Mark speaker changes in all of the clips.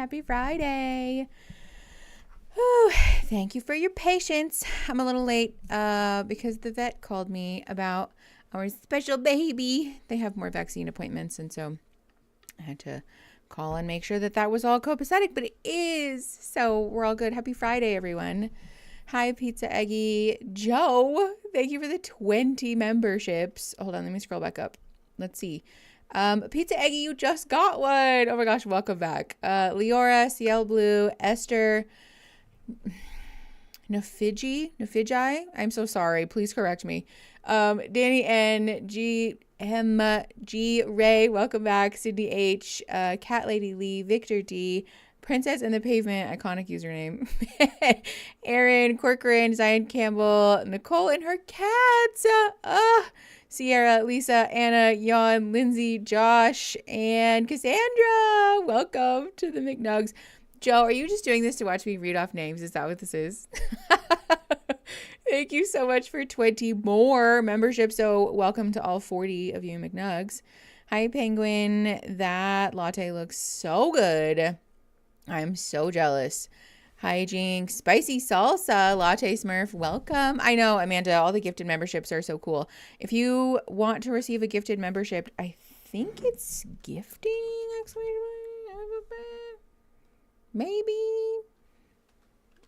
Speaker 1: Happy Friday. Whew, thank you for your patience. I'm a little late because the vet called me about our special baby. They have more vaccine appointments, and so I had to call and make sure that that was all copacetic, but it is. So we're all good. Happy Friday, everyone. Hi, Pizza Eggy. Joe, thank you for the 20 memberships. Hold on, let me scroll back up. Let's see. Pizza Eggy, you just got one. Oh my gosh, welcome back. Leora, CL Blue, Esther, Nafiji, I'm so sorry. Please correct me. Danny N, G, M, G, Ray, welcome back. Sydney H, Cat Lady Lee, Victor D, Princess and the Pavement, iconic username. Aaron, Corcoran, Zion Campbell, Nicole and her cats. Sierra, Lisa, Anna, Jan, Lindsay, Josh, and Cassandra. Welcome to the McNugs. Joe, are you just doing this to watch me read off names? Is that what this is? Thank you so much for 20 more memberships. So welcome to all 40 of you McNugs. Hi, Penguin. That latte looks so good. I'm so jealous. Hi, Jinx. Spicy salsa, latte smurf. Welcome. I know, Amanda, all the gifted memberships are so cool. If you want to receive a gifted membership, I think it's gifting. Maybe.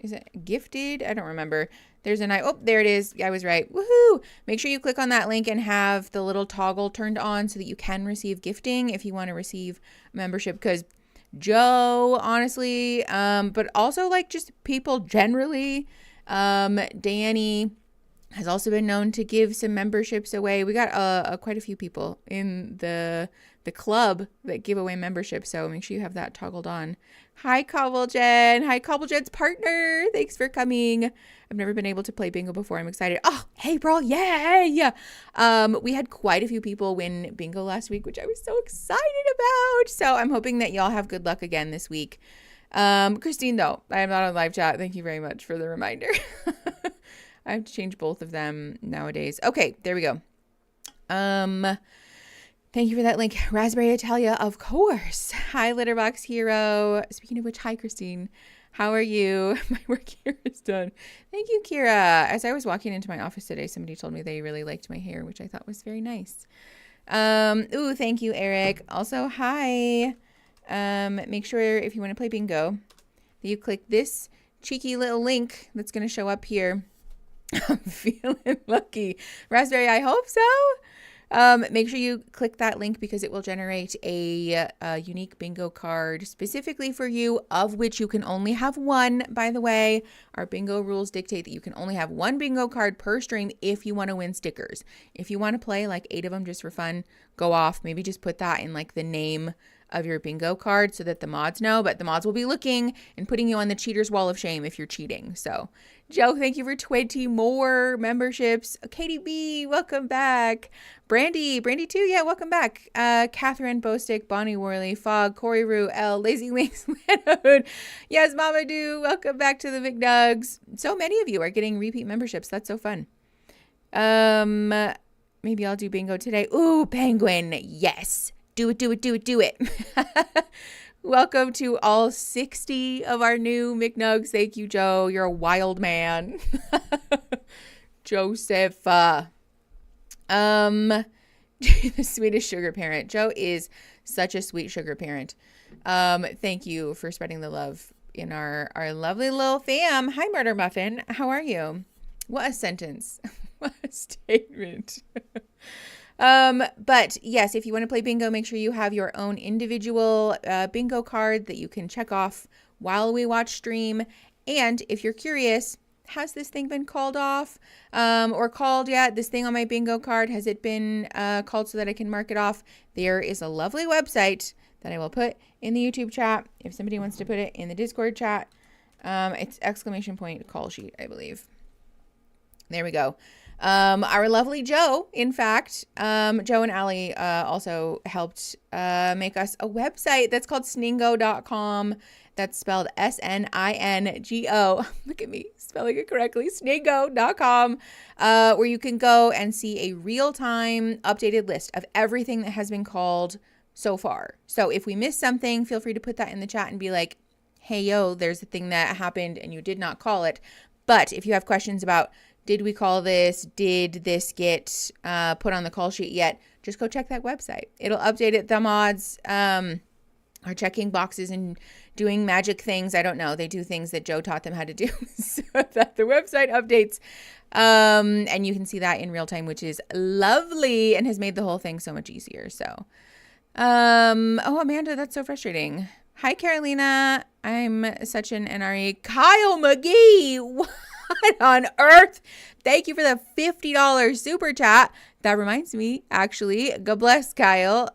Speaker 1: Is it gifted? I don't remember. There's an oh, there it is. I was right. Woohoo! Make sure you click on that link and have the little toggle turned on so that you can receive gifting if you want to receive membership, because Joe, honestly, but also like just people generally, Danny has also been known to give some memberships away. We got quite a few people in the club that give away memberships, so make sure you have that toggled on. Hi, Cobblejen. Hi, Cobblejen's partner. Thanks for coming. I've never been able to play bingo before. I'm excited. Oh, April, yay! We had quite a few people win bingo last week, which I was so excited about. So I'm hoping that y'all have good luck again this week. Christine, though, I am not on live chat. Thank you very much for the reminder. I have to change both of them nowadays. Okay, there we go. Thank you for that link. Raspberry Italia, of course. Hi, Litterbox Hero. Speaking of which, hi, Christine. How are you? My work here is done. Thank you, Kira. As I was walking into my office today, somebody told me they really liked my hair, which I thought was very nice. Ooh, thank you, Eric. Also, hi. Make sure if you want to play bingo that you click this cheeky little link that's going to show up here. I'm feeling lucky. Raspberry, I hope so. Make sure you click that link because it will generate a unique bingo card specifically for you, of which you can only have one, by the way. Our bingo rules dictate that you can only have one bingo card per stream if you want to win stickers. If you want to play like 8 of them just for fun, go off. Maybe just put that in like the name of your bingo card so that the mods know, but the mods will be looking and putting you on the cheater's wall of shame if you're cheating. So Joe, thank you for 20 more memberships. Katie B, welcome back. Brandy too, yeah, welcome back. Catherine Bostick, Bonnie Worley, Fog, Corey Rue, L, Lazy Wings, Leonard. Yes, Mama Do, welcome back to the McNugs. So many of you are getting repeat memberships. That's so fun. Maybe I'll do bingo today. Ooh, Penguin, yes. Do it. Welcome to all 60 of our new McNugs. Thank you, Joe. You're a wild man. Joseph. The sweetest sugar parent. Joe is such a sweet sugar parent. Thank you for spreading the love in our lovely little fam. Hi, Murder Muffin. How are you? What a sentence. What a statement. But yes, if you want to play bingo, make sure you have your own individual bingo card that you can check off while we watch stream. And if you're curious, has this thing been called off or called yet? This thing on my bingo card, has it been called so that I can mark it off? There is a lovely website that I will put in the YouTube chat if somebody wants to put it in the Discord chat. It's / call sheet, I believe. There we go. Our lovely Joe, in fact, Joe and Allie also helped make us a website that's called sningo.com. That's spelled SNINGO. Look at me spelling it correctly. Sningo.com, where you can go and see a real-time updated list of everything that has been called so far. So if we missed something, feel free to put that in the chat and be like, hey, yo, there's a thing that happened and you did not call it. But if you have questions about, did we call this? Did this get put on the call sheet yet? Just go check that website. It'll update it. The mods are checking boxes and doing magic things. I don't know. They do things that Joe taught them how to do so that the website updates. And you can see that in real time, which is lovely and has made the whole thing so much easier. So, oh, Amanda, that's so frustrating. Hi, Carolina. I'm such an NRE. Kyle McGee. What on earth? Thank you for the $50 super chat. That reminds me, actually, God bless Kyle.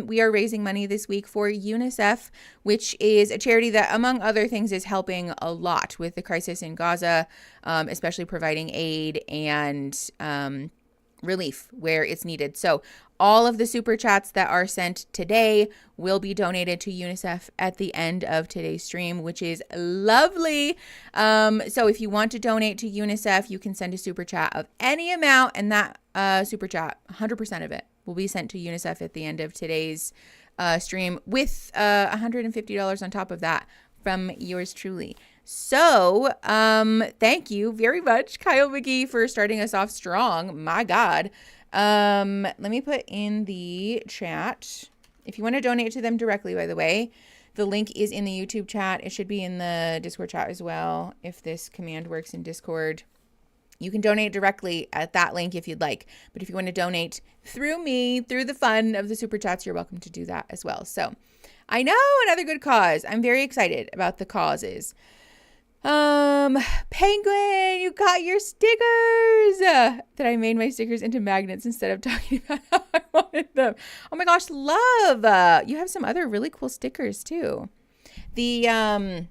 Speaker 1: We are raising money this week for UNICEF, which is a charity that, among other things, is helping a lot with the crisis in Gaza, especially providing aid and relief where it's needed. So all of the super chats that are sent today will be donated to UNICEF at the end of today's stream, which is lovely. So if you want to donate to UNICEF, you can send a super chat of any amount, and that super chat, 100% of it will be sent to UNICEF at the end of today's stream, with $150 on top of that from yours truly. So, thank you very much, Kyle McGee, for starting us off strong. My God. Let me put in the chat. If you want to donate to them directly, by the way, the link is in the YouTube chat. It should be in the Discord chat as well. If this command works in Discord, you can donate directly at that link if you'd like. But if you want to donate through me, through the fun of the super chats, you're welcome to do that as well. So I know, another good cause. I'm very excited about the causes. Penguin, you got your stickers. That I made my stickers into magnets instead of talking about how I wanted them. Oh my gosh, love. You have some other really cool stickers too. The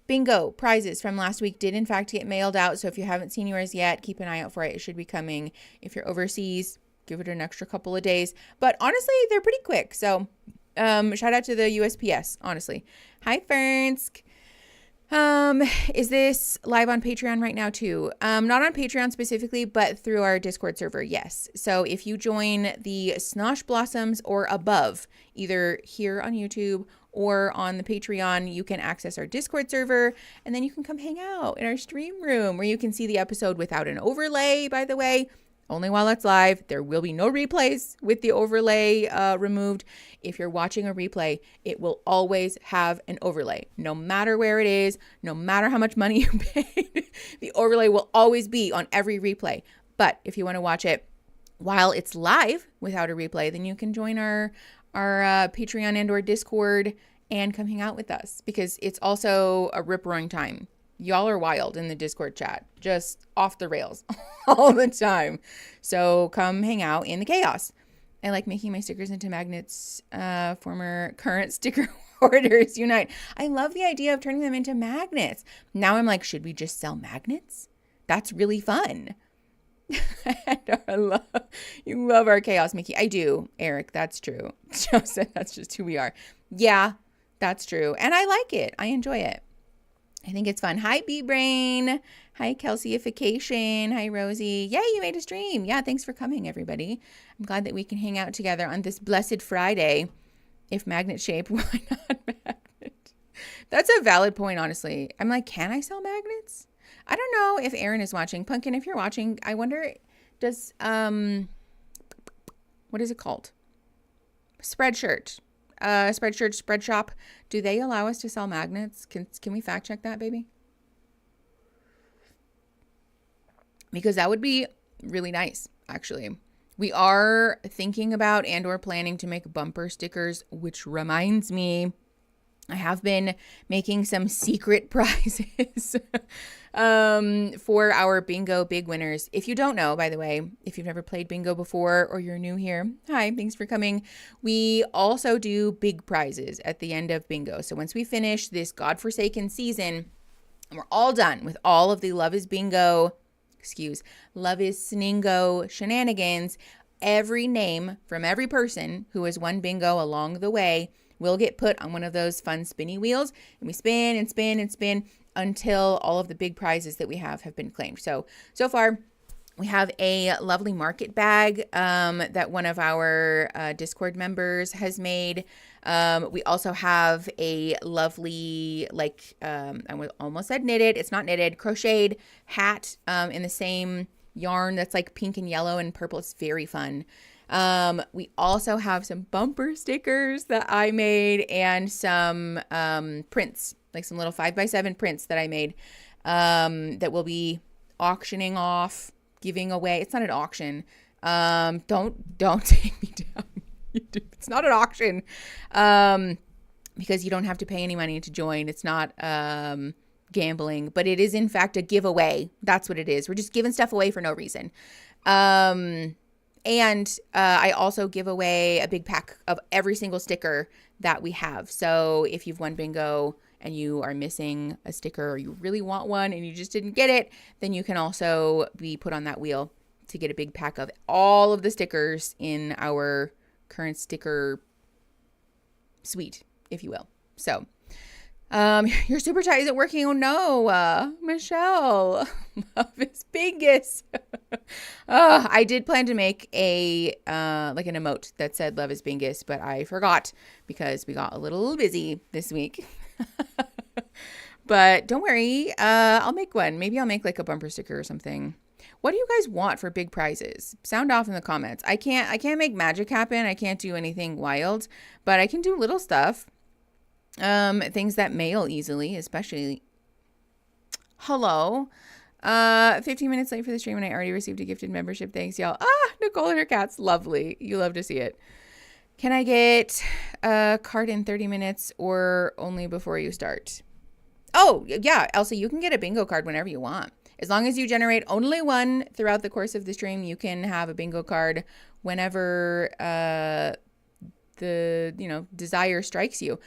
Speaker 1: bingo prizes from last week did in fact get mailed out. So if you haven't seen yours yet, keep an eye out for it. It should be coming. If you're overseas, give it an extra couple of days. But honestly, they're pretty quick. So shout out to the USPS, honestly. Hi, Fernsk. Is this live on Patreon right now too? Not on Patreon specifically, but through our Discord server. Yes. So if you join the Snosh Blossoms or above, either here on YouTube or on the Patreon, you can access our Discord server, and then you can come hang out in our stream room where you can see the episode without an overlay, by the way. Only while it's live. There will be no replays with the overlay removed. If you're watching a replay, it will always have an overlay. No matter where it is, no matter how much money you paid, the overlay will always be on every replay. But if you want to watch it while it's live without a replay, then you can join our Patreon and or Discord and come hang out with us, because it's also a rip-roaring time. Y'all are wild in the Discord chat, just off the rails all the time. So come hang out in the chaos. I like making my stickers into magnets. Former current sticker hoarders unite. I love the idea of turning them into magnets. Now I'm like, should we just sell magnets? That's really fun. You love our chaos, Mickey. I do, Eric. That's true. Joe said that's just who we are. Yeah, that's true. And I like it. I enjoy it. I think it's fun. Hi, B-Brain. Hi, Kelseyfication. Hi, Rosie. Yay, you made a stream. Yeah, thanks for coming, everybody. I'm glad that we can hang out together on this blessed Friday. If magnet shape, why not magnet? That's a valid point, honestly. I'm like, can I sell magnets? I don't know if Aaron is watching. Pumpkin, if you're watching, I wonder, does, what is it called? Spreadshirt. Spreadshirt, spread shop. Do they allow us to sell magnets? Can we fact check that, baby? Because that would be really nice, actually. We are thinking about and or planning to make bumper stickers, which reminds me, I have been making some secret prizes for our bingo big winners. If you don't know, by the way, if you've never played bingo before or you're new here, hi, thanks for coming. We also do big prizes at the end of bingo. So once we finish this godforsaken season, and we're all done with all of the Love is Sningo shenanigans, every name from every person who has won bingo along the way will get put on one of those fun spinny wheels, and we spin and spin and spin until all of the big prizes that we have been claimed. So far, We have a lovely market bag that one of our Discord members has made. We also have a lovely, I almost said knitted. It's not knitted, crocheted hat in the same yarn that's like pink and yellow and purple. It's very fun. We also have some bumper stickers that I made and some prints, like some little 5x7 prints that I made that we'll be auctioning off, giving away. It's not an auction. Don't take me down. It's not an auction because you don't have to pay any money to join. It's not gambling, but it is in fact a giveaway. That's what it is. We're just giving stuff away for no reason. And I also give away a big pack of every single sticker that we have. So if you've won bingo and you are missing a sticker or you really want one and you just didn't get it, then you can also be put on that wheel to get a big pack of all of the stickers in our current sticker suite, if you will. So your super chat isn't working. Oh no, Michelle, love is biggest. I did plan to make a like an emote that said love is biggest, but I forgot because we got a little busy this week. But don't worry, I'll make one. Maybe I'll make like a bumper sticker or something. What do you guys want for big prizes? Sound off in the comments. I can't make magic happen. I can't do anything wild, but I can do little stuff. Things that mail easily, especially. Hello. 15 minutes late for the stream and I already received a gifted membership. Thanks, y'all. Nicole and her cat's lovely. You love to see it. Can I get a card in 30 minutes or only before you start? Oh, yeah, Elsa, you can get a bingo card whenever you want. As long as you generate only one throughout the course of the stream, you can have a bingo card whenever the desire strikes you.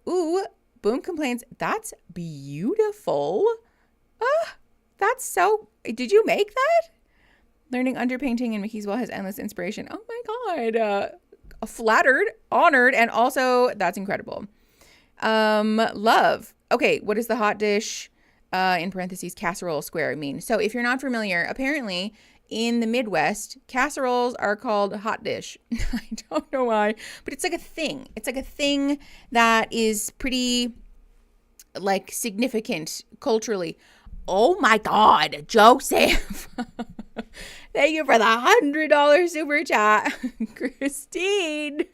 Speaker 1: Ooh, Boom complains, that's beautiful. That's so, did you make that? Learning underpainting in Mickey's Well has endless inspiration. Oh my God. Flattered, honored, and also that's incredible. Love. Okay, what does the hot dish in parentheses casserole square mean? So if you're not familiar, apparently in the Midwest, casseroles are called hot dish. I don't know why, but it's like a thing. It's like a thing that is pretty like significant culturally. Oh my God, Joseph. Thank you for the $100 super chat. Christine.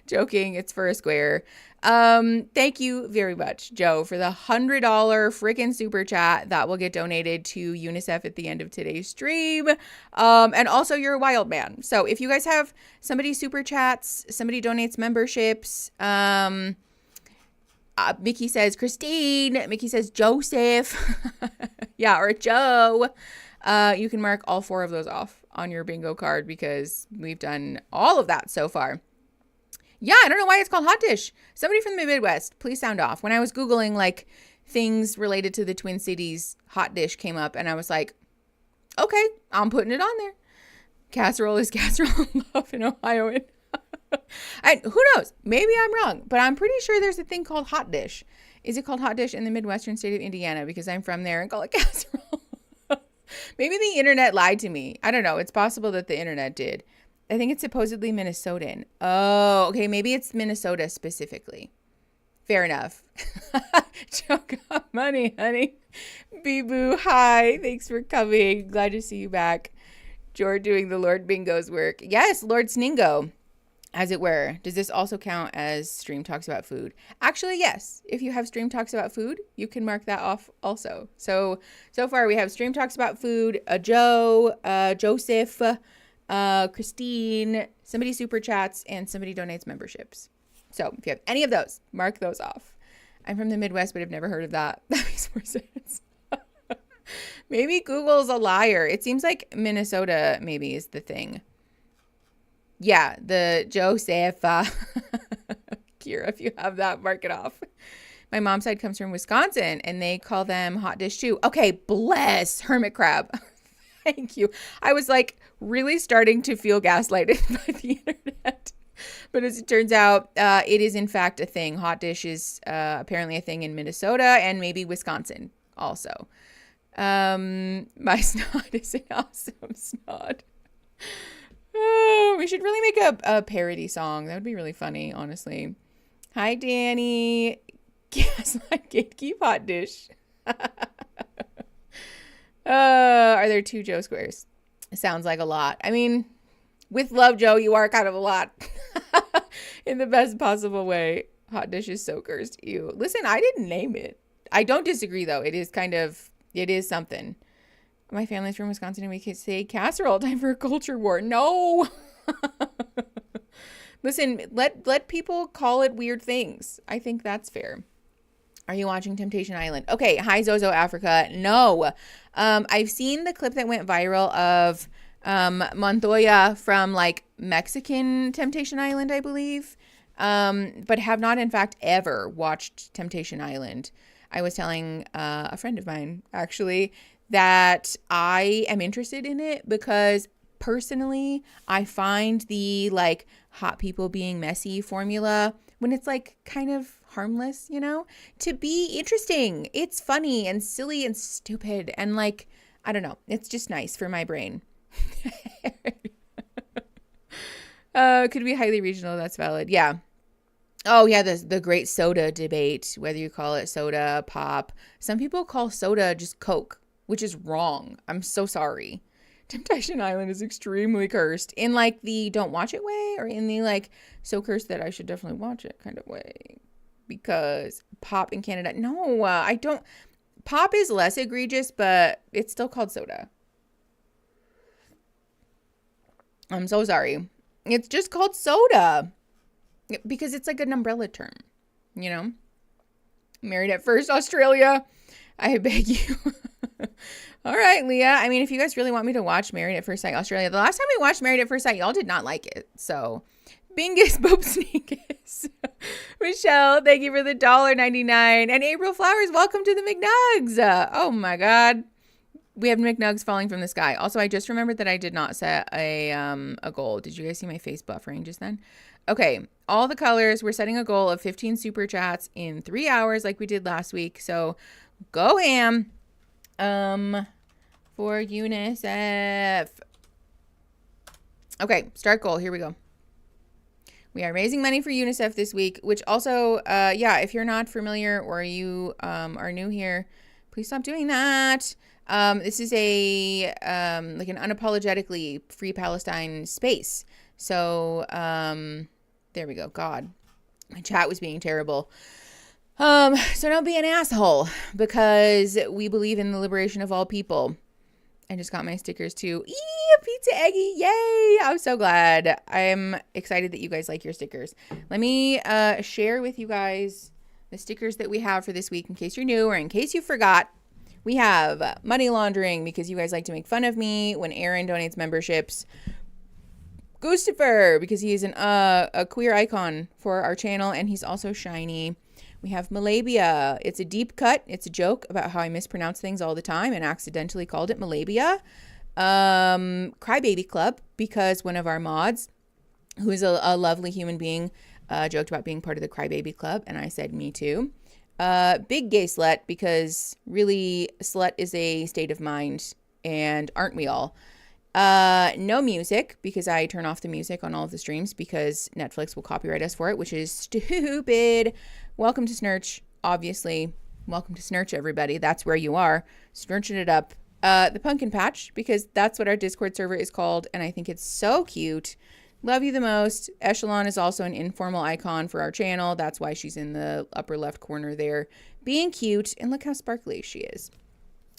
Speaker 1: Joking, it's for a square. Thank you very much, Joe, for the $100 freaking super chat that will get donated to UNICEF at the end of today's stream. And also you're a wild man. So if you guys have somebody super chats, somebody donates memberships, Mickey says Christine, Mickey says Joseph, yeah, or Joe. You can mark all 4 of those off on your bingo card because we've done all of that so far. Yeah, I don't know why it's called hot dish. Somebody from the Midwest, please sound off. When I was Googling like things related to the Twin Cities, hot dish came up and I was like, okay, I'm putting it on there. Casserole is casserole love in Ohio. And who knows? Maybe I'm wrong, but I'm pretty sure there's a thing called hot dish. Is it called hot dish in the Midwestern state of Indiana? Because I'm from there and call it casserole. Maybe the internet lied to me. I don't know. It's possible that the internet did. I think it's supposedly Minnesotan. Oh, okay. Maybe it's Minnesota specifically. Fair enough. Joe got money, honey. Bee-boo, hi. Thanks for coming. Glad to see you back. George doing the Lord Bingo's work. Yes, Lord Sningo, as it were. Does this also count as Stream Talks About Food? Actually, yes. If you have Stream Talks About Food, you can mark that off also. So far we have Stream Talks About Food, Joe, Joseph, Christine, somebody super chats, and somebody donates memberships. So if you have any of those, mark those off. I'm from the Midwest, but I've never heard of that. That makes more sense. Maybe Google's a liar. It seems like Minnesota maybe is the thing. Yeah, the Joseph. Kira, if you have that, mark it off. My mom's side comes from Wisconsin, and they call them hot dish too. Okay, bless hermit crab. Thank you. I was like really starting to feel gaslighted by the internet. But as it turns out, it is in fact a thing. Hot dish is apparently a thing in Minnesota and maybe Wisconsin also. My snot is an awesome snot. Oh, we should really make a parody song. That would be really funny, honestly. Hi, Danny. Gaslight Gatekeep Hot Dish. Are there 2 Joe squares? Sounds like a lot. I mean, with love, Joe, you are kind of a lot. In the best possible way. Hot dish is so cursed. Ew. Listen, I didn't name it. I don't disagree, though. It is something. My family's from Wisconsin and we can say casserole. Time for a culture war. No. Listen, let people call it weird things. I think that's fair. Are you watching Temptation Island? Okay. Hi, Zozo Africa. No. I've seen the clip that went viral of Montoya from like Mexican Temptation Island, I believe. But have not, in fact, ever watched Temptation Island. I was telling a friend of mine, actually, that I am interested in it because personally, I find the like hot people being messy formula when it's like kind of harmless, you know, to be interesting. It's funny and silly and stupid and like, I don't know. It's just nice for my brain. Could be highly regional. That's valid. Yeah. Oh, yeah, the great soda debate, whether you call it soda, pop. Some people call soda just Coke, which is wrong. I'm so sorry. Temptation Island is extremely cursed in like the don't watch it way or in the like so cursed that I should definitely watch it kind of way. Because pop in Canada, no, I don't. Pop is less egregious, but it's still called soda. I'm so sorry. It's just called soda. Because it's like an umbrella term, you know? Married at First Australia. I beg you. All right, Leah. I mean, if you guys really want me to watch Married at First Sight Australia, the last time we watched Married at First Sight, y'all did not like it. So, Bingus Boop Sneakus. Michelle, thank you for the $1.99. And April Flowers, welcome to the McNugs. Oh my God. We have McNugs falling from the sky. Also, I just remembered that I did not set a goal. Did you guys see my face buffering just then? Okay, all the colors. We're setting a goal of 15 super chats in 3 hours like we did last week. So go ham for UNICEF. Okay, start goal. Here we go. We are raising money for UNICEF this week, which also, yeah, if you're not familiar or you are new here, please stop doing that. This is a like an unapologetically free Palestine space. So there we go. God, my chat was being terrible. So don't be an asshole because we believe in the liberation of all people. I just got my stickers too. Pizza Eggy. Yay. I'm so glad. I'm excited that you guys like your stickers. Let me share with you guys the stickers that we have for this week in case you're new or in case you forgot. We have money laundering because you guys like to make fun of me when Aaron donates memberships. Gustafer because he's a queer icon for our channel and he's also shiny. We have Malabia. It's a deep cut. It's a joke about how I mispronounce things all the time and accidentally called it Malabia. Crybaby Club because one of our mods, who is a lovely human being, joked about being part of the Crybaby Club and I said me too. Big Gay Slut because really slut is a state of mind and aren't we all? No music because I turn off the music on all of the streams because Netflix will copyright us for it, which is stupid. Welcome to Snurch, obviously. Welcome to Snurch, everybody. That's where you are. Snurching it up. The Pumpkin Patch because that's what our Discord server is called and I think it's so cute. Love you the most. Echelon is also an informal icon for our channel. That's why she's in the upper left corner there being cute and look how sparkly she is.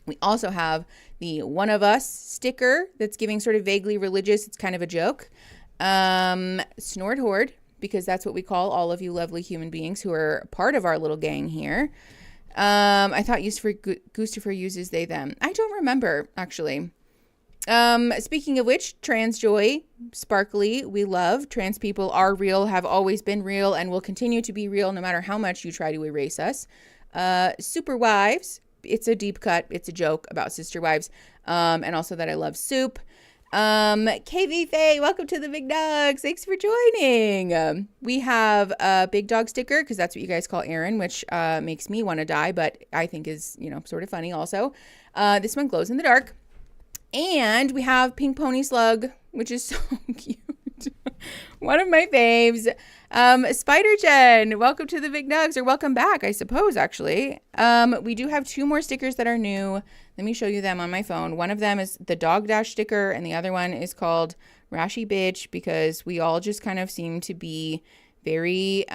Speaker 1: We also have the One of Us sticker that's giving sort of vaguely religious. It's kind of a joke. Snort Horde, because that's what we call all of you lovely human beings who are part of our little gang here. I thought Gustafer uses they, them. I don't remember, actually. Speaking of which, Trans Joy, sparkly, we love. Trans people are real, have always been real, and will continue to be real no matter how much you try to erase us. Super Wives. It's a deep cut. It's a joke about sister wives. And also that I love soup. KV Faye, welcome to the Big Dogs. Thanks for joining. We have a big dog sticker because that's what you guys call Aaron, which makes me want to die, but I think is, sort of funny also. This one glows in the dark. And we have Pink Pony Slug, which is so cute. One of my faves. Spider Jen, welcome to the Big Nugs, or welcome back, I suppose, actually. We do have 2 more stickers that are new. Let me show you them on my phone. One of them is the Dog Dash sticker, and the other one is called Rashy Bitch, because we all just kind of seem to be very,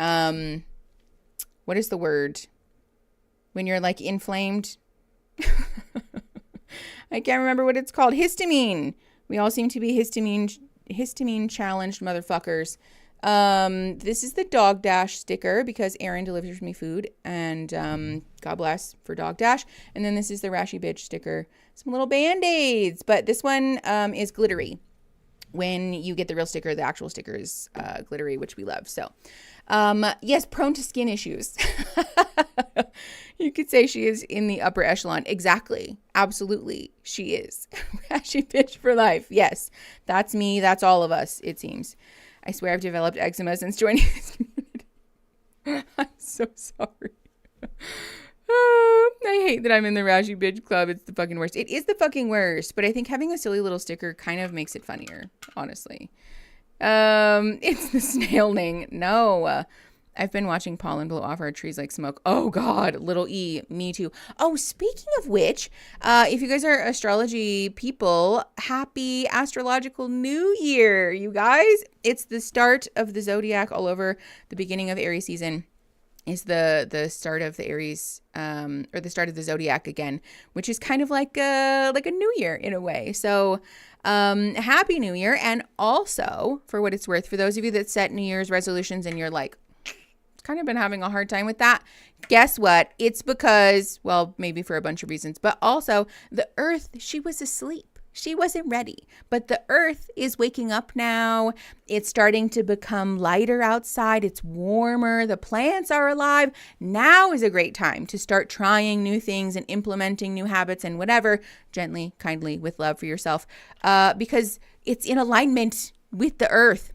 Speaker 1: what is the word? When you're like inflamed? I can't remember what it's called. Histamine. We all seem to be histamine challenged motherfuckers. This is the Dog Dash sticker because Aaron delivers me food, and God bless for Dog Dash. And then this is the Rashy Bitch sticker. Some little Band-Aids, but this one is glittery. When you get the real sticker, the actual sticker is glittery, which we love. So, yes, prone to skin issues. You could say she is in the upper echelon. Exactly. Absolutely. She is. Rashy Bitch for life. Yes, that's me. That's all of us, it seems. I swear I've developed eczema since joining this community. I'm so sorry. I hate that I'm in the Rashy Bitch club. It's the fucking worst. It is the fucking worst, but I think having a silly little sticker kind of makes it funnier, honestly. It's the snailning. No. I've been watching pollen blow off our trees like smoke. Oh, God. Little E. Me too. Oh, speaking of which, if you guys are astrology people, happy astrological new year, you guys. It's the start of the zodiac all over. The beginning of Aries season is the start of the Aries, or the start of the zodiac again, which is kind of like a new year in a way. So happy new year. And also, for what it's worth, for those of you that set New Year's resolutions and you're like, kind of been having a hard time with that. Guess what? It's because, well, maybe for a bunch of reasons, but also the earth, she was asleep. She wasn't ready, but the earth is waking up now. It's starting to become lighter outside. It's warmer. The plants are alive. Now is a great time to start trying new things and implementing new habits and whatever, gently, kindly, with love for yourself, because it's in alignment with the earth.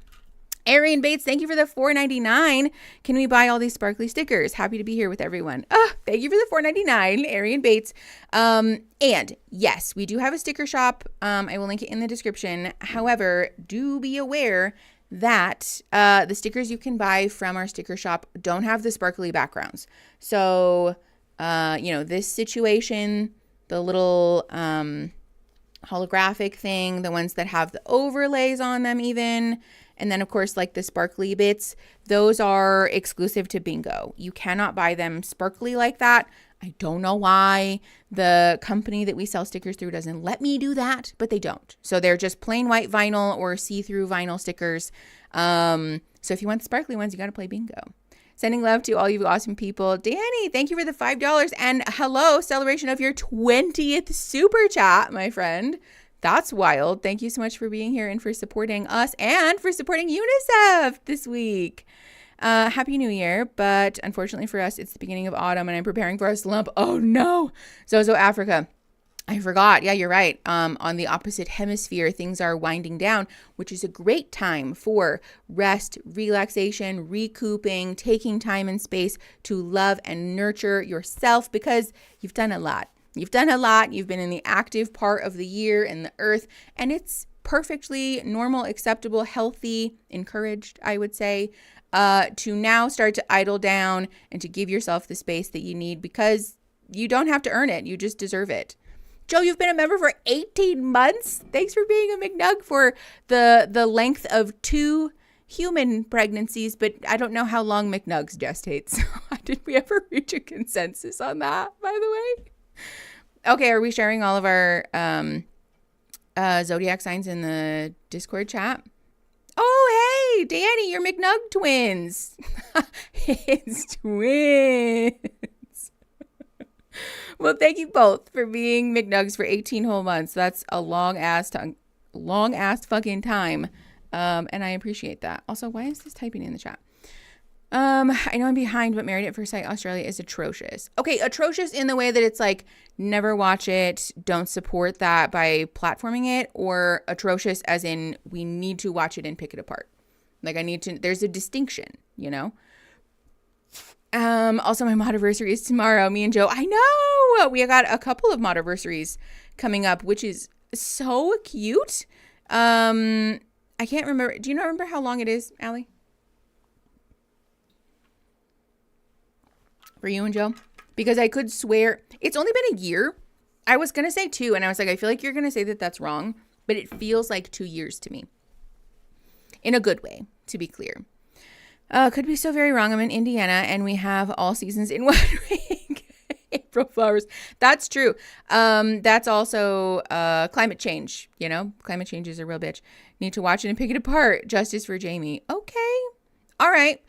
Speaker 1: Arian Bates, thank you for the $4.99. Can we buy all these sparkly stickers? Happy to be here with everyone. Thank you for the $4.99, Arian Bates. And yes, we do have a sticker shop. I will link it in the description. However, do be aware that the stickers you can buy from our sticker shop don't have the sparkly backgrounds. So, this situation, the little holographic thing, the ones that have the overlays on them even, and then, of course, like the sparkly bits, those are exclusive to Bingo. You cannot buy them sparkly like that. I don't know why the company that we sell stickers through doesn't let me do that, but they don't. So they're just plain white vinyl or see-through vinyl stickers. So if you want the sparkly ones, you got to play Bingo. Sending love to all you awesome people. Danny, thank you for the $5. And hello, celebration of your 20th super chat, my friend. That's wild. Thank you so much for being here and for supporting us and for supporting UNICEF this week. Happy New Year. But unfortunately for us, it's the beginning of autumn and I'm preparing for a slump. Oh no. Zozo Africa. I forgot. Yeah, you're right. On the opposite hemisphere, things are winding down, which is a great time for rest, relaxation, recouping, taking time and space to love and nurture yourself because you've done a lot. You've done a lot. You've been in the active part of the year and the earth, and it's perfectly normal, acceptable, healthy, encouraged, I would say, to now start to idle down and to give yourself the space that you need because you don't have to earn it. You just deserve it. Joe, you've been a member for 18 months. Thanks for being a McNug for the length of 2 human pregnancies, but I don't know how long McNugs gestate. So did we ever reach a consensus on that, by the way? Okay, are we sharing all of our zodiac signs in the Discord chat? Oh, hey, Danny, you're McNug twins. It's twins. Well, thank you both for being McNugs for 18 whole months. That's a long ass fucking time. And I appreciate that. Also, why is this typing in the chat? I know I'm behind, but Married at First Sight Australia is atrocious. Okay, atrocious in the way that it's like never watch it, don't support that by platforming it, or atrocious as in we need to watch it and pick it apart. Like there's a distinction, you know? Also my modiversary is tomorrow. Me and Joe, I know we got a couple of modiversaries coming up, which is so cute. I can't remember. Do you remember how long it is, Allie? For you and Joe? Because I could swear it's only been a year. I was going to say 2, and I was like, I feel like you're going to say that that's wrong, but it feels like 2 years to me. In a good way, to be clear. Could be so very wrong. I'm in Indiana, and we have all seasons in 1 week. April flowers. That's true. That's also climate change, you know? Climate change is a real bitch. Need to watch it and pick it apart. Justice for Jamie. Okay. All right.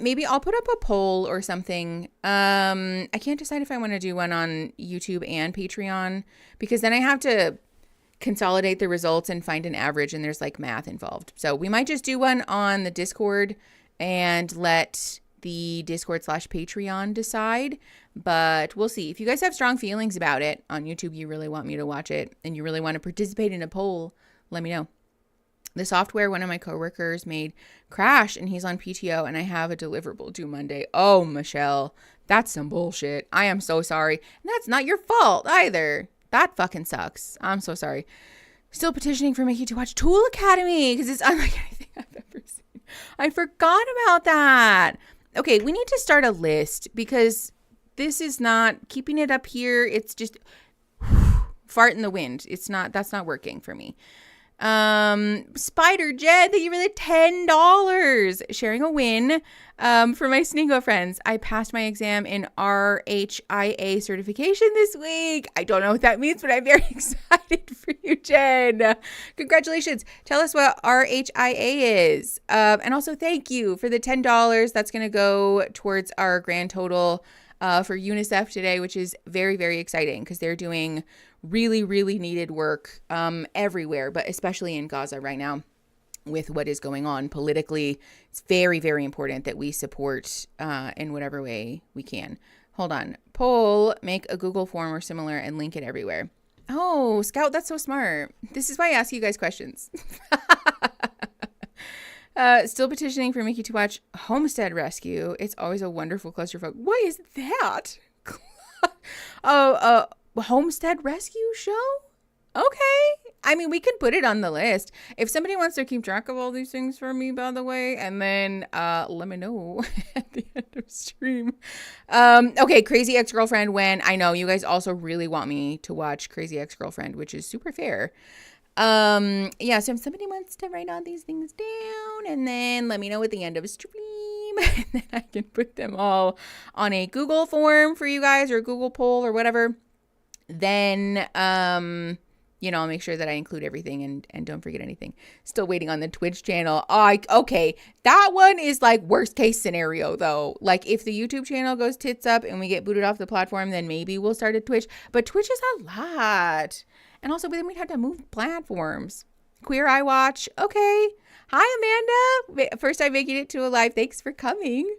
Speaker 1: Maybe I'll put up a poll or something. I can't decide if I want to do one on YouTube and Patreon, because then I have to consolidate the results and find an average, and there's like math involved. So we might just do one on the Discord and let the Discord/Patreon decide, but we'll see. If you guys have strong feelings about it on YouTube, you really want me to watch it and you really want to participate in a poll, let me know. The software one of my coworkers made crashed, and he's on PTO, and I have a deliverable due Monday. Oh, Michelle, that's some bullshit. I am so sorry. And that's not your fault either. That fucking sucks. I'm so sorry. Still petitioning for Mickey to watch Tool Academy because it's unlike anything I've ever seen. I forgot about that. Okay, we need to start a list because this is not keeping it up here. It's just fart in the wind. That's not working for me. Spider Jet, thank you for the $10. Sharing a win for my Sningo friends. I passed my exam in RHIA certification this week. I don't know what that means, but I'm very excited for you, Jen. Congratulations. Tell us what RHIA is. And also thank you for the $10. That's going to go towards our grand total for UNICEF today, which is very, very exciting because they're doing really, really needed work everywhere, but especially in Gaza right now with what is going on politically. It's very, very important that we support in whatever way we can. Hold on. Poll, make a Google form or similar and link it everywhere. Oh, Scout, that's so smart. This is why I ask you guys questions. Still petitioning for Mickey to watch Homestead Rescue. It's always a wonderful clusterfuck. What is that? Homestead Rescue show? Okay. I mean, we can put it on the list. If somebody wants to keep track of all these things for me, by the way, and then let me know at the end of stream. Okay, Crazy Ex-Girlfriend, when I know you guys also really want me to watch Crazy Ex-Girlfriend, which is super fair. Yeah, so if somebody wants to write all these things down and then let me know at the end of stream, and then I can put them all on a Google form for you guys or a Google poll or whatever. Then, I'll make sure that I include everything and don't forget anything. Still waiting on the Twitch channel. Okay. That one is like worst case scenario though. Like if the YouTube channel goes tits up and we get booted off the platform, then maybe we'll start a Twitch. But Twitch is a lot. And also, then we'd have to move platforms. Queer Eye Watch. Okay. Hi, Amanda. First time making it to a live. Thanks for coming.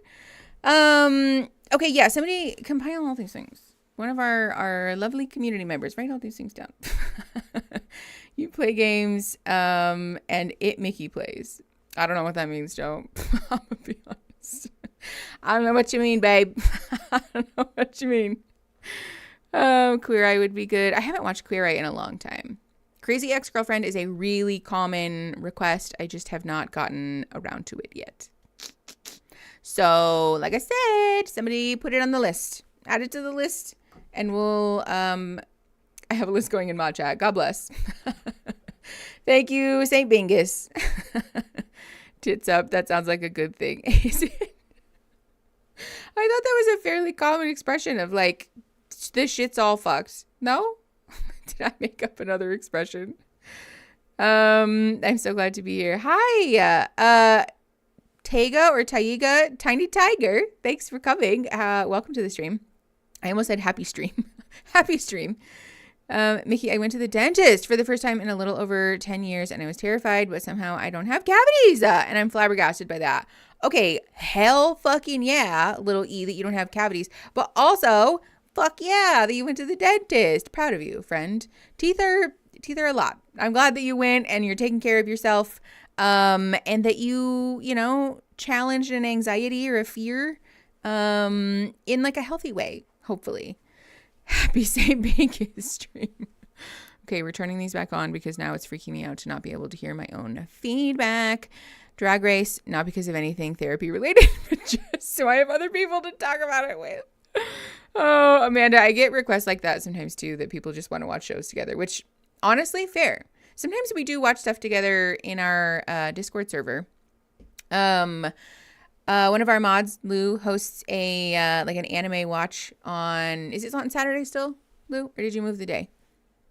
Speaker 1: Okay. Yeah. Somebody compile all these things. One of our lovely community members, write all these things down. You play games, and Mickey plays. I don't know what that means, Joe. I'm gonna be honest. I don't know what you mean, babe. I don't know what you mean. Queer Eye would be good. I haven't watched Queer Eye in a long time. Crazy Ex-Girlfriend is a really common request. I just have not gotten around to it yet. So, like I said, somebody put it on the list. Add it to the list. And we'll, I have a list going in mod chat. God bless. Thank you, St. Bingus. Tits up. That sounds like a good thing. Is it? I thought that was a fairly common expression of like, this shit's all fucked. No? Did I make up another expression? I'm so glad to be here. Hi. Taiga or Taiga, Tiny Tiger. Thanks for coming. Welcome to the stream. I almost said happy stream. Happy stream. Mickey, I went to the dentist for the first time in a little over 10 years and I was terrified, but somehow I don't have cavities. And I'm flabbergasted by that. Okay, hell fucking yeah, little E, that you don't have cavities, but also fuck yeah that you went to the dentist. Proud of you, friend. Teeth are a lot. I'm glad that you went and you're taking care of yourself, and that you challenged an anxiety or a fear in like a healthy way, hopefully. Happy St. Bacon stream. Okay, we're turning these back on because now it's freaking me out to not be able to hear my own feedback. Drag Race, not because of anything therapy related, but just so I have other people to talk about it with. Oh, Amanda, I get requests like that sometimes too, that people just want to watch shows together, which honestly, fair. Sometimes we do watch stuff together in our Discord server. One of our mods, Lou, hosts a like an anime watch on, is it on Saturday still, Lou? Or did you move the day?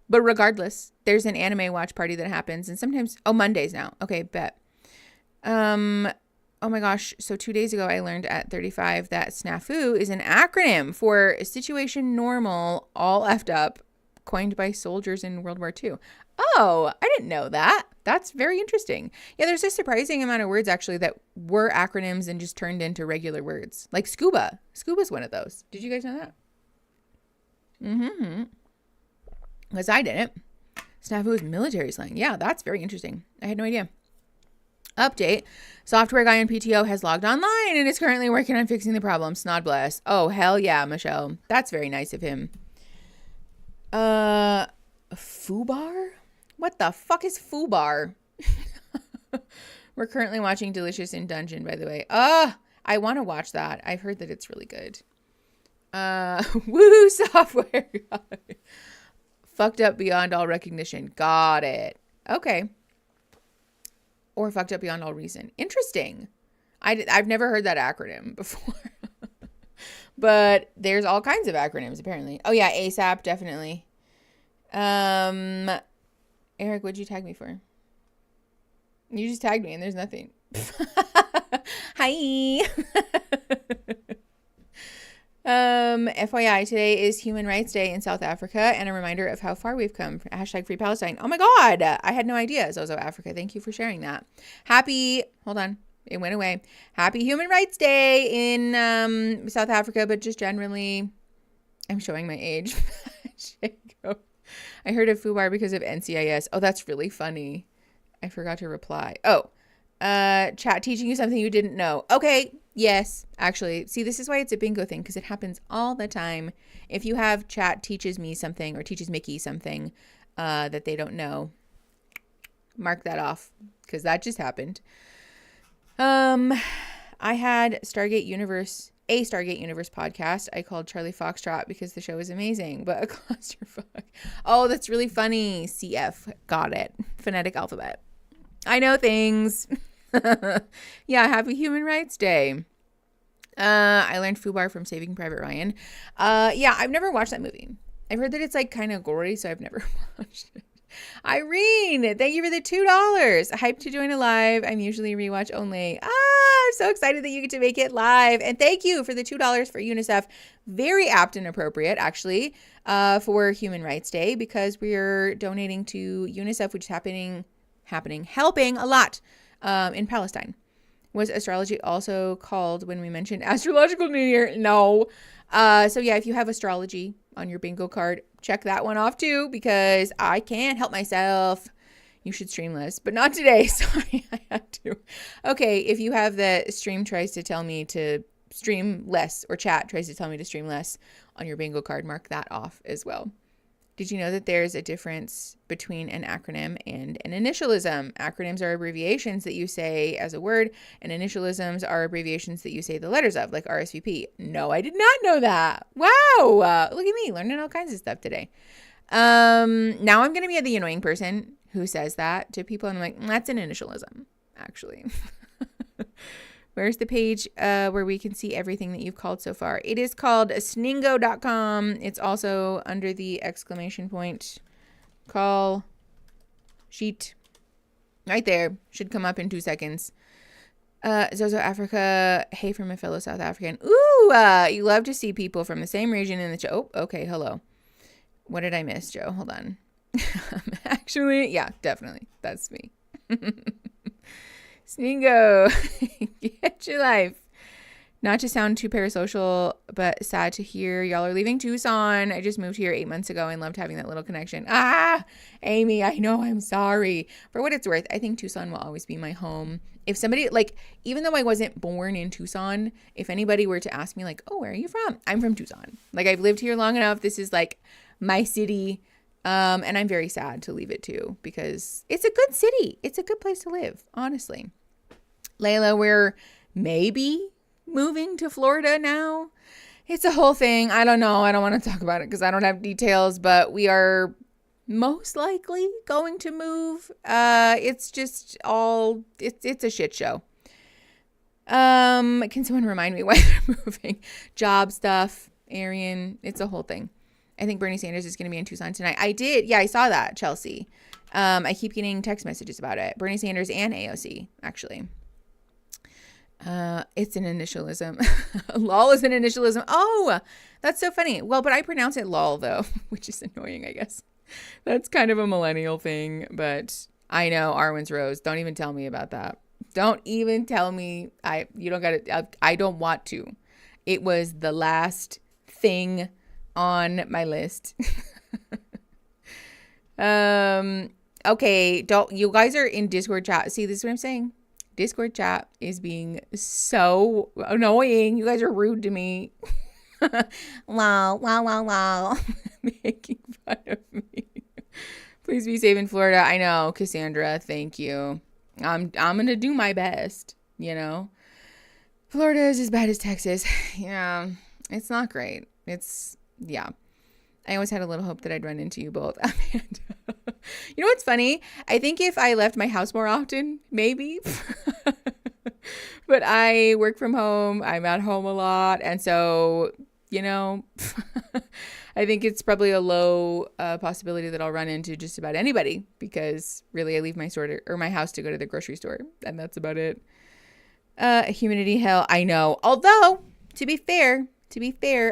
Speaker 1: But regardless, there's an anime watch party that happens, and sometimes, Mondays now. Okay, bet. Oh my gosh. So 2 days ago, I learned at 35 that SNAFU is an acronym for Situation Normal, all effed up, coined by soldiers in World War II. Oh, I didn't know that. That's very interesting. Yeah, there's a surprising amount of words actually that were acronyms and just turned into regular words. Like scuba. Scuba's one of those. Did you guys know that? Mm-hmm. Because I didn't. SNAFU is military slang. Yeah, that's very interesting. I had no idea. Update. Software guy on PTO has logged online and is currently working on fixing the problem. Snod bless. Oh, hell yeah, Michelle. That's very nice of him. Fubar? What the fuck is Fubar? We're currently watching Delicious in Dungeon, by the way. I want to watch that. I've heard that it's really good. Woo, software guy. Fucked up beyond all recognition. Got it. Okay. Or fucked up beyond all reason. Interesting. I've never heard that acronym before. But there's all kinds of acronyms, apparently. Oh, yeah, ASAP, definitely. Eric, what'd you tag me for? You just tagged me and there's nothing. Hi. FYI, today is Human Rights Day in South Africa and a reminder of how far we've come. Hashtag Free Palestine. Oh my God. I had no idea. Zozo Africa. Thank you for sharing that. Hold on. It went away. Happy Human Rights Day in South Africa, but just generally, I'm showing my age. I heard of FUBAR because of NCIS. Oh, that's really funny. I forgot to reply. Chat teaching you something you didn't know. Okay. Yes, actually. See, this is why it's a bingo thing, because it happens all the time. If you have chat teaches me something or teaches Mickey something that they don't know, mark that off, because that just happened. I had a Stargate Universe podcast I called Charlie Foxtrot because the show is amazing, but a clusterfuck. Oh, that's really funny. CF. Got it. Phonetic alphabet. I know things. Yeah, happy Human Rights Day. I learned FUBAR from Saving Private Ryan. Yeah, I've never watched that movie. I've heard that it's like kind of gory, so I've never watched it. Irene, thank you for the $2. Hyped to join a live. I'm usually rewatch only. I'm so excited that you get to make it live. And thank you for the $2 for UNICEF. Very apt and appropriate, actually, for Human Rights Day, because we're donating to UNICEF, which is helping a lot in Palestine. Was astrology also called when we mentioned astrological new year? No. So yeah, if you have astrology on your bingo card, check that one off too, because I can't help myself. You should stream less, but not today. Sorry, I had to. Okay, if you have the stream tries to tell me to stream less, or chat tries to tell me to stream less on your bingo card, mark that off as well. Did you know that there's a difference between an acronym and an initialism? Acronyms are abbreviations that you say as a word, and initialisms are abbreviations that you say the letters of, like RSVP. No, I did not know that. Wow. Look at me learning all kinds of stuff today. Now I'm going to be the annoying person who says that to people, and I'm like, that's an initialism, actually. Where's the page where we can see everything that you've called so far? It is called sningo.com. It's also under the exclamation point call sheet. Right there. Should come up in 2 seconds. Zozo Africa. Hey from a fellow South African. Ooh, you love to see people from the same region in the chat. Oh, okay. Hello. What did I miss, Joe? Hold on. Actually, yeah, definitely. That's me. Sningo, get your life. Not to sound too parasocial, but sad to hear y'all are leaving Tucson. I just moved here 8 months ago and loved having that little connection. Amy, I know, I'm sorry. For what it's worth, I think Tucson will always be my home. If somebody, like, even though I wasn't born in Tucson, if anybody were to ask me, like, oh, where are you from? I'm from Tucson. Like, I've lived here long enough. This is, like, my city. And I'm very sad to leave it, too, because it's a good city. It's a good place to live, honestly. Layla, we're maybe moving to Florida now. It's a whole thing. I don't know. I don't want to talk about it because I don't have details, but we are most likely going to move. It's just all, it's a shit show. Can someone remind me why they're moving? Job stuff, Arian, it's a whole thing. I think Bernie Sanders is going to be in Tucson tonight. I did. Yeah, I saw that, Chelsea. I keep getting text messages about it. Bernie Sanders and AOC, actually. It's an initialism. Lol is an initialism. Oh, that's so funny. Well, but I pronounce it lol though, which is annoying, I guess. That's kind of a millennial thing, but I know Arwen's Rose. Don't even tell me about that. Don't even tell me. You don't got to, I don't want to. It was the last thing on my list. Okay. You guys are in Discord chat. See, this is what I'm saying. Discord chat is being so annoying. You guys are rude to me. Wow. Making fun of me. Please be safe in Florida. I know, Cassandra. Thank you. I'm gonna do my best. You know, Florida is as bad as Texas. Yeah, it's not great. Yeah. I always had a little hope that I'd run into you both. Amanda. You know what's funny? I think if I left my house more often, maybe. But I work from home. I'm at home a lot. And so, you know, I think it's probably a low possibility that I'll run into just about anybody because really I leave my house to go to the grocery store. And that's about it. Humidity hell. I know. Although, to be fair,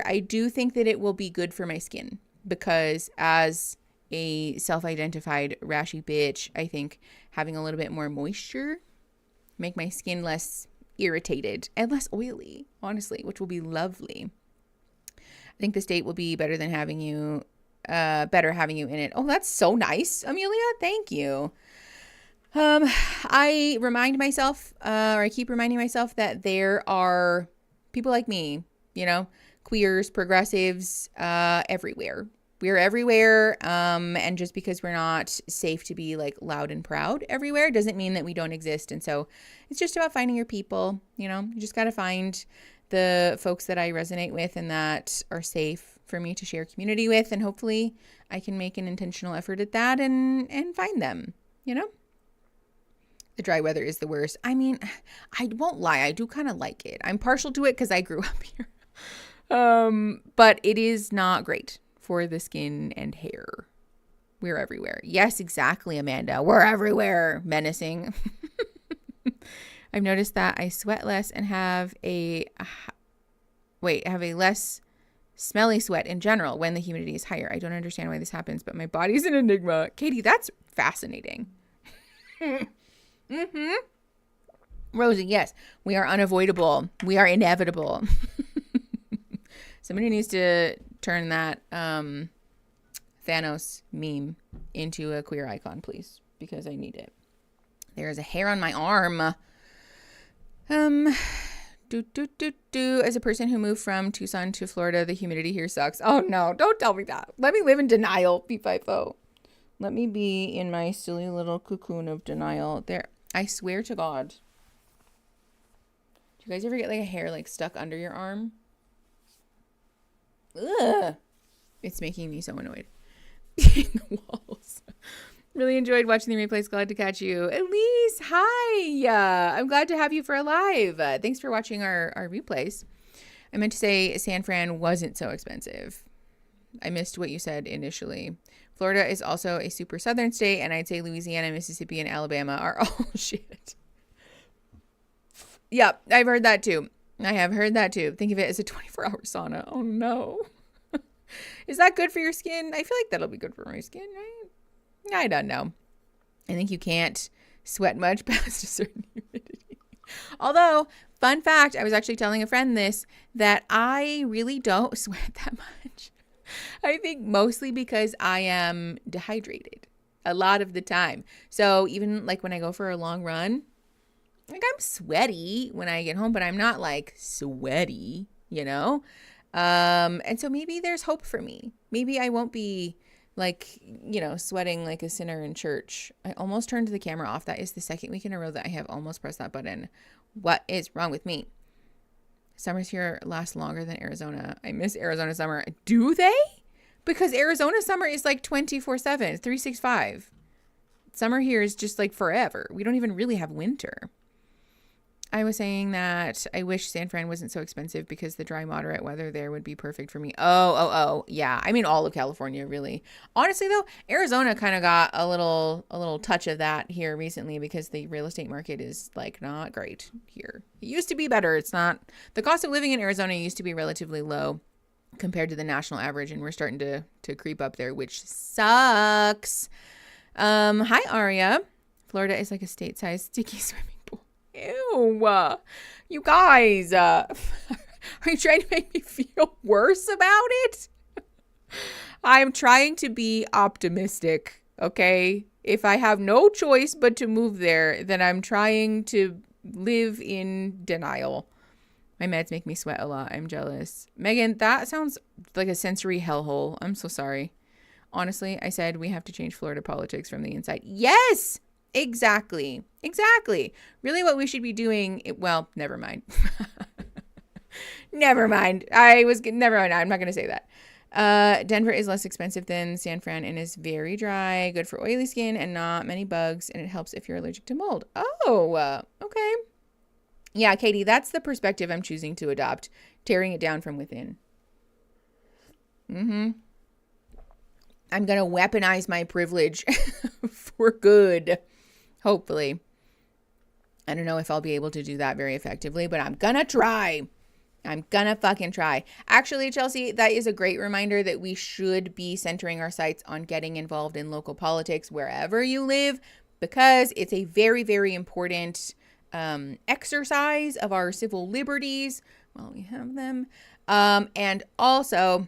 Speaker 1: I do think that it will be good for my skin because as a self-identified rashy bitch, I think having a little bit more moisture make my skin less irritated and less oily, honestly, which will be lovely. I think the state will be better than having you in it. Oh, that's so nice, Amelia. Thank you. I remind myself, or I keep reminding myself that there are people like me, you know, queers, progressives, everywhere. We're everywhere. And just because we're not safe to be like loud and proud everywhere doesn't mean that we don't exist. And so it's just about finding your people, you know, you just got to find the folks that I resonate with and that are safe for me to share community with. And hopefully I can make an intentional effort at that and find them, you know. The dry weather is the worst. I mean, I won't lie. I do kind of like it. I'm partial to it because I grew up here. But it is not great for the skin and hair. We're everywhere. Yes, exactly, Amanda. We're everywhere. Menacing. I've noticed that I sweat less and have a less smelly sweat in general when the humidity is higher. I don't understand why this happens, but my body's an enigma. Katie, that's fascinating. Mm-hmm. Rosie, yes, we are unavoidable. We are inevitable. Somebody needs to turn that Thanos meme into a queer icon, please, because I need it. There is a hair on my arm. As a person who moved from Tucson to Florida, the humidity here sucks. Oh no, don't tell me that. Let me live in denial, P50. Let me be in my silly little cocoon of denial. There, I swear to God. Do you guys ever get like a hair like stuck under your arm? Ugh. It's making me so annoyed. In the walls. Really enjoyed watching the replays. Glad to catch you. Elise, hi. I'm glad to have you for a live. Thanks for watching our replays. I meant to say San Fran wasn't so expensive. I missed what you said initially. Florida is also a super southern state, and I'd say Louisiana, Mississippi, and Alabama are all shit. Yep, I've heard that too. I have heard that too. Think of it as a 24-hour sauna. Oh no. Is that good for your skin? I feel like that'll be good for my skin, right? I don't know. I think you can't sweat much past a certain humidity. Although, fun fact, I was actually telling a friend this, that I really don't sweat that much. I think mostly because I am dehydrated a lot of the time. So even like when I go for a long run, like I'm sweaty when I get home, but I'm not like sweaty, you know? And so maybe there's hope for me. Maybe I won't be like, sweating like a sinner in church. I almost turned the camera off. That is the second week in a row that I have almost pressed that button. What is wrong with me? Summers here last longer than Arizona. I miss Arizona summer. Do they? Because Arizona summer is like 24/7, 365. Summer here is just like forever. We don't even really have winter. I was saying that I wish San Fran wasn't so expensive because the dry, moderate weather there would be perfect for me. Oh. Yeah. I mean, all of California, really. Honestly, though, Arizona kind of got a little touch of that here recently because the real estate market is like not great here. It used to be better. It's not. The cost of living in Arizona used to be relatively low compared to the national average, and we're starting to creep up there, which sucks. Hi, Aria. Florida is like a state-sized sticky swimming pool. Ew, you guys, are you trying to make me feel worse about it? I'm trying to be optimistic, okay? If I have no choice but to move there, then I'm trying to live in denial. My meds make me sweat a lot. I'm jealous. Megan, that sounds like a sensory hellhole. I'm so sorry. Honestly, I said we have to change Florida politics from the inside. Yes! Exactly. Really what we should be doing, well, never mind. Never mind. Never mind. I'm not going to say that. Denver is less expensive than San Fran and is very dry, good for oily skin and not many bugs, and it helps if you're allergic to mold. Oh, okay. Yeah, Katie, that's the perspective I'm choosing to adopt, tearing it down from within. I'm going to weaponize my privilege for good. Hopefully. I don't know if I'll be able to do that very effectively, but I'm gonna try. I'm gonna fucking try. Actually, Chelsea, that is a great reminder that we should be centering our sights on getting involved in local politics wherever you live, because it's a very, very important exercise of our civil liberties while we have them. And also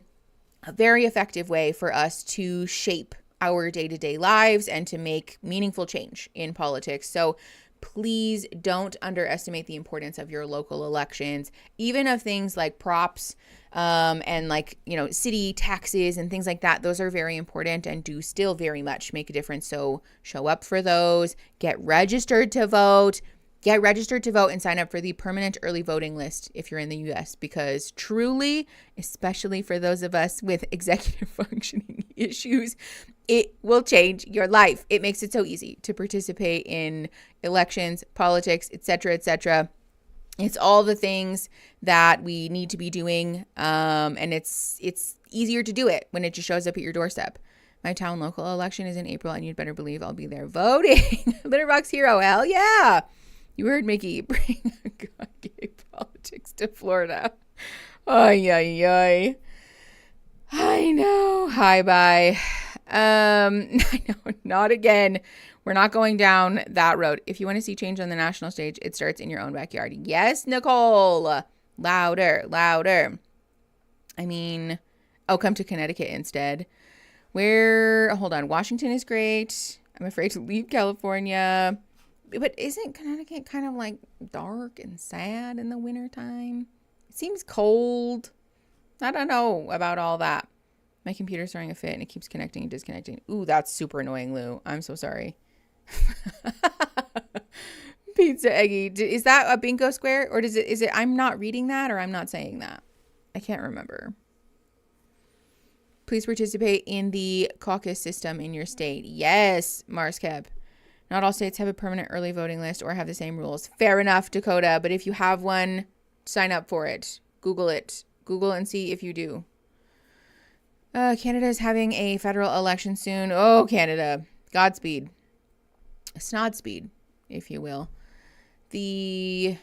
Speaker 1: a very effective way for us to shape our day-to-day lives and to make meaningful change in politics. So please don't underestimate the importance of your local elections, even of things like props and like, city taxes and things like that. Those are very important and do still very much make a difference. So show up for those, get registered to vote. Get registered to vote and sign up for the permanent early voting list if you're in the U.S. because truly, especially for those of us with executive functioning issues, it will change your life. It makes it so easy to participate in elections, politics, etc., etc. It's all the things that we need to be doing, and it's easier to do it when it just shows up at your doorstep. My town local election is in April, and you'd better believe I'll be there voting. Litterbox hero, hell yeah! You heard Mickey, bring gay politics to Florida. Ay. I know. Hi, bye. I know, not again. We're not going down that road. If you want to see change on the national stage, it starts in your own backyard. Yes, Nicole. Louder. I mean, come to Connecticut instead. Hold on. Washington is great. I'm afraid to leave California. But isn't Connecticut kind of like dark and sad in the wintertime? It seems cold. I don't know about all that. My computer's throwing a fit and it keeps connecting and disconnecting. Ooh, that's super annoying, Lou. I'm so sorry. Pizza Eggy. Is that a bingo square? Or is it I'm not reading that or I'm not saying that? I can't remember. Please participate in the caucus system in your state. Yes, Marskeb. Not all states have a permanent early voting list or have the same rules. Fair enough, Dakota. But if you have one, sign up for it. Google it. Google and see if you do. Canada is having a federal election soon. Oh, Canada. Godspeed. Snodspeed, if you will. Please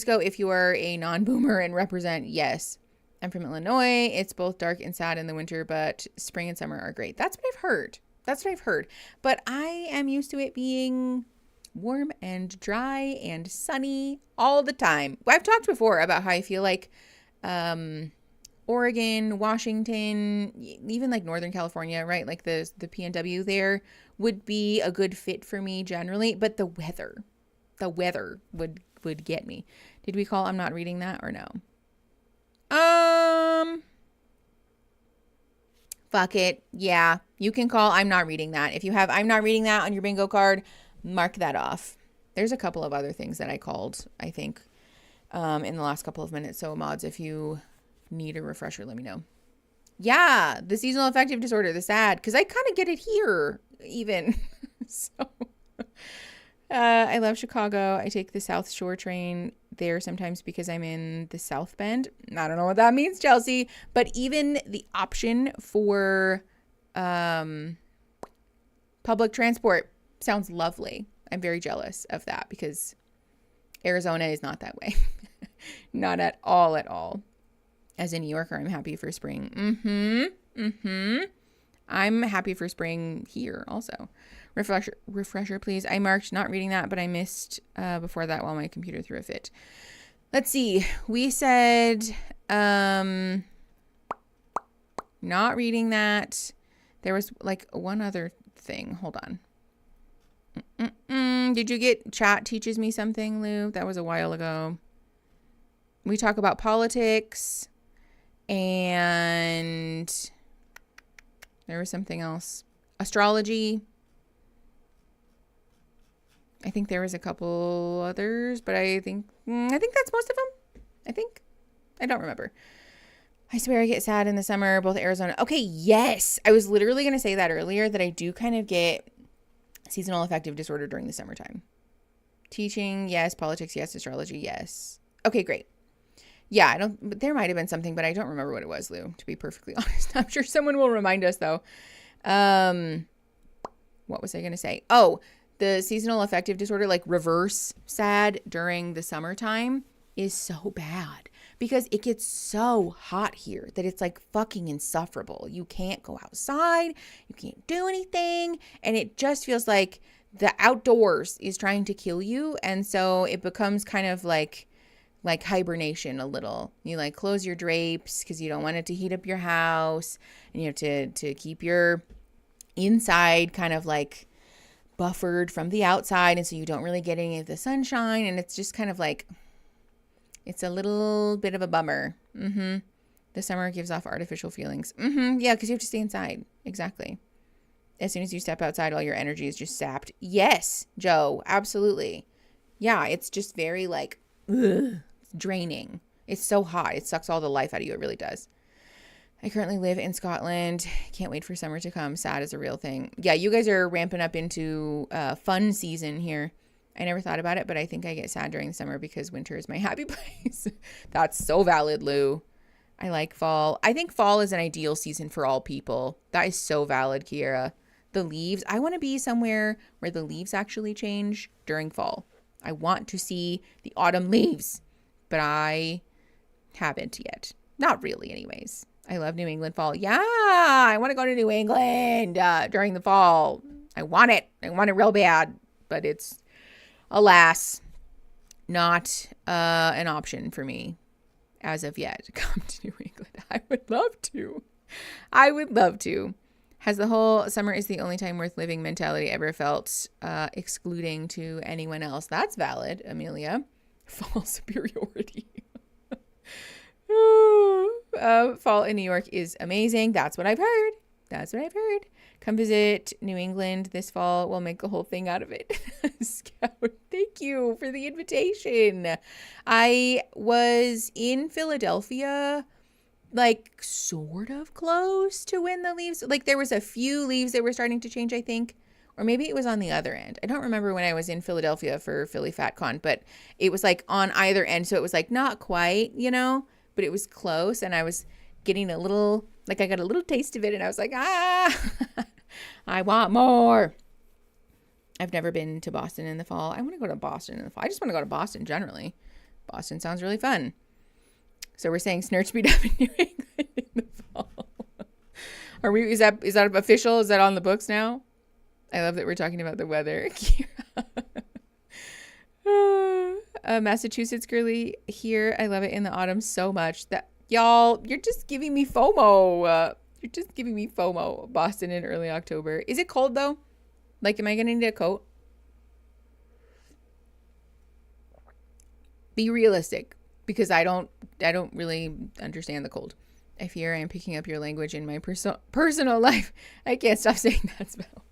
Speaker 1: go if you are a non-boomer and represent. Yes. I'm from Illinois. It's both dark and sad in the winter, but spring and summer are great. That's what I've heard. That's what I've heard. But I am used to it being warm and dry and sunny all the time. I've talked before about how I feel like Oregon, Washington, even like Northern California, right? Like the PNW there would be a good fit for me generally, but the weather would get me. Did we call I'm not reading that or no? Fuck it. Yeah, you can call I'm not reading that. If you have I'm not reading that on your bingo card, mark that off. There's a couple of other things that I called, I think, in the last couple of minutes. So mods, if you need a refresher, let me know. Yeah, the seasonal affective disorder, the SAD, because I kind of get it here even. So I love Chicago. I take the South Shore train there sometimes because I'm in the South Bend. I don't know what that means, Chelsea, but even the option for public transport sounds lovely. I'm very jealous of that because Arizona is not that way. Not at all. As a New Yorker, I'm happy for spring. I'm happy for spring here also. Refresher, please. I marked not reading that, but I missed before that while my computer threw a fit. Let's see. We said not reading that. There was like one other thing. Hold on. Did you get chat teaches me something, Lou? That was a while ago. We talk about politics and there was something else. Astrology. I think there was a couple others, but I think that's most of them. I don't remember. I swear I get sad in the summer, both Arizona. Okay, yes. I was literally going to say that earlier, that I do kind of get seasonal affective disorder during the summertime. Teaching, yes. Politics, yes. Astrology, yes. Okay, great. Yeah, there might have been something, but I don't remember what it was, Lou, to be perfectly honest. I'm sure someone will remind us, though. What was I going to say? Oh, the seasonal affective disorder, like reverse SAD during the summertime, is so bad because it gets so hot here that it's like fucking insufferable. You can't go outside. You can't do anything. And it just feels like the outdoors is trying to kill you. And so it becomes kind of like hibernation a little. You like close your drapes because you don't want it to heat up your house, and you have to keep your inside kind of like buffered from the outside, and so you don't really get any of the sunshine, and it's just kind of like it's a little bit of a bummer. The summer gives off artificial feelings. Yeah, because you have to stay inside. Exactly. As soon as you step outside, all your energy is just sapped. Yes, Joe, absolutely. Yeah, it's just very like it's draining. It's so hot. It sucks all the life out of you. It really does. I currently live in Scotland. Can't wait for summer to come. Sad is a real thing. Yeah, you guys are ramping up into fun season here. I never thought about it, but I think I get sad during the summer because winter is my happy place. That's so valid, Lou. I like fall. I think fall is an ideal season for all people. That is so valid, Kiera. The leaves. I want to be somewhere where the leaves actually change during fall. I want to see the autumn leaves, but I haven't yet. Not really, anyways. I love New England fall. Yeah, I want to go to New England during the fall. I want it. I want it real bad, but it's, alas, not an option for me as of yet to come to New England. I would love to. Has the whole summer is the only time worth living mentality ever felt, excluding to anyone else? That's valid, Amelia. Fall superiority. Fall in New York is amazing. That's what I've heard. Come visit New England this fall. We'll make a whole thing out of it. Scout, thank you for the invitation. I was in Philadelphia, like sort of close to when the leaves, like there was a few leaves that were starting to change, I think. Or maybe it was on the other end. I don't remember when I was in Philadelphia for Philly FatCon, but it was like on either end. So it was like not quite, but it was close. And I was getting a little, like I got a little taste of it. And I was like, I want more. I've never been to Boston in the fall. I want to go to Boston in the fall. I just want to go to Boston generally. Boston sounds really fun. So we're saying snort speed up in New England in the fall. Are we? Is that official? Is that on the books now? I love that we're talking about the weather. Massachusetts girly here. I love it in the autumn so much that y'all, you're just giving me FOMO. You're just giving me FOMO. Boston in early October. Is it cold though? Like, am I gonna need a coat? Be realistic, because I don't really understand the cold. I fear I am picking up your language in my personal life. I can't stop saying that spell.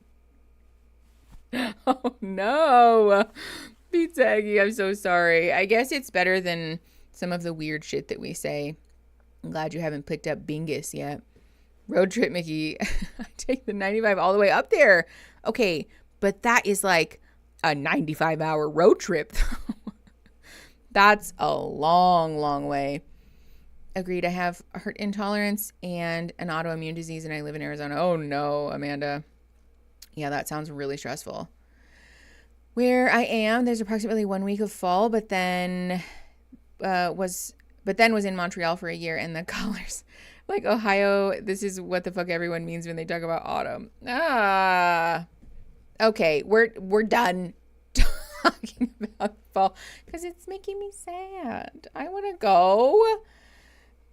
Speaker 1: Oh no. Pizza Eggy, I'm so sorry. I guess it's better than some of the weird shit that we say. I'm glad you haven't picked up Bingus yet. Road trip, Mickey. I take the 95 all the way up there. Okay, but that is like a 95-hour road trip. That's a long, long way. Agreed. I have a heart intolerance and an autoimmune disease, and I live in Arizona. Oh no, Amanda. Yeah, that sounds really stressful. Where I am, there's approximately 1 week of fall, but then was in Montreal for a year, and the colors, like Ohio, this is what the fuck everyone means when they talk about autumn. Okay, we're done talking about fall because it's making me sad. I want to go.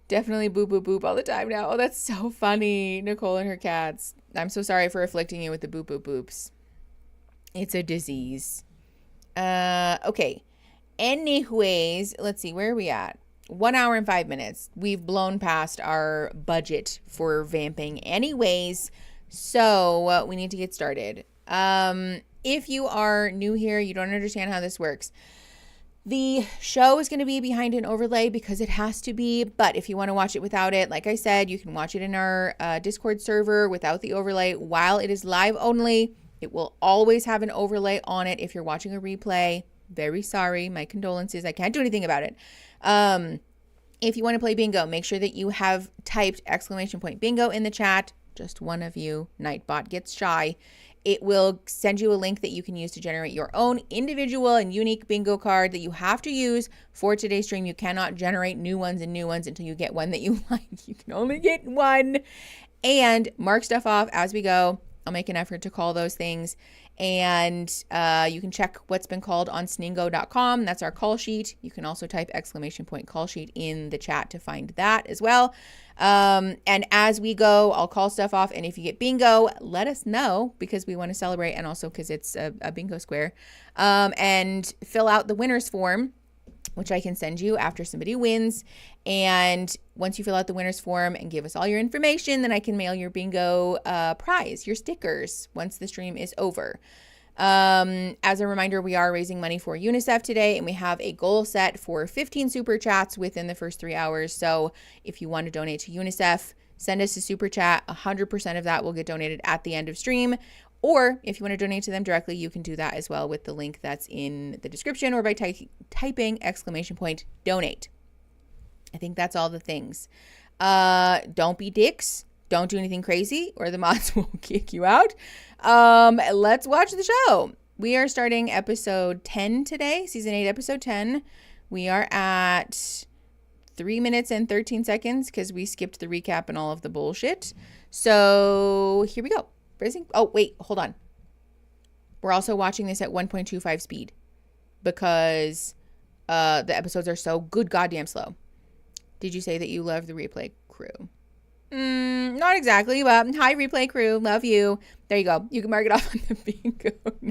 Speaker 1: Definitely boop boop boop all the time now. Oh, that's so funny. Nicole and her cats. I'm so sorry for afflicting you with the boop boop boops. It's a disease. Okay. Anyways, let's see. Where are we at? 1 hour and 5 minutes. We've blown past our budget for vamping anyways. So we need to get started. If you are new here, you don't understand how this works. The show is going to be behind an overlay because it has to be, but if you want to watch it without it, like I said, you can watch it in our Discord server without the overlay. While it is live only, it will always have an overlay on it if you're watching a replay. Very sorry. My condolences. I can't do anything about it. If you want to play bingo, make sure that you have typed !bingo in the chat. Just one of you. Nightbot gets shy. It will send you a link that you can use to generate your own individual and unique bingo card that you have to use for today's stream. You cannot generate new ones until you get one that you like. You can only get one. And mark stuff off as we go. I'll make an effort to call those things. And you can check what's been called on sningo.com. That's our call sheet. You can also type !call sheet in the chat to find that as well. And as we go, I'll call stuff off. And if you get bingo, let us know because we want to celebrate and also because it's a bingo square. And fill out the winner's form, which I can send you after somebody wins. And once you fill out the winner's form and give us all your information, then I can mail your bingo prize, your stickers, once the stream is over. As a reminder, we are raising money for UNICEF today, and we have a goal set for 15 super chats within the first 3 hours. So if you want to donate to UNICEF, send us a super chat. 100% of that will get donated at the end of stream. Or if you want to donate to them directly, you can do that as well with the link that's in the description or by typing !donate. I think that's all the things. Don't be dicks. Don't do anything crazy or the mods will kick you out. Let's watch the show. We are starting episode 10 today, season 8, episode 10. We are at 3 minutes and 13 seconds because we skipped the recap and all of the bullshit. So here we go. Oh, wait, hold on. We're also watching this at 1.25 speed because the episodes are so good goddamn slow. Did you say that you love the replay crew? Not exactly, but hi, replay crew. Love you. There you go. You can mark it off on the bingo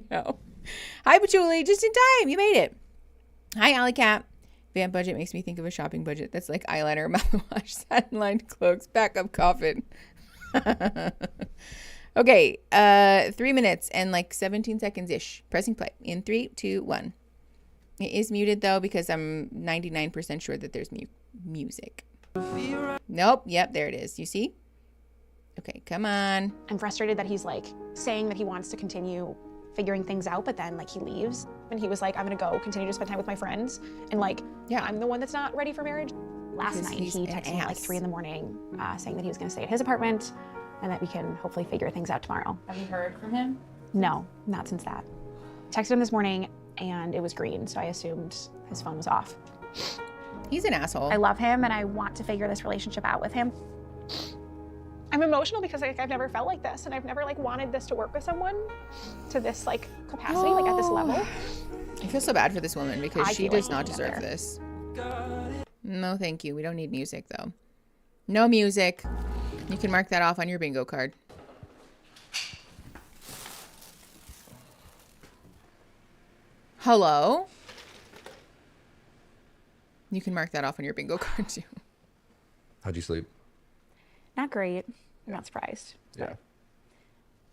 Speaker 1: now. Hi, Patchouli. Just in time. You made it. Hi, Alley Cat. Vamp budget makes me think of a shopping budget. That's like eyeliner, mouthwash, satin-lined cloaks, backup coffin. Okay, 3 minutes and like 17 seconds-ish. Pressing play in 3, 2, 1. It is muted, though, because I'm 99% sure that there's music. Nope. Yep, there it is. You see? Okay, come on.
Speaker 2: I'm frustrated that he's like saying that he wants to continue figuring things out, but then like he leaves and he was like, I'm gonna go continue to spend time with my friends. And like, yeah, I'm the one that's not ready for marriage. Last night, he texted me at like 3 a.m, saying that he was gonna stay at his apartment and that we can hopefully figure things out tomorrow.
Speaker 1: Have you heard from him?
Speaker 2: No, not since that. Texted him this morning and it was green, so I assumed his phone was off.
Speaker 1: He's an asshole.
Speaker 2: I love him and I want to figure this relationship out with him. I'm emotional because I've never felt like this, and I've never like wanted this to work with someone to this like capacity, like at this level.
Speaker 1: I feel so bad for this woman because she does not deserve this. No, thank you. We don't need music though. No music. You can mark that off on your bingo card. Hello? You can mark that off on your bingo card too.
Speaker 3: How'd you sleep?
Speaker 2: Not great. I'm not surprised.
Speaker 3: Yeah.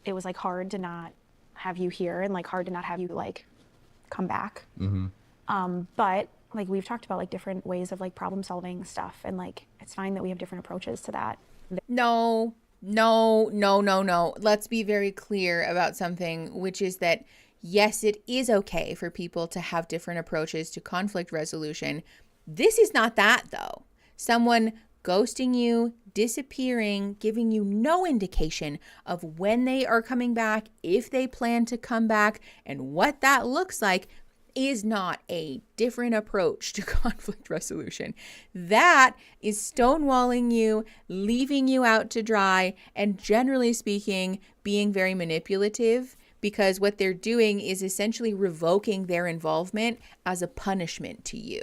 Speaker 2: It was like hard to not have you here and like hard to not have you like come back. But like we've talked about like different ways of like problem solving stuff, and like it's fine that we have different approaches to that.
Speaker 1: No. Let's be very clear about something, which is that yes, it is okay for people to have different approaches to conflict resolution. This is not that though. Someone ghosting you, disappearing, giving you no indication of when they are coming back, if they plan to come back, and what that looks like is not a different approach to conflict resolution. That is stonewalling you, leaving you out to dry, and generally speaking, being very manipulative, because what they're doing is essentially revoking their involvement as a punishment to you.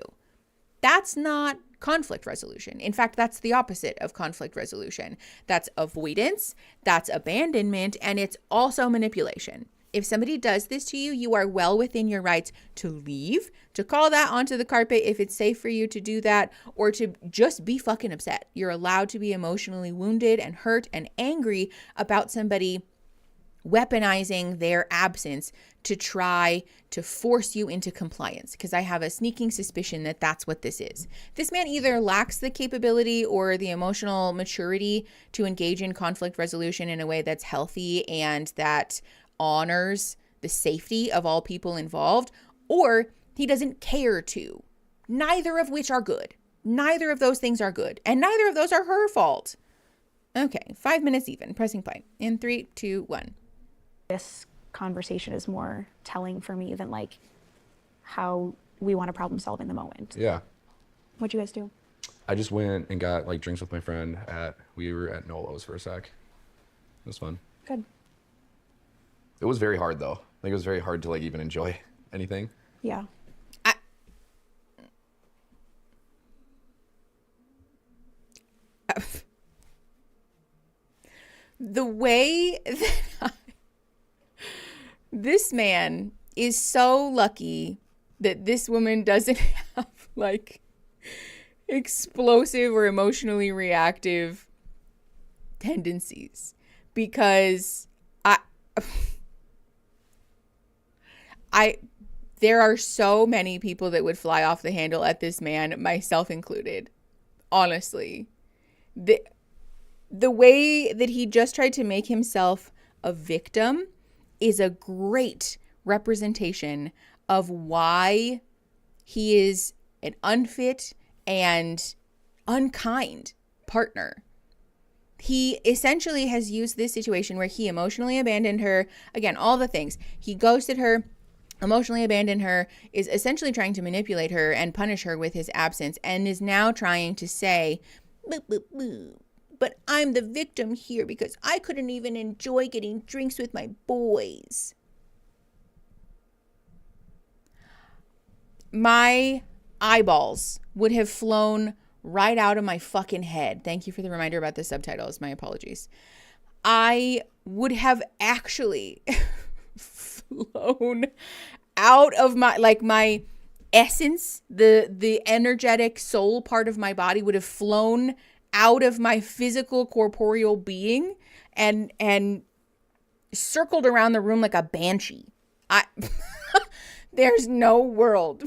Speaker 1: That's not conflict resolution. In fact, that's the opposite of conflict resolution. That's avoidance, that's abandonment, and it's also manipulation. If somebody does this to you, you are well within your rights to leave, to call that onto the carpet if it's safe for you to do that, or to just be fucking upset. You're allowed to be emotionally wounded and hurt and angry about somebody weaponizing their absence to try to force you into compliance, because I have a sneaking suspicion that that's what this is. This man either lacks the capability or the emotional maturity to engage in conflict resolution in a way that's healthy and that honors the safety of all people involved, or he doesn't care to. Neither of which are good. Neither of those things are good, and neither of those are her fault. Okay, 5 minutes even. Pressing play in 3, 2, 1.
Speaker 2: This conversation is more telling for me than like how we want to problem solve in the moment.
Speaker 3: Yeah.
Speaker 2: What'd you guys do?
Speaker 3: I just went and got like drinks with my friend we were at Nolo's for a sec. It was fun.
Speaker 2: Good.
Speaker 3: It was very hard though. Like it was very hard to like even enjoy anything.
Speaker 2: Yeah.
Speaker 1: The way that this man is so lucky that this woman doesn't have like explosive or emotionally reactive tendencies, because there are so many people that would fly off the handle at this man, myself included. Honestly, the way that he just tried to make himself a victim is a great representation of why he is an unfit and unkind partner. He essentially has used this situation where he emotionally abandoned her. Again, all the things. He ghosted her, emotionally abandoned her, is essentially trying to manipulate her and punish her with his absence, and is now trying to say, boo, boo, boo, but I'm the victim here because I couldn't even enjoy getting drinks with my boys. My eyeballs would have flown right out of my fucking head. Thank you for the reminder about the subtitles. My apologies. I would have actually flown out of my essence, the energetic soul part of my body would have flown out of my physical corporeal being and circled around the room like a banshee. There's no world.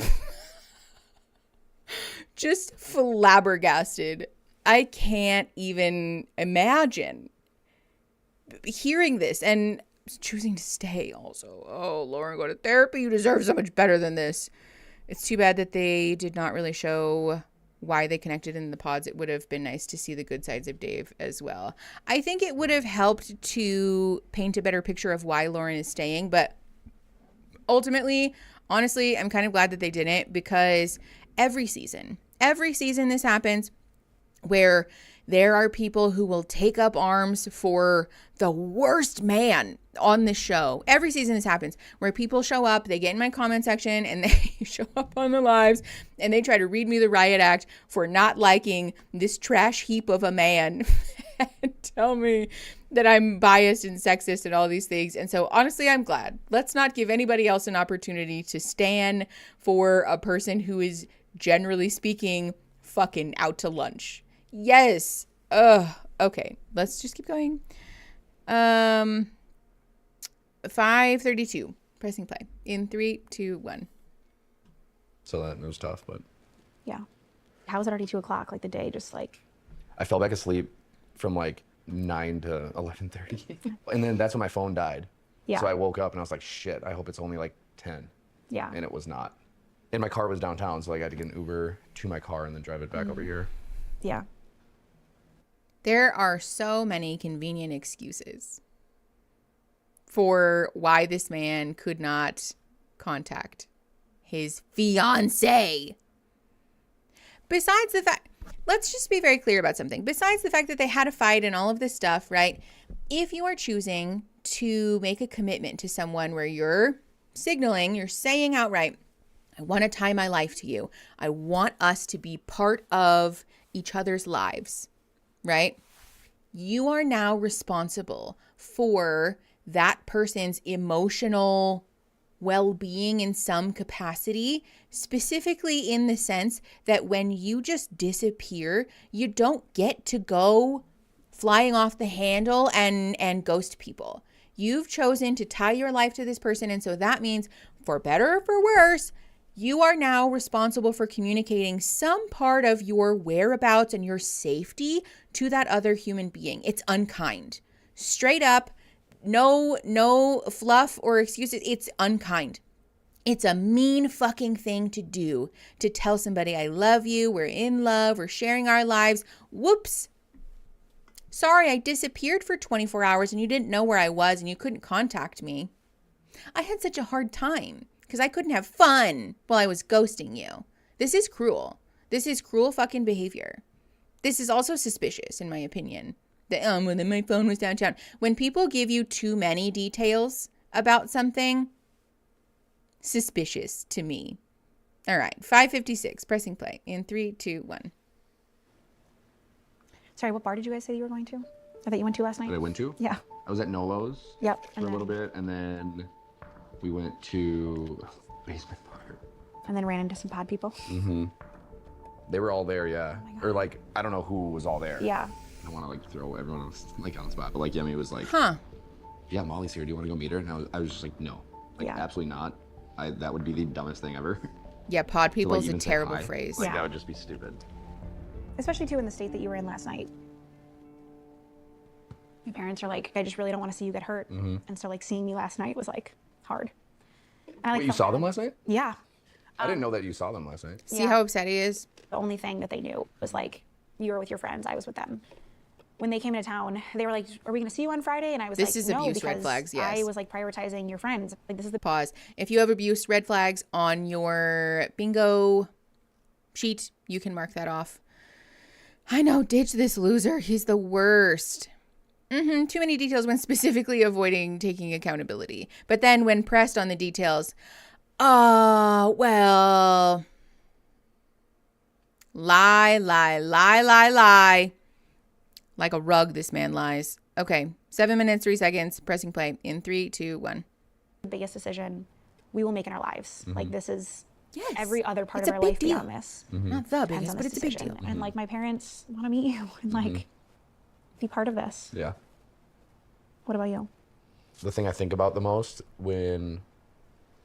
Speaker 1: Just flabbergasted. I can't even imagine hearing this and choosing to stay also. Oh, Lauren, go to therapy. You deserve so much better than this. It's too bad that they did not really show why they connected in the pods. It would have been nice to see the good sides of Dave as well. I think it would have helped to paint a better picture of why Lauren is staying, but ultimately, honestly, I'm kind of glad that they didn't, because every season, Every season this happens, where there are people who will take up arms for the worst man on the show. Every season this happens, where people show up, they get in my comment section, and they show up on the lives, and they try to read me the riot act for not liking this trash heap of a man and tell me that I'm biased and sexist and all these things. And so honestly, I'm glad. Let's not give anybody else an opportunity to stand for a person who is, generally speaking, fucking out to lunch. Yes. Okay. Let's just keep going. 5:32. Pressing play. In 3, 2, 1.
Speaker 3: So that was tough, but.
Speaker 2: Yeah. How was it already 2 o'clock? Like the day just like.
Speaker 3: I fell back asleep from like 9 to 11:30. And then that's when my phone died.
Speaker 2: Yeah.
Speaker 3: So I woke up and I was like, shit, I hope it's only like 10.
Speaker 2: Yeah.
Speaker 3: And it was not. And my car was downtown, so like, I had to get an Uber to my car and then drive it back over here.
Speaker 2: Yeah.
Speaker 1: There are so many convenient excuses for why this man could not contact his fiancée. Besides the fact, let's just be very clear about something. Besides the fact that they had a fight and all of this stuff, right? If you are choosing to make a commitment to someone where you're signaling, you're saying outright, I want to tie my life to you. I want us to be part of each other's lives, right? You are now responsible for that person's emotional well-being in some capacity, specifically in the sense that when you just disappear, you don't get to go flying off the handle and ghost people. You've chosen to tie your life to this person, and so that means, for better or for worse, you are now responsible for communicating some part of your whereabouts and your safety to that other human being. It's unkind. Straight up, no fluff or excuses. It's unkind. It's a mean fucking thing to do, to tell somebody, I love you, we're in love, we're sharing our lives. Whoops. Sorry, I disappeared for 24 hours and you didn't know where I was and you couldn't contact me. I had such a hard time because I couldn't have fun while I was ghosting you. This is cruel. This is cruel fucking behavior. This is also suspicious, in my opinion. That, well, then my phone was downtown. When people give you too many details about something, suspicious to me. All right, 5:56, pressing play in 3, 2, 1.
Speaker 2: Sorry, what bar did you guys say you were going to? Or that you went to last night?
Speaker 3: That I went to?
Speaker 2: Yeah.
Speaker 3: I was at Nolo's
Speaker 2: Yep.
Speaker 3: for a little bit, and then we went to basement bar.
Speaker 2: And then ran into some pod people.
Speaker 3: Mm-hmm. They were all there, yeah.
Speaker 2: Oh
Speaker 3: Or like, I don't know who was all there.
Speaker 2: Yeah.
Speaker 3: I don't want to like throw everyone else like on the spot, but like Yemi was like, yeah, Molly's here. Do you want to go meet her? And I was just like, no, like absolutely not. That would be the dumbest thing ever.
Speaker 1: Yeah, pod people is
Speaker 3: like,
Speaker 1: a terrible phrase.
Speaker 3: Like that would just be stupid.
Speaker 2: Especially too in the state that you were in last night. My parents are like, I just really don't want to see you get hurt.
Speaker 3: Mm-hmm.
Speaker 2: And so like seeing me last night was like hard. And I, like,
Speaker 3: Wait, you saw them last night?
Speaker 2: Yeah.
Speaker 3: I didn't know that you saw them last night.
Speaker 1: See how upset he is?
Speaker 2: The only thing that they knew was like, you were with your friends, I was with them. When they came into town, they were like, are we going to see you on Friday? And I was like,
Speaker 1: This is
Speaker 2: no,
Speaker 1: abuse
Speaker 2: because
Speaker 1: red flags, yes.
Speaker 2: I was like prioritizing your friends. Like this is the
Speaker 1: Pause. If you have abuse red flags on your bingo sheet, you can mark that off. I know, ditch this loser. He's the worst. Too many details when specifically avoiding taking accountability. But then when pressed on the details, well, lie. Like a rug, this man lies. Okay, 7 minutes, 3 seconds, pressing play in 3, 2, 1.
Speaker 2: The biggest decision we will make in our lives.
Speaker 3: Mm-hmm.
Speaker 2: Like this is
Speaker 1: Yes,
Speaker 2: every other part
Speaker 1: it's
Speaker 2: of
Speaker 1: a
Speaker 2: our
Speaker 1: big
Speaker 2: life
Speaker 1: deal.
Speaker 2: beyond this.
Speaker 3: Mm-hmm.
Speaker 1: Not the
Speaker 2: Depends
Speaker 1: biggest,
Speaker 2: on
Speaker 1: but
Speaker 2: this
Speaker 1: it's a big
Speaker 2: decision.
Speaker 1: deal.
Speaker 2: And like my parents want to meet you and like be part of this.
Speaker 3: Yeah.
Speaker 2: What about you?
Speaker 3: The thing I think about the most when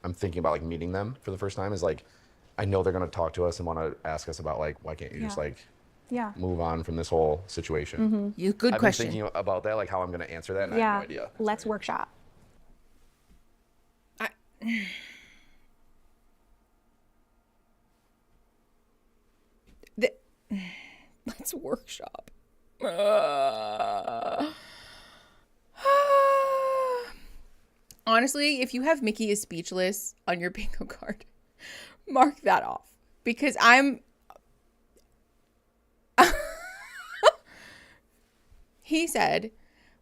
Speaker 3: I'm thinking about like meeting them for the first time is like, I know they're going to talk to us and want to ask us about like, why can't you just like move on from this whole situation?
Speaker 1: Good
Speaker 3: I've
Speaker 1: question.
Speaker 3: been thinking about that, like how I'm going to answer that, and I have no idea.
Speaker 2: Let's workshop.
Speaker 1: Let's workshop. Honestly, if you have Mickey is speechless on your bingo card, mark that off. Because He said,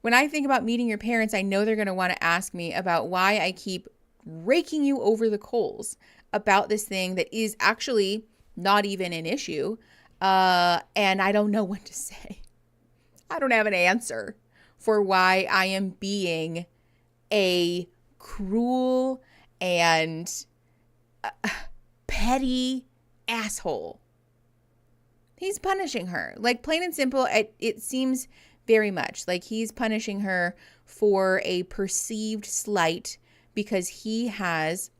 Speaker 1: when I think about meeting your parents, I know they're going to want to ask me about why I keep raking you over the coals about this thing that is actually not even an issue. And I don't know what to say. I don't have an answer for why I am being a cruel and petty asshole. He's punishing her. Like, plain and simple, it seems very much like he's punishing her for a perceived slight because he has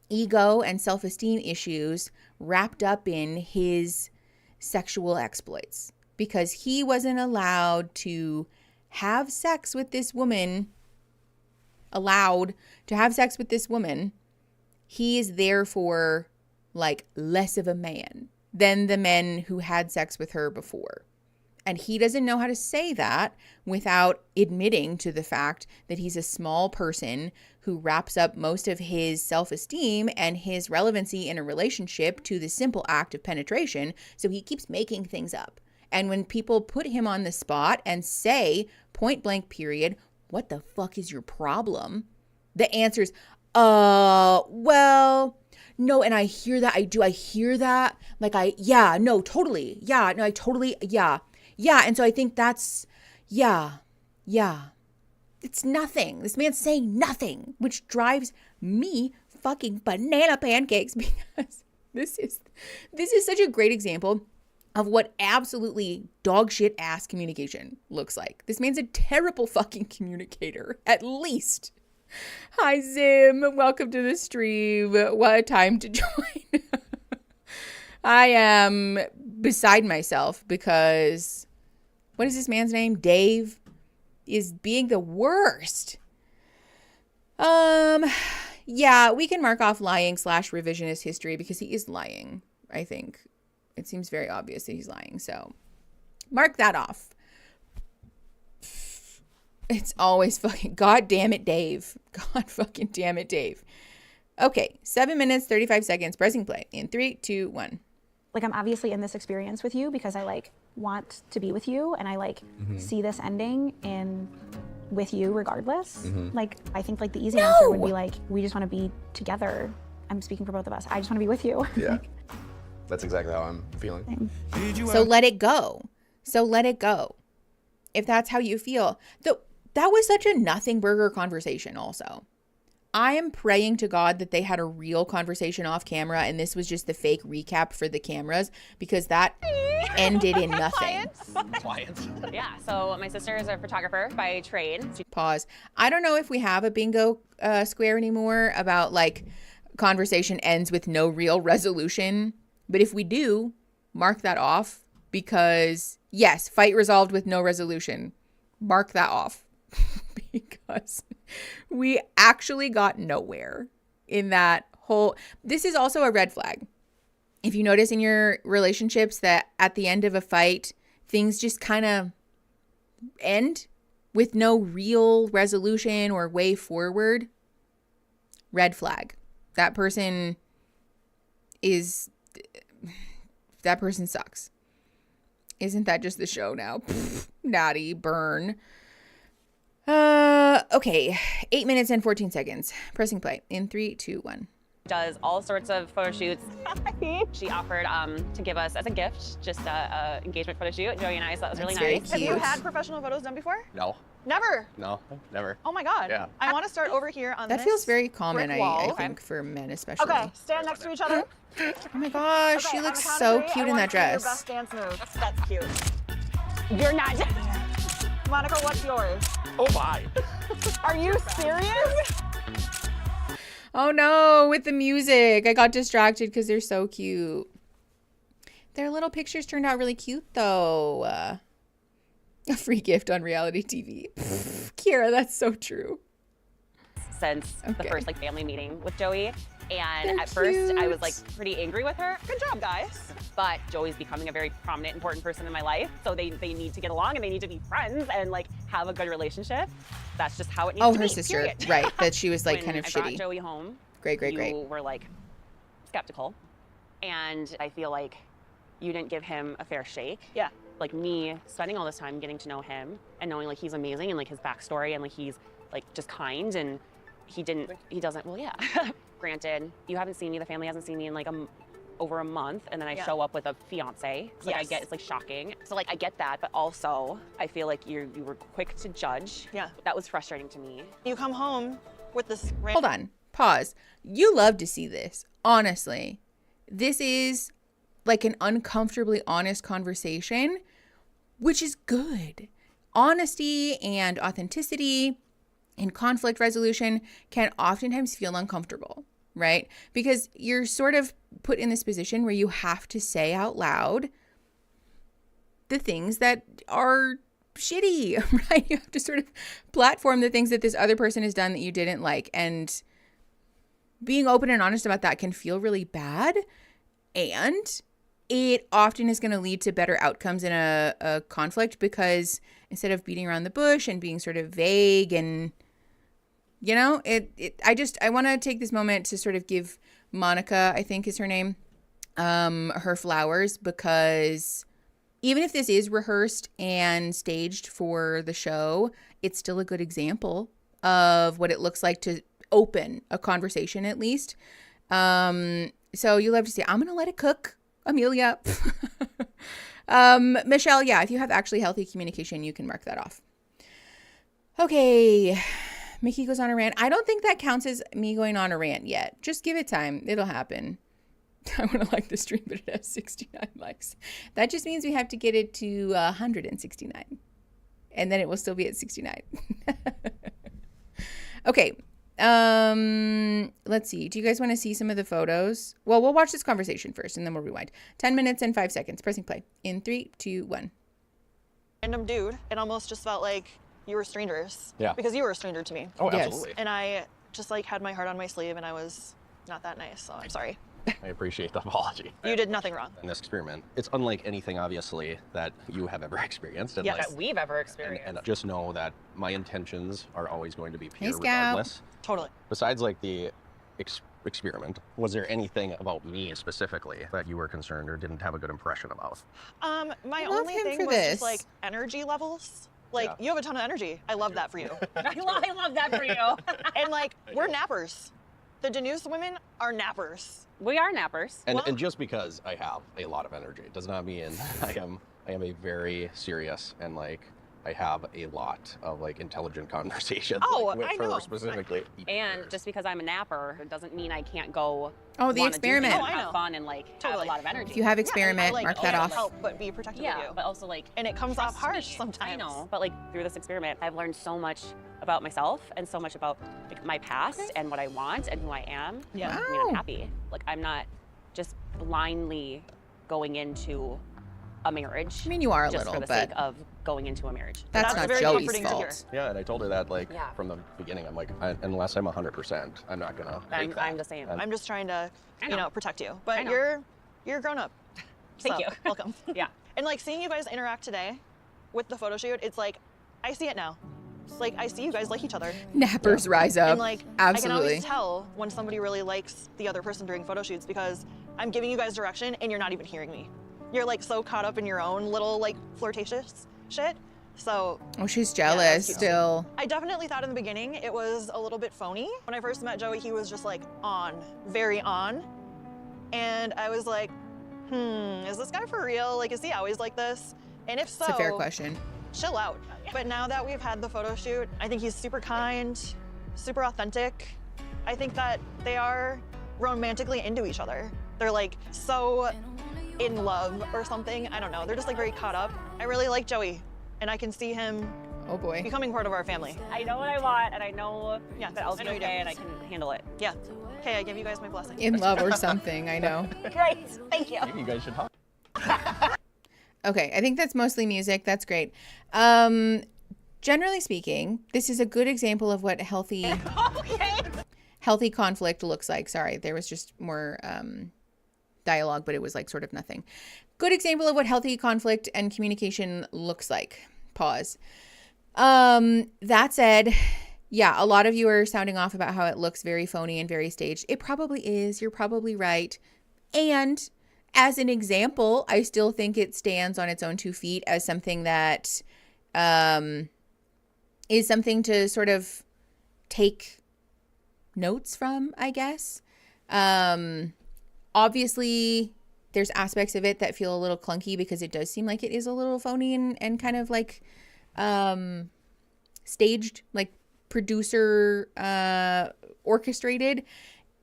Speaker 1: ego and self-esteem issues wrapped up in his sexual exploits. Because he wasn't allowed to have sex with this woman, he is therefore like less of a man than the men who had sex with her before. And he doesn't know how to say that without admitting to the fact that he's a small person who wraps up most of his self-esteem and his relevancy in a relationship to the simple act of penetration. So he keeps making things up. And when people put him on the spot and say, point blank period, what the fuck is your problem? The answer is, well, no, and I hear that. I hear that. Like, no, totally. Yeah, no, I totally, yeah. Yeah, and so I think that's, yeah. It's nothing. This man's saying nothing, which drives me fucking banana pancakes because this is such a great example of what absolutely dog shit ass communication looks like. This man's a terrible fucking communicator, at least. Hi, Zim. Welcome to the stream. What a time to join. I am beside myself because, what is this man's name? Dave is being the worst. Yeah, we can mark off lying / revisionist history because he is lying, I think. It seems very obvious that he's lying. So mark that off. It's always fucking, God damn it, Dave. God fucking damn it, Dave. Okay, 7 minutes, 35 seconds, pressing play in 3, 2, 1.
Speaker 2: Like, I'm obviously in this experience with you because I like want to be with you and I like see this ending in with you regardless. Like, I think like the easy answer would be like, we just want to be together. I'm speaking for both of us. I just want to be with you.
Speaker 3: Yeah. That's exactly how I'm feeling.
Speaker 1: So let it go. If that's how you feel. That was such a nothing burger conversation also. I am praying to God that they had a real conversation off camera and this was just the fake recap for the cameras because that ended in nothing.
Speaker 4: Clients.
Speaker 5: Yeah, so my sister is a photographer by trade.
Speaker 1: Pause. I don't know if we have a bingo square anymore about like conversation ends with no real resolution. But if we do, mark that off because yes, fight resolved with no resolution. Mark that off because we actually got nowhere in that whole. This is also a red flag. If you notice in your relationships that at the end of a fight, things just kind of end with no real resolution or way forward, red flag. That person sucks. Isn't that just the show now? Pfft, Natty, burn. Okay, 8 minutes and 14 seconds. Pressing play in 3, 2, 1.
Speaker 5: Does all sorts of photo shoots. She offered to give us as a gift just a engagement photo shoot, Joey and I, so that was really nice.
Speaker 6: Have you had professional photos done before?
Speaker 4: No.
Speaker 6: Never?
Speaker 4: No, never.
Speaker 6: Oh my God.
Speaker 4: Yeah.
Speaker 6: I want to start over here on
Speaker 1: That
Speaker 6: this
Speaker 1: feels very common,
Speaker 6: brick wall.
Speaker 1: I think, for men especially.
Speaker 6: Okay, stand next to each other.
Speaker 1: Oh my gosh,
Speaker 6: Okay,
Speaker 1: she looks
Speaker 6: on the count
Speaker 1: so
Speaker 6: of 3,
Speaker 1: cute
Speaker 6: I
Speaker 1: in
Speaker 6: want
Speaker 1: that
Speaker 6: to see your
Speaker 1: dress.
Speaker 6: best dance move.
Speaker 5: That's cute. You're not.
Speaker 6: Monica, what's yours?
Speaker 4: Oh my.
Speaker 6: Are you serious?
Speaker 1: Oh no, with the music. I got distracted because they're so cute. Their little pictures turned out really cute though. A free gift on reality TV. Pfft, Kira, that's so true.
Speaker 5: Since the first like family meeting with Joey. And
Speaker 1: They're
Speaker 5: at first I was
Speaker 1: cute.
Speaker 5: like pretty angry with her.
Speaker 6: Good job, guys.
Speaker 5: But Joey's becoming a very prominent, important person in my life. So they need to get along and they need to be friends and like have a good relationship. That's just how it needs to be.
Speaker 1: Oh, her sister.
Speaker 5: Period.
Speaker 1: Right. That she was like
Speaker 5: When
Speaker 1: kind of
Speaker 5: I brought
Speaker 1: shitty.
Speaker 5: Joey home.
Speaker 1: Great.
Speaker 5: You were like skeptical. And I feel like you didn't give him a fair shake.
Speaker 6: Yeah.
Speaker 5: like me spending all this time getting to know him and knowing like he's amazing and like his backstory and like he's like just kind and he doesn't, well, yeah. Granted, you haven't seen me, the family hasn't seen me in like over a month, and then I show up with a fiance. So, like, I get, it's like shocking. So like I get that, but also I feel like you were quick to judge.
Speaker 6: Yeah.
Speaker 5: That was frustrating to me.
Speaker 6: You come home with this.
Speaker 1: Hold on, pause. You love to see this, honestly. This is like an uncomfortably honest conversation, which is good. Honesty and authenticity and conflict resolution can oftentimes feel uncomfortable, right? Because you're sort of put in this position where you have to say out loud the things that are shitty, right? You have to sort of platform the things that this other person has done that you didn't like. And being open and honest about that can feel really bad. And it often is going to lead to better outcomes in a conflict, because instead of beating around the bush and being sort of vague and, you know, I want to take this moment to sort of give Monica, I think is her name, her flowers, because even if this is rehearsed and staged for the show, it's still a good example of what it looks like to open a conversation, at least. So you love to see, I'm going to let it cook, Amelia. Michelle, yeah, if you have actually healthy communication, you can mark that off. Okay. Mickey goes on a rant. I don't think that counts as me going on a rant yet. Just give it time. It'll happen. I want to like the stream, but it has 69 likes. That just means we have to get it to 169. And then it will still be at 69. Okay. Let's see. Do you guys want to see some of the photos? Well, we'll watch this conversation first and then we'll rewind. 10 minutes and 5 seconds. Pressing play. In 3, 2, 1.
Speaker 6: Random dude. It almost just felt like you were strangers.
Speaker 3: Yeah.
Speaker 6: Because you were a stranger to me.
Speaker 3: Oh,
Speaker 1: Yes.
Speaker 3: absolutely.
Speaker 6: And I just like had my heart on my sleeve and I was not that nice. So I'm sorry.
Speaker 4: I appreciate the apology.
Speaker 6: You did nothing wrong.
Speaker 4: In this experiment, it's unlike anything, obviously, that you have ever experienced. And
Speaker 6: Yes.
Speaker 4: like,
Speaker 5: That we've ever experienced.
Speaker 4: and just know that my intentions are always going to be pure
Speaker 1: Hey, Scout.
Speaker 4: regardless.
Speaker 6: Totally.
Speaker 4: Besides like the experiment, was there anything about me specifically that you were concerned or didn't have a good impression about?
Speaker 6: My
Speaker 1: love
Speaker 6: only
Speaker 1: him
Speaker 6: thing
Speaker 1: for
Speaker 6: was
Speaker 1: this.
Speaker 6: just like energy levels. Like
Speaker 4: Yeah.
Speaker 6: you have a ton of energy. I love that for you.
Speaker 5: I love that for you.
Speaker 6: And like we're nappers. The Danuse women are nappers.
Speaker 5: We are nappers.
Speaker 4: And,
Speaker 6: Well-
Speaker 4: and just because I have a lot of energy does not mean I am a very serious and like I have a lot of like intelligent conversations.
Speaker 6: Oh,
Speaker 4: like, with
Speaker 6: I
Speaker 4: her
Speaker 6: know.
Speaker 4: specifically.
Speaker 5: And just because I'm a napper, it doesn't mean I can't go.
Speaker 1: Oh, the
Speaker 5: wanna do
Speaker 1: experiment.
Speaker 5: things
Speaker 6: Oh, I
Speaker 5: and
Speaker 6: know.
Speaker 5: have fun and like
Speaker 6: Totally.
Speaker 5: have a lot of energy.
Speaker 1: If you have
Speaker 6: I
Speaker 1: experiment,
Speaker 6: like,
Speaker 1: mark that
Speaker 6: can't
Speaker 1: off.
Speaker 6: help but be protective of
Speaker 5: yeah,
Speaker 6: you.
Speaker 5: but also like.
Speaker 6: And it comes off
Speaker 5: trust
Speaker 6: harsh
Speaker 5: me.
Speaker 6: sometimes.
Speaker 5: I know, but like through this experiment, I've learned so much about myself and so much about like my past and what I want and who I am.
Speaker 6: Yeah.
Speaker 5: I mean, I'm
Speaker 1: Wow.
Speaker 5: happy. Like I'm not just blindly going into a marriage.
Speaker 1: I mean, you are a
Speaker 5: just
Speaker 1: little,
Speaker 5: for the
Speaker 1: but
Speaker 5: sake of going into a marriage.
Speaker 1: that's
Speaker 6: That's
Speaker 1: not
Speaker 6: very
Speaker 1: Joey's
Speaker 6: comforting to hear.
Speaker 1: fault.
Speaker 4: Yeah, and I told her that like
Speaker 5: Yeah.
Speaker 4: from the beginning. I'm like, unless I'm 100%, I'm not gonna. take that.
Speaker 5: I'm the same.
Speaker 6: I'm just trying to,
Speaker 5: I
Speaker 6: you
Speaker 5: know.
Speaker 6: know, protect you.
Speaker 5: I
Speaker 6: But
Speaker 5: know.
Speaker 6: you're grown up.
Speaker 5: Thank
Speaker 6: So,
Speaker 5: you.
Speaker 6: Welcome.
Speaker 5: Yeah.
Speaker 6: And like seeing you guys interact today with the photo shoot, it's like I see it now. Like I see you guys like each other.
Speaker 1: Nappers rise up.
Speaker 6: And like I can
Speaker 1: Absolutely.
Speaker 6: always tell when somebody really likes the other person during photo shoots because I'm giving you guys direction and you're not even hearing me. You're like so caught up in your own little like flirtatious shit. So
Speaker 1: Oh, she's
Speaker 6: that was
Speaker 1: jealous
Speaker 6: cute.
Speaker 1: still.
Speaker 6: I definitely thought in the beginning it was a little bit phony. When I first met Joey, he was just like on, very on. And I was like, is this guy for real? Like, is he always like this? And if so,
Speaker 1: It's a fair question.
Speaker 6: chill out. But now that we've had the photo shoot, I think he's super kind, super authentic. I think that they are romantically into each other. They're like so in love or something. I don't know. They're just like very caught up. I really like Joey and I can see him
Speaker 1: Oh boy.
Speaker 6: becoming part of our family.
Speaker 5: I know what I want, and I know
Speaker 6: Yeah,
Speaker 5: that I'll be
Speaker 6: I know you do.
Speaker 5: okay, and I can handle it.
Speaker 6: Yeah. Okay, I give you guys my blessing.
Speaker 1: In love or something, I know.
Speaker 5: Great, thank you.
Speaker 4: Maybe you guys should talk.
Speaker 1: Okay, I think that's mostly music. That's great. Generally speaking, this is a good example of what healthy conflict looks like. Sorry, there was just more dialogue, but it was like sort of nothing. Good example of what healthy conflict and communication looks like. Pause. That said, yeah, a lot of you are sounding off about how it looks very phony and very staged. It probably is. You're probably right. And as an example, I still think it stands on its own 2 feet as something that is something to sort of take notes from, I guess. Obviously, there's aspects of it that feel a little clunky because it does seem like it is a little phony and kind of like staged, like producer orchestrated.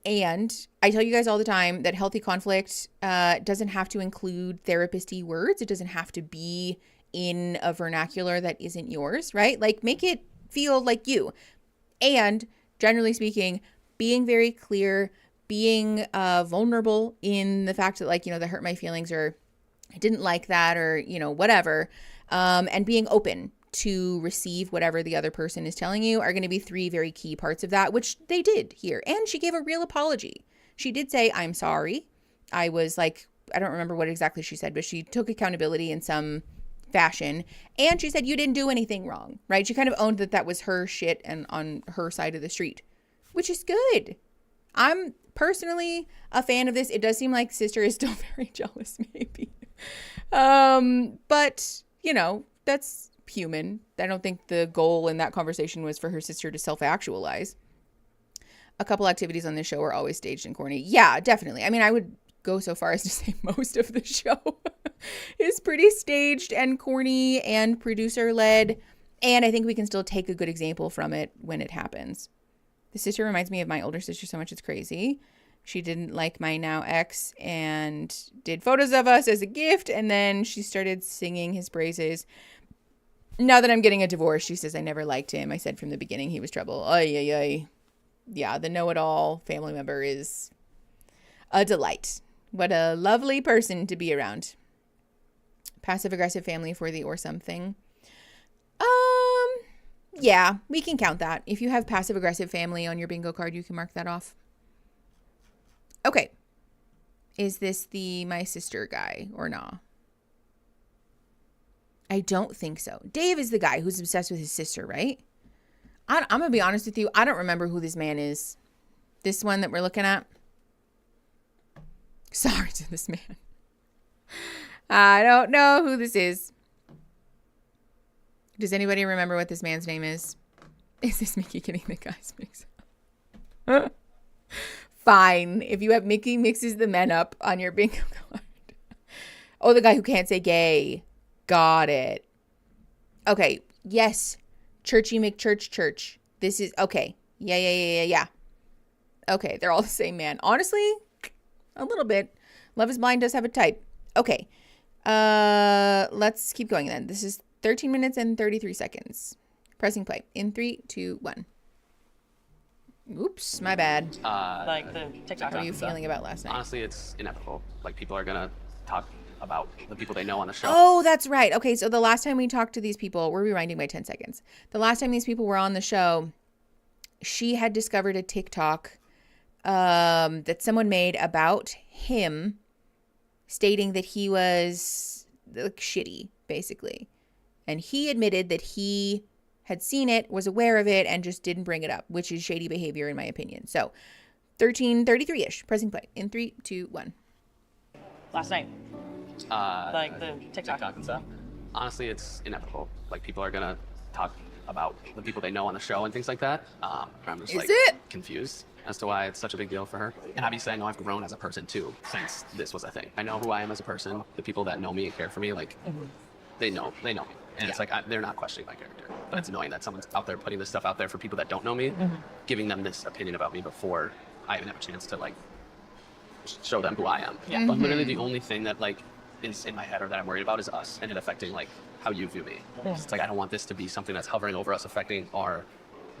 Speaker 1: And I tell you guys all the time that healthy conflict doesn't have to include therapist-y words. It doesn't have to be in a vernacular that isn't yours, right? Like, make it feel like you. And generally speaking, being very clear, being vulnerable in the fact that, like, you know, that hurt my feelings, or I didn't like that, or, you know, whatever, and being open to receive whatever the other person is telling you are going to be 3 very key parts of that, which they did here. And she gave a real apology. She did say, I'm sorry. I was like, I don't remember what exactly she said, but she took accountability in some fashion. And she said, you didn't do anything wrong, right? She kind of owned that that was her shit and on her side of the street, which is good. I'm personally a fan of this. It does seem like sister is still very jealous, maybe. But, you know, that's human. I don't think the goal in that conversation was for her sister to self-actualize. A couple activities on this show are always staged and corny. Yeah, definitely. I mean, I would go so far as to say most of the show is pretty staged and corny and producer-led, and I think we can still take a good example from it when it happens. The sister reminds me of my older sister so much it's crazy. She didn't like my now ex and did photos of us as a gift, and then she started singing his praises. Now that I'm getting a divorce, she says, I never liked him. I said from the beginning he was trouble. Ay, ay, ay. Yeah, the know-it-all family member is a delight. What a lovely person to be around. Passive-aggressive family for the or something. Yeah, we can count that. If you have passive-aggressive family on your bingo card, you can mark that off. Okay. Is this the my sister guy or nah? I don't think so. Dave is the guy who's obsessed with his sister, right? I'm going to be honest with you. I don't remember who this man is. This one that we're looking at. Sorry to this man. I don't know who this is. Does anybody remember what this man's name is? Is this Mickey getting the guys mixed up? Fine. If you have Mickey mixes the men up on your bingo card. Oh, the guy who can't say gay. Got it. Okay. Yes. Churchy McChurch Church. This is okay. Yeah. Okay. They're all the same man. Honestly, a little bit. Love is Blind does have a type. Okay. Let's keep going then. This is 13 minutes and 33 seconds. Pressing play in 3, 2, 1. Oops, my bad.
Speaker 7: Like the TikTok.
Speaker 1: How are you feeling about last night?
Speaker 7: Honestly, it's inevitable. Like, people are gonna talk about the people they know on the show.
Speaker 1: Oh, that's right. Okay, so the last time we talked to these people, we're rewinding by 10 seconds. The last time these people were on the show, she had discovered a TikTok that someone made about him, stating that he was like shitty, basically. And he admitted that he had seen it, was aware of it, and just didn't bring it up, which is shady behavior in my opinion. So 13:33-ish, pressing play in 3, 2, 1.
Speaker 7: Last night. Like the TikTok and stuff. Honestly, it's inevitable. Like, people are gonna talk about the people they know on the show and things like that. I'm just confused as to why it's such a big deal for her. And obviously I know I've grown as a person too since this was a thing. I know who I am as a person. The people that know me and care for me, like, they know me. And it's like, they're not questioning my character. But it's annoying that someone's out there putting this stuff out there for people that don't know me, giving them this opinion about me before I even have a chance to, like, show them who I am. Yeah. But literally the only thing that, like, is in my head or that I'm worried about is us and it affecting, like, how you view me. It's like, I don't want this to be something that's hovering over us, affecting our,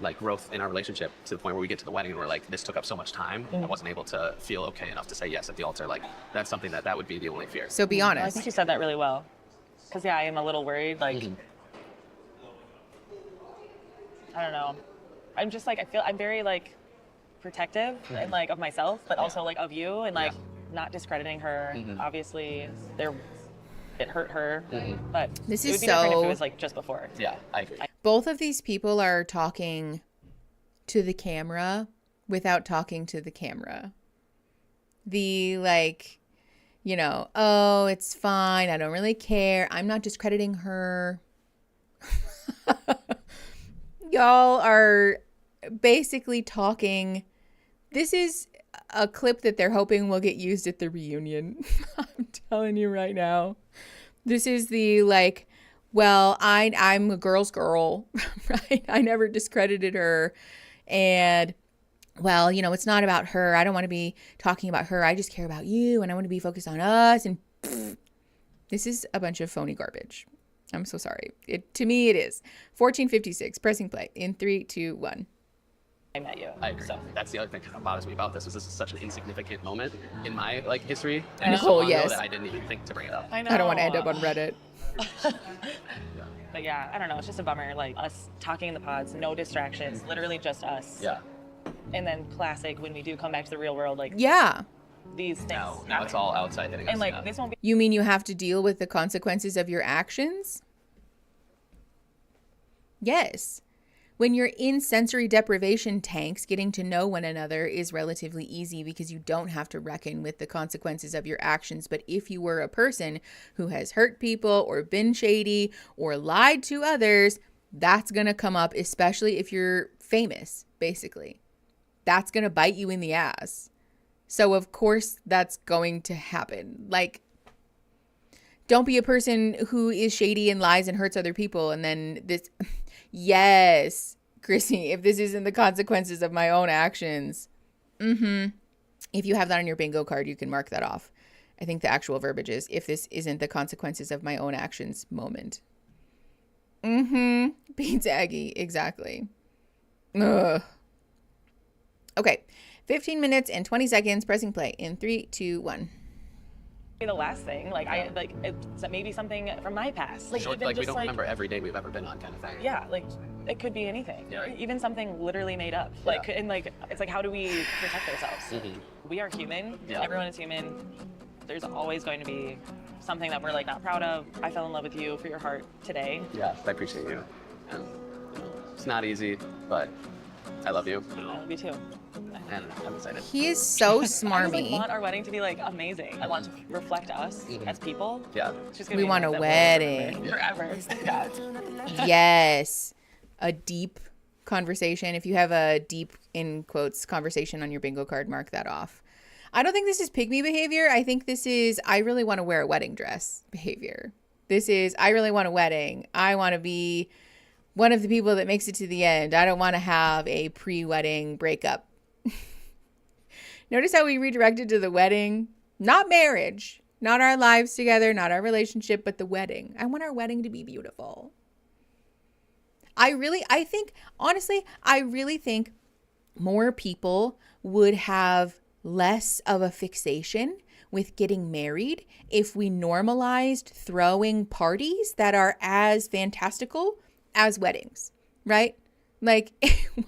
Speaker 7: like, growth in our relationship to the point where we get to the wedding and we're like, this took up so much time. I wasn't able to feel okay enough to say yes at the altar. Like, that's something that would be the only fear.
Speaker 1: So be honest.
Speaker 8: I think you said that really well. Because, yeah, I am a little worried. Like, I don't know. I'm just, like, I feel I'm very, like, protective and, like, of myself, but also, like, of you and, like, not discrediting her. Obviously, it hurt her, but
Speaker 1: this
Speaker 8: it
Speaker 1: is
Speaker 8: would be different if
Speaker 1: so
Speaker 8: it was, like, just before.
Speaker 7: Yeah, I agree.
Speaker 1: Both of these people are talking to the camera without talking to the camera. The, like, you know, oh, it's fine. I don't really care. I'm not discrediting her. Y'all are basically talking. This is a clip that they're hoping will get used at the reunion. I'm telling you right now. This is the like, well, I'm a girl's girl, right? I never discredited her. And well, you know, it's not about her. I don't want to be talking about her. I just care about you and I want to be focused on us. And this is a bunch of phony garbage. I'm so sorry. To me, it is. 14:56, pressing play in 3, 2, 1.
Speaker 8: I met you.
Speaker 7: I agree. So that's the other thing that bothers me about this is such an insignificant moment in my like history.
Speaker 1: And Nicole, yes.
Speaker 7: That I didn't even think to bring it up.
Speaker 8: I know.
Speaker 1: I don't want to end up on Reddit.
Speaker 8: But yeah, I don't know. It's just a bummer. Like us talking in the pods, no distractions, literally just us.
Speaker 7: Yeah.
Speaker 8: And then classic when we do come back to the real world, like
Speaker 1: yeah,
Speaker 8: these things.
Speaker 7: Now it's all outside hitting us.
Speaker 8: And like this won't be.
Speaker 1: You mean you have to deal with the consequences of your actions? Yes. When you're in sensory deprivation tanks, getting to know one another is relatively easy because you don't have to reckon with the consequences of your actions. But if you were a person who has hurt people or been shady or lied to others, that's going to come up, especially if you're famous, basically. That's going to bite you in the ass. So, of course, that's going to happen. Like, don't be a person who is shady and lies and hurts other people. And then this... Yes, Chrissy, if this isn't the consequences of my own actions. If you have that on your bingo card, you can mark that off. I think the actual verbiage is, if this isn't the consequences of my own actions moment. Beats Aggie, exactly. Ugh. Okay, 15 minutes and 20 seconds, pressing play in 3, 2, 1.
Speaker 8: The last thing, like I like it's maybe something from my past,
Speaker 7: like, even like just we don't remember every day we've ever been on, kind of thing.
Speaker 8: Yeah, like it could be anything, even something literally made up. Like and like it's like, how do we protect ourselves? We are human. Everyone is human. There's always going to be something that we're like not proud of. I fell in love with you for your heart today.
Speaker 7: Yeah, I appreciate you. And it's not easy, but I love you.
Speaker 8: I love you too.
Speaker 7: And I'm excited.
Speaker 1: He is so
Speaker 8: I
Speaker 1: smarmy.
Speaker 8: just, want our wedding to be like amazing. I want to reflect us as people.
Speaker 7: Yeah.
Speaker 1: We want a wedding.
Speaker 8: Forever.
Speaker 1: Yes. A deep conversation. If you have a deep, in quotes, conversation on your bingo card, mark that off. I don't think this is pygmy behavior. I think this is, I really want to wear a wedding dress behavior. This is, I really want a wedding. I want to be one of the people that makes it to the end. I don't want to have a pre-wedding breakup. Notice how we redirected to the wedding, not marriage, not our lives together, not our relationship, but the wedding. I want our wedding to be beautiful. I really think more people would have less of a fixation with getting married if we normalized throwing parties that are as fantastical as weddings, right? Like,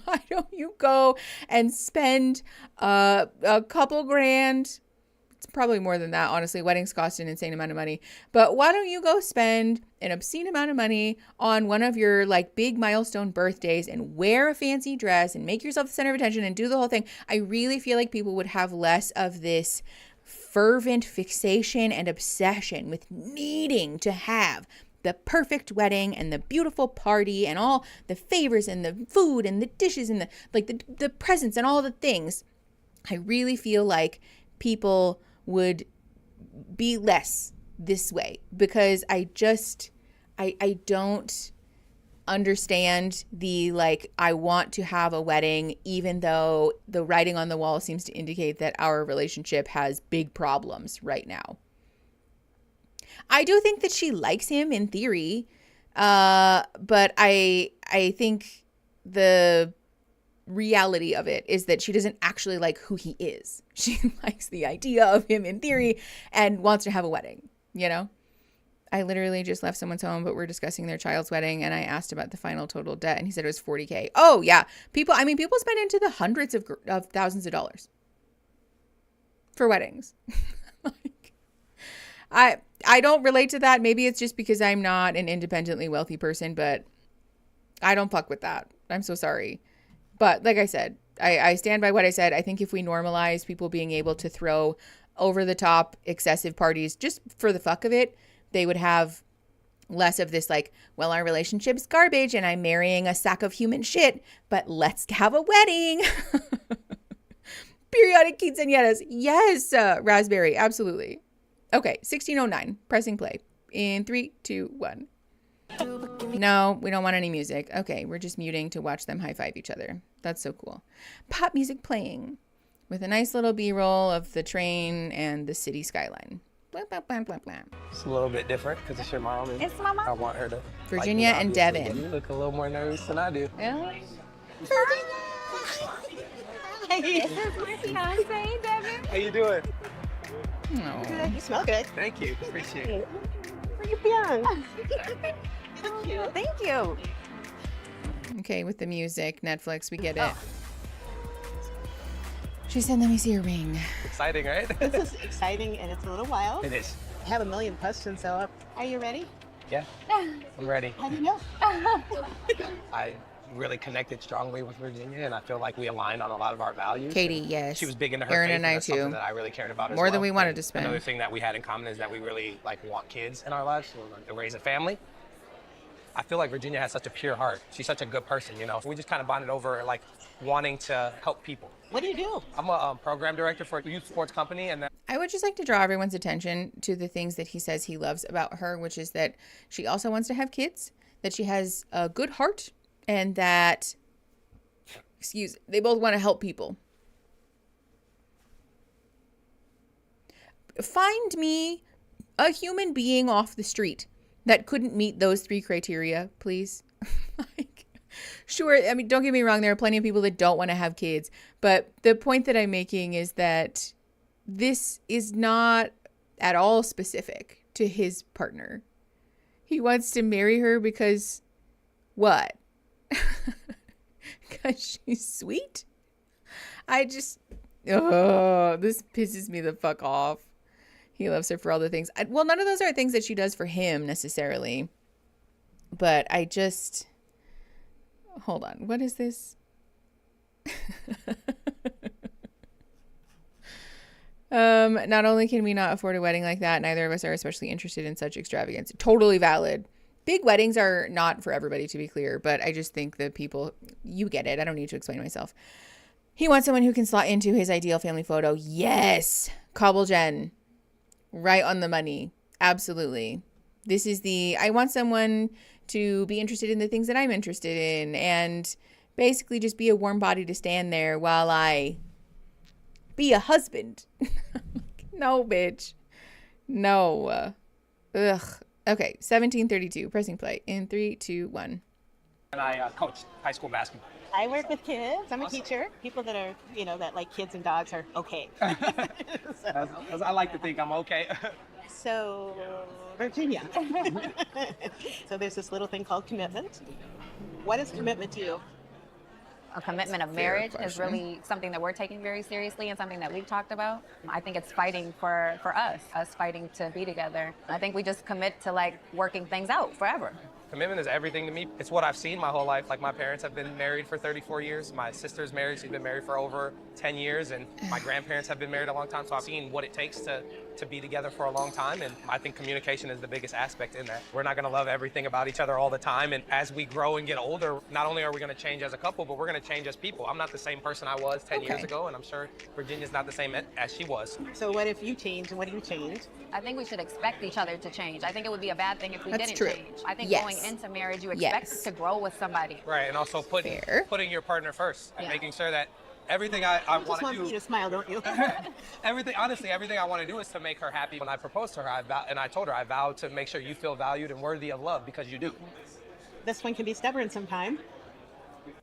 Speaker 1: why don't you go and spend a couple grand? It's probably more than that, honestly. Weddings cost an insane amount of money. But why don't you go spend an obscene amount of money on one of your like big milestone birthdays and wear a fancy dress and make yourself the center of attention and do the whole thing? I really feel like people would have less of this fervent fixation and obsession with needing to have the perfect wedding and the beautiful party and all the favors and the food and the dishes and the presents and all the things. I really feel like people would be less this way because I don't understand the like, I want to have a wedding, even though the writing on the wall seems to indicate that our relationship has big problems right now. I do think that she likes him in theory, but I think the reality of it is that she doesn't actually like who he is. She likes the idea of him in theory and wants to have a wedding, you know? I literally just left someone's home, but we're discussing their child's wedding, and I asked about the final total debt, and he said it was $40K. Oh, yeah. People spend into the hundreds of thousands of dollars for weddings. I don't relate to that. Maybe it's just because I'm not an independently wealthy person, but I don't fuck with that. I'm so sorry. But like I said, I stand by what I said. I think if we normalize people being able to throw over the top excessive parties just for the fuck of it, they would have less of this like, well, our relationship's garbage and I'm marrying a sack of human shit, but let's have a wedding. Periodic quinceañeras. Yes, Raspberry. Absolutely. Okay, 1609. Pressing play. In 3, 2, 1. No, we don't want any music. Okay, we're just muting to watch them high-five each other. That's so cool. Pop music playing with a nice little B-roll of the train and the city skyline. Blah, blah, blah, blah, blah.
Speaker 9: It's a little bit different because it's your mom. And
Speaker 2: It's my mom.
Speaker 9: I want her to.
Speaker 1: Virginia
Speaker 9: like,
Speaker 1: and
Speaker 9: obviously,
Speaker 1: Devin.
Speaker 9: You look a little more nervous than I do.
Speaker 2: Really? This is my fiance, Devin.
Speaker 9: How you doing?
Speaker 1: Oh.
Speaker 6: You smell good.
Speaker 9: Thank you. Appreciate it.
Speaker 2: Where you been? Thank you.
Speaker 1: Okay, with the music, Netflix, we get it. She said, let me see your ring.
Speaker 9: Exciting, right?
Speaker 10: This is exciting and it's a little wild.
Speaker 9: It is.
Speaker 10: I have a million questions, so are you ready?
Speaker 9: Yeah. I'm ready.
Speaker 10: How do you know?
Speaker 9: I really connected strongly with Virginia, and I feel like we aligned on a lot of our values.
Speaker 1: Katie, yes.
Speaker 9: She was big into her
Speaker 1: Aaron
Speaker 9: faith,
Speaker 1: and I
Speaker 9: that's something
Speaker 1: too.
Speaker 9: that I really cared about as
Speaker 1: More
Speaker 9: well.
Speaker 1: than we wanted to spend.
Speaker 9: Another thing that we had in common is that we really like want kids in our lives, so we want to raise a family. I feel like Virginia has such a pure heart. She's such a good person, you know. So we just kind of bonded over like wanting to help people.
Speaker 10: What do you do?
Speaker 9: I'm a program director for a youth sports company, and
Speaker 1: I would just like to draw everyone's attention to the things that he says he loves about her, which is that she also wants to have kids, that she has a good heart, and that, they both want to help people. Find me a human being off the street that couldn't meet those 3 criteria, please. Like, sure, I mean, don't get me wrong, there are plenty of people that don't want to have kids, but the point that I'm making is that this is not at all specific to his partner. He wants to marry her because what? Because she's sweet? This pisses me the fuck off. He loves her for all the things. Well, none of those are things that she does for him necessarily. But I just... Hold on. What is this? Not only can we not afford a wedding like that, neither of us are especially interested in such extravagance. Totally valid. Big weddings are not for everybody, to be clear, but I just think that people, you get it. I don't need to explain myself. He wants someone who can slot into his ideal family photo. Yes. Cobble Jen. Right on the money. Absolutely. This is I want someone to be interested in the things that I'm interested in and basically just be a warm body to stand there while I be a husband. No, bitch. No. Ugh. Okay, 1732. Pressing play in 3, 2, 1.
Speaker 9: And I coach high school basketball.
Speaker 10: I work with kids. I'm a teacher. People that are, that like kids and dogs are okay.
Speaker 9: I like to think I'm okay.
Speaker 10: So, Virginia. So there's this little thing called commitment. What is commitment to you?
Speaker 11: A commitment of marriage is really something that we're taking very seriously and something that we've talked about. I think it's fighting for us fighting to be together. I think we just commit to like working things out forever.
Speaker 9: Commitment is everything to me. It's what I've seen my whole life. Like my parents have been married for 34 years. My sister's married. She's been married for over 10 years. And my grandparents have been married a long time. So I've seen what it takes to be together for a long time. And I think communication is the biggest aspect in that. We're not going to love everything about each other all the time. And as we grow and get older, not only are we going to change as a couple, but we're going to change as people. I'm not the same person I was 10 years ago. And I'm sure Virginia's not the same as she was.
Speaker 10: So what if you change and what do you change?
Speaker 11: I think we should expect each other to change. I think it would be a bad thing if we didn't
Speaker 1: true.
Speaker 11: change. I think
Speaker 1: Yes.
Speaker 11: going into marriage, you expect to grow with somebody.
Speaker 9: Right, and also putting your partner first and making sure that everything I want to do.
Speaker 10: Just want you to smile, don't you?
Speaker 9: Everything I want to do is to make her happy. When I proposed to her, I told her I vowed to make sure you feel valued and worthy of love because you do.
Speaker 10: This one can be stubborn sometime.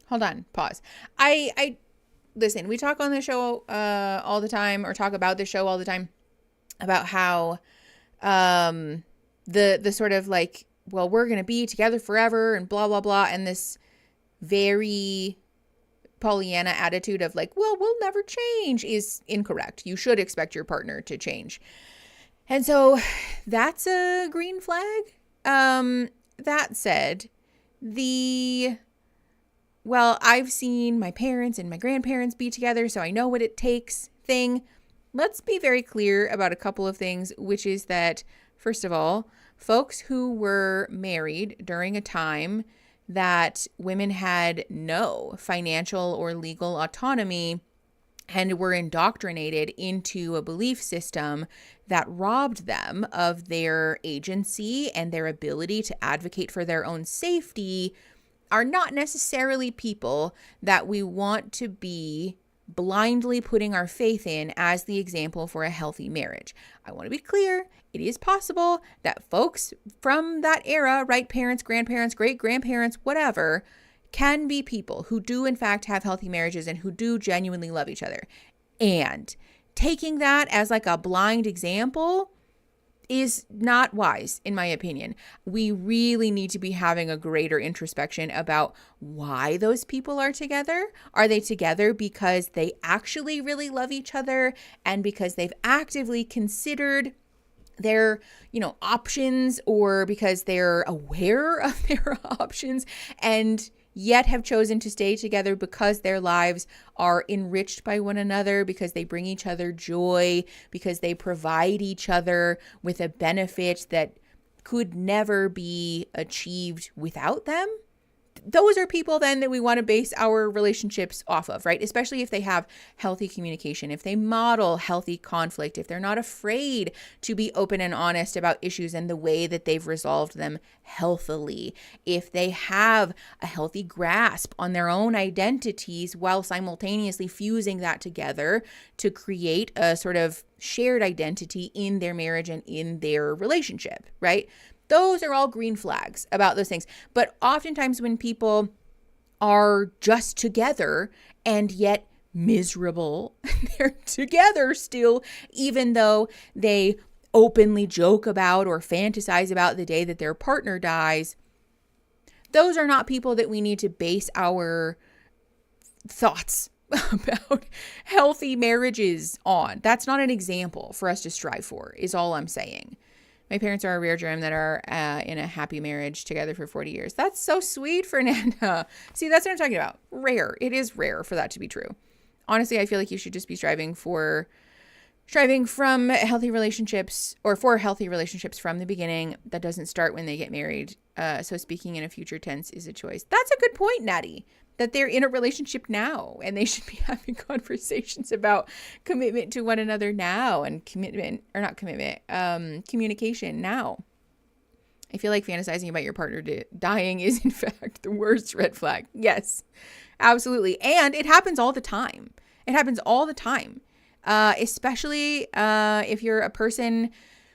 Speaker 1: Hold on. Pause. I listen, we talk on the show all the time, or talk about the show all the time, about how the sort of like, well, we're going to be together forever and blah, blah, blah. And this very Pollyanna attitude of like, well, we'll never change is incorrect. You should expect your partner to change. And so that's a green flag. That said, well, I've seen my parents and my grandparents be together, so I know what it takes thing. let's be very clear about a couple of things, which is that, first of all, folks who were married during a time that women had no financial or legal autonomy and were indoctrinated into a belief system that robbed them of their agency and their ability to advocate for their own safety are not necessarily people that we want to be blindly putting our faith in as the example for a healthy marriage. I want to be clear. It is possible that folks from that era, right, parents, grandparents, great-grandparents, whatever, can be people who do in fact have healthy marriages and who do genuinely love each other. And taking that as like a blind example is not wise, in my opinion. We really need to be having a greater introspection about why those people are together. Are they together because they actually really love each other and because they've actively considered their, options, or because they're aware of their options and yet have chosen to stay together because their lives are enriched by one another, because they bring each other joy, because they provide each other with a benefit that could never be achieved without them? Those are people then that we want to base our relationships off of, right? Especially if they have healthy communication, if they model healthy conflict, if they're not afraid to be open and honest about issues and the way that they've resolved them healthily, if they have a healthy grasp on their own identities while simultaneously fusing that together to create a sort of shared identity in their marriage and in their relationship, right? Those are all green flags about those things. But oftentimes when people are just together and yet miserable, they're together still, even though they openly joke about or fantasize about the day that their partner dies, those are not people that we need to base our thoughts about healthy marriages on. That's not an example for us to strive for, is all I'm saying. My parents are a rare gem that are in a happy marriage together for 40 years. That's so sweet, Fernanda. See, that's what I'm talking about. Rare. It is rare for that to be true. Honestly, I feel like you should just be striving from healthy relationships, or for healthy relationships from the beginning. That doesn't start when they get married. So speaking in a future tense is a choice. That's a good point, Natty. That they're in a relationship now and they should be having conversations about commitment to one another now and communication now. I feel like fantasizing about your partner dying is in fact the worst red flag. Yes, absolutely. And it happens all the time. Especially if you're a person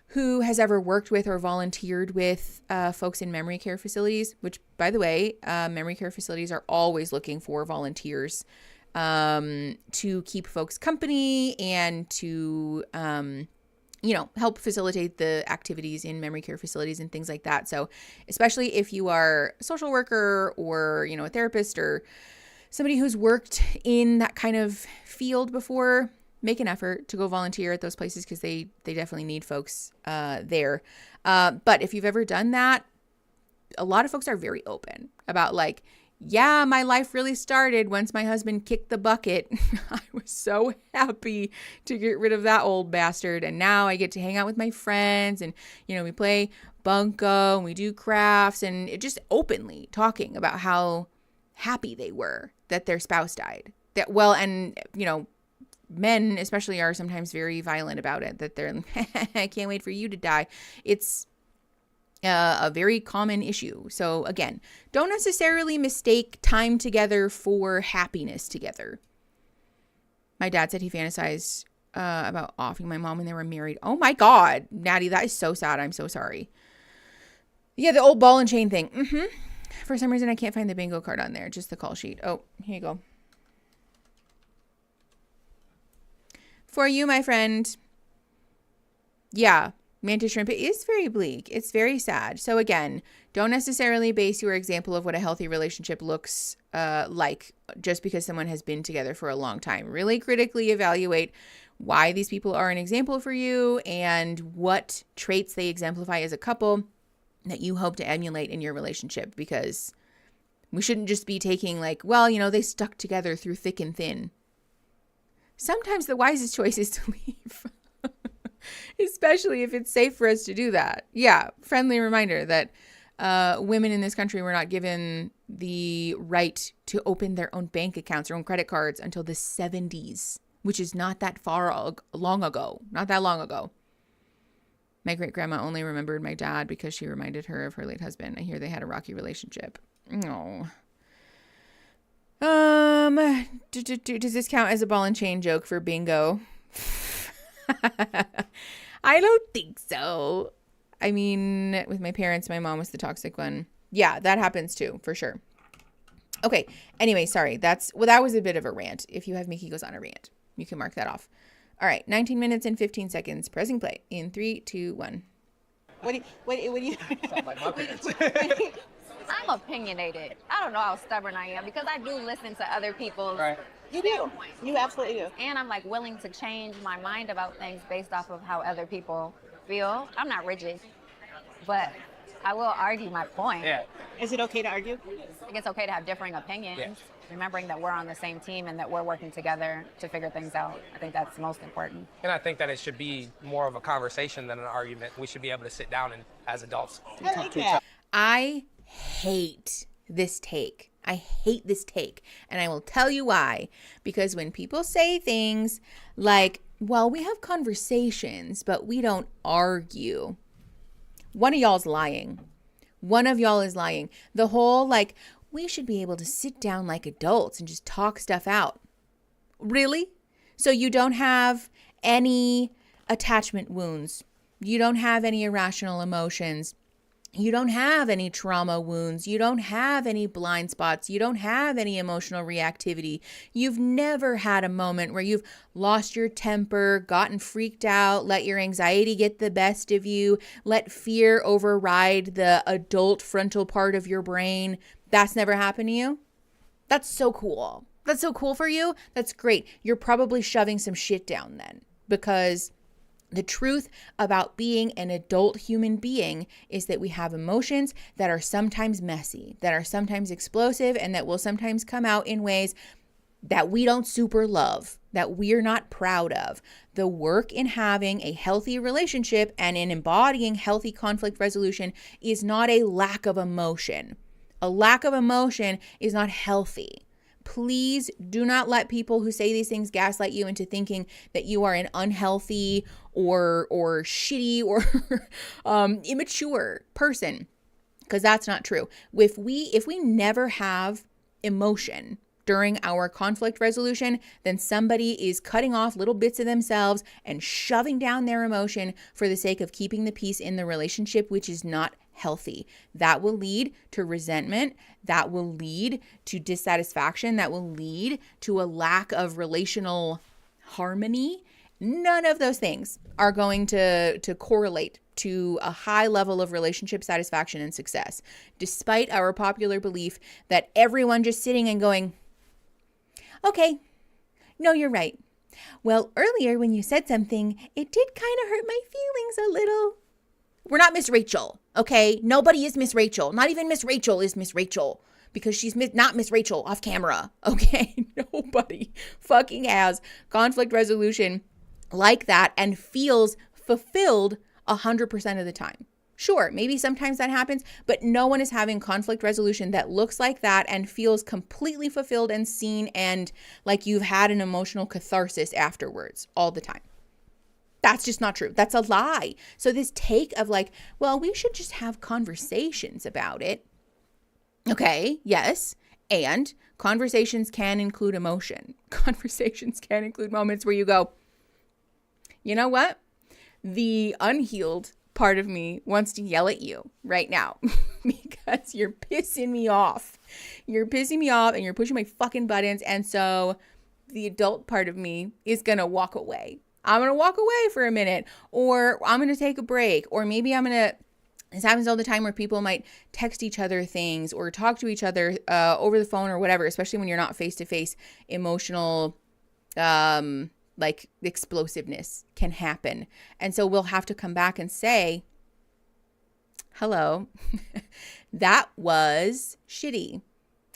Speaker 1: who has ever worked with or volunteered with folks in memory care facilities, which, by the way, memory care facilities are always looking for volunteers to keep folks company and to, help facilitate the activities in memory care facilities and things like that. So especially if you are a social worker or, a therapist or somebody who's worked in that kind of field before, make an effort to go volunteer at those places because they definitely need folks there. But if you've ever done that, a lot of folks are very open about like, yeah, my life really started once my husband kicked the bucket. I was so happy to get rid of that old bastard. And now I get to hang out with my friends and, we play bunco and we do crafts and it just openly talking about how happy they were that their spouse died. Men especially are sometimes very violent about it, that they're, I can't wait for you to die. It's a very common issue. So again, don't necessarily mistake time together for happiness together. My dad said he fantasized about offing my mom when they were married. Oh my God, Natty, that is so sad. I'm so sorry. Yeah, the old ball and chain thing. For some reason, I can't find the bingo card on there, just the call sheet. Oh, here you go. For you, my friend, yeah, mantis shrimp, it is very bleak. It's very sad. So again, don't necessarily base your example of what a healthy relationship looks like just because someone has been together for a long time. Really critically evaluate why these people are an example for you and what traits they exemplify as a couple that you hope to emulate in your relationship, because we shouldn't just be taking like, well, they stuck together through thick and thin. sometimes the wisest choice is to leave. Especially if it's safe for us to do that. Yeah, friendly reminder that women in this country were not given the right to open their own bank accounts, their own credit cards until the 70s, which is not that long ago. Not that long ago. My great-grandma only remembered my dad because she reminded her of her late husband. I hear they had a rocky relationship. No. Does this count as a ball and chain joke for bingo? I don't think so. I mean, with my parents, my mom was the toxic one. Yeah, that happens too, for sure. Okay. Anyway, sorry. That was a bit of a rant. If you have Mickey Goes on a rant, you can mark that off. All right. 19 minutes and 15 seconds. Pressing play in 3, 2, 1.
Speaker 10: What do you
Speaker 11: I'm opinionated. I don't know how stubborn I am because I do listen to other people's
Speaker 10: You do. You absolutely do.
Speaker 11: And I'm like willing to change my mind about things based off of how other people feel. I'm not rigid, but I will argue my point.
Speaker 10: Yeah. Is it okay to argue?
Speaker 11: I think it's okay to have differing opinions. Yeah. Remembering that we're on the same team and that we're working together to figure things out. I think that's most important.
Speaker 9: And I think that it should be more of a conversation than an argument. We should be able to sit down and as adults.
Speaker 1: I hate this take. I hate this take. And I will tell you why. Because when people say things like, well, we have conversations, but we don't argue. One of y'all's lying. One of y'all is lying. The whole like, we should be able to sit down like adults and just talk stuff out. Really? So you don't have any attachment wounds. You don't have any irrational emotions. You don't have any trauma wounds. You don't have any blind spots. You don't have any emotional reactivity. You've never had a moment where you've lost your temper, gotten freaked out, let your anxiety get the best of you, let fear override the adult frontal part of your brain. That's never happened to you? That's so cool. That's so cool for you. That's great. You're probably shoving some shit down then, because the truth about being an adult human being is that we have emotions that are sometimes messy, that are sometimes explosive, and that will sometimes come out in ways that we don't super love, that we're not proud of. The work in having a healthy relationship and in embodying healthy conflict resolution is not a lack of emotion. A lack of emotion is not healthy. Please do not let people who say these things gaslight you into thinking that you are an unhealthy or shitty or immature person, because that's not true. If we never have emotion during our conflict resolution, then somebody is cutting off little bits of themselves and shoving down their emotion for the sake of keeping the peace in the relationship, which is not healthy. That will lead to resentment. That will lead to dissatisfaction. That will lead to a lack of relational harmony. None of those things are going to correlate to a high level of relationship satisfaction and success, despite our popular belief that everyone just sitting and going, okay, no, you're right. Well, earlier when you said something, it did kind of hurt my feelings a little. We're not Miss Rachel, okay? Nobody is Miss Rachel. Not even Miss Rachel is Miss Rachel, because she's not Miss Rachel off camera, okay? Nobody fucking has conflict resolution like that and feels fulfilled 100% of the time. Sure, maybe sometimes that happens, but no one is having conflict resolution that looks like that and feels completely fulfilled and seen and like you've had an emotional catharsis afterwards all the time. That's just not true. That's a lie. So this take of like, well, we should just have conversations about it. Okay, yes. And conversations can include emotion. Conversations can include moments where you go, you know what? The unhealed part of me wants to yell at you right now because you're pissing me off. You're pissing me off and you're pushing my fucking buttons. And so the adult part of me is going to walk away. I'm going to walk away for a minute, or I'm going to take a break, or maybe I'm going to, this happens all the time where people might text each other things or talk to each other over the phone or whatever, especially when you're not face-to-face. Emotional, like explosiveness can happen. And so we'll have to come back and say, hello, that was shitty.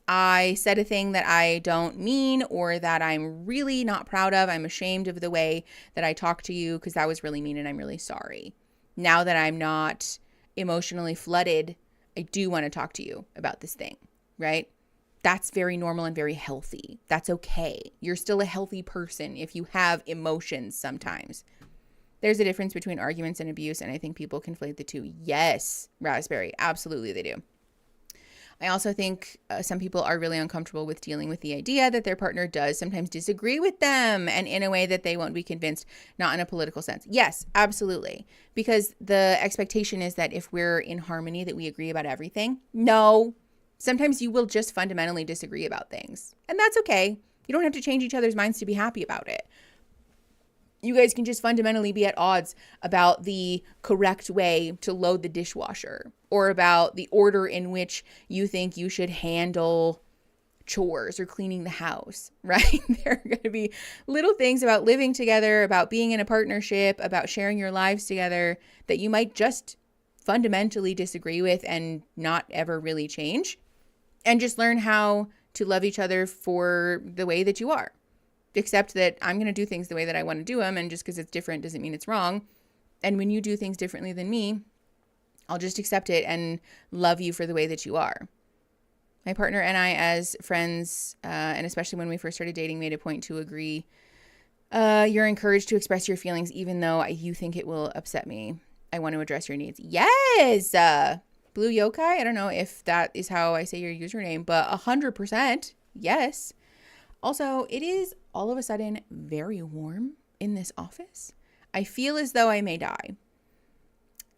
Speaker 1: I said a thing that I don't mean or that I'm really not proud of. I'm ashamed of the way that I talked to you because that was really mean and I'm really sorry. Now that I'm not emotionally flooded, I do want to talk to you about this thing, right? That's very normal and very healthy. That's okay. You're still a healthy person if you have emotions sometimes. There's a difference between arguments and abuse, and I think people conflate the two. Yes, Raspberry, absolutely they do. I also think some people are really uncomfortable with dealing with the idea that their partner does sometimes disagree with them and in a way that they won't be convinced, not in a political sense. Yes, absolutely. Because the expectation is that if we're in harmony, that we agree about everything. No, sometimes you will just fundamentally disagree about things. And that's okay. You don't have to change each other's minds to be happy about it. You guys can just fundamentally be at odds about the correct way to load the dishwasher or about the order in which you think you should handle chores or cleaning the house, right? There are going to be little things about living together, about being in a partnership, about sharing your lives together that you might just fundamentally disagree with and not ever really change. And just learn how to love each other for the way that you are. Except that I'm going to do things the way that I want to do them. And just because it's different doesn't mean it's wrong. And when you do things differently than me, I'll just accept it and love you for the way that you are. My partner and I as friends, and especially when we first started dating, made a point to agree. You're encouraged to express your feelings even though you think it will upset me. I want to address your needs. Yes! Blue Yokai, I don't know if that is how I say your username, but 100% yes. Also, it is all of a sudden very warm in this office. I feel as though I may die.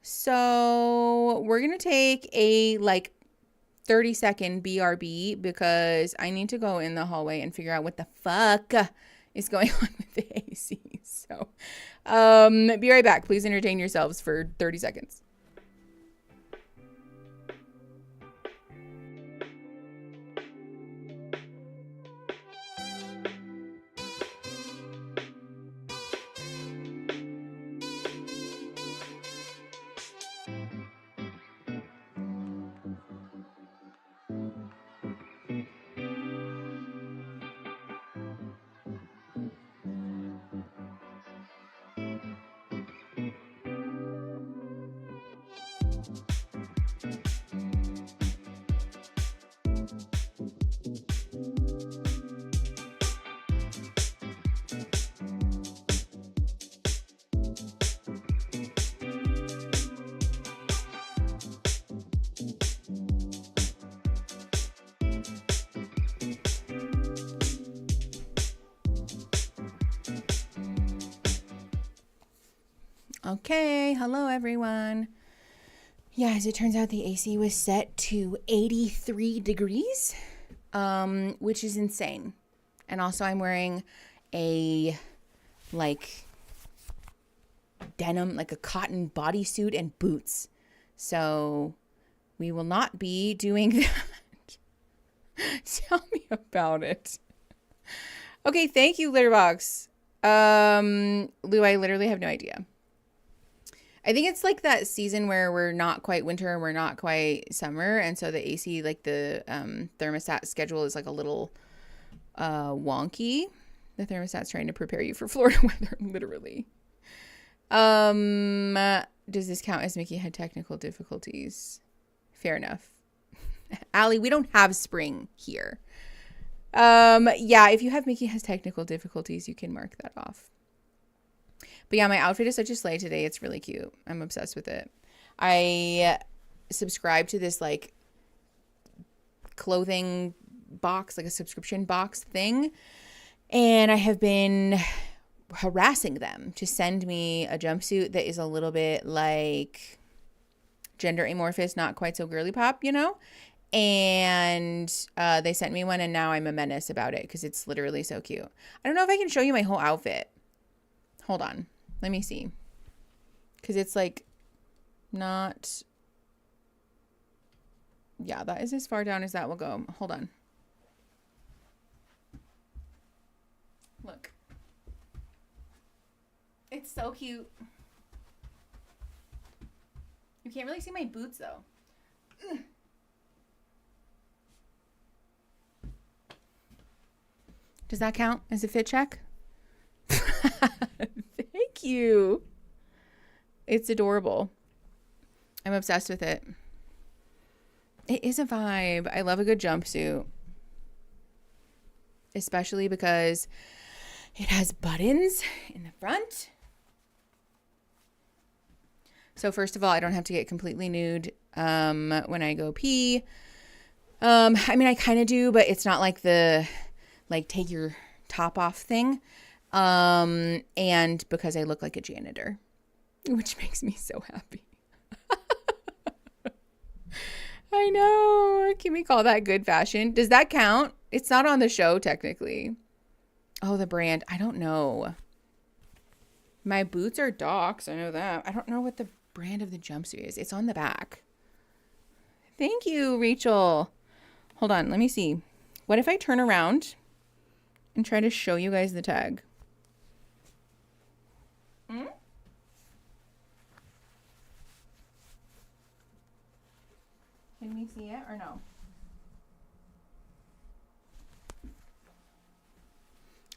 Speaker 1: So we're going to take a 30-second BRB because I need to go in the hallway and figure out what the fuck is going on with the AC. So be right back. Please entertain yourselves for 30 seconds. Okay, hello everyone. Yeah, as it turns out, the AC was set to 83 degrees, which is insane. And also I'm wearing a denim, a cotton bodysuit and boots. So we will not be doing that. Tell me about it. Okay, thank you, Litterbox. Lou, I literally have no idea. I think it's that season where we're not quite winter and we're not quite summer. And so the AC, the thermostat schedule is a little wonky. The thermostat's trying to prepare you for Florida weather, literally. Does this count as Mickey had technical difficulties? Fair enough. Allie, we don't have spring here. Yeah, if you have Mickey has technical difficulties, you can mark that off. But yeah, my outfit is such a slay today. It's really cute. I'm obsessed with it. I subscribe to this clothing box, a subscription box thing. And I have been harassing them to send me a jumpsuit that is a little bit gender amorphous, not quite so girly pop, And they sent me one and now I'm a menace about it because it's literally so cute. I don't know if I can show you my whole outfit. Hold on. Let me see. Because it's not. Yeah, that is as far down as that will go. Hold on. Look. It's so cute. You can't really see my boots though. Ugh. Does that count as a fit check? Thank you. It's adorable. I'm obsessed with it. It is a vibe. I love a good jumpsuit. Especially because it has buttons in the front. So first of all, I don't have to get completely nude when I go pee. I mean, I kind of do, but it's not like the, like, take your top off thing. And because I look like a janitor, which makes me so happy. I know. Can we call that good fashion? Does that count? It's not on the show, technically. Oh, the brand. I don't know. My boots are Docs. I know that. I don't know what the brand of the jumpsuit is. It's on the back. Thank you, Rachel. Hold on. Let me see. What if I turn around and try to show you guys the tag? Can we see it or no?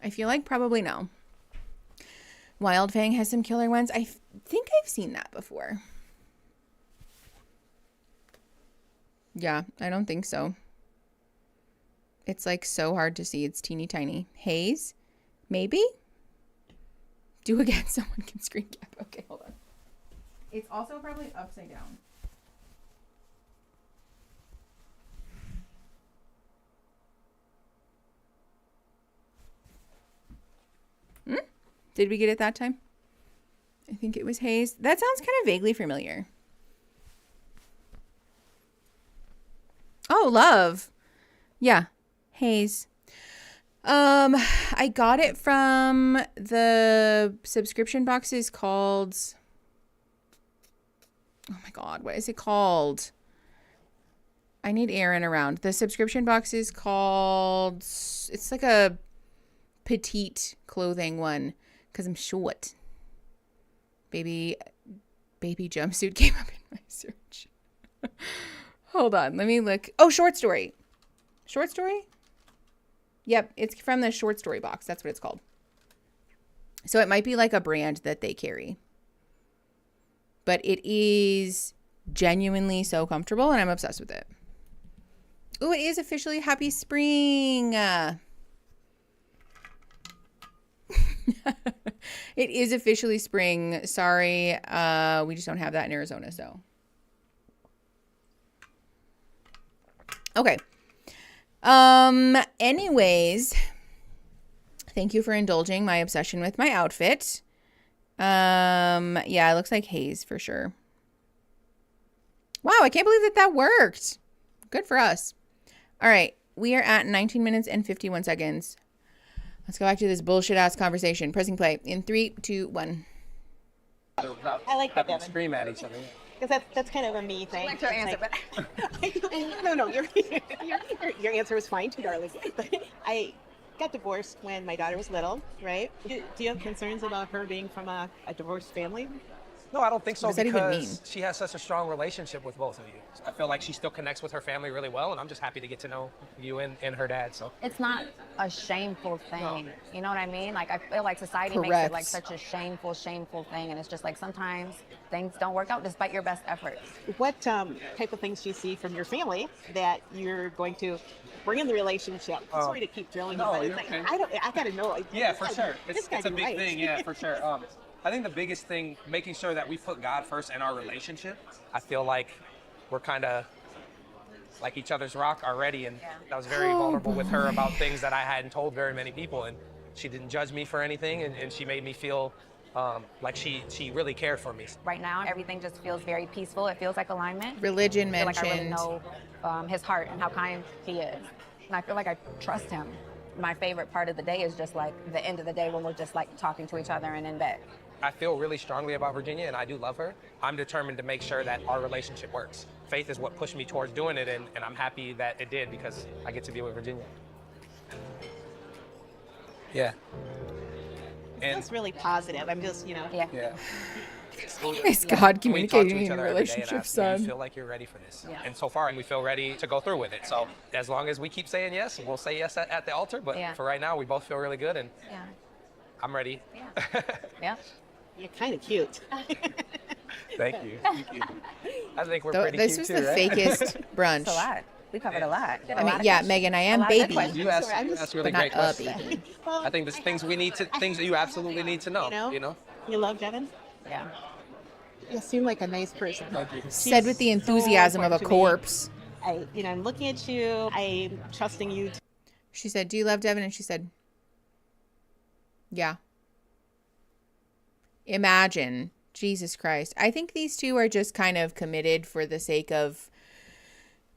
Speaker 1: I feel like probably no. Wild Fang has some killer ones. I think I've seen that before. Yeah, I don't think so. It's like so hard to see. It's teeny tiny. Haze? Maybe? Do again. Someone can screen cap. Okay, hold on. It's also probably upside down. Did we get it that time? I think it was Haze. That sounds kind of vaguely familiar. Oh, Love. Yeah, Haze. I got it from the subscription boxes called... Oh my God, what is it called? I need Aaron around. The subscription box is called... It's like a petite clothing one. Because I'm short. Baby jumpsuit came up in my search. Hold on. Let me look. Oh, Short Story. Short Story? Yep. It's from the Short Story box. That's what it's called. So it might be like a brand that they carry. But it is genuinely so comfortable and I'm obsessed with it. Oh, it is officially Happy Spring. It is officially spring. Sorry. We just don't have that in Arizona, so. Okay. Anyways, thank you for indulging my obsession with my outfit. Yeah, it looks like Haze for sure. Wow, I can't believe that worked. Good for us. All right. We are at 19 minutes and 51 seconds. Let's go back to this bullshit ass conversation. Pressing play in 3, 2, 1.
Speaker 10: I like that, Devin.
Speaker 9: Scream at each other.
Speaker 10: Because that's kind of a me thing.
Speaker 11: I like your answer, but
Speaker 10: no, your answer was fine too, darling. But I got divorced when my daughter was little, right? Do you have concerns about her being from a divorced family?
Speaker 9: No, I don't think so,
Speaker 1: what does that even mean?
Speaker 9: because she has such a strong relationship with both of you. I feel like she still connects with her family really well, and I'm just happy to get to know you and her dad. So
Speaker 11: it's not a shameful thing. No. You know what I mean? Like, I feel like society
Speaker 1: Correct.
Speaker 11: makes it like such a shameful thing, and it's just like sometimes things don't work out despite your best efforts.
Speaker 10: What type of things do you see from your family that you're going to bring in the relationship? Sorry to keep drilling you, but it's like,
Speaker 9: okay.
Speaker 10: I gotta know.
Speaker 9: Yeah, for sure. It's a big
Speaker 10: right.
Speaker 9: thing. Yeah, for sure. I think the biggest thing, making sure that we put God first in our relationship. I feel like we're kind of like each other's rock already, and I was very vulnerable with her about things that I hadn't told very many people, and she didn't judge me for anything, and she made me feel like she really cared for me.
Speaker 11: Right now, everything just feels very peaceful. It feels like alignment.
Speaker 1: Religion
Speaker 11: I feel
Speaker 1: mentioned.
Speaker 11: like I really know his heart and how kind he is, and I feel like I trust him. My favorite part of the day is just like the end of the day when we're just like talking to each other and in bed.
Speaker 9: I feel really strongly about Virginia, and I do love her. I'm determined to make sure that our relationship works. Faith is what pushed me towards doing it, and I'm happy that it did because I get to be with Virginia. Yeah.
Speaker 10: That's really positive. I'm just,
Speaker 11: Yeah.
Speaker 1: It's God
Speaker 9: We talk to
Speaker 1: communicating
Speaker 9: each
Speaker 1: in a
Speaker 9: other every day, and
Speaker 1: relationship,
Speaker 9: I
Speaker 1: son.
Speaker 9: feel like you're ready for this. And so far, we feel ready to go through with it. So as long as we keep saying yes, we'll say yes at the altar. But for right now, we both feel really good, and I'm ready.
Speaker 10: Yeah. You're kind of cute.
Speaker 9: Thank you. I think we're pretty
Speaker 1: this
Speaker 9: cute
Speaker 1: was
Speaker 9: too,
Speaker 1: the
Speaker 9: right?
Speaker 1: fakest brunch.
Speaker 11: It's a lot. We covered a lot.
Speaker 1: I mean, yeah, Megan, I am baby.
Speaker 9: You asked really
Speaker 1: but
Speaker 9: great
Speaker 1: not a
Speaker 9: questions.
Speaker 1: baby.
Speaker 9: I think there's things that you absolutely need to know. You know?
Speaker 10: You love Devin?
Speaker 11: Yeah.
Speaker 10: You seem like a nice person.
Speaker 1: Said with the enthusiasm of a corpse.
Speaker 10: I'm looking at you. I'm trusting you.
Speaker 1: She said, "Do you love Devin?" And she said, "Yeah." Imagine, Jesus Christ. I think these two are just kind of committed for the sake of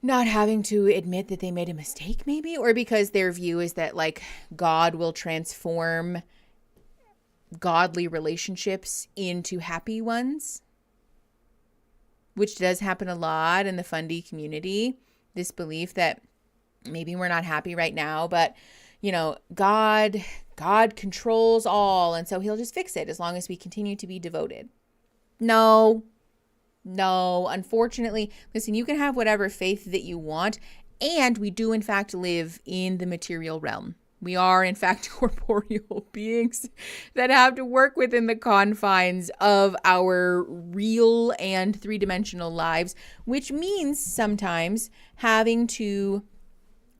Speaker 1: not having to admit that they made a mistake, maybe, or because their view is that like God will transform godly relationships into happy ones, which does happen a lot in the fundy community. This belief that maybe we're not happy right now, but you know, God controls all, and so he'll just fix it as long as we continue to be devoted. No, unfortunately, listen, you can have whatever faith that you want, and we do in fact live in the material realm. We are in fact corporeal beings that have to work within the confines of our real and three-dimensional lives, which means sometimes having to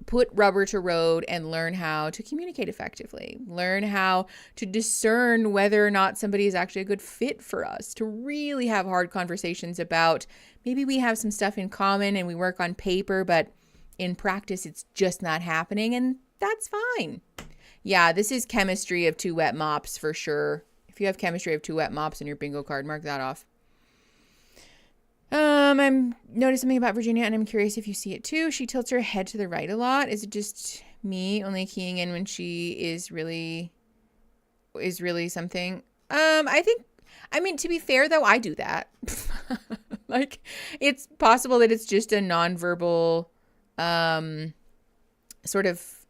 Speaker 1: put rubber to road and learn how to communicate effectively, learn how to discern whether or not somebody is actually a good fit for us, to really have hard conversations about maybe we have some stuff in common and we work on paper, but in practice, it's just not happening. And that's fine. Yeah, this is chemistry of two wet mops for sure. If you have chemistry of two wet mops on your bingo card, mark that off. I'm noticing something about Virginia, and I'm curious if you see it too. She tilts her head to the right a lot. Is it just me only keying in when she is really something? I mean, to be fair though, I do that. Like, it's possible that it's just a nonverbal, sort of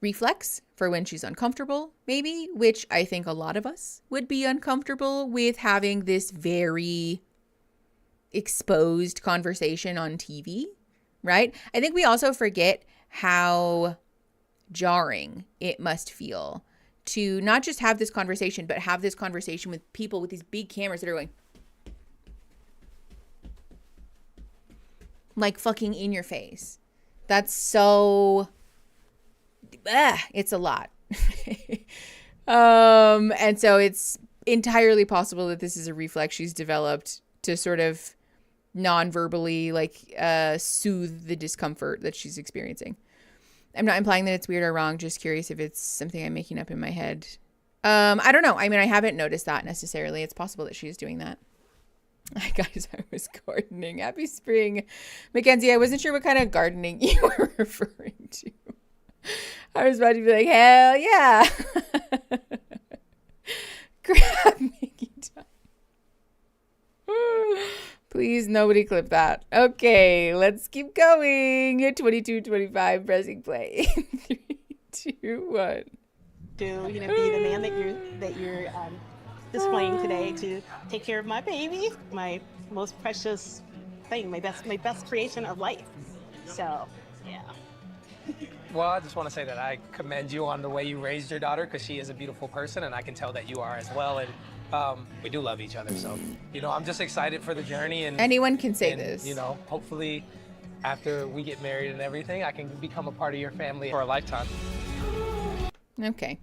Speaker 1: reflex for when she's uncomfortable, maybe, which I think a lot of us would be uncomfortable with having this very exposed conversation on TV, right? I think we also forget how jarring it must feel to not just have this conversation, but have this conversation with people with these big cameras that are going like fucking in your face. That's so, it's a lot. And so it's entirely possible that this is a reflex she's developed to sort of non-verbally soothe the discomfort that she's experiencing. I'm not implying that it's weird or wrong, just curious if it's something I'm making up in my head. I don't know. I mean, I haven't noticed that necessarily. It's possible that she's doing that. Guys, I was gardening. Happy spring. Mackenzie, I wasn't sure what kind of gardening you were referring to. I was about to be like, hell yeah. Crab making time. Please, nobody clip that. Okay, let's keep going. 22:25, pressing play. 3, 2, 1.
Speaker 10: To be the man that you're displaying today, to take care of my baby, my most precious thing, my best creation of life. So, yeah.
Speaker 9: Well, I just want to say that I commend you on the way you raised your daughter, because she is a beautiful person, and I can tell that you are as well. And we do love each other. So, I'm just excited for the journey. And
Speaker 1: anyone can say this.
Speaker 9: Hopefully after we get married and everything, I can become a part of your family for a lifetime.
Speaker 1: Okay.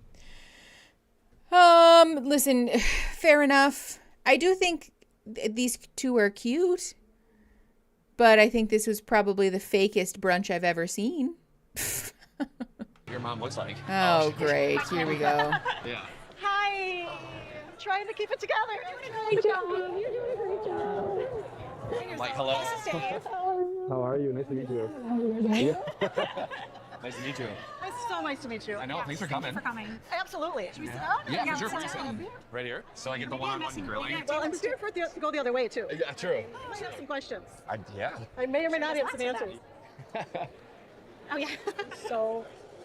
Speaker 1: Listen, fair enough. I do think these two are cute, but I think this was probably the fakest brunch I've ever seen.
Speaker 7: Your mom looks like.
Speaker 1: Oh, great. Here we go.
Speaker 7: Yeah.
Speaker 6: Hi. Trying to keep it together. You're doing a great job. You're doing a great job.
Speaker 7: Like, hello.
Speaker 3: How are you? Nice to meet you.
Speaker 7: Nice to meet you.
Speaker 6: It's so nice to meet you.
Speaker 7: I know. Thanks for coming.
Speaker 6: Absolutely. Should we sit down?
Speaker 7: Yeah, for sure. Right here. So I get the one-on-one grilling.
Speaker 6: Well, I'm scared for it to go the other way, too.
Speaker 7: Yeah, true.
Speaker 6: I might have some questions.
Speaker 7: Yeah.
Speaker 6: I may or may not have some answers. Oh, yeah. So,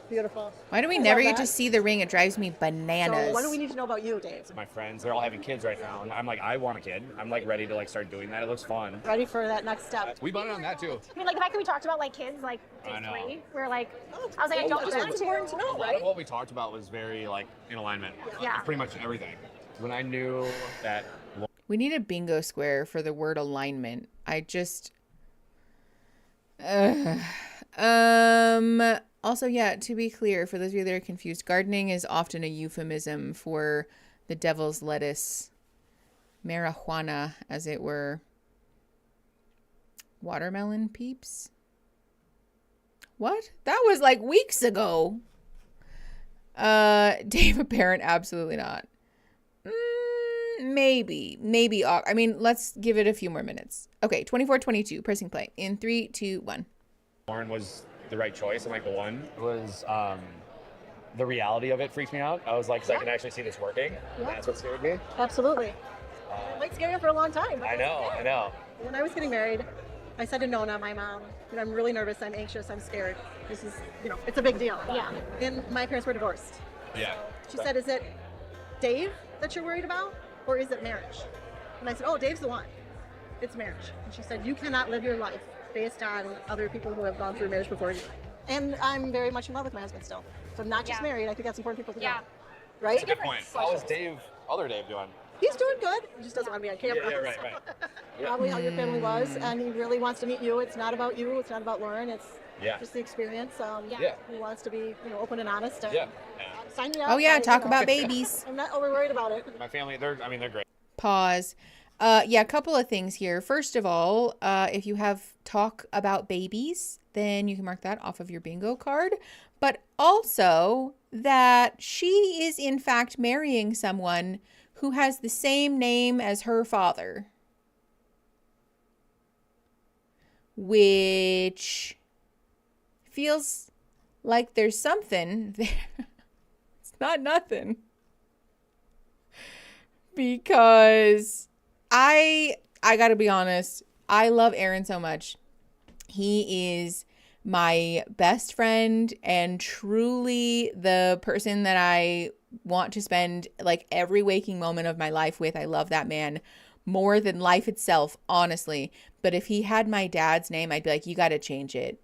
Speaker 12: Beautiful.
Speaker 1: Why do we never get to see the ring? It drives me bananas.
Speaker 12: So what do we need to know about you, Dave?
Speaker 13: My friends, they're all having kids right now. And I'm like, I want a kid. I'm like ready to like start doing that. It looks fun.
Speaker 12: Ready for that next step.
Speaker 3: We bonded on that too.
Speaker 14: I mean, like the fact that we talked about like kids, like day 3, we're like, I was like, I don't
Speaker 12: that's important to know,
Speaker 13: A lot of what we talked about was very like in alignment.
Speaker 14: Yeah.
Speaker 13: Pretty much everything. When I knew that.
Speaker 1: We need a bingo square for the word alignment. I just. Also, yeah, to be clear, for those of you that are confused, gardening is often a euphemism for the devil's lettuce, marijuana, as it were. Watermelon peeps? What? That was like weeks ago. Dave Apparent, absolutely not. Maybe. I mean, let's give it a few more minutes. Okay, 24-22, pressing play in 3, 2, 1.
Speaker 13: Lauren was the right choice and like the one was the reality of it freaked me out. I was like, 'cause I can actually see this working.
Speaker 12: Yeah.
Speaker 13: That's what scared me.
Speaker 12: Absolutely. It might scare you for a long time.
Speaker 13: I know.
Speaker 12: When I was getting married, I said to Nona, my mom, I'm really nervous, I'm anxious, I'm scared. This is, it's a big deal.
Speaker 14: Yeah.
Speaker 12: And my parents were divorced.
Speaker 13: Yeah.
Speaker 12: She said, is it Dave that you're worried about, or is it marriage? And I said, oh, Dave's the one. It's marriage. And she said, you cannot live your life based on other people who have gone through marriage before you. And I'm very much in love with my husband still. So I'm not just married. I think that's important for people to know. Right?
Speaker 13: That's a good point. How is other Dave doing?
Speaker 12: He's doing good. He just doesn't want to be on camera.
Speaker 13: Yeah, right.
Speaker 12: Probably how your family was, and he really wants to meet you. It's not about you. It's not about Lauren. It's just the experience. He wants to be, open and honest. And, sign me up.
Speaker 1: Oh yeah, talk about babies.
Speaker 12: I'm not over worried about it.
Speaker 13: My family, they're great.
Speaker 1: Pause. A couple of things here. First of all, if you have talk about babies, then you can mark that off of your bingo card. But also that she is in fact marrying someone who has the same name as her father. Which feels like there's something there. It's not nothing. Because I gotta be honest, I love Aaron so much. He is my best friend and truly the person that I want to spend like every waking moment of my life with. I love that man more than life itself, honestly. But if he had my dad's name, I'd be like, you gotta change it.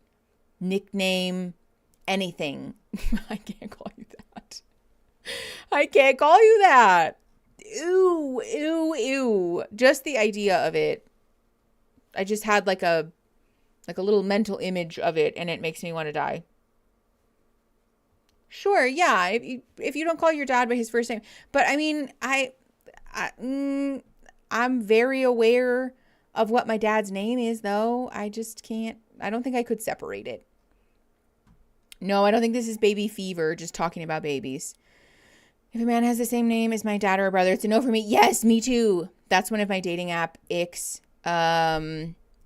Speaker 1: Nickname, anything. I can't call you that. I can't call you that. Ew. Just the idea of it. I just had like a little mental image of it, and it makes me want to die. Sure, yeah, if you don't call your dad by his first name. But I mean, I'm very aware of what my dad's name is, though. I just can't. I don't think I could separate it. No, I don't think this is baby fever, just talking about babies. If a man has the same name as my dad or a brother, it's a no for me. Yes, me too. That's one of my dating app icks,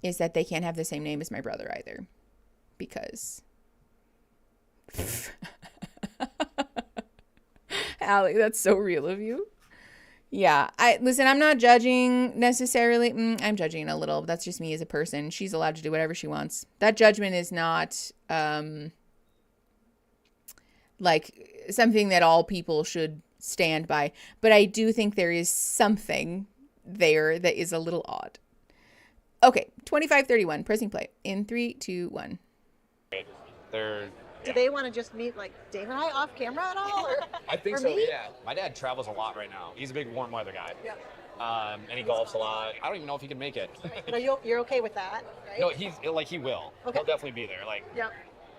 Speaker 1: is that they can't have the same name as my brother either. Because... Allie, that's so real of you. Yeah, listen, I'm not judging necessarily. I'm judging a little. But that's just me as a person. She's allowed to do whatever she wants. That judgment is not... like something that all people should stand by. But I do think there is something there that is a little odd. Okay, 25-31, pressing play in 3, 2, 1.
Speaker 12: Do they want to just meet like Dave and I off camera at all? Or,
Speaker 13: I think
Speaker 12: or
Speaker 13: so,
Speaker 12: me?
Speaker 13: yeah. My dad travels a lot right now. He's a big warm weather guy.
Speaker 12: Yeah.
Speaker 13: And he golfs a lot. I don't even know if he can make it.
Speaker 12: But you're okay with that, right?
Speaker 13: No, he will.
Speaker 12: Okay.
Speaker 13: He'll definitely be there.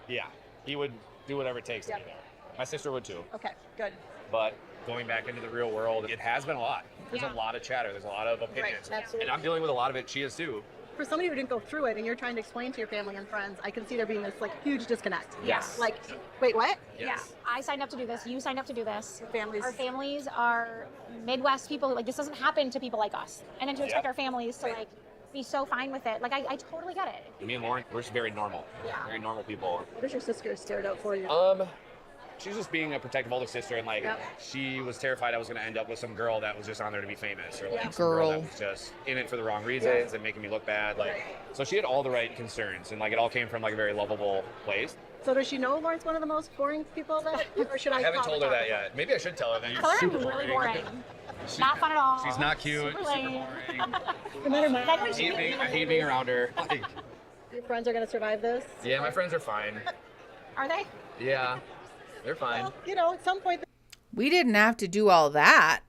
Speaker 12: Yeah,
Speaker 13: he would do whatever it takes to be there. My sister would too.
Speaker 12: Okay, good.
Speaker 13: But going back into the real world, it has been a lot. There's a lot of chatter. There's a lot of opinions.
Speaker 12: Right, absolutely.
Speaker 13: And I'm dealing with a lot of it. She is too.
Speaker 12: For somebody who didn't go through it and you're trying to explain to your family and friends, I can see there being this like huge disconnect.
Speaker 13: Yes.
Speaker 12: Like, wait, what?
Speaker 13: Yes.
Speaker 14: Yeah, I signed up to do this. You signed up to do this.
Speaker 12: Families.
Speaker 14: Our families are Midwest people. Like, this doesn't happen to people like us. And then to expect our families to like be so fine with it. Like, I totally get it.
Speaker 13: Me and Lauren, we're just very normal.
Speaker 14: Yeah.
Speaker 13: Very normal people.
Speaker 12: What does your sister stared out for you?
Speaker 13: she's just being a protective older sister, and like she was terrified I was going to end up with some girl that was just on there to be famous, or like some girl that was just in it for the wrong reasons and making me look bad. Like, so she had all the right concerns, and like it all came from like a very lovable place.
Speaker 12: So does she know Lauren's one of the most boring people that, or should I
Speaker 13: haven't told her that yet. Maybe I should tell her that.
Speaker 14: Tell her
Speaker 13: Super
Speaker 14: I'm really boring.
Speaker 12: Not fun at all.
Speaker 13: She's not cute.
Speaker 14: Super
Speaker 13: boring. I hate being around her. Like,
Speaker 12: your friends are going to survive this?
Speaker 13: Yeah, my friends are fine.
Speaker 14: Are they?
Speaker 13: Yeah, they're fine.
Speaker 12: Well, you know, at some point.
Speaker 1: We didn't have to do all that.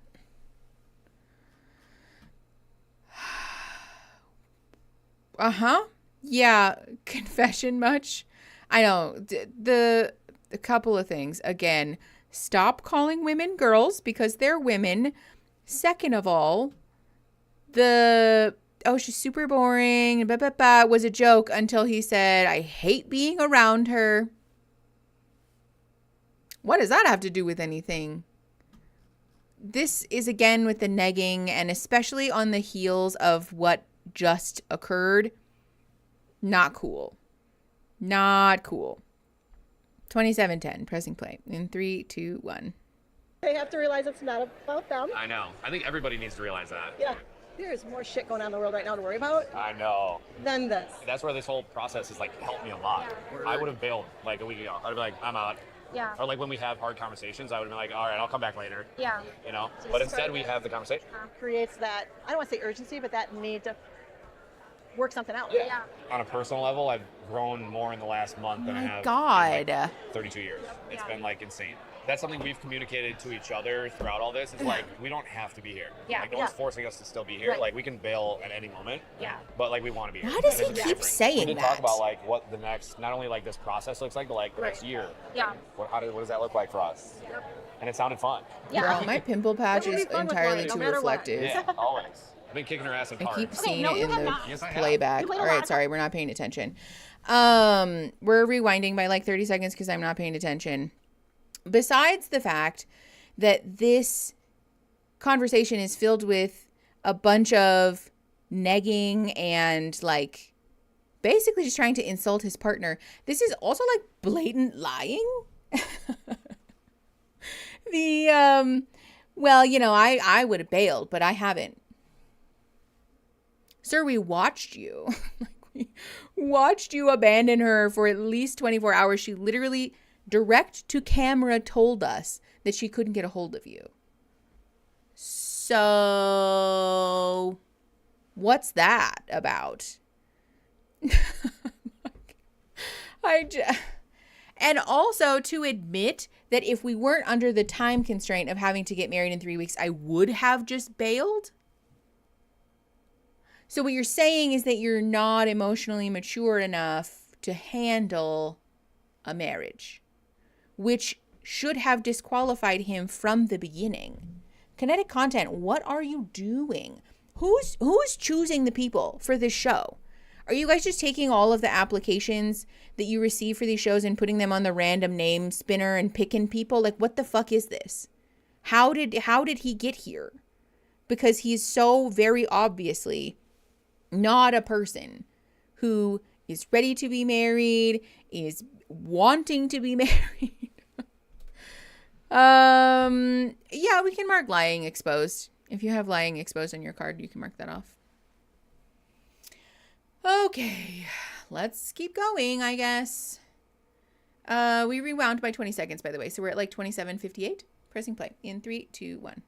Speaker 1: Yeah, confession much? I know. A couple of things. Again, stop calling women girls because they're women. Second of all, she's super boring, was a joke until he said, I hate being around her. What does that have to do with anything? This is again with the negging, and especially on the heels of what just occurred. Not cool. Not cool. 2710, pressing play in 3, 2, 1.
Speaker 12: They have to realize it's not about them.
Speaker 13: I know. I think everybody needs to realize that.
Speaker 12: Yeah. There's more shit going on in the world right now to worry about.
Speaker 13: I know.
Speaker 12: Than this.
Speaker 13: That's where this whole process has like helped me a lot. Yeah. I would have bailed like a week ago. I'd be like, I'm out.
Speaker 14: Yeah.
Speaker 13: Or like when we have hard conversations, I would have been like, all right, I'll come back later.
Speaker 14: Yeah.
Speaker 13: You know? But instead we have the conversation.
Speaker 12: Creates that, I don't want to say urgency, but that need to work something out.
Speaker 14: Yeah.
Speaker 13: On a personal level, I've grown more in the last month than I have in like 32 years. It's been like insane. That's something we've communicated to each other throughout all this. It's like, we don't have to be here.
Speaker 14: Yeah.
Speaker 13: Like, no one's forcing us to still be here.
Speaker 14: Right.
Speaker 13: Like, we can bail at any moment.
Speaker 14: Yeah.
Speaker 13: But like, we want to be here.
Speaker 1: Why does he keep saying that?
Speaker 13: We did talk about like what the next, not only like this process looks like, but like the next year.
Speaker 14: Yeah.
Speaker 13: What does that look like for us? Yep. And it sounded fun.
Speaker 1: Yeah. Girl, my pimple patch is entirely too reflective.
Speaker 13: Yeah, always. I've been kicking her ass in
Speaker 1: I
Speaker 13: cards.
Speaker 1: keep seeing it in the playback. All right, sorry, we're not paying attention. We're rewinding by like 30 seconds because I'm not paying attention. Besides the fact that this conversation is filled with a bunch of negging and like basically just trying to insult his partner, this is also like blatant lying. Well, you know, I would have bailed, but I haven't. Sir, we watched you. We watched you abandon her for at least 24 hours. She literally direct to camera told us that she couldn't get a hold of you. So what's that about? And also to admit that if we weren't under the time constraint of having to get married in 3 weeks, I would have just bailed. So what you're saying is that you're not emotionally mature enough to handle a marriage, which should have disqualified him from the beginning. Kinetic content, what are you doing? Who's choosing the people for this show? Are you guys just taking all of the applications that you receive for these shows and putting them on the random name spinner and picking people? Like, what the fuck is this? How did he get here? Because he's so very obviously not a person who is ready to be married, is wanting to be married. Yeah, we can mark lying exposed. If you have lying exposed on your card, you can mark that off. Okay, let's keep going, I guess. We rewound by 20 seconds, by the way. So we're at like 27:58. Pressing play in 3, 2, 1.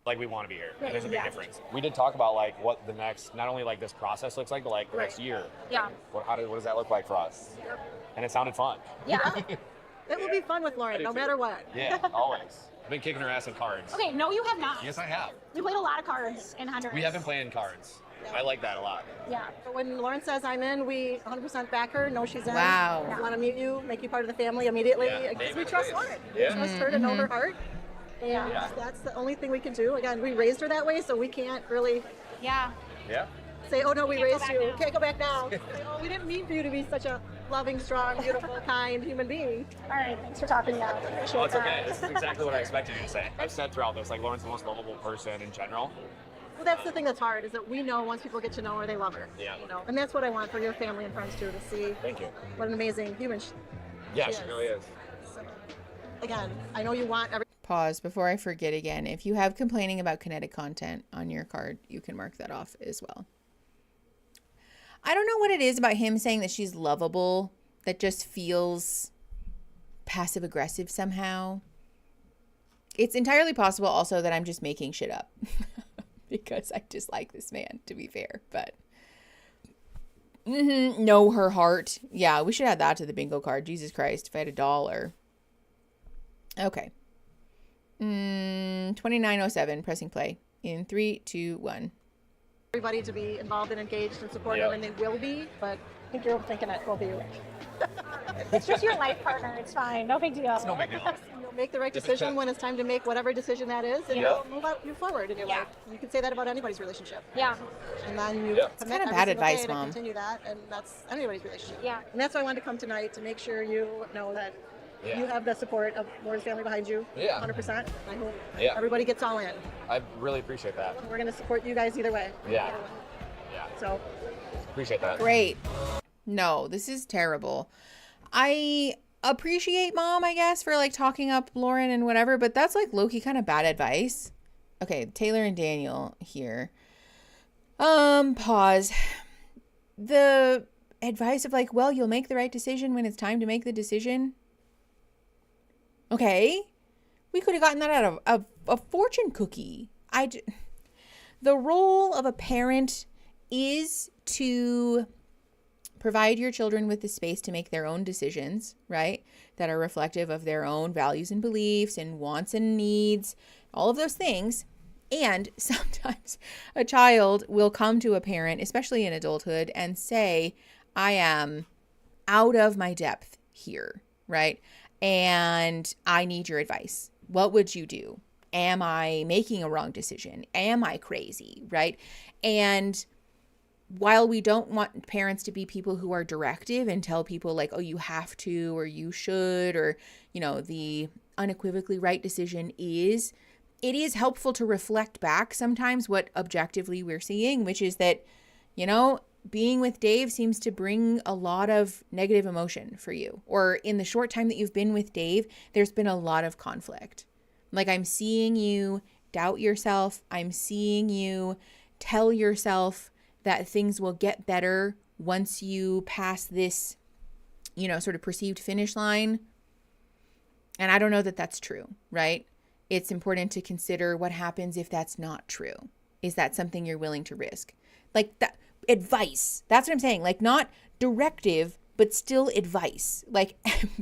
Speaker 13: Like, we want to be here. Right. There's a big difference. We did talk about like what the next, not only like this process looks like, but like the next year.
Speaker 14: Yeah.
Speaker 13: What does that look like for us? Yep. And it sounded fun.
Speaker 14: Yeah.
Speaker 12: It will be fun with Lauren, no matter what.
Speaker 13: Yeah, always. I've been kicking her ass in cards.
Speaker 14: Okay, no, you have not.
Speaker 13: Yes, I have.
Speaker 14: We played a lot of cards in Honduras.
Speaker 13: We have been playing cards. Yeah. I like that a lot.
Speaker 12: Yeah, but when Lauren says I'm in, we 100% back her, know she's in.
Speaker 1: Wow.
Speaker 12: We want to meet you, make you part of the family immediately. Because we trust Lauren. We trust her to know her heart. And that's the only thing we can do. Again, we raised her that way, so we can't really say, oh no, we raised you. We can't go back now. Say, oh, we didn't mean for you to be such a loving, strong, beautiful, kind human being.
Speaker 14: All right, thanks for talking now.
Speaker 13: Well, it's okay. This is exactly what I expected you to say. I've said throughout this, like, Lauren's the most lovable person in general.
Speaker 12: Well, that's the thing that's hard, is that we know once people get to know her, they love her. Yeah. You know, and that's what I want for your family and friends too, to see.
Speaker 13: Thank you.
Speaker 12: What an amazing human she
Speaker 13: really is.
Speaker 12: again, I know you want every.
Speaker 1: Pause before I forget again. If you have complaining about kinetic content on your card, you can mark that off as well. I don't know what it is about him saying that she's lovable that just feels passive aggressive somehow. It's entirely possible also that I'm just making shit up because I dislike this man, to be fair, but know her heart. Yeah, we should add that to the bingo card. Jesus Christ, if I had $1. Okay. 2907, pressing play in 3, 2, 1.
Speaker 12: Everybody to be involved and engaged and supportive, and they will be, but I think you're thinking it will be.
Speaker 14: It's just your life partner. It's fine. No big deal.
Speaker 13: It's no big deal.
Speaker 12: You'll make the right decision when it's time to make whatever decision that is, and you'll move forward in your life. You can say that about anybody's relationship.
Speaker 14: Yeah.
Speaker 12: And then you
Speaker 1: It's kind of bad advice, Mom.
Speaker 12: to continue that, and that's anybody's relationship.
Speaker 14: Yeah.
Speaker 12: And that's why I wanted to come tonight, to make sure you know that you have the support of Laura's family behind you. 100%. I hope everybody gets all in.
Speaker 13: I really appreciate that.
Speaker 12: We're going to support you guys either way.
Speaker 13: Yeah.
Speaker 12: So
Speaker 13: Appreciate that.
Speaker 1: Great. No, this is terrible. I appreciate Mom, I guess, for like talking up Lauren and whatever, but that's like low-key kind of bad advice. Okay, Taylor and Daniel here. Pause. The advice of like, well, you'll make the right decision when it's time to make the decision. Okay. We could have gotten that out of a fortune cookie. The role of a parent is to provide your children with the space to make their own decisions, right? That are reflective of their own values and beliefs and wants and needs, all of those things. And sometimes a child will come to a parent, especially in adulthood, and say, I am out of my depth here, right? And I need your advice. What would you do? Am I making a wrong decision? Am I crazy, right? And while we don't want parents to be people who are directive and tell people like, oh, you have to, or you should, or, you know, the unequivocally right decision is, it is helpful to reflect back sometimes what objectively we're seeing, which is that, you know, being with Dave seems to bring a lot of negative emotion for you. Or in the short time that you've been with Dave, there's been a lot of conflict. Like, I'm seeing you doubt yourself. I'm seeing you tell yourself that things will get better once you pass this, you know, sort of perceived finish line. And I don't know that that's true, right? It's important to consider what happens if that's not true. Is that something you're willing to risk? Like that advice. That's what I'm saying. Like, not directive, but still advice. Like,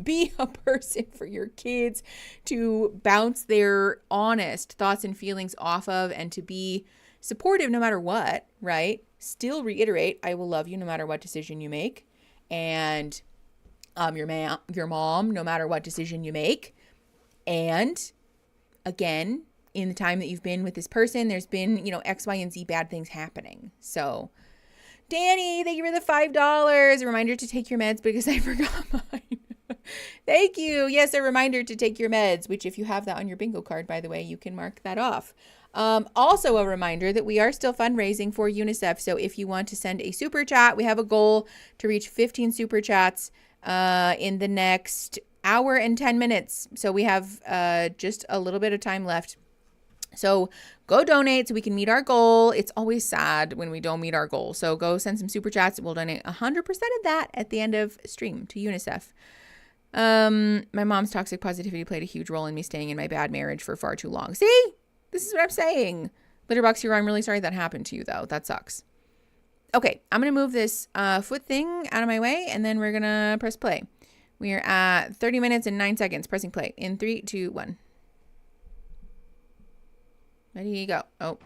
Speaker 1: be a person for your kids to bounce their honest thoughts and feelings off of, and to be supportive no matter what, right? Still reiterate, I will love you no matter what decision you make. And your mom, no matter what decision you make. And again, in the time that you've been with this person, there's been, you know, X, Y, and Z bad things happening. So, Danny, thank you for the $5. A reminder to take your meds because I forgot mine. Thank you. Yes, a reminder to take your meds, which if you have that on your bingo card, by the way, you can mark that off. Also a reminder that we are still fundraising for UNICEF. So if you want to send a super chat, we have a goal to reach 15 super chats in the next hour and 10 minutes. So we have just a little bit of time left. So go donate so we can meet our goal. It's always sad when we don't meet our goal. So go send some super chats. We'll donate 100% of that at the end of stream to UNICEF. My mom's toxic positivity played a huge role in me staying in my bad marriage for far too long. See? This is what I'm saying. Litterbox Hero, I'm really sorry that happened to you, though. That sucks. Okay, I'm going to move this foot thing out of my way, and then we're going to press play. We are at 30 minutes and 9 seconds. Pressing play in 3, 2, 1. Ready, go. Oh.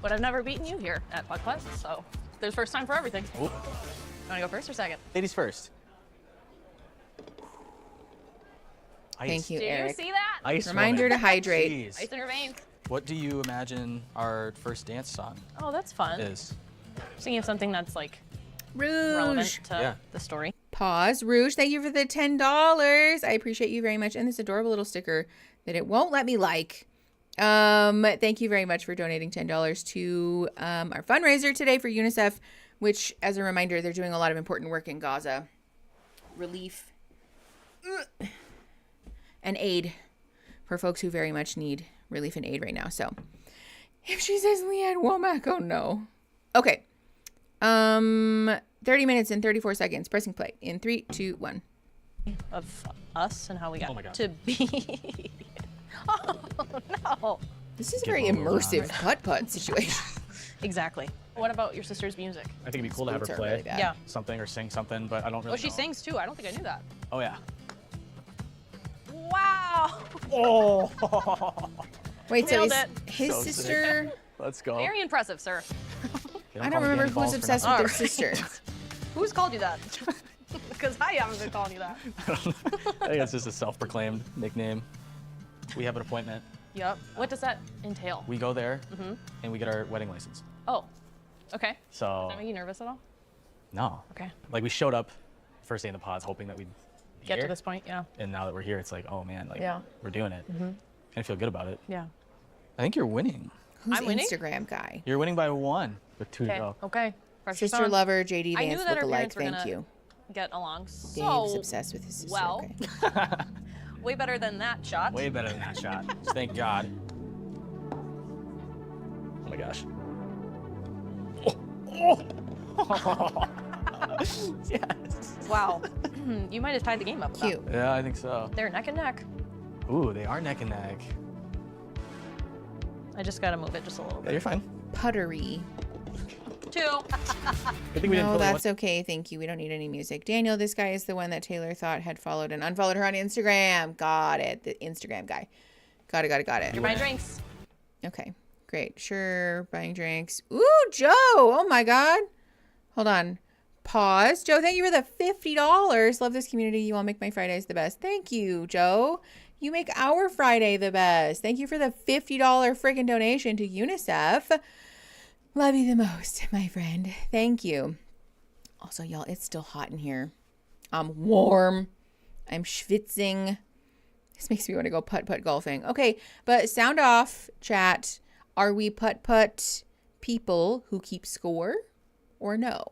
Speaker 15: But I've never beaten you here at PodQuest, so there's first time for everything. You want to go first or second?
Speaker 16: Ladies first.
Speaker 1: Thank you,
Speaker 15: Did
Speaker 1: Eric.
Speaker 15: you see that?
Speaker 16: Ice
Speaker 1: Reminder
Speaker 16: woman.
Speaker 1: to hydrate.
Speaker 16: Jeez.
Speaker 15: Ice in her veins.
Speaker 16: What do you imagine our first dance song
Speaker 15: Oh, that's fun.
Speaker 16: is?
Speaker 15: Thinking of something that's like
Speaker 1: Rouge.
Speaker 15: relevant to the story.
Speaker 1: Pause. Rouge, thank you for the $10. I appreciate you very much. And this adorable little sticker that it won't let me like. Thank you very much for donating $10 to our fundraiser today for UNICEF, which, as a reminder, they're doing a lot of important work in Gaza. Relief. and aid for folks who very much need relief and aid right now. So if she says Leanne Womack, oh no. Okay. 30 minutes and 34 seconds. Pressing play in 3, 2, 1.
Speaker 15: Of us and how we got to be. Oh no.
Speaker 1: This is a very immersive putt-putt situation.
Speaker 15: Exactly. What about your sister's music?
Speaker 16: I think it'd be cool to have her play something or sing something, but I don't really know.
Speaker 15: She sings too. I don't think I knew that.
Speaker 16: Oh, yeah.
Speaker 15: Wow.
Speaker 16: Oh.
Speaker 1: Wait, so
Speaker 15: Nailed
Speaker 1: is
Speaker 15: it.
Speaker 1: his
Speaker 16: So
Speaker 1: sister...
Speaker 16: sick. Let's go.
Speaker 15: Very impressive, sir.
Speaker 1: I don't remember who's obsessed with their sister.
Speaker 15: Who's called you that? Because I haven't been calling you that.
Speaker 16: I think it's just a self-proclaimed nickname. We have an appointment.
Speaker 15: Yep. What does that entail?
Speaker 16: We go there and we get our wedding license.
Speaker 15: Oh, okay.
Speaker 16: So.
Speaker 15: Does that make you nervous at all?
Speaker 16: No.
Speaker 15: Okay.
Speaker 16: Like we showed up first day in the pods hoping that we'd
Speaker 15: Get to this point, yeah.
Speaker 16: And now that we're here, it's like, oh man, like we're doing it.
Speaker 15: Mm-hmm.
Speaker 16: I feel good about it.
Speaker 15: Yeah.
Speaker 16: I think you're winning.
Speaker 1: Who's
Speaker 15: I'm winning?
Speaker 1: Instagram guy?
Speaker 16: You're winning by 1 with 2 to go.
Speaker 15: Okay. Pressure's
Speaker 1: Sister
Speaker 15: on.
Speaker 1: lover, JD
Speaker 15: I knew
Speaker 1: Vance
Speaker 15: that our
Speaker 1: lookalike.
Speaker 15: parents were
Speaker 1: Thank
Speaker 15: gonna
Speaker 1: you.
Speaker 15: Get along so
Speaker 1: Dave's obsessed with his sister.
Speaker 15: well.
Speaker 1: Okay.
Speaker 15: Way better than that shot.
Speaker 16: Way better than that shot. Thank God. Oh my gosh. Oh. Yes.
Speaker 15: Wow. You might have tied the game up with
Speaker 1: Cute.
Speaker 15: that.
Speaker 16: Yeah, I think so.
Speaker 15: They're neck and neck.
Speaker 16: Ooh, they are neck and neck.
Speaker 15: I just gotta move it just a little
Speaker 16: Yeah,
Speaker 15: bit.
Speaker 16: you're fine.
Speaker 1: Puttery.
Speaker 15: 2.
Speaker 16: Good thing we didn't
Speaker 1: No,
Speaker 16: put
Speaker 1: that's okay. Thank you. We don't need any music. Daniel, this guy is the one that Taylor thought had followed and unfollowed her on Instagram. Got it. The Instagram guy. Got it.
Speaker 15: You're buying drinks.
Speaker 1: Okay, great. Sure, buying drinks. Ooh, Joe. Oh my God. Hold on. Pause. Joe, thank you for the $50. Love this community. You all make my Fridays the best. Thank you, Joe. You make our Friday the best. Thank you for the $50 freaking donation to UNICEF. Love you the most, my friend. Thank you. Also, y'all, it's still hot in here. I'm warm. I'm schwitzing. This makes me want to go putt-putt golfing. Okay, but sound off, chat. Are we putt-putt people who keep score or no?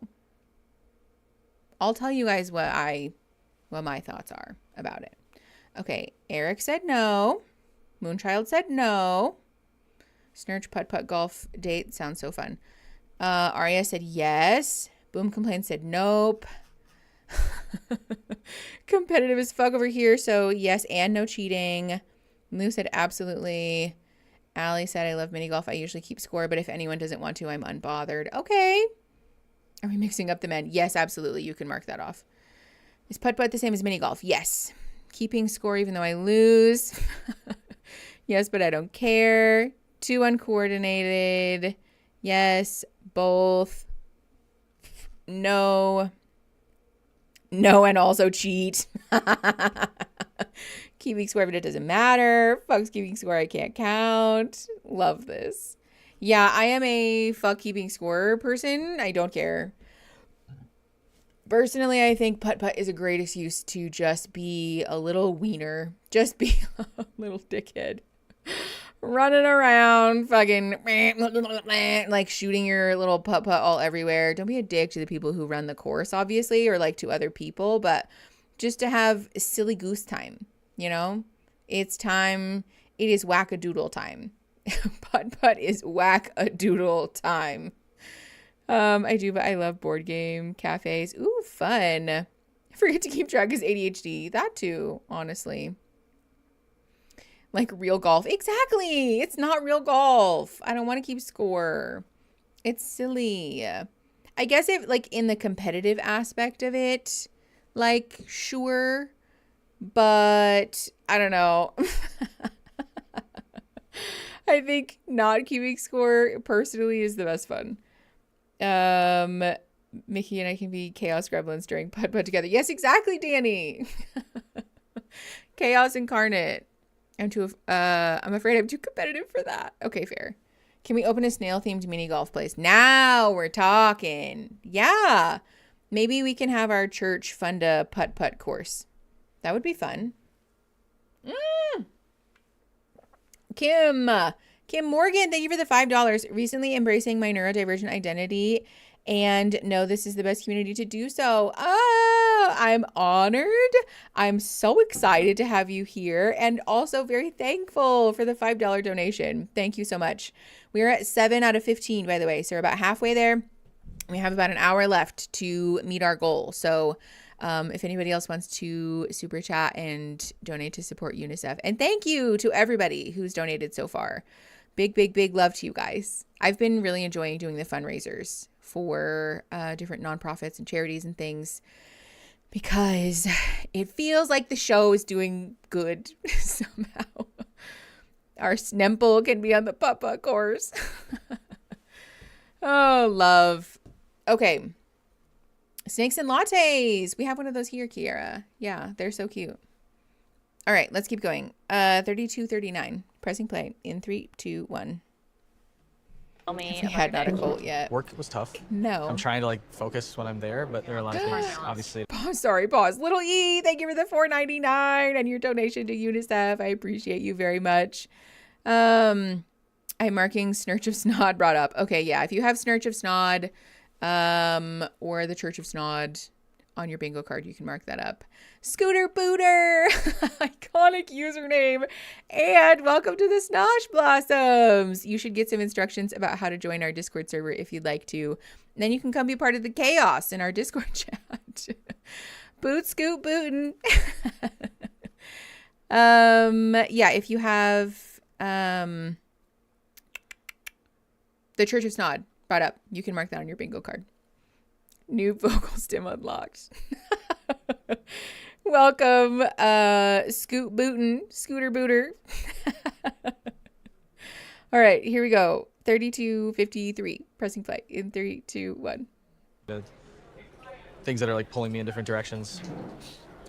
Speaker 1: I'll tell you guys what my thoughts are about it. Okay, Eric said no. Moonchild said no. Snurch putt-putt golf date sounds so fun. Arya said yes. Boom Complain said nope. Competitive as fuck over here, so yes and no cheating. Lou said absolutely. Allie said I love mini golf. I usually keep score, but if anyone doesn't want to, I'm unbothered. Okay. Are we mixing up the men? Yes, absolutely. You can mark that off. Is putt-putt the same as mini golf? Yes. Keeping score even though I lose. Yes, but I don't care. Too uncoordinated. Yes, both. No. No, and also cheat. Keeping score, but it doesn't matter. Fuck's keeping score, I can't count. Love this. Yeah, I am a fuck keeping score person. I don't care. Personally, I think putt-putt is a great excuse to just be a little wiener. Just be a little dickhead. Running around, fucking like shooting your little putt-putt all everywhere. Don't be a dick to the people who run the course, obviously, or like to other people, but just to have silly goose time, you know? It's time. It is whack-a-doodle time. Putt-putt is whack-a-doodle time. I do, but I love board game cafes. Ooh, fun. I forget to keep track of ADHD. That too, honestly. Like real golf. Exactly. It's not real golf. I don't want to keep score. It's silly. I guess if like in the competitive aspect of it, like sure, but I don't know. I think not keeping score personally is the best fun. Mickey and I can be chaos gremlins during putt-putt together. Yes, exactly, Danny. Chaos incarnate. I'm afraid I'm too competitive for that. Okay, fair. Can we open a snail-themed mini golf place? Now we're talking. Yeah. Maybe we can have our church fund a putt-putt course. That would be fun. Kim Morgan, thank you for the $5. Recently embracing my neurodivergent identity and know this is the best community to do so. Oh, I'm honored. I'm so excited to have you here and also very thankful for the $5 donation. Thank you so much. We are at 7 out of 15, by the way. So we're about halfway there. We have about an hour left to meet our goal. So if anybody else wants to super chat and donate to support UNICEF. And thank you to everybody who's donated so far. Big, big, big love to you guys. I've been really enjoying doing the fundraisers for different nonprofits and charities and things because it feels like the show is doing good somehow. Our Snemple can be on the Papa course. Oh, love. Okay. Snakes and lattes. We have one of those here, Kiara. Yeah, they're so cute. All right, let's keep going. 32:39. Pressing play in 3, 2, 1.
Speaker 8: Me
Speaker 1: we had not a cult yet.
Speaker 16: Work was tough.
Speaker 1: No.
Speaker 16: I'm trying to like focus when I'm there, but there are a lot of things obviously.
Speaker 1: Sorry, pause. Little E, thank you for the $4.99 and your donation to UNICEF. I appreciate you very much. I'm marking Snurch of Snod brought up. Okay, yeah. If you have Snurch of Snod, or the Church of Snod on your bingo card, you can mark that up. Scooter Booter, iconic username, and welcome to the Snosh Blossoms. You should get some instructions about how to join our Discord server if you'd like to. And then you can come be part of the chaos in our Discord chat. Boot scoot bootin'. Yeah, if you have the Church of Snod brought up, you can mark that on your bingo card. New vocal stim unlocked. Welcome, Scooter Booter. All right, here we go. 32:53. Pressing play in 3, 2, 1.
Speaker 16: The things that are like pulling me in different directions.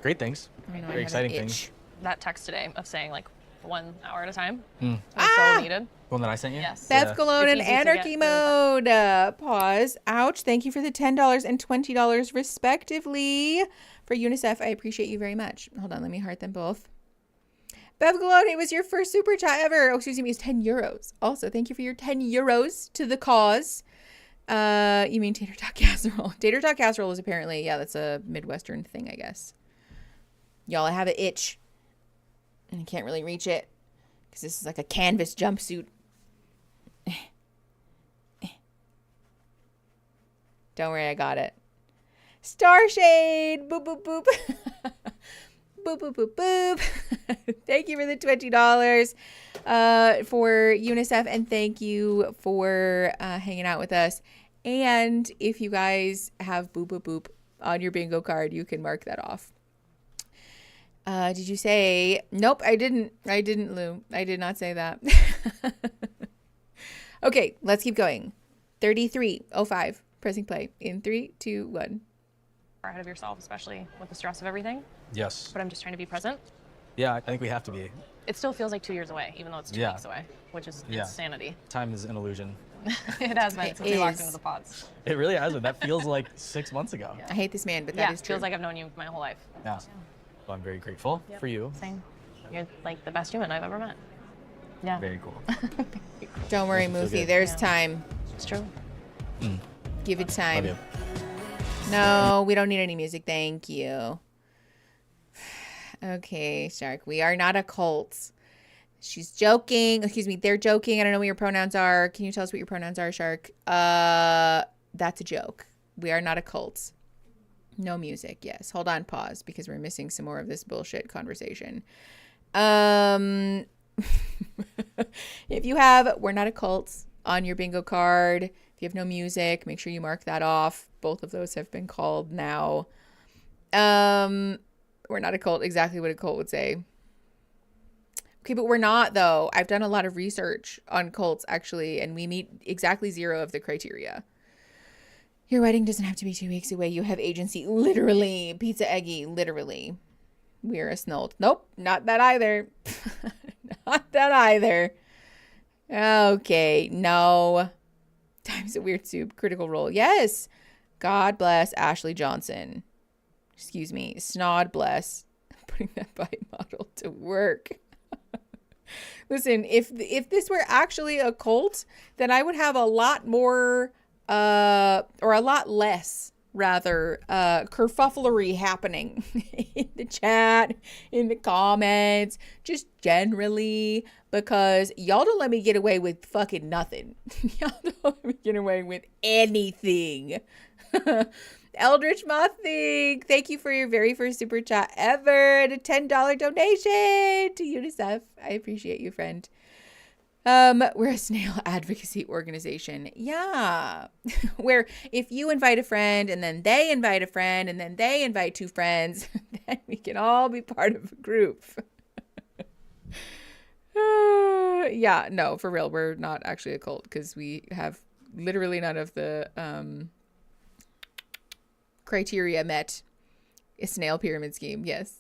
Speaker 16: Great things. Very exciting things.
Speaker 15: That text today of saying like 1 hour at a time.
Speaker 16: Was
Speaker 15: so needed.
Speaker 16: One that I sent you?
Speaker 15: Yes.
Speaker 1: Beth Cologne and Anarchy Mode. Pause. Ouch. Thank you for the $10 and $20 respectively for UNICEF. I appreciate you very much. Hold on. Let me heart them both. Beth Cologne, it was your first super chat ever. Oh, excuse me. It's 10 euros. Also, thank you for your 10 euros to the cause. You mean tater tot casserole. Tater tot casserole is apparently, yeah, that's a Midwestern thing, I guess. Y'all, I have an itch. And I can't really reach it because this is like a canvas jumpsuit. Don't worry, I got it. Starshade! Boop, boop, boop. Boop, boop, boop, boop. Thank you for the $20 for UNICEF, and thank you for hanging out with us. And if you guys have boop, boop, boop on your bingo card, you can mark that off. Did you say... Nope, I didn't, Lou. I did not say that. Okay, let's keep going. 33:05. Pressing play in 3, 2, 1.
Speaker 15: Ahead of yourself, especially with the stress of everything.
Speaker 16: Yes.
Speaker 15: But I'm just trying to be present.
Speaker 16: Yeah, I think we have to be.
Speaker 15: It still feels like 2 years away, even though it's 2 weeks away, which is insanity.
Speaker 16: Time is an illusion.
Speaker 15: It has been since we walked into the pods.
Speaker 16: It really has been. That feels like 6 months ago.
Speaker 1: I hate this man, but that is true.
Speaker 15: It feels like I've known you my whole life.
Speaker 16: Yeah. Well, I'm very grateful for you.
Speaker 15: Same. You're like the best human I've ever met. Yeah.
Speaker 16: Very cool.
Speaker 1: Don't worry, Mufi. There's time.
Speaker 15: It's true.
Speaker 1: Give it time. No, we don't need any music. Thank you. Okay, Shark. We are not a cult. She's joking. Excuse me. They're joking. I don't know what your pronouns are. Can you tell us what your pronouns are, Shark? That's a joke. We are not a cult. No music. Yes. Hold on. Pause because we're missing some more of this bullshit conversation. If you have "we're not a cult" on your bingo card, if you have no music, make sure you mark that off. Both of those have been called now. We're not a cult. Exactly what a cult would say. Okay, but we're not, though. I've done a lot of research on cults, actually, and we meet exactly 0 of the criteria. Your wedding doesn't have to be 2 weeks away. You have agency. Literally. Pizza Eggy. Literally. We're a snolt. Nope. Not that either. Not that either. Okay. No. Time's a weird soup. Critical Role. Yes. God bless Ashley Johnson. Excuse me. Snod bless. Putting that bite model to work. Listen, if this were actually a cult, then I would have a lot more... or a lot less rather, kerfufflery happening in the chat, in the comments, just generally, because y'all don't let me get away with fucking nothing. Y'all don't let me get away with anything. Eldritch Mothing, thank you for your very first super chat ever and a $10 donation to UNICEF. I appreciate you, friend. We're a snail advocacy organization. Yeah. Where if you invite a friend and then they invite a friend and then they invite two friends, then we can all be part of a group. Yeah, no, for real. We're not actually a cult because we have literally none of the criteria met. A snail pyramid scheme. Yes.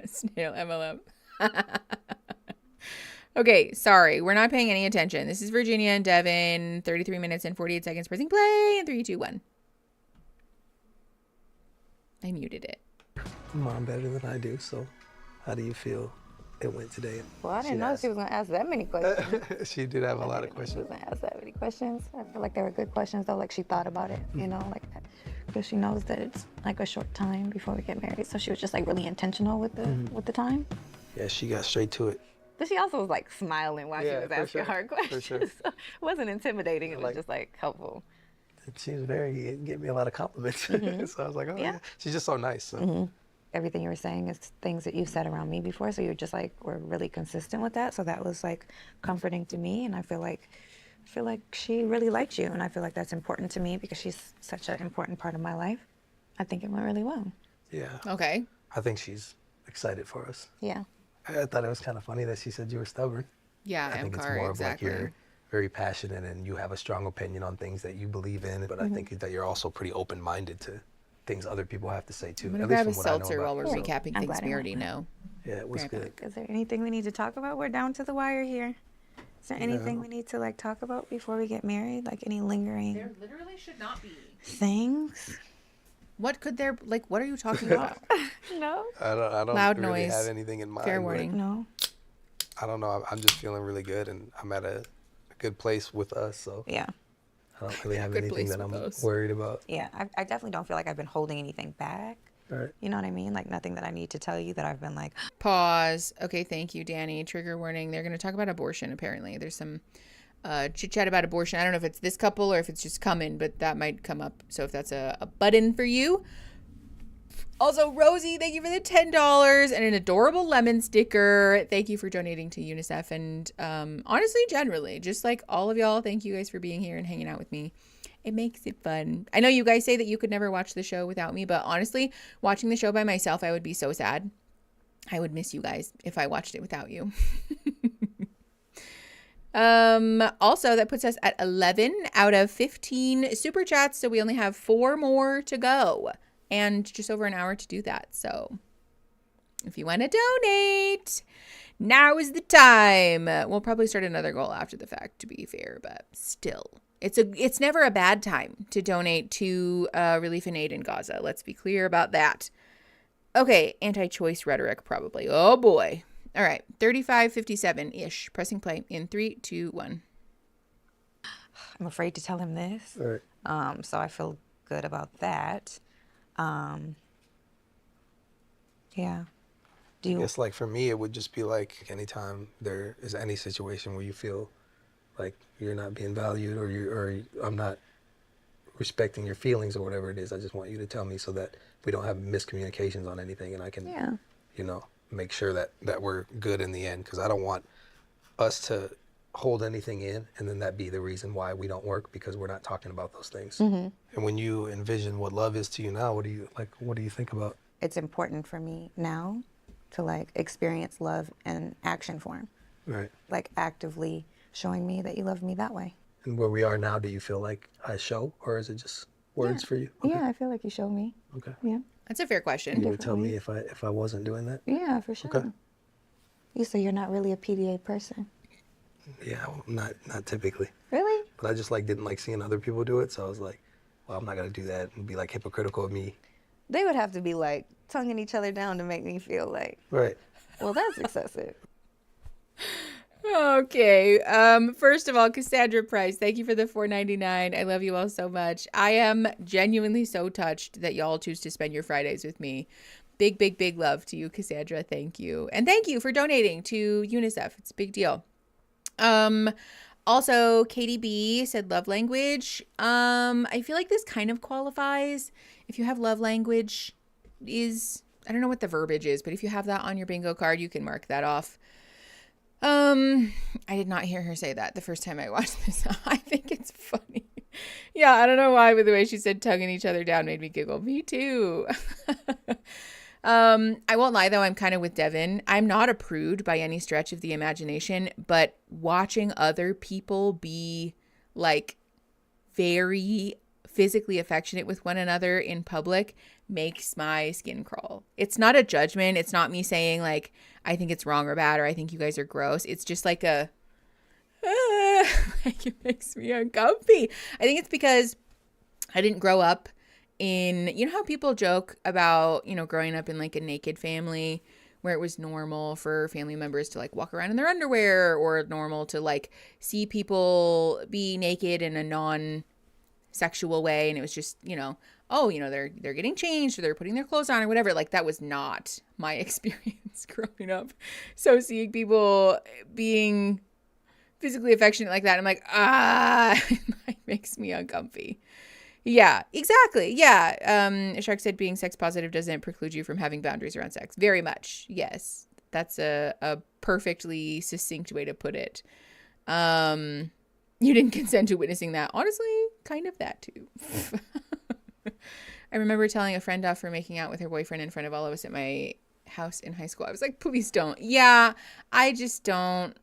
Speaker 1: Snail MLM. Okay, sorry. We're not paying any attention. This is Virginia and Devin. 33 minutes and 48 seconds. Pressing play in 3, 2, 1. I muted it.
Speaker 17: Mom better than I do, so how do you feel it went today?
Speaker 11: Well, I didn't know she was going to ask that many questions.
Speaker 17: She did have a lot of questions.
Speaker 11: She was going to ask that many questions. I feel like they were good questions, though. Like, she thought about it, you know, like, because she knows that it's like a short time before we get married. So she was just like really intentional with the time.
Speaker 17: Yeah, she got straight to it.
Speaker 11: But she also was like smiling while she was asking hard questions.
Speaker 17: For sure.
Speaker 11: So it wasn't intimidating. It was just like helpful.
Speaker 17: She was gave me a lot of compliments. So I was like, oh yeah. She's just so nice. So.
Speaker 11: Everything you were saying is things that you've said around me before. So you're just like, we're really consistent with that. So that was like comforting to me. And I feel like she really likes you. And I feel like that's important to me because she's such an important part of my life. I think it went really well.
Speaker 17: Yeah.
Speaker 1: Okay.
Speaker 17: I think she's excited for us.
Speaker 11: Yeah.
Speaker 17: I thought it was kind of funny that she said you were stubborn.
Speaker 1: Yeah,
Speaker 17: I think it's more of like you're very passionate and you have a strong opinion on things that you believe in. But I think that you're also pretty open-minded to things other people have to say too.
Speaker 1: I'm gonna grab a seltzer while we're recapping things we already know.
Speaker 17: Yeah, it was good.
Speaker 11: Is there anything we need to talk about? We're down to the wire here. Is there anything we need to like talk about before we get married? Like any lingering?
Speaker 1: There literally should not be
Speaker 11: things.
Speaker 1: What could there, like, what are you talking about?
Speaker 11: No.
Speaker 17: I don't
Speaker 1: Loud
Speaker 17: really
Speaker 1: noise.
Speaker 17: have anything in mind.
Speaker 1: Fair warning.
Speaker 11: No.
Speaker 17: I don't know. I'm just feeling really good and I'm at a good place with us. So
Speaker 11: yeah.
Speaker 17: I don't really have anything that I'm worried about.
Speaker 11: Yeah, I definitely don't feel like I've been holding anything back.
Speaker 17: Right.
Speaker 11: You know what I mean? Like nothing that I need to tell you that I've been like.
Speaker 1: Pause. Okay, thank you, Danny. Trigger warning. They're going to talk about abortion, apparently. There's some chit-chat about abortion. I don't know if it's this couple or if it's just coming, but that might come up. So if that's a button for you. Also, Rosie, thank you for the $10 and an adorable lemon sticker. Thank you for donating to UNICEF. And honestly, generally, just like all of y'all, thank you guys for being here and hanging out with me. It makes it fun. I know you guys say that you could never watch the show without me, but honestly, watching the show by myself, I would be so sad. I would miss you guys if I watched it without you. Also, that puts us at 11 out of 15 super chats. So we only have 4 more to go. And just over an hour to do that. So if you want to donate, now is the time. We'll probably start another goal after the fact, to be fair, but still. It's never a bad time to donate to relief and aid in Gaza. Let's be clear about that. Okay, anti-choice rhetoric probably. Oh boy. All right, 35:57-ish. Pressing play in 3, 2, 1.
Speaker 11: I'm afraid to tell him this.
Speaker 17: All right.
Speaker 11: So I feel good about that. Yeah.
Speaker 17: I guess like for me, it would just be like anytime there is any situation where you feel like you're not being valued or I'm not respecting your feelings or whatever it is, I just want you to tell me so that we don't have miscommunications on anything and I can, make sure that we're good in the end. Because I don't want us to hold anything in and then that be the reason why we don't work because we're not talking about those things. And when you envision what love is to you now, what do you think about?
Speaker 11: It's important for me now to like experience love in action form.
Speaker 17: Right.
Speaker 11: Like actively showing me that you love me that way.
Speaker 17: And where we are now, do you feel like I show or is it just words for you? Okay.
Speaker 11: Yeah, I feel like you show me.
Speaker 17: Okay.
Speaker 11: Yeah.
Speaker 1: That's a fair question.
Speaker 17: You would tell me if I wasn't doing that?
Speaker 11: Yeah, for sure.
Speaker 17: Okay.
Speaker 11: You say you're not really a PDA person.
Speaker 17: Yeah, not typically.
Speaker 11: Really?
Speaker 17: But I just didn't like seeing other people do it, so I was like, well, I'm not gonna do that and be like hypocritical of me.
Speaker 11: They would have to be like tonguing each other down to make me feel like,
Speaker 17: right.
Speaker 11: Well, that's excessive.
Speaker 1: Okay. First of all, Cassandra Price, thank you for the $4.99. I love you all so much. I am genuinely so touched that y'all choose to spend your Fridays with me. Big, big, big love to you, Cassandra. Thank you. And thank you for donating to UNICEF. It's a big deal. Also, Katie B said love language. I feel like this kind of qualifies. If you have love language is, I don't know what the verbiage is, but if you have that on your bingo card, you can mark that off. I did not hear her say that the first time I watched this. I think it's funny. Yeah, I don't know why, but the way she said tonguing each other down made me giggle. Me too. I won't lie though, I'm kind of with Devin. I'm not a prude by any stretch of the imagination, but watching other people be like very physically affectionate with one another in public makes my skin crawl. It's not a judgment. It's not me saying like, I think it's wrong or bad, or I think you guys are gross. It's just like like it makes me uncomfy. I think it's because I didn't grow up in, you know how people joke about, you know, growing up in like a naked family where it was normal for family members to like walk around in their underwear, or normal to like see people be naked in a non-sexual way. And it was just, you know, oh, you know, they're getting changed or they're putting their clothes on or whatever. Like that was not my experience growing up. So seeing people being physically affectionate like that, I'm like, it makes me uncomfy. Yeah, exactly. Yeah. Shark said being sex positive doesn't preclude you from having boundaries around sex. Very much. Yes. That's a perfectly succinct way to put it. You didn't consent to witnessing that. Honestly, kind of that too. I remember telling a friend off for making out with her boyfriend in front of all of us at my house in high school. I was like, please don't. Yeah, I just don't.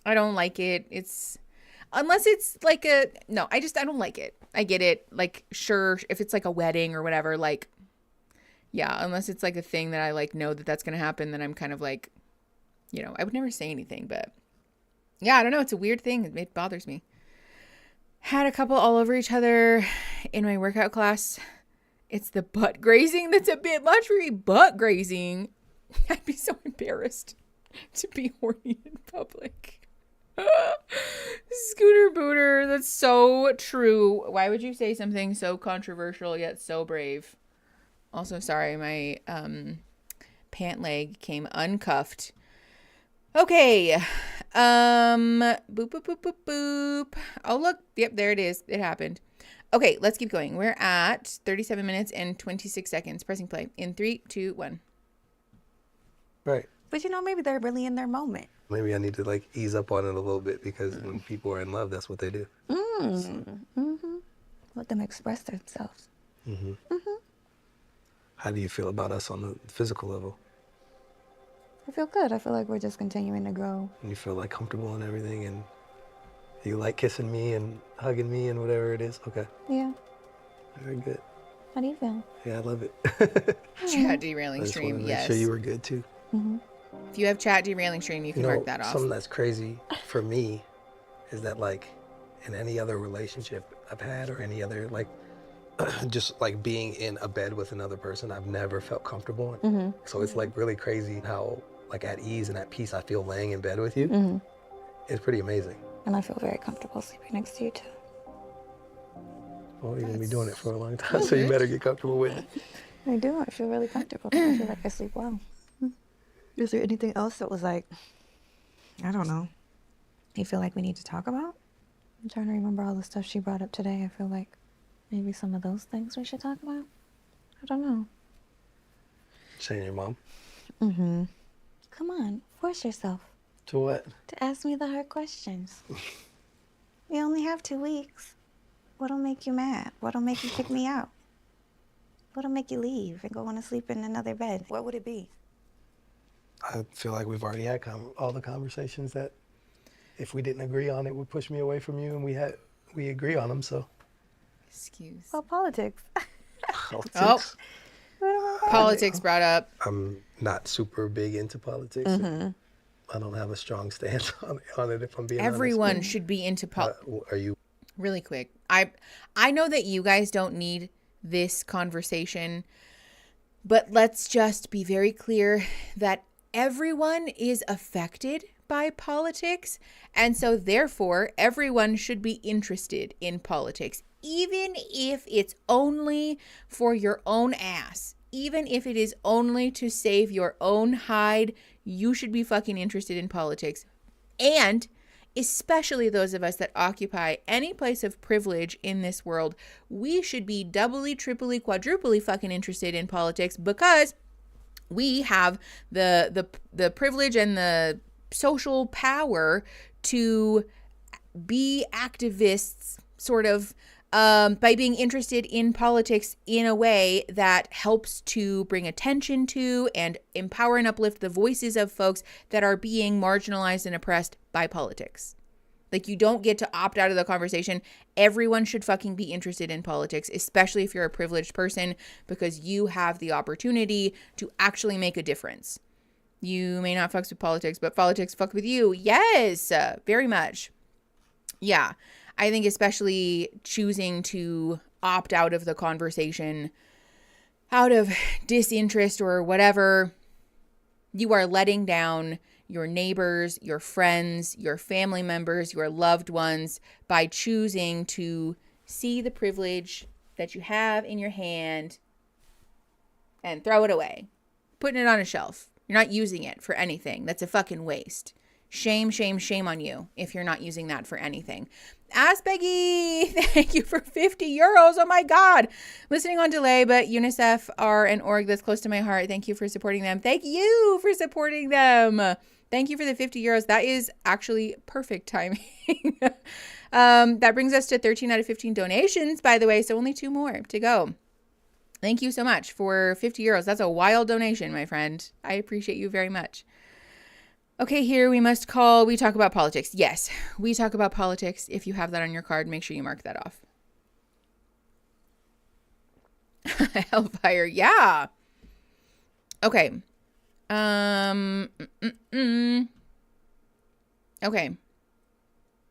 Speaker 1: I don't like it. It's unless it's like I don't like it. I get it. Like, sure, if it's like a wedding or whatever, like, yeah, unless it's like a thing that I like know that that's going to happen, then I'm kind of like, you know, I would never say anything, but yeah, I don't know. It's a weird thing. It bothers me. Had a couple all over each other in my workout class. It's the butt grazing that's a bit much for me. Butt grazing. I'd be so embarrassed to be horny in public. Scooter booter, that's so true. Why would you say something so controversial yet so brave? Also, sorry, my pant leg came uncuffed. Okay. Boop, boop, boop, boop, boop. Oh, look. Yep, there it is. It happened. Okay, let's keep going. We're at 37 minutes and 26 seconds. Pressing play in 3, 2, 1.
Speaker 17: Right.
Speaker 11: But you know, maybe they're really in their moment.
Speaker 17: Maybe I need to like ease up on it a little bit, because when people are in love, that's what they do.
Speaker 11: Let them express themselves.
Speaker 17: How do you feel about us on the physical level?
Speaker 11: I feel good. I feel like we're just continuing to grow.
Speaker 17: And you feel like comfortable and everything, and you like kissing me and hugging me and whatever it is? Okay.
Speaker 11: Yeah.
Speaker 17: Very good.
Speaker 11: How do you feel?
Speaker 17: Yeah, I love it.
Speaker 1: Chat derailing stream,
Speaker 17: yes.
Speaker 1: yes.
Speaker 17: Make sure you were good too.
Speaker 1: If you have chat derailing stream, you can mark that off.
Speaker 17: Something that's crazy for me is that like in any other relationship I've had, or any other like just like being in a bed with another person, I've never felt comfortable. So it's like really crazy how like at ease and at peace I feel laying in bed with you. It's pretty amazing.
Speaker 11: And I feel very comfortable sleeping next to you too.
Speaker 17: Well, you're gonna be doing it for a long time, so you better get comfortable with it.
Speaker 11: I do. I feel really comfortable. I feel like I sleep well. Is there anything else that was like, I don't know, you feel like we need to talk about? I'm trying to remember all the stuff she brought up today. I feel like maybe some of those things we should talk about. I don't know.
Speaker 17: Saying your mom?
Speaker 11: Come on, force yourself.
Speaker 17: To what?
Speaker 11: To ask me the hard questions. We only have 2 weeks. What'll make you mad? What'll make you kick me out? What'll make you leave and go want to sleep in another bed? What would it be?
Speaker 17: I feel like we've already had all the conversations that if we didn't agree on it would push me away from you, and we agree on them, so.
Speaker 1: Excuse.
Speaker 11: Well, politics.
Speaker 17: Politics.
Speaker 1: Politics brought up.
Speaker 17: I'm not super big into politics. I don't have a strong stance on it, if I'm being honest.
Speaker 1: Everyone should be into politics.
Speaker 17: Are you?
Speaker 1: Really quick. I know that you guys don't need this conversation, but let's just be very clear that everyone is affected by politics. And so therefore, everyone should be interested in politics, even if it's only for your own ass. Even if it is only to save your own hide, you should be fucking interested in politics. And especially those of us that occupy any place of privilege in this world, we should be doubly, triply, quadruply fucking interested in politics, because we have the privilege and the social power to be activists, sort of, by being interested in politics in a way that helps to bring attention to and empower and uplift the voices of folks that are being marginalized and oppressed by politics. Like, you don't get to opt out of the conversation. Everyone should fucking be interested in politics, especially if you're a privileged person, because you have the opportunity to actually make a difference. You may not fuck with politics, but politics fuck with you. Yes, very much. Yeah. I think especially choosing to opt out of the conversation out of disinterest or whatever, you are letting down your neighbors, your friends, your family members, your loved ones by choosing to see the privilege that you have in your hand and throw it away, putting it on a shelf. You're not using it for anything. That's a fucking waste. Shame, shame, shame on you if you're not using that for anything. Ask Peggy, thank you for 50 euros. Oh my God. Listening on delay, but UNICEF are an org that's close to my heart. Thank you for supporting them. Thank you for supporting them. Thank you for the 50 euros. That is actually perfect timing. That brings us to 13 out of 15 donations, by the way. So only 2 more to go. Thank you so much for 50 euros. That's a wild donation, my friend. I appreciate you very much. Okay, here we talk about politics. Yes, we talk about politics. If you have that on your card, make sure you mark that off. Hellfire, yeah. Okay. Okay.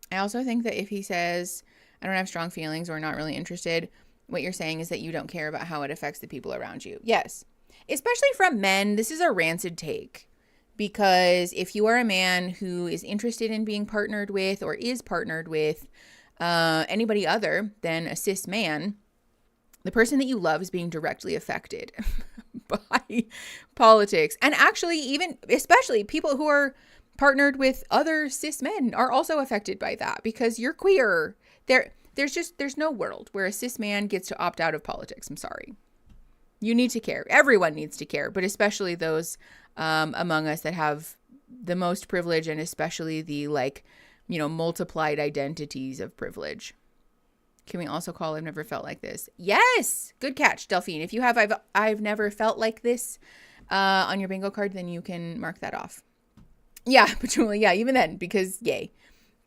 Speaker 1: I also think that if he says, I don't have strong feelings or not really interested, what you're saying is that you don't care about how it affects the people around you. Yes. Especially from men, this is a rancid take. Because if you are a man who is interested in being partnered with or is partnered with anybody other than a cis man, the person that you love is being directly affected by politics. And actually, even especially people who are partnered with other cis men are also affected by that, because you're queer. There's no world where a cis man gets to opt out of politics. I'm sorry. You need to care. Everyone needs to care, but especially those among us that have the most privilege, and especially the multiplied identities of privilege. Can we also call I've never felt like this? Yes. Good catch, Delphine. If you have I've never felt like this on your bingo card, then you can mark that off. Yeah, but truly, yeah, even then, because yay.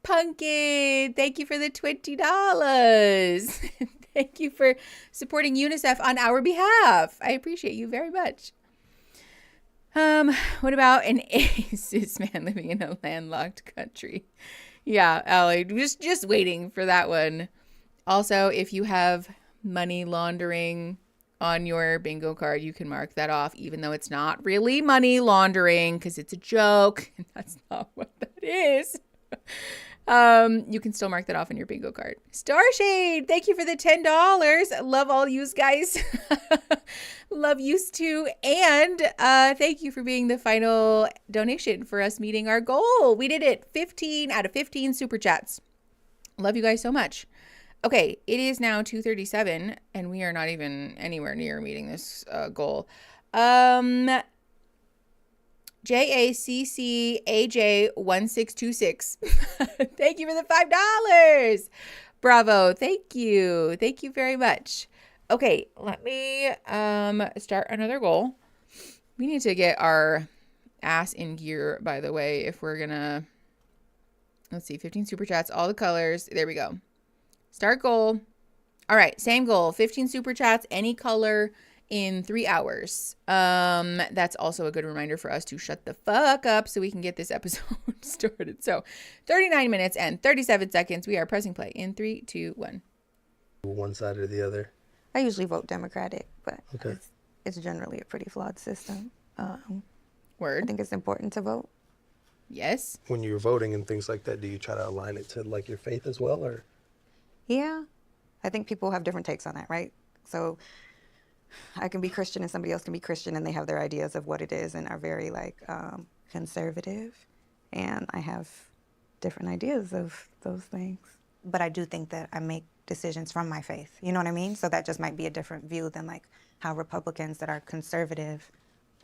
Speaker 1: Pumpkin, thank you for the $20. Thank you for supporting UNICEF on our behalf. I appreciate you very much. What about an cis man living in a landlocked country? Yeah, Allie, just waiting for that one. Also, if you have money laundering on your bingo card, you can mark that off, even though it's not really money laundering, because it's a joke. And that's not what that is. You can still mark that off on your bingo card. Starshade, thank you for the $10. Love all yous guys. Love yous too. And thank you for being the final donation for us meeting our goal. We did it. 15 out of 15 super chats. Love you guys so much. Okay, it is now 2:37 and we are not even anywhere near meeting this goal. JACCAJ1626. Thank you for the $5. Bravo. Thank you. Thank you very much. Okay, let me start another goal. We need to get our ass in gear, by the way, if we're gonna, let's see, 15 super chats, all the colors. There we go. Start goal. All right, same goal. 15 super chats, any color, in 3 hours. That's also a good reminder for us to shut the fuck up so we can get this episode started. So 39 minutes and 37 seconds. We are pressing play in 3, 2, 1.
Speaker 17: One side or the other?
Speaker 18: I usually vote Democratic, but
Speaker 17: okay.
Speaker 18: It's generally a pretty flawed system.
Speaker 1: Word.
Speaker 18: I think it's important to vote.
Speaker 1: Yes.
Speaker 17: When you're voting and things like that, do you try to align it to like your faith as well, or?
Speaker 18: Yeah. I think people have different takes on that, right? So I can be Christian and somebody else can be Christian and they have their ideas of what it is and are very like conservative. And I have different ideas of those things. But I do think that I make decisions from my faith. You know what I mean? So that just might be a different view than like how Republicans that are conservative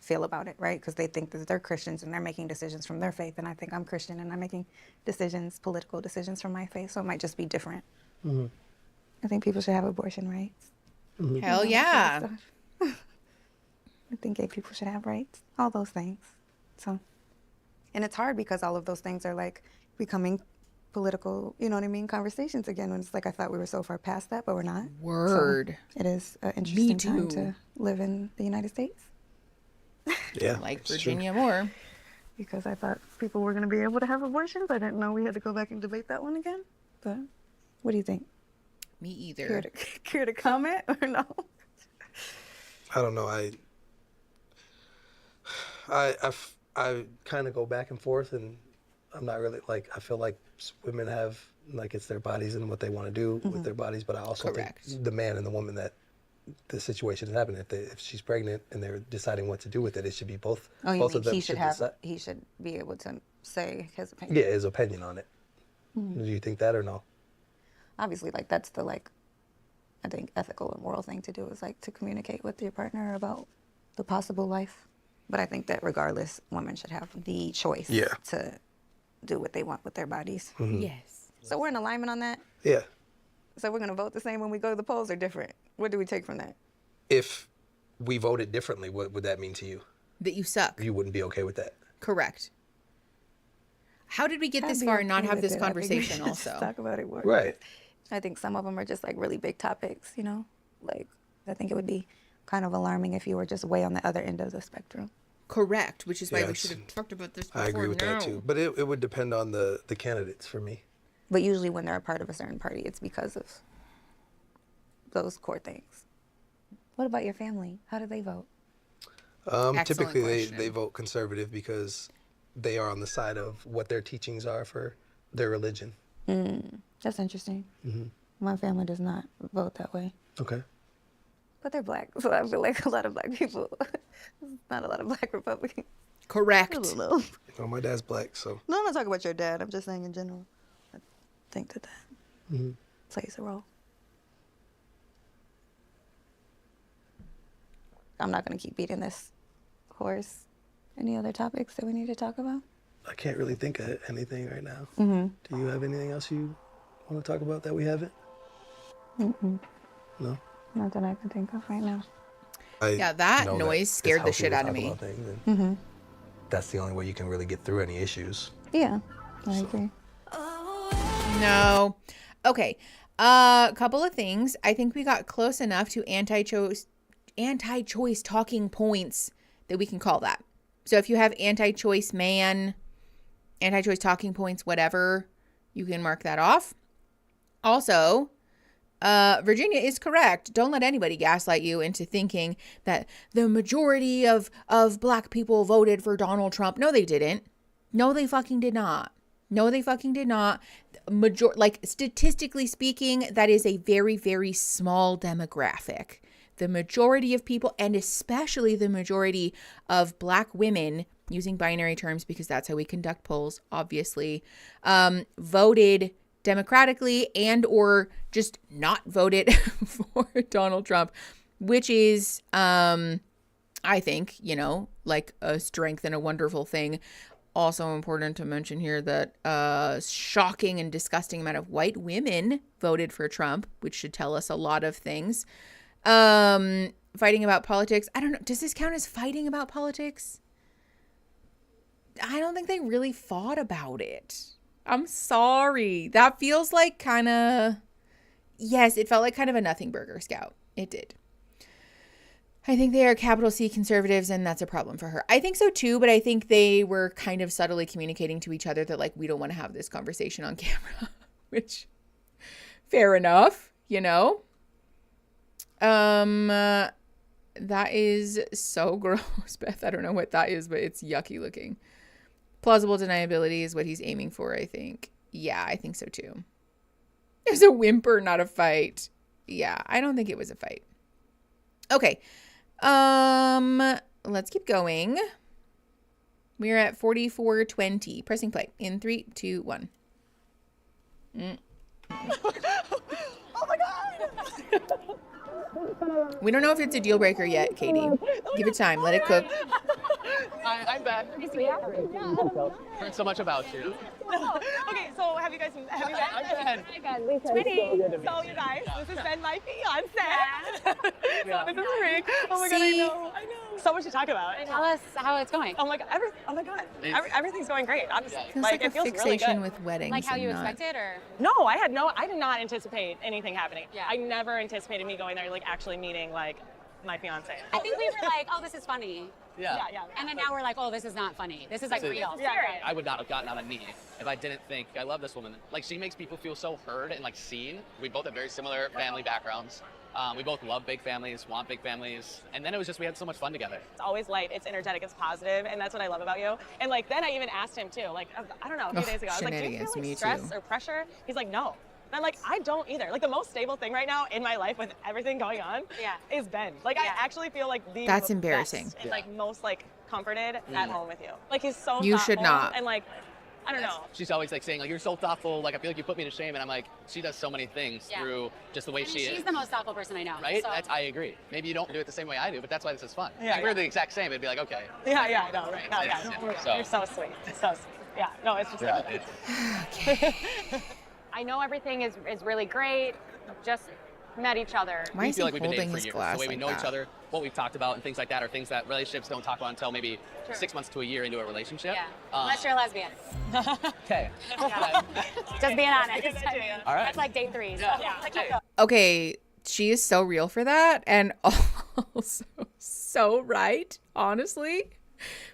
Speaker 18: feel about it, right? Because they think that they're Christians and they're making decisions from their faith. And I think I'm Christian and I'm making decisions, political decisions from my faith. So it might just be different.
Speaker 17: Mm-hmm.
Speaker 18: I think people should have abortion rights.
Speaker 17: Mm-hmm.
Speaker 1: Hell yeah.
Speaker 18: I think gay people should have rights. All those things. So, and it's hard because all of those things are like becoming political, you know what I mean, conversations again. When it's like I thought we were so far past that, but we're not.
Speaker 1: Word.
Speaker 18: So it is an interesting time to live in the United States.
Speaker 17: Yeah.
Speaker 1: Like Virginia more.
Speaker 18: Because I thought people were going to be able to have abortions. I didn't know we had to go back and debate that one again. But what do you think?
Speaker 1: Me either.
Speaker 18: Care to comment or no?
Speaker 17: I don't know. I kind of go back and forth, and I'm not really like, I feel like women have, like, it's their bodies and what they want to do with their bodies, but I also think the man and the woman that the situation is happening, if she's pregnant and they're deciding what to do with it, it should be both.
Speaker 18: Oh, you
Speaker 17: both
Speaker 18: mean
Speaker 17: of them
Speaker 18: he should be able to say his opinion?
Speaker 17: Yeah, his opinion on it. Do you think that or no?
Speaker 18: Obviously, like, that's the, like, I think ethical and moral thing to do is like to communicate with your partner about the possible life. But I think that regardless, women should have the choice to do what they want with their bodies.
Speaker 17: Mm-hmm.
Speaker 1: Yes.
Speaker 18: So we're in alignment on that?
Speaker 17: Yeah.
Speaker 18: So we're going to vote the same when we go to the polls or different? What do we take from that?
Speaker 17: If we voted differently, what would that mean to you?
Speaker 1: That you suck.
Speaker 17: You wouldn't be okay with that?
Speaker 1: Correct. How did we get this far and not have this conversation also?
Speaker 18: Talk about it more.
Speaker 17: Right.
Speaker 18: I think some of them are just like really big topics, you know? Like, I think it would be kind of alarming if you were just way on the other end of the spectrum.
Speaker 1: Correct, which is why we should have talked about this before.
Speaker 17: I agree with that too. But it would depend on the candidates for me.
Speaker 18: But usually when they're a part of a certain party, it's because of those core things. What about your family? How do they vote?
Speaker 17: Typically they vote conservative because they are on the side of what their teachings are for their religion.
Speaker 18: That's interesting.
Speaker 17: Mm-hmm.
Speaker 18: My family does not vote that way.
Speaker 17: Okay.
Speaker 18: But they're black, so I feel like a lot of black people, not a lot of black Republicans.
Speaker 1: Correct.
Speaker 18: I don't know.
Speaker 17: Well, my dad's black, so.
Speaker 18: No, I'm not talking about your dad. I'm just saying in general. I think that plays a role. I'm not going to keep beating this horse. Any other topics that we need to talk about?
Speaker 17: I can't really think of anything right now.
Speaker 18: Mm-hmm.
Speaker 17: Do you have anything else you want to talk about that we haven't?
Speaker 18: Mm-mm.
Speaker 17: No?
Speaker 18: Not that I can think of right now.
Speaker 1: Yeah, that noise scared the shit out of me.
Speaker 17: That's the only way you can really get through any issues.
Speaker 18: Yeah, I agree.
Speaker 1: No. Okay. Couple of things. I think we got close enough to anti-choice talking points that we can call that. So if you have anti-choice man, anti-choice talking points, whatever, you can mark that off. Also, Virginia is correct. Don't let anybody gaslight you into thinking that the majority of black people voted for Donald Trump. No, they didn't. No, they fucking did not. No, they fucking did not. Like, statistically speaking, that is a very, very small demographic. The majority of people, and especially the majority of black women, using binary terms because that's how we conduct polls, obviously, voted democratically and or just not voted for Donald Trump, which is, I think, like a strength and a wonderful thing. Also important to mention here that shocking and disgusting amount of white women voted for Trump, which should tell us a lot of things. Fighting about politics. I don't know. Does this count as fighting about politics? I don't think they really fought about it. I'm sorry. That feels like kind of, yes, it felt like kind of a nothing burger scout. It did. I think they are capital C conservatives, and that's a problem for her. I think so too, but I think they were kind of subtly communicating to each other that, like, we don't want to have this conversation on camera, which, fair enough, That is so gross, Beth. I don't know what that is, but it's yucky looking. Plausible deniability is what he's aiming for, I think. Yeah, I think so too. There's a whimper, not a fight. Yeah, I don't think it was a fight. Okay. Let's keep going. We're at 44:20. Pressing play in 3, 2, 1.
Speaker 15: Oh my god!
Speaker 1: We don't know if it's a deal breaker yet, Katie. Give it time. Let it cook.
Speaker 7: I'm back. Heard so much about you.
Speaker 8: Okay, so have you met?
Speaker 15: It's pretty.
Speaker 8: So you guys, this has been my fiance. So this is Rick. Oh my god, I know. So much to talk about.
Speaker 5: Tell us how it's going.
Speaker 8: Oh my god, everything's going great. Honestly,
Speaker 1: Feels like a
Speaker 8: it feels
Speaker 1: fixation
Speaker 8: really good.
Speaker 1: with weddings.
Speaker 5: Like how you
Speaker 1: and not-
Speaker 5: expected, or?
Speaker 8: No, I did not anticipate anything happening.
Speaker 5: Yeah.
Speaker 8: I never anticipated me going there, like actually meeting like my fiance.
Speaker 5: I think we were like, oh, this is funny.
Speaker 7: Yeah.
Speaker 5: And then now we're like, oh, this is not funny. This is like real.
Speaker 7: I would not have gotten on a knee if I didn't think I love this woman. Like, she makes people feel so heard and like seen. We both have very similar family backgrounds. We both love big families, want big families, and then it was just we had so much fun together.
Speaker 8: It's always light, it's energetic, it's positive, and that's what I love about you. And like then I even asked him too, like I don't know, a few days ago, I was like, do you feel like stress or pressure? He's like, no. And I'm like, I don't either. Like the most stable thing right now in my life with everything going on is Ben. Like I actually feel like
Speaker 1: That's embarrassing.
Speaker 8: best and like most like comforted at home with you. Like he's so
Speaker 1: You
Speaker 8: thoughtful
Speaker 1: should not.
Speaker 8: and like I don't know.
Speaker 7: She's always like saying, like, you're so thoughtful. Like, I feel like you put me to shame. And I'm like, she does so many things through just the way she is.
Speaker 5: She's the most thoughtful person I know.
Speaker 7: Right?
Speaker 5: So.
Speaker 7: I agree. Maybe you don't do it the same way I do, but that's why this is fun.
Speaker 8: Yeah,
Speaker 7: If we're the exact same, it'd be like, okay.
Speaker 8: Yeah, I know, right? No, you're so sweet. So sweet. Yeah, no, it's just
Speaker 5: Okay. I know everything is really great. Just met each other.
Speaker 1: Why is
Speaker 7: feel
Speaker 1: he
Speaker 7: like we've been dating
Speaker 1: holding
Speaker 7: for
Speaker 1: his
Speaker 7: years.
Speaker 1: glass
Speaker 7: The way we
Speaker 1: like
Speaker 7: know each
Speaker 1: that?
Speaker 7: other, what we've talked about, and things like that are things that relationships don't talk about until maybe 6 months to a year into a relationship.
Speaker 5: Yeah. Unless you're a lesbian.
Speaker 7: Okay.
Speaker 5: Just being honest.
Speaker 7: All right.
Speaker 5: That's like date 3. So. Yeah.
Speaker 1: Okay, she is so real for that, and also so right, honestly.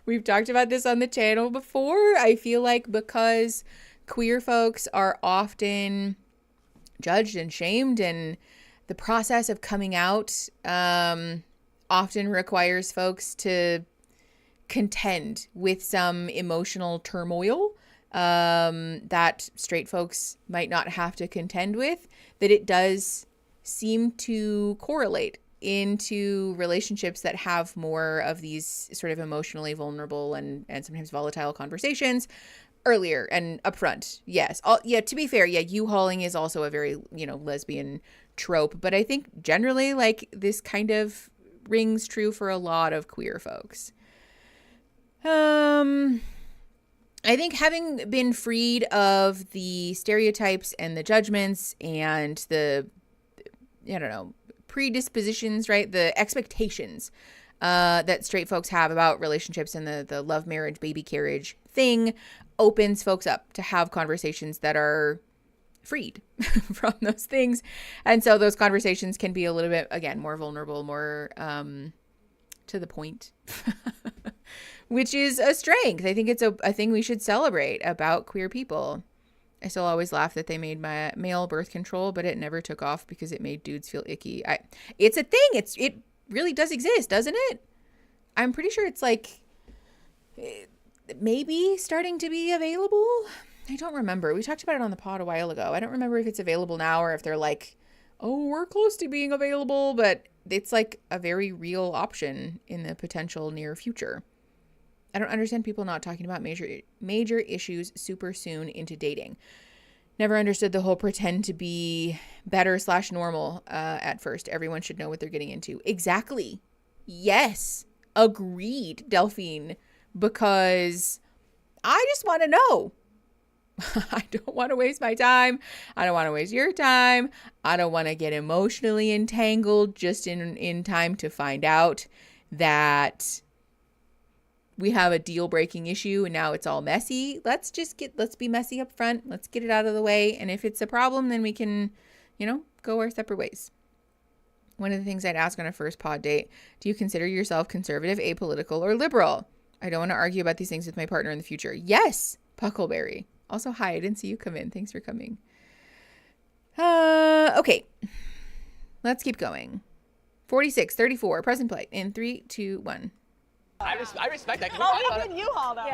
Speaker 1: We've talked about this on the channel before. I feel like because queer folks are often judged and shamed, and the process of coming out often requires folks to contend with some emotional turmoil that straight folks might not have to contend with, that it does seem to correlate into relationships that have more of these sort of emotionally vulnerable and sometimes volatile conversations earlier and upfront. Yes. To be fair, U-hauling is also a very, lesbian trope, but I think generally like this kind of rings true for a lot of queer folks. I think having been freed of the stereotypes and the judgments and the, predispositions, right? The expectations that straight folks have about relationships and the love, marriage, baby carriage thing opens folks up to have conversations that are freed from those things. And so those conversations can be a little bit, again, more vulnerable, more to the point, which is a strength. I think it's a thing we should celebrate about queer people. I still always laugh that they made my male birth control, but it never took off because it made dudes feel icky. It's a thing. It really does exist, doesn't it? I'm pretty sure it's like maybe starting to be available. I don't remember. We talked about it on the pod a while ago. I don't remember if it's available now or if they're like, oh, we're close to being available, but it's like a very real option in the potential near future. I don't understand people not talking about major issues super soon into dating. Never understood the whole pretend to be better / normal at first. Everyone should know what they're getting into. Exactly. Yes. Agreed, Delphine. Because I just want to know. I don't want to waste my time. I don't want to waste your time. I don't want to get emotionally entangled just in time to find out that we have a deal-breaking issue and now it's all messy. Let's be messy up front. Let's get it out of the way. And if it's a problem, then we can, go our separate ways. One of the things I'd ask on a first pod date, do you consider yourself conservative, apolitical, or liberal? I don't want to argue about these things with my partner in the future. Yes, Puckleberry. Also, hi, I didn't see you come in. Thanks for coming. Okay. Let's keep going. 46:34, present play in 3, 2, 1.
Speaker 7: I respect that.
Speaker 2: Oh, we did U-Haul though.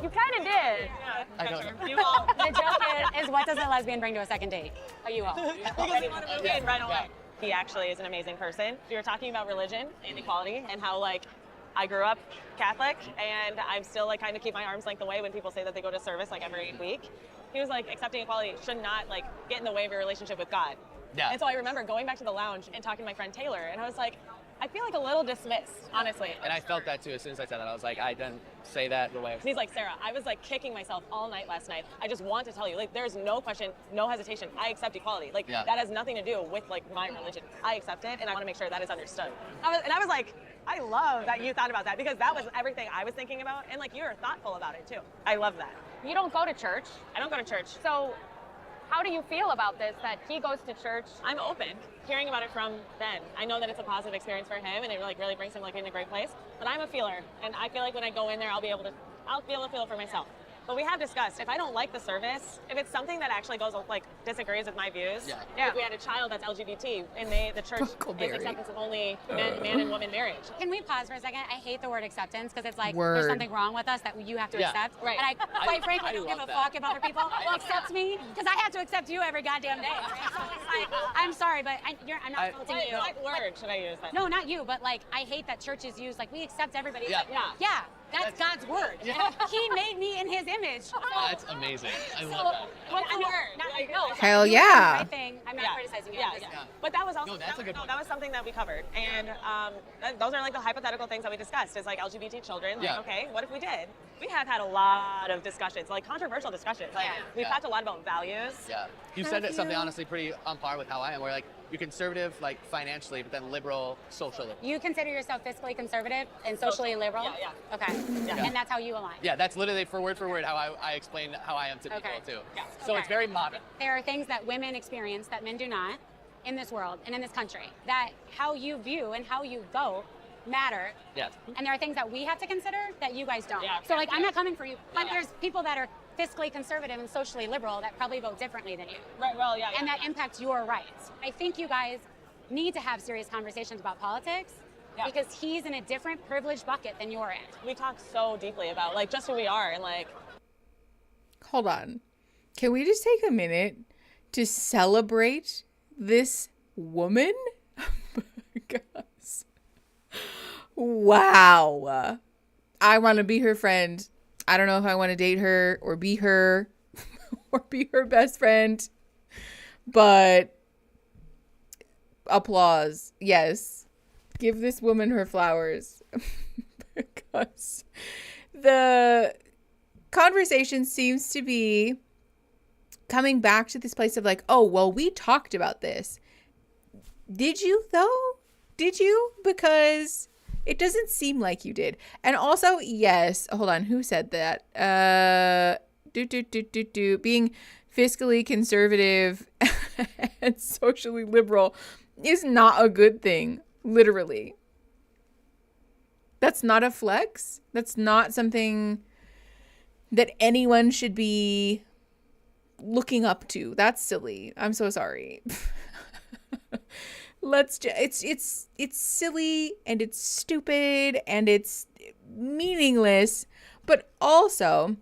Speaker 5: You kind of did.
Speaker 7: I don't know.
Speaker 2: U-Haul.
Speaker 5: The joke is what does a lesbian bring to a second date? A U-Haul.
Speaker 2: Because he wanted to move in right away. He actually is an amazing person. We were talking about religion and equality and how like I grew up Catholic and I'm still like kind of keep my arms length away when people say that they go to service like every week. He was like, accepting equality should not like get in the way of your relationship with God.
Speaker 7: Yeah.
Speaker 2: And so I remember going back to the lounge and talking to my friend Taylor, and I was like, I feel like a little dismissed, honestly.
Speaker 7: And I felt that too as soon as I said that. I was like, I didn't say that the way.
Speaker 2: He's like, Sarah, I was like kicking myself all night last night. I just want to tell you, like, there's no question, no hesitation. I accept equality. Like, that has nothing to do with like my religion. I accept it, and I want to make sure that is understood. I was like, I love that you thought about that because that was everything I was thinking about, and like you're thoughtful about it too. I love that.
Speaker 5: You don't go to church.
Speaker 2: I don't go to church.
Speaker 5: So how do you feel about this, that he goes to church?
Speaker 2: I'm open. Hearing about it from Ben, I know that it's a positive experience for him, and it like really brings him like in a great place. But I'm a feeler, and I feel like when I go in there, I'll be able to feel it for myself. But we have discussed, if I don't like the service, if it's something that actually goes like disagrees with my views, if we had a child that's LGBT and the church is acceptance of only man and woman marriage.
Speaker 5: Can we pause for a second? I hate the word acceptance because it's like
Speaker 1: Word.
Speaker 5: there's something wrong with us that you have to accept.
Speaker 2: Right.
Speaker 5: And I quite frankly don't give a fuck if other people accept me because I have to accept you every goddamn day. Right? So it's like, I'm sorry, but I'm not faulting you.
Speaker 2: What word should I use? Then?
Speaker 5: No, not you, but like I hate that churches use like we accept everybody.
Speaker 2: Yeah.
Speaker 5: Yeah. That's God's word.
Speaker 7: Yeah.
Speaker 5: He made me in his image.
Speaker 7: That's amazing. I love that.
Speaker 5: What's the word? No.
Speaker 1: Hell
Speaker 5: you're doing the
Speaker 1: yeah.
Speaker 5: right thing. I'm not criticizing you.
Speaker 2: But that was also
Speaker 7: that's a good point.
Speaker 2: that was something that we covered, and those are like the hypothetical things that we discussed. Is like LGBT children. Like, okay, what if we did? We have had a lot of discussions, like controversial discussions. Like we've talked a lot about values.
Speaker 7: Yeah. You said that something honestly pretty on par with how I am. Where like you're conservative like financially, but then liberal socially.
Speaker 5: You consider yourself fiscally conservative and socially liberal?
Speaker 2: Yeah.
Speaker 5: Okay.
Speaker 7: Yeah.
Speaker 5: And that's how you align?
Speaker 7: Yeah, that's literally for word how I explain how I am to people too.
Speaker 2: Yeah.
Speaker 7: So it's very modern.
Speaker 5: There are things that women experience that men do not in this world and in this country. That how you view and how you go matter.
Speaker 7: Yes.
Speaker 5: And there are things that we have to consider that you guys don't.
Speaker 2: Yeah.
Speaker 5: So like I'm not coming for you, but there's people that are fiscally conservative and socially liberal that probably vote differently than you.
Speaker 2: Right. Well,
Speaker 5: And that impacts your rights. I think you guys need to have serious conversations about politics because he's in a different privileged bucket than you're in.
Speaker 2: We talk so deeply about like just who we are and like.
Speaker 1: Hold on. Can we just take a minute to celebrate this woman? Because wow. I want to be her friend. I don't know if I want to date her or be her best friend, but applause. Yes. Give this woman her flowers because the conversation seems to be coming back to this place of like, oh, well, we talked about this. Did you though? Did you? Because it doesn't seem like you did. And also, yes, hold on. Who said that? Being fiscally conservative and socially liberal is not a good thing. Literally. That's not a flex. That's not something that anyone should be looking up to. That's silly. I'm so sorry. It's silly and it's stupid and it's meaningless, but also,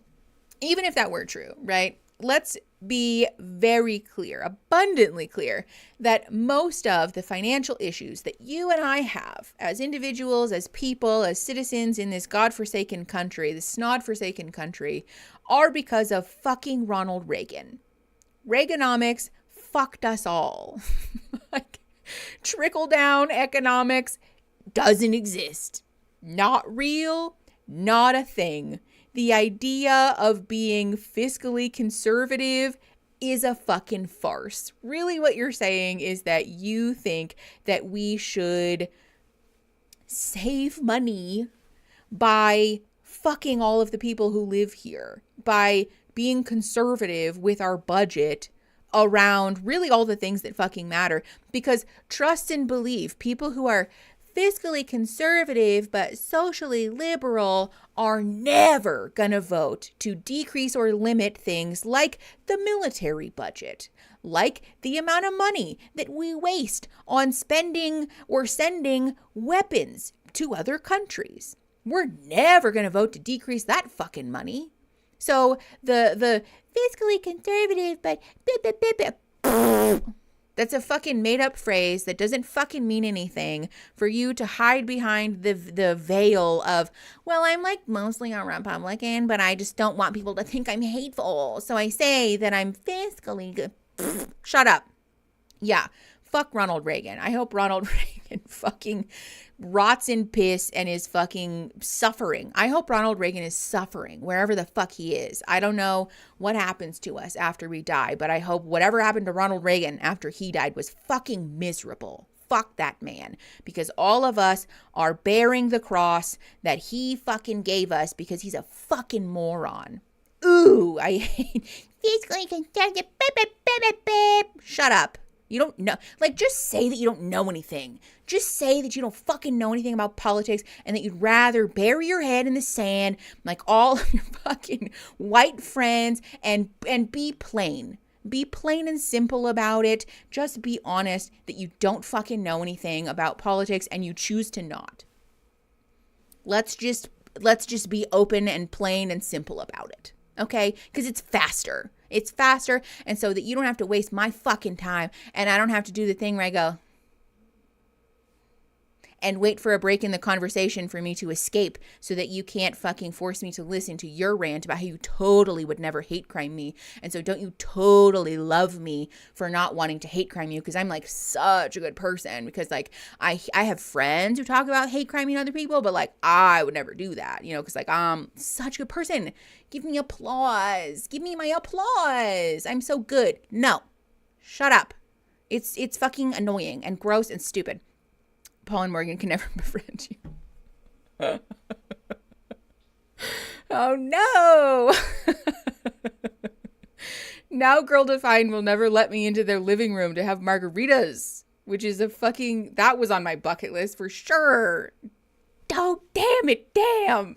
Speaker 1: even if that were true, right? Let's be very clear, abundantly clear, that most of the financial issues that you and I have as individuals, as people, as citizens in this godforsaken country, this snod-forsaken country, are because of fucking Ronald Reagan. Reaganomics fucked us all. Like, trickle-down economics doesn't exist. Not real, not a thing. The idea of being fiscally conservative is a fucking farce. Really what you're saying is that you think that we should save money by fucking all of the people who live here, by being conservative with our budget around really all the things that fucking matter. Because trust and believe, people who are fiscally conservative but socially liberal are never gonna vote to decrease or limit things like the military budget, like the amount of money that we waste on spending or sending weapons to other countries. We're never going to vote to decrease that fucking money. So the fiscally conservative, but that's a fucking made up phrase that doesn't fucking mean anything for you to hide behind the veil of, well, I'm like mostly a Republican, but I just don't want people to think I'm hateful. So I say that I'm fiscally good. Shut up. Yeah. Fuck Ronald Reagan. I hope Ronald Reagan fucking rots in piss and is fucking suffering. I hope Ronald Reagan is suffering wherever the fuck he is. I don't know what happens to us after we die, but I hope whatever happened to Ronald Reagan after he died was fucking miserable. Fuck that man. Because all of us are bearing the cross that he fucking gave us because he's a fucking moron. Ooh, I hate fiscally conservative. Shut up. You don't know. Like, just say that you don't know anything. Just say that you don't fucking know anything about politics and that you'd rather bury your head in the sand like all of your fucking white friends and be plain. Be plain and simple about it. Just be honest that you don't fucking know anything about politics and you choose to not. Let's just be open and plain and simple about it. Okay? Because it's faster. It's faster, and so that you don't have to waste my fucking time, and I don't have to do the thing where I go and wait for a break in the conversation for me to escape so that you can't fucking force me to listen to your rant about how you totally would never hate crime me. And so don't you totally love me for not wanting to hate crime you, because I'm like such a good person, because like I have friends who talk about hate criming other people, but like I would never do that, you know, because like I'm such a good person. Give me applause. Give me my applause. I'm so good. No. Shut up. It's fucking annoying and gross and stupid. Paul and Morgan can never befriend you. Oh no. Now Girl Defined will never let me into their living room to have margaritas, which is that was on my bucket list for sure. Oh, damn it. Damn.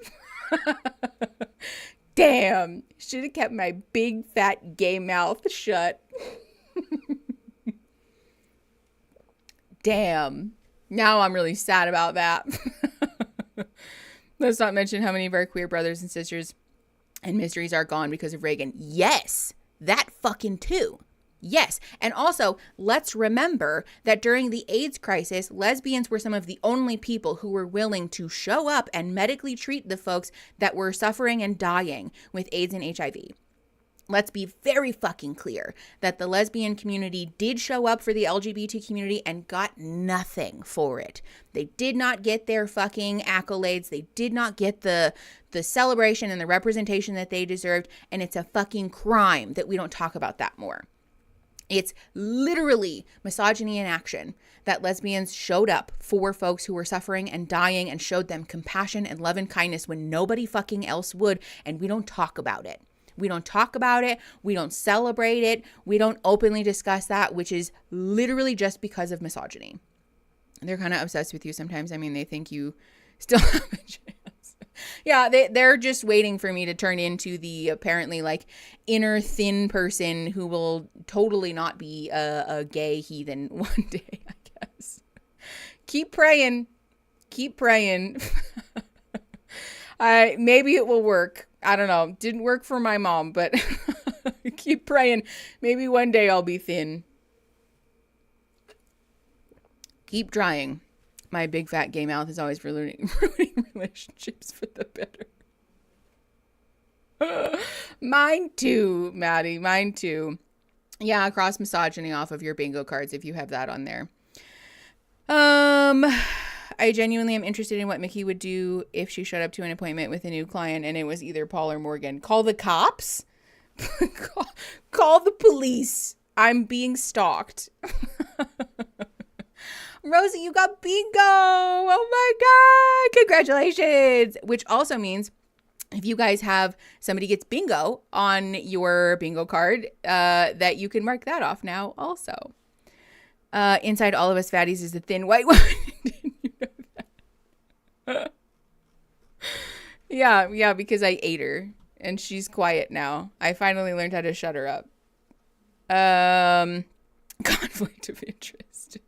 Speaker 1: Damn. Should have kept my big fat gay mouth shut. Damn. Now I'm really sad about that. Let's not mention how many of our queer brothers and sisters and mysteries are gone because of Reagan. Yes, that fucking too. Yes. And also, let's remember that during the AIDS crisis, lesbians were some of the only people who were willing to show up and medically treat the folks that were suffering and dying with AIDS and HIV. Let's be very fucking clear that the lesbian community did show up for the LGBT community and got nothing for it. They did not get their fucking accolades. They did not get the celebration and the representation that they deserved. And it's a fucking crime that we don't talk about that more. It's literally misogyny in action that lesbians showed up for folks who were suffering and dying and showed them compassion and love and kindness when nobody fucking else would. And we don't talk about it. We don't talk about it. We don't celebrate it. We don't openly discuss that, which is literally just because of misogyny. They're kind of obsessed with you sometimes. I mean, they think you still have a chance. Yeah, they're just waiting for me to turn into the apparently like inner thin person who will totally not be a gay heathen one day, I guess. Keep praying. Keep praying. Maybe it will work. I don't know. Didn't work for my mom, but keep praying. Maybe one day I'll be thin. Keep trying. My big fat gay mouth is always ruining relationships for the better. Mine too, Maddie. Mine too. Yeah, cross misogyny off of your bingo cards if you have that on there. I genuinely am interested in what Mickey would do if she showed up to an appointment with a new client and it was either Paul or Morgan. Call the cops? Call the police. I'm being stalked. Rosie, you got bingo. Oh my God. Congratulations. Which also means if you guys have somebody gets bingo on your bingo card, that you can mark that off now also. Inside all of us fatties is the thin white woman. Yeah, because I ate her and she's quiet now. I finally learned how to shut her up. Conflict of interest.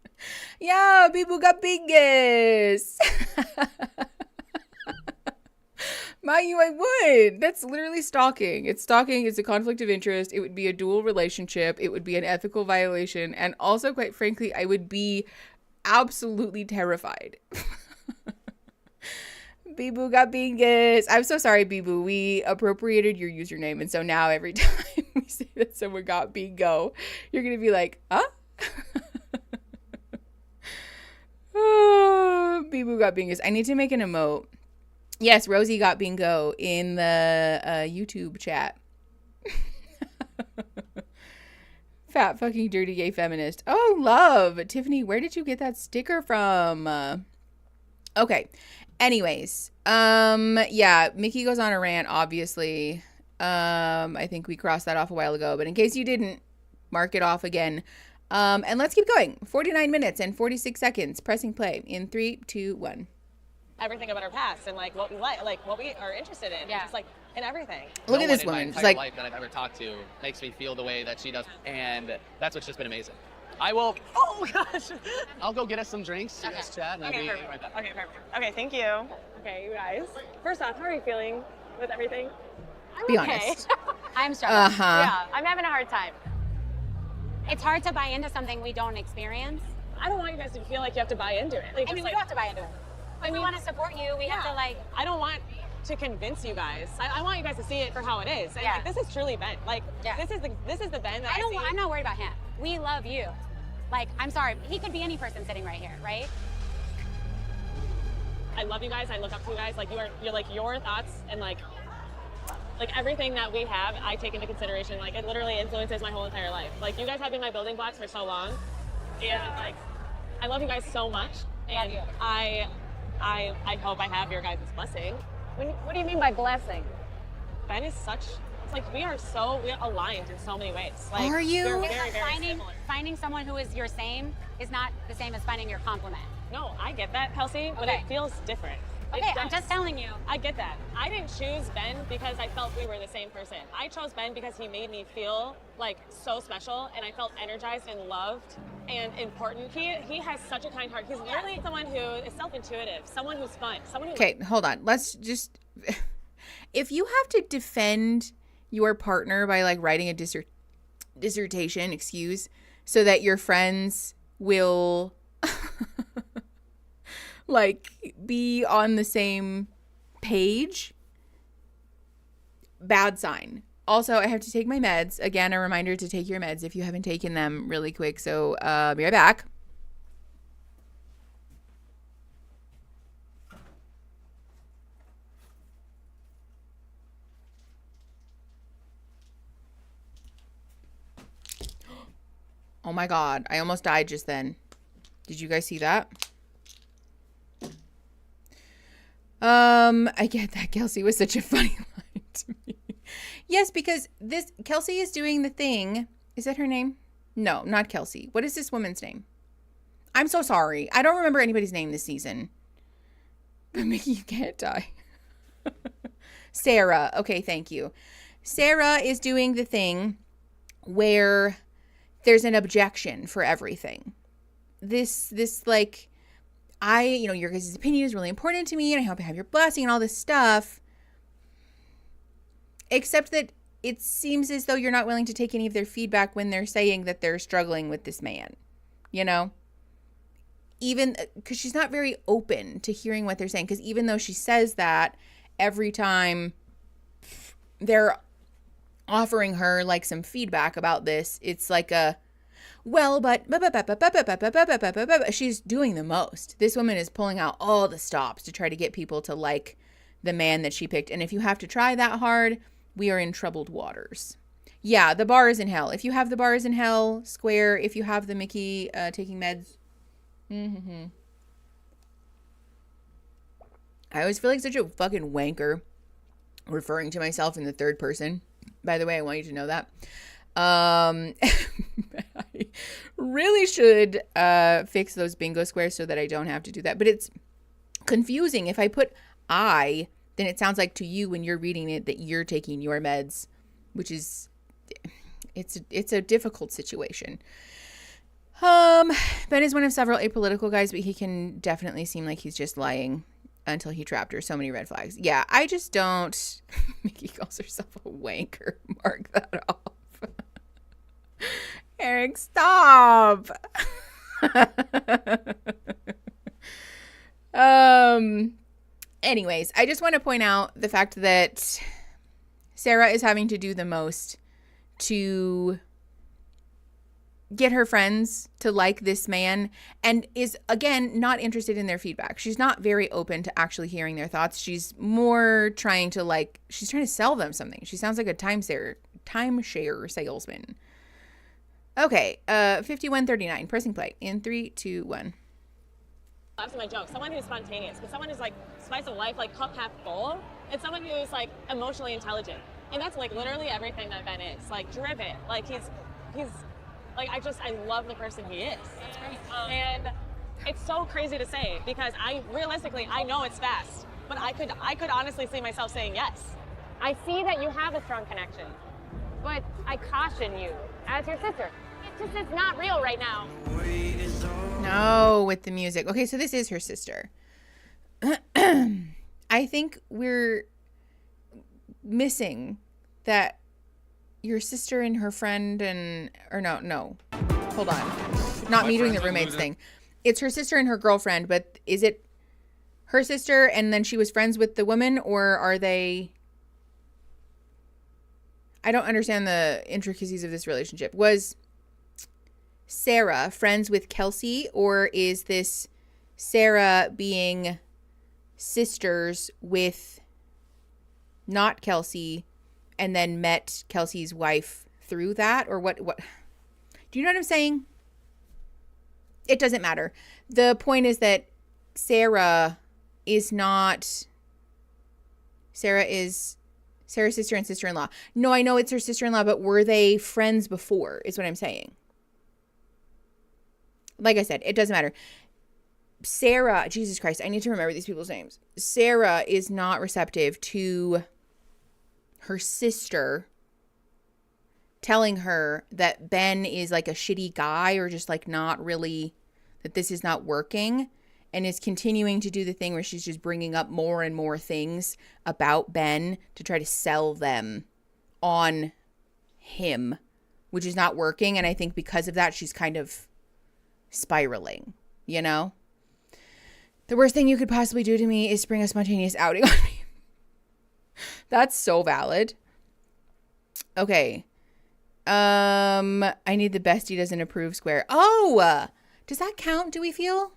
Speaker 1: Yeah, people got bingus. Mayu, I would. That's literally stalking. It's stalking. It's a conflict of interest. It would be a dual relationship. It would be an ethical violation. And also, quite frankly, I would be absolutely terrified. Bibu got bingus. I'm so sorry, Bibu. We appropriated your username. And so now every time we say that someone got bingo, you're going to be like, huh? Oh, Bibu got bingus. I need to make an emote. Yes, Rosie got bingo in the YouTube chat. Fat fucking dirty gay feminist. Oh, love. Tiffany, where did you get that sticker from? Okay. Anyways. Yeah, Mickey goes on a rant, obviously. I think we crossed that off a while ago, but in case you didn't, mark it off again. And let's keep going. 49 minutes and 46 seconds. Pressing play in 3, 2, 1.
Speaker 8: Everything about our past and like what we like what we are interested in. Yeah. Just like in everything.
Speaker 1: Look at this woman.
Speaker 7: My
Speaker 1: She's like,
Speaker 7: life that I've ever talked to makes me feel the way that she does, and that's what's just been amazing. I will. Oh gosh. I'll go get us some drinks.
Speaker 8: Okay.
Speaker 7: Just chat. And
Speaker 8: Okay,
Speaker 7: I'll be
Speaker 8: perfect.
Speaker 7: right back.
Speaker 8: Okay, perfect. Okay, thank you. Okay, you guys. First off, how are you feeling with everything?
Speaker 14: I'm
Speaker 1: Be
Speaker 14: okay.
Speaker 1: honest.
Speaker 14: I'm struggling.
Speaker 8: Yeah, I'm having a hard time.
Speaker 14: It's hard to buy into something we don't experience.
Speaker 8: I don't want you guys to feel like you have to buy into it. Like,
Speaker 14: I mean, we don't have to buy into it. But we want to support you. We have to like.
Speaker 8: I don't want to convince you guys. I want you guys to see it for how it is. And like, this is truly Ben. Like, this is the Ben that I see.
Speaker 14: I'm not worried about him. We love you. Like, I'm sorry. He could be any person sitting right here, right?
Speaker 8: I love you guys. I look up to you guys. Like, you're like your thoughts and like everything that we have, I take into consideration. Like, it literally influences my whole entire life. Like, you guys have been my building blocks for so long, and like, I love you guys so much. And I hope I have your guys' blessing.
Speaker 14: What do you mean by blessing?
Speaker 8: Ben is such. It's like we are aligned in so many ways. Like,
Speaker 1: are you?
Speaker 8: We're very, very similar.
Speaker 14: Finding someone who is your same is not the same as finding your complement.
Speaker 8: No, I get that, Kelsey, but it feels different.
Speaker 14: Okay, I'm just telling you.
Speaker 8: I get that. I didn't choose Ben because I felt we were the same person. I chose Ben because he made me feel like so special, and I felt energized and loved and important. He has such a kind heart. He's literally someone who is self-intuitive, someone who's fun, someone who.
Speaker 1: Okay, hold on. Let's just. If you have to defend your partner by like writing a dissertation, so that your friends will like be on the same page, bad sign. Also, I have to take my meds. Again, a reminder to take your meds if you haven't taken them really quick. So be right back. Oh my God, I almost died just then. Did you guys see that? I get that Kelsey was such a funny line to me. Yes, because Kelsey is doing the thing. Is that her name? No, not Kelsey. What is this woman's name? I'm so sorry. I don't remember anybody's name this season. But Mickey, you can't die. Sarah. Okay, thank you. Sarah is doing the thing where there's an objection for everything. This like, your guys' opinion is really important to me, and I hope I have your blessing and all this stuff. Except that it seems as though you're not willing to take any of their feedback when they're saying that they're struggling with this man, Even because she's not very open to hearing what they're saying. Because even though she says that every time they're offering her like some feedback about this, it's like she's doing the most. This woman is pulling out all the stops to try to get people to like the man that she picked. And if you have to try that hard, we are in troubled waters. Yeah, the bar is in hell. If you have the bar is in hell square, if you have the Mickey taking meds. I always feel like such a fucking wanker referring to myself in the third person. By the way, I want you to know that. I really should fix those bingo squares so that I don't have to do that. But it's confusing. If I put I, then it sounds like to you when you're reading it that you're taking your meds, which is, it's a difficult situation. Ben is one of several apolitical guys, but he can definitely seem like he's just lying until he trapped her. So many red flags. Yeah, I just don't. Mickey calls herself a wanker. Mark that off. Eric, stop. Anyways, I just want to point out the fact that Sarah is having to do the most to get her friends to like this man, and is, again, not interested in their feedback. She's not very open to actually hearing their thoughts. She's more trying to she's trying to sell them something. She sounds like a timeshare salesman. Okay, 5139, pressing play in 3, 2, 1.
Speaker 8: That's my joke. Someone who's spontaneous, but someone who's like spice of life, like cup half full, and someone who's like emotionally intelligent. And that's like literally everything that Ben is. Like driven. Like he's like, I love the person he is. And it's so crazy to say because I know it's fast, but I could honestly see myself saying yes.
Speaker 14: I see that you have a strong connection, but I caution you, as your sister, it's not real right now.
Speaker 1: No, with the music. Okay, so this is her sister. I think we're missing that your sister and her friend no. Hold on. Not me doing the roommates thing. It's her sister and her girlfriend, but is it her sister and then she was friends with the woman, or are they... I don't understand the intricacies of this relationship. Was Sarah friends with Kelsey, or is this Sarah being sisters with not Kelsey and then met Kelsey's wife through that, or what? Do you know what I'm saying? It doesn't matter. The point is that Sarah is Sarah's sister and sister-in-law. No, I know it's her sister-in-law, but were they friends before, is what I'm saying. Like I said, it doesn't matter. Sarah, Jesus Christ, I need to remember these people's names. Sarah is not receptive to her sister telling her that Ben is like a shitty guy, or just like not really, that this is not working, and is continuing to do the thing where she's just bringing up more and more things about Ben to try to sell them on him, which is not working. And I think because of that, she's kind of spiraling, you know? The worst thing you could possibly do to me is spring a spontaneous outing on me. That's so valid. Okay. I need the bestie doesn't approve square. Oh, does that count, do we feel?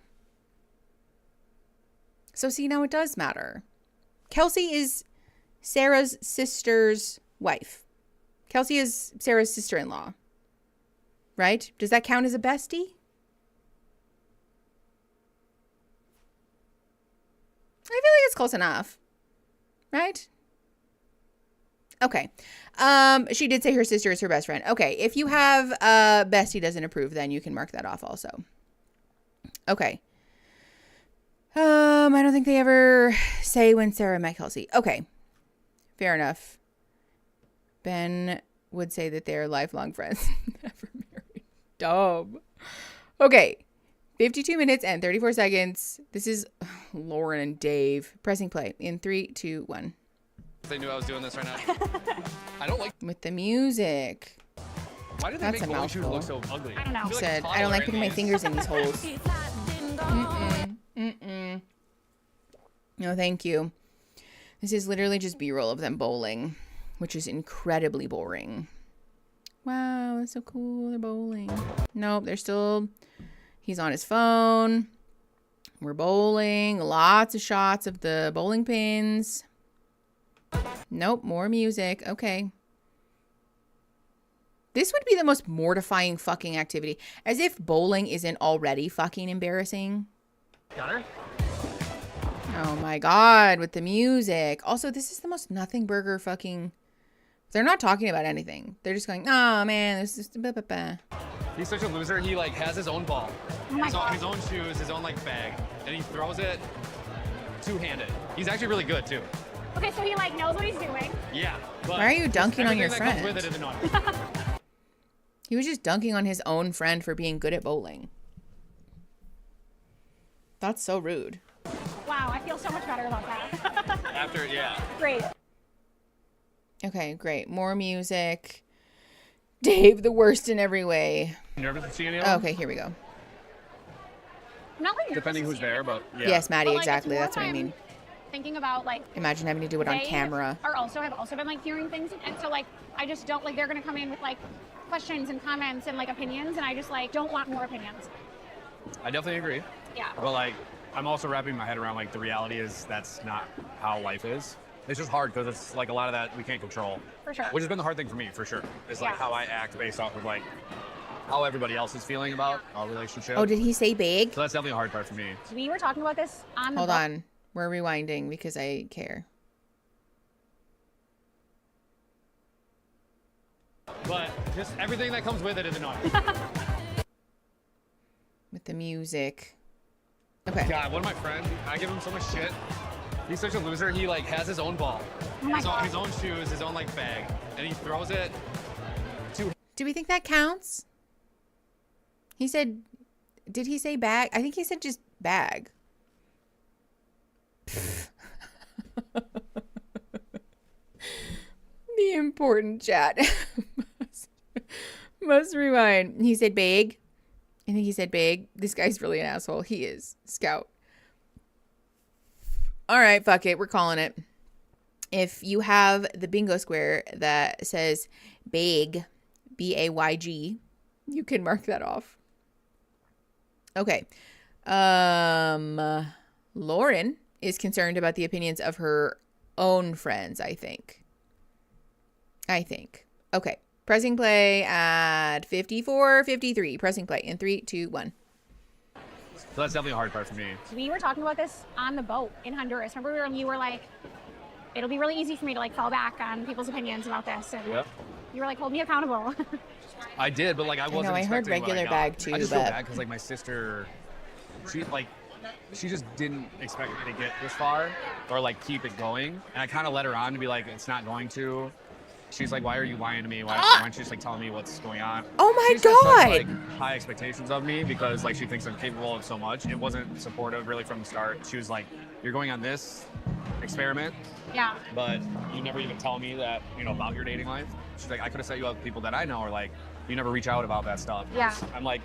Speaker 1: So see, now it does matter. Kelsey is Sarah's sister's wife. Kelsey is Sarah's sister-in-law. Right? Does that count as a bestie? I feel like it's close enough. Right? Okay. She did say her sister is her best friend. Okay. If you have bestie doesn't approve, then you can mark that off also. Okay. I don't think they ever say when Sarah met Kelsey. Okay. Fair enough. Ben would say that they're lifelong friends. Never married. Dumb. Okay. 52 minutes and 34 seconds. This is Lauren and Dave. Pressing play in 3, 2, 1.
Speaker 13: They knew I was doing this right now. I don't like...
Speaker 1: With the music.
Speaker 13: Why did they make bowling shoes look so ugly?
Speaker 14: I don't know.
Speaker 1: Said, I don't like putting my fingers in these holes. No, thank you. This is literally just B-roll of them bowling, which is incredibly boring. Wow, that's so cool. They're bowling. Nope, they're still... He's on his phone. We're bowling. Lots of shots of the bowling pins. Nope, more music. Okay. This would be the most mortifying fucking activity. As if bowling isn't already fucking embarrassing.
Speaker 16: Got her?
Speaker 1: Oh my god, with the music. Also, this is the most nothing burger fucking... They're not talking about anything. They're just going, oh man, this is... Blah, blah, blah.
Speaker 13: He's such a loser. He like has his own ball, his own shoes, his own like bag, and he throws it two-handed. He's actually really good too.
Speaker 14: Okay, so he like knows what he's doing.
Speaker 13: Yeah.
Speaker 1: Why are you dunking on your friend? He was just dunking on his own friend for being good at bowling. That's so rude.
Speaker 14: Wow, I feel so much better about that.
Speaker 13: After, yeah.
Speaker 14: Great.
Speaker 1: Okay, great. More music. Dave, the worst in every way.
Speaker 13: Nervous to see anyone?
Speaker 1: Okay, here we go.
Speaker 14: Not like
Speaker 13: Depending who's there, but yeah.
Speaker 1: Yes, Maddie,
Speaker 14: But, like,
Speaker 1: exactly.
Speaker 14: it's more
Speaker 1: That's what I mean.
Speaker 14: thinking about like
Speaker 1: Imagine having to do it on
Speaker 14: they
Speaker 1: camera.
Speaker 14: have also been like hearing things, and so like I just don't like they're gonna come in with like questions and comments and like opinions, and I just like don't want more opinions.
Speaker 13: I definitely agree.
Speaker 14: Yeah.
Speaker 13: But like, I'm also wrapping my head around like the reality is that's not how life is. It's just hard because it's like a lot of that we can't control.
Speaker 14: For sure.
Speaker 13: Which has been the hard thing for me, for sure. Is like
Speaker 14: Yeah.
Speaker 13: how I act based off of like how everybody else is feeling about our relationship.
Speaker 1: Oh, did he say big?
Speaker 13: So that's definitely a hard part for me.
Speaker 14: We were talking about this on the
Speaker 1: Hold
Speaker 14: book.
Speaker 1: on. We're rewinding because I care.
Speaker 13: But just everything that comes with it is annoying.
Speaker 1: With the music. Okay.
Speaker 13: God, one of my friends, I give him so much shit. He's such a loser. He like has his own ball,
Speaker 14: Oh my God.
Speaker 13: his own shoes, his own like bag, and he throws it to.
Speaker 1: Do we think that counts? He said, did he say bag? I think he said just bag. The important chat. must rewind. He said bag. I think he said bag. This guy's really an asshole. He is. Scout. All right, fuck it. We're calling it. If you have the bingo square that says bag, B-A-Y-G, you can mark that off. Okay. Lauren is concerned about the opinions of her own friends, I think. Okay. Pressing play at 54:53. Pressing play in 3, 2, 1.
Speaker 13: So that's definitely a hard part for me.
Speaker 14: We were talking about this on the boat in Honduras. Remember you were like, it'll be really easy for me to like fall back on people's opinions about this. And
Speaker 13: Yep.
Speaker 14: you were like, hold me accountable.
Speaker 13: I did, but like I wasn't
Speaker 1: I heard
Speaker 13: expecting what I
Speaker 1: regular
Speaker 13: got.
Speaker 1: bag too,
Speaker 13: I just feel
Speaker 1: but-
Speaker 13: bad because like my sister, she just didn't expect me to get this far or like keep it going, and I kind of let her on to be like, it's not going to. She's like, why are you lying to me? Why aren't you just like telling me what's going on?
Speaker 1: Oh my
Speaker 13: She's got
Speaker 1: God.
Speaker 13: such, like, high expectations of me because like she thinks I'm capable of so much. It wasn't supportive really from the start. She was like, you're going on this experiment,
Speaker 14: Yeah.
Speaker 13: but you never even tell me that, about your dating life. She's like, I could have set you up with people that I know, or like, you never reach out about that stuff.
Speaker 14: Yeah.
Speaker 13: I'm like,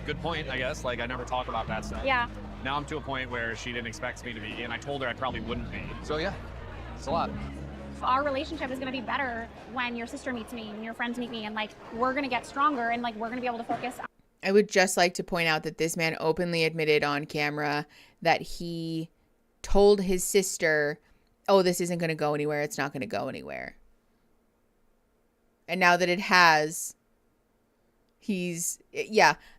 Speaker 13: good point, I guess. Like, I never talk about that stuff.
Speaker 14: Yeah.
Speaker 13: Now I'm to a point where she didn't expect me to be, and I told her I probably wouldn't be. So yeah, it's a lot.
Speaker 14: Our relationship is going to be better when your sister meets me and your friends meet me, and like we're going to get stronger and like we're going to be able to focus on.
Speaker 1: I would just like to point out that this man openly admitted on camera that he told his sister, oh, this isn't going to go anywhere. It's not going to go anywhere. And now that it has, he's,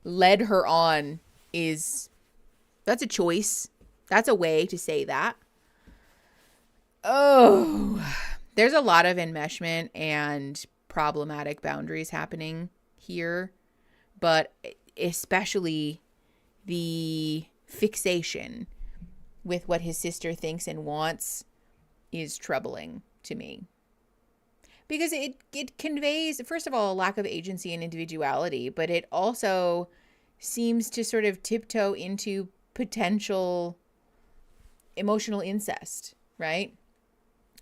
Speaker 1: led her on that's a choice. That's a way to say that. Oh, there's a lot of enmeshment and problematic boundaries happening here, but especially the fixation with what his sister thinks and wants is troubling to me. Because it conveys, first of all, a lack of agency and individuality, but it also seems to sort of tiptoe into potential emotional incest, right?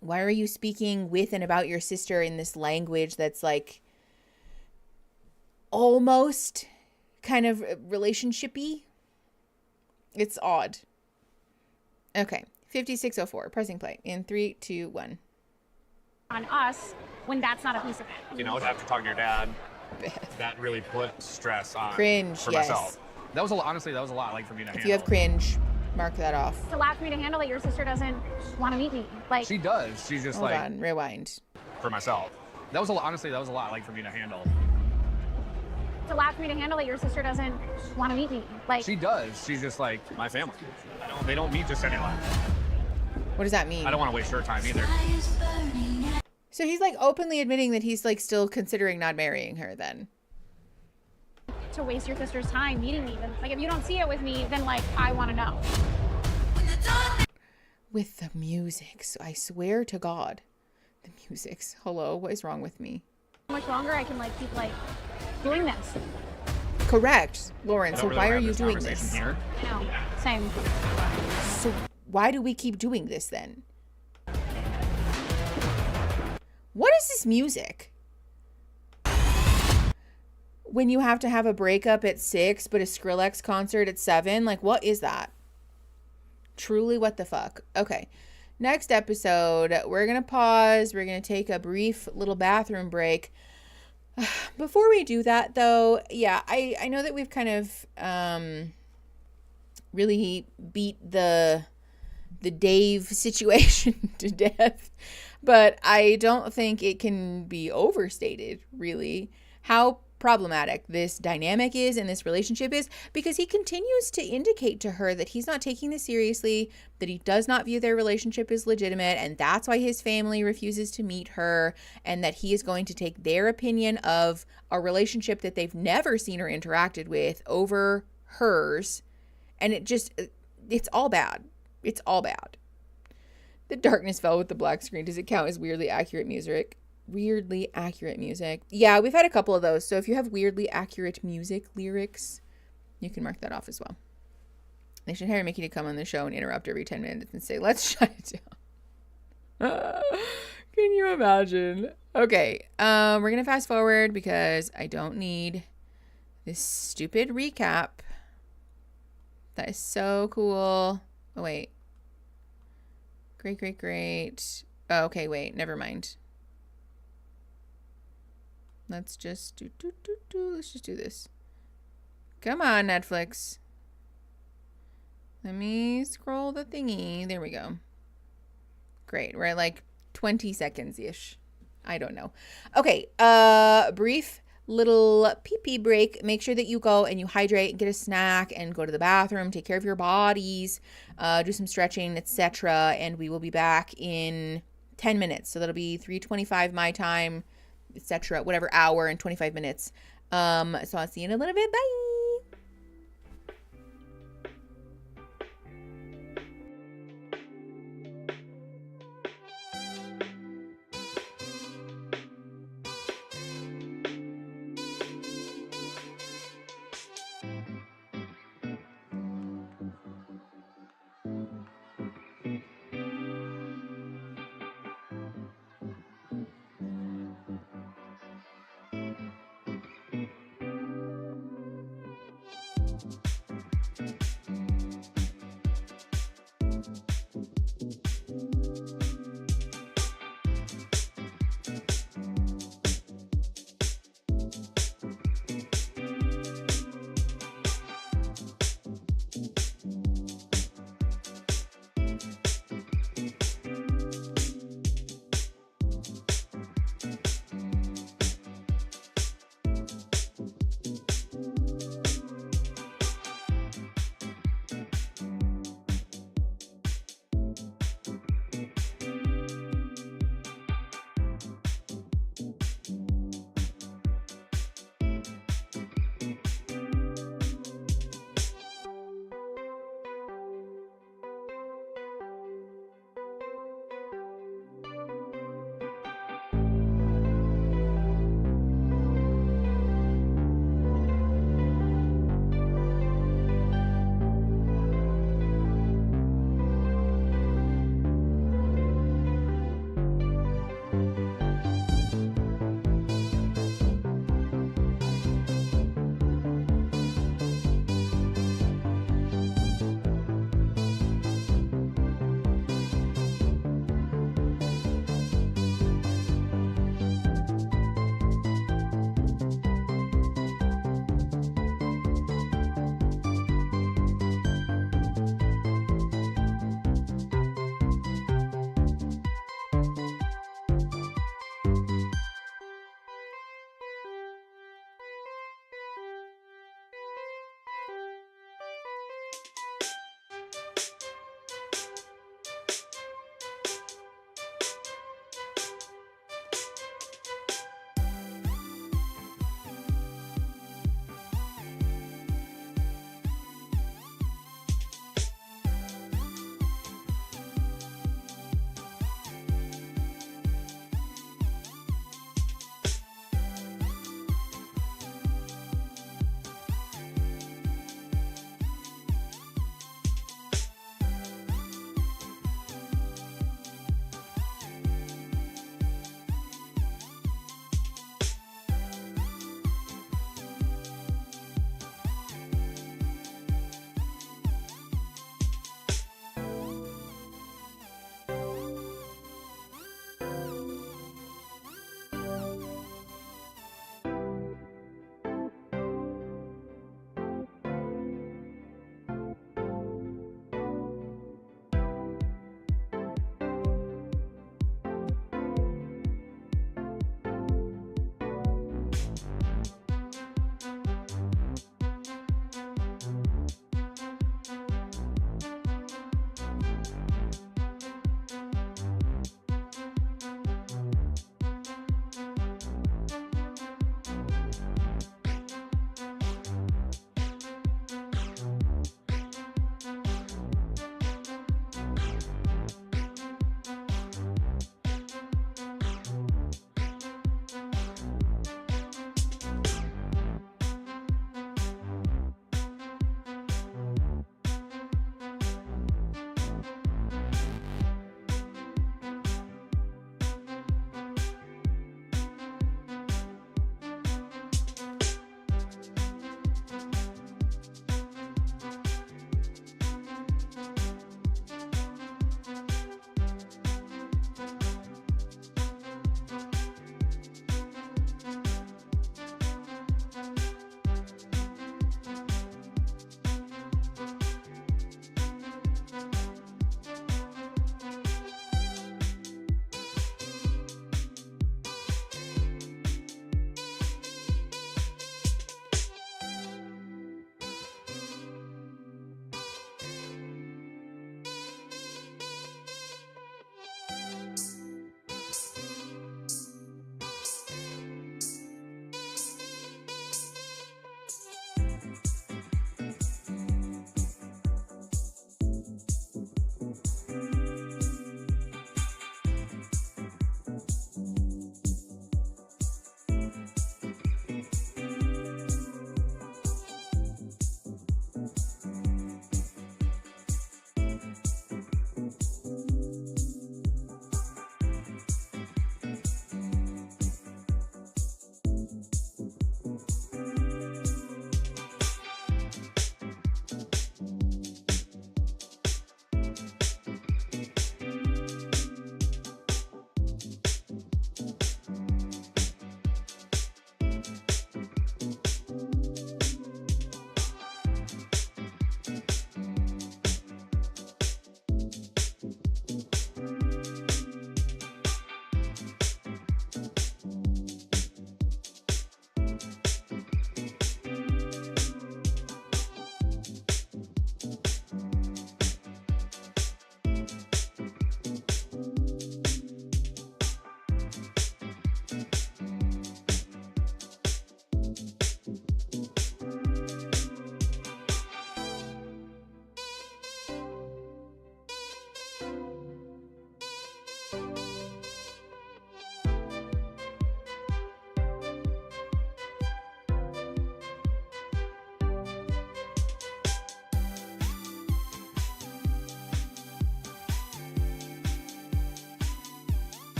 Speaker 1: Why are you speaking with and about your sister in this language that's like almost kind of relationship-y? It's odd. Okay, 5604, pressing play in 3, 2, 1.
Speaker 14: On us when that's not a piece of it.
Speaker 13: After talking to your dad, that really put stress on
Speaker 1: Cringe,
Speaker 13: for
Speaker 1: yes.
Speaker 13: myself. That was a lot, honestly, that was a lot like for me to handle.
Speaker 1: If you have cringe, mark that off.
Speaker 14: It's a lot for me to handle that your sister doesn't want to meet me. Like
Speaker 13: She does. She's just
Speaker 1: Hold
Speaker 13: like
Speaker 1: on, rewind.
Speaker 13: for myself. That was a lot, honestly, that was a lot like for me to handle.
Speaker 14: it's a lot for me to handle that your sister doesn't want to meet me. Like
Speaker 13: She does. She's just like my family. They don't meet just anyone.
Speaker 1: What does that mean?
Speaker 13: I don't want to waste her time either.
Speaker 1: So he's like openly admitting that he's like still considering not marrying her then.
Speaker 14: to waste your sister's time meeting me. Then, like if you don't see it with me, then like I want to know.
Speaker 1: With the music, so I swear to God, the music's. Hello, what is wrong with me?
Speaker 14: How much longer I can like keep like doing this.
Speaker 1: Correct, Lauren. So why are you doing this?
Speaker 14: Here. No, same.
Speaker 1: So why do we keep doing this then? What is this music? When you have to have a breakup at 6, but a Skrillex concert at 7? Like, what is that? Truly, what the fuck? Okay. Next episode, we're going to pause. We're going to take a brief little bathroom break. Before we do that, though, yeah, I know that we've kind of really beat the Dave situation to death, but I don't think it can be overstated, really, how problematic this dynamic is and this relationship is, because he continues to indicate to her that he's not taking this seriously, that he does not view their relationship as legitimate, and that's why his family refuses to meet her, and that he is going to take their opinion of a relationship that they've never seen or interacted with over hers. And it's all bad. It's all bad. The darkness fell with the black screen. Does it count as weirdly accurate music? Weirdly accurate music. Yeah, we've had a couple of those. So if you have weirdly accurate music lyrics, you can mark that off as well. They should hire Mickey to come on the show and interrupt every 10 minutes and say, let's shut it down. Can you imagine? Okay, we're going to fast forward because I don't need this stupid recap. That is so cool. Oh, wait. Great. Oh, okay, wait. Never mind. Let's just let's just do this. Come on, Netflix. Let me scroll the thingy. There we go. Great. We're at like 20 seconds-ish. I don't know. Okay. Brief little pee-pee break. Make sure that you go and you hydrate and get a snack and go to the bathroom. Take care of your bodies. Do some stretching, etc. And we will be back in 10 minutes. So that'll be 3:25 my time, etc. Whatever, hour and 25 minutes. So I'll see you in a little bit. Bye.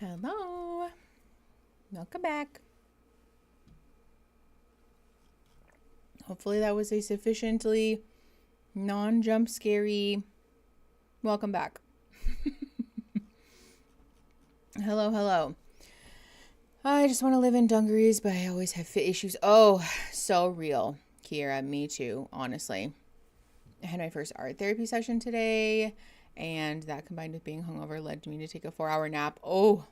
Speaker 1: Hello. Welcome back. Hopefully that was a sufficiently non-jump scary welcome back. Hello. I just want to live in dungarees, but I always have fit issues. Oh, so real, Kira. Me too, honestly. I had my first art therapy session today, and that combined with being hungover led me to take a 4-hour nap. Oh,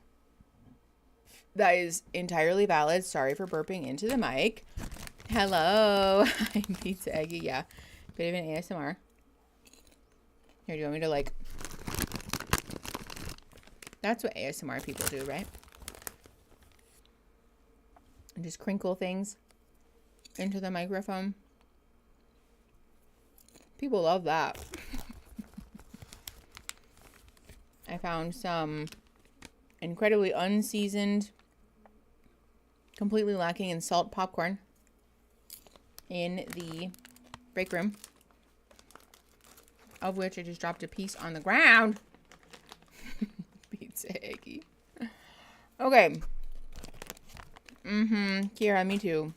Speaker 1: that is entirely valid. Sorry for burping into the mic. Hello. I'm Pizza Eggy. Yeah, bit of an ASMR. Here, do you want me to like... That's what ASMR people do, right? And just crinkle things into the microphone. People love that. I found some incredibly unseasoned, completely lacking in salt popcorn in the break room, of which I just dropped a piece on the ground. Pizza Eggy. Okay. Kira, me too.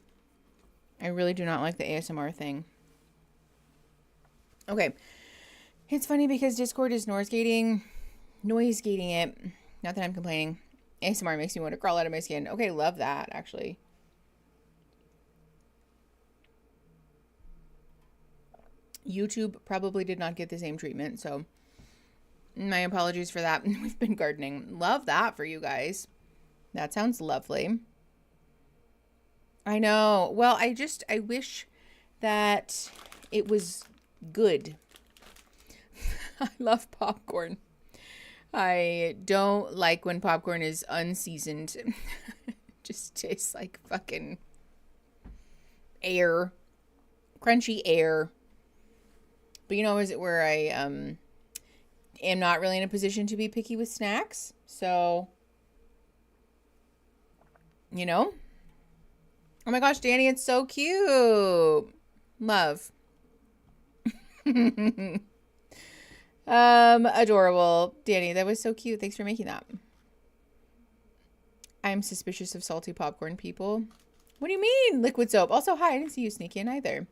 Speaker 1: I really do not like the ASMR thing. Okay. It's funny because Discord is noise gating it. Not that I'm complaining. ASMR makes me want to crawl out of my skin. Okay, love that, actually. YouTube probably did not get the same treatment, so my apologies for that. We've been gardening. Love that for you guys. That sounds lovely. I know. Well, I wish that it was good. I love popcorn. I don't like when popcorn is unseasoned. It just tastes like fucking air. Crunchy air. But you know, is it where am not really in a position to be picky with snacks. So, you know. Oh my gosh, Danny, it's so cute. Love. Adorable. Danny, that was so cute. Thanks for making that. I'm suspicious of salty popcorn people. What do you mean? Liquid soap. Also, hi, I didn't see you sneak in either.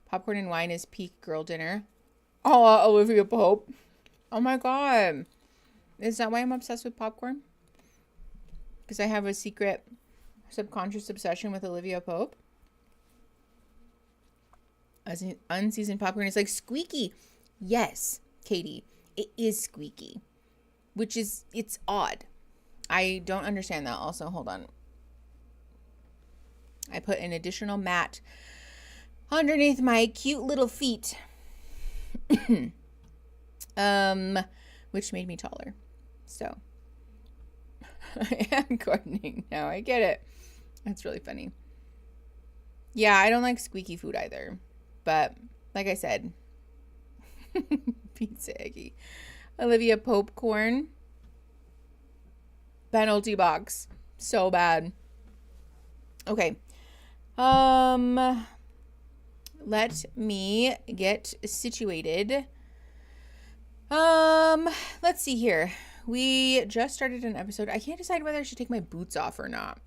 Speaker 1: Popcorn and wine is peak girl dinner. Oh, Olivia Pope. Oh my God. Is that why I'm obsessed with popcorn? Because I have a secret subconscious obsession with Olivia Pope. As unseasoned popcorn is like squeaky. Yes, Katie, it is squeaky, which is, it's odd. I don't understand that. Also, hold on. I put an additional mat underneath my cute little feet, which made me taller. So I am gardening now. I get it. That's really funny. Yeah, I don't like squeaky food either. But like I said, pizza eggy. Olivia Pope corn. Penalty box. So bad. Okay. Let me get situated. Let's see here. We just started an episode. I can't decide whether I should take my boots off or not.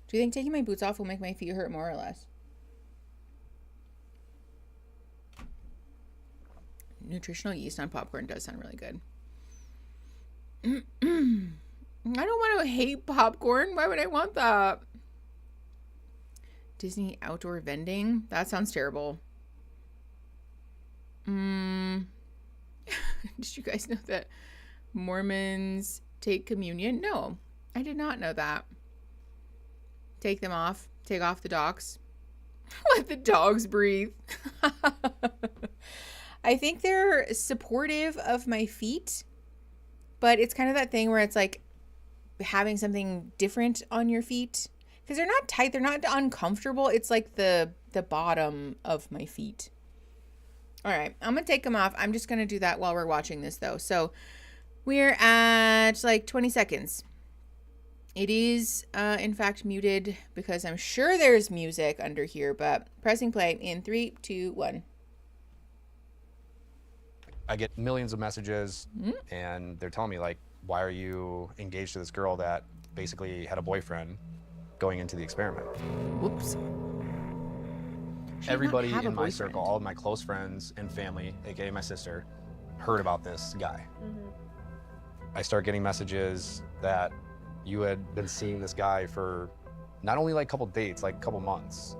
Speaker 1: Do you think taking my boots off will make my feet hurt more or less? Nutritional yeast on popcorn does sound really good. I don't want to hate popcorn. Why would I want that? Disney outdoor vending? That sounds terrible. Did you guys know that Mormons take communion? No, I did not know that. Take them off. Take off the docks. Let the dogs breathe. I think they're supportive of my feet, but it's kind of that thing where it's like having something different on your feet because they're not tight. They're not uncomfortable. It's like the bottom of my feet. All right, I'm going to take them off. I'm just going to do that while we're watching this though. So we're at like 20 seconds. It is, in fact, muted because I'm sure there's music under here, but pressing play in 3, 2, 1.
Speaker 3: I get millions of messages and they're telling me like, why are you engaged to this girl that basically had a boyfriend going into the experiment?
Speaker 1: Whoops.
Speaker 3: Everybody in my circle, all of my close friends and family, aka my sister, heard about this guy. I start getting messages that you had been seeing this guy for not only like a couple dates, like a couple months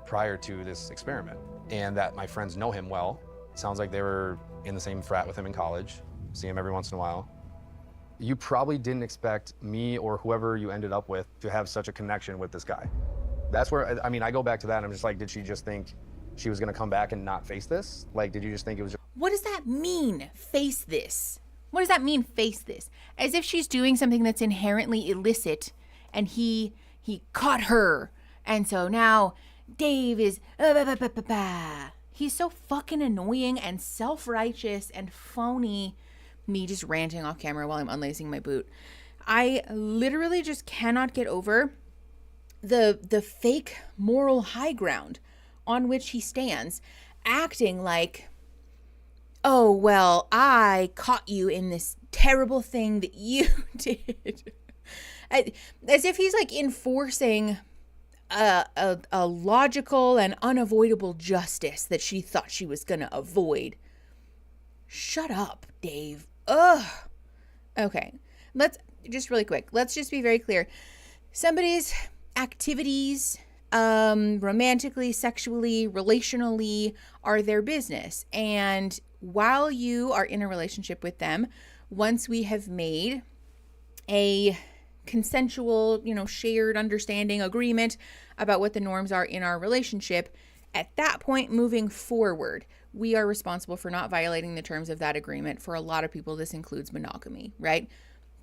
Speaker 3: prior to this experiment, and that my friends know him well. It sounds like they were in the same frat with him in college, see him every once in a while. You probably didn't expect me or whoever you ended up with to have such a connection with this guy. That's where, I mean, I go back to that and I'm just like, did she just think she was gonna come back and not face this? Like, did you just think it was just...
Speaker 1: What does that mean, face this? What does that mean, face this? As if she's doing something that's inherently illicit and he caught her. And so now Dave is... He's so fucking annoying and self-righteous and phony. Me just ranting off camera while I'm unlacing my boot. I literally just cannot get over the fake moral high ground on which he stands, acting like, oh, well, I caught you in this terrible thing that you did. As if he's like enforcing a logical and unavoidable justice that she thought she was gonna avoid. Shut up, Dave. Ugh. Okay, let's just really quick. Let's just be very clear. Somebody's activities, romantically, sexually, relationally, are their business. And while you are in a relationship with them, once we have made a consensual, shared understanding agreement about what the norms are in our relationship, at that point moving forward, we are responsible for not violating the terms of that agreement. For a lot of people, this includes monogamy, right?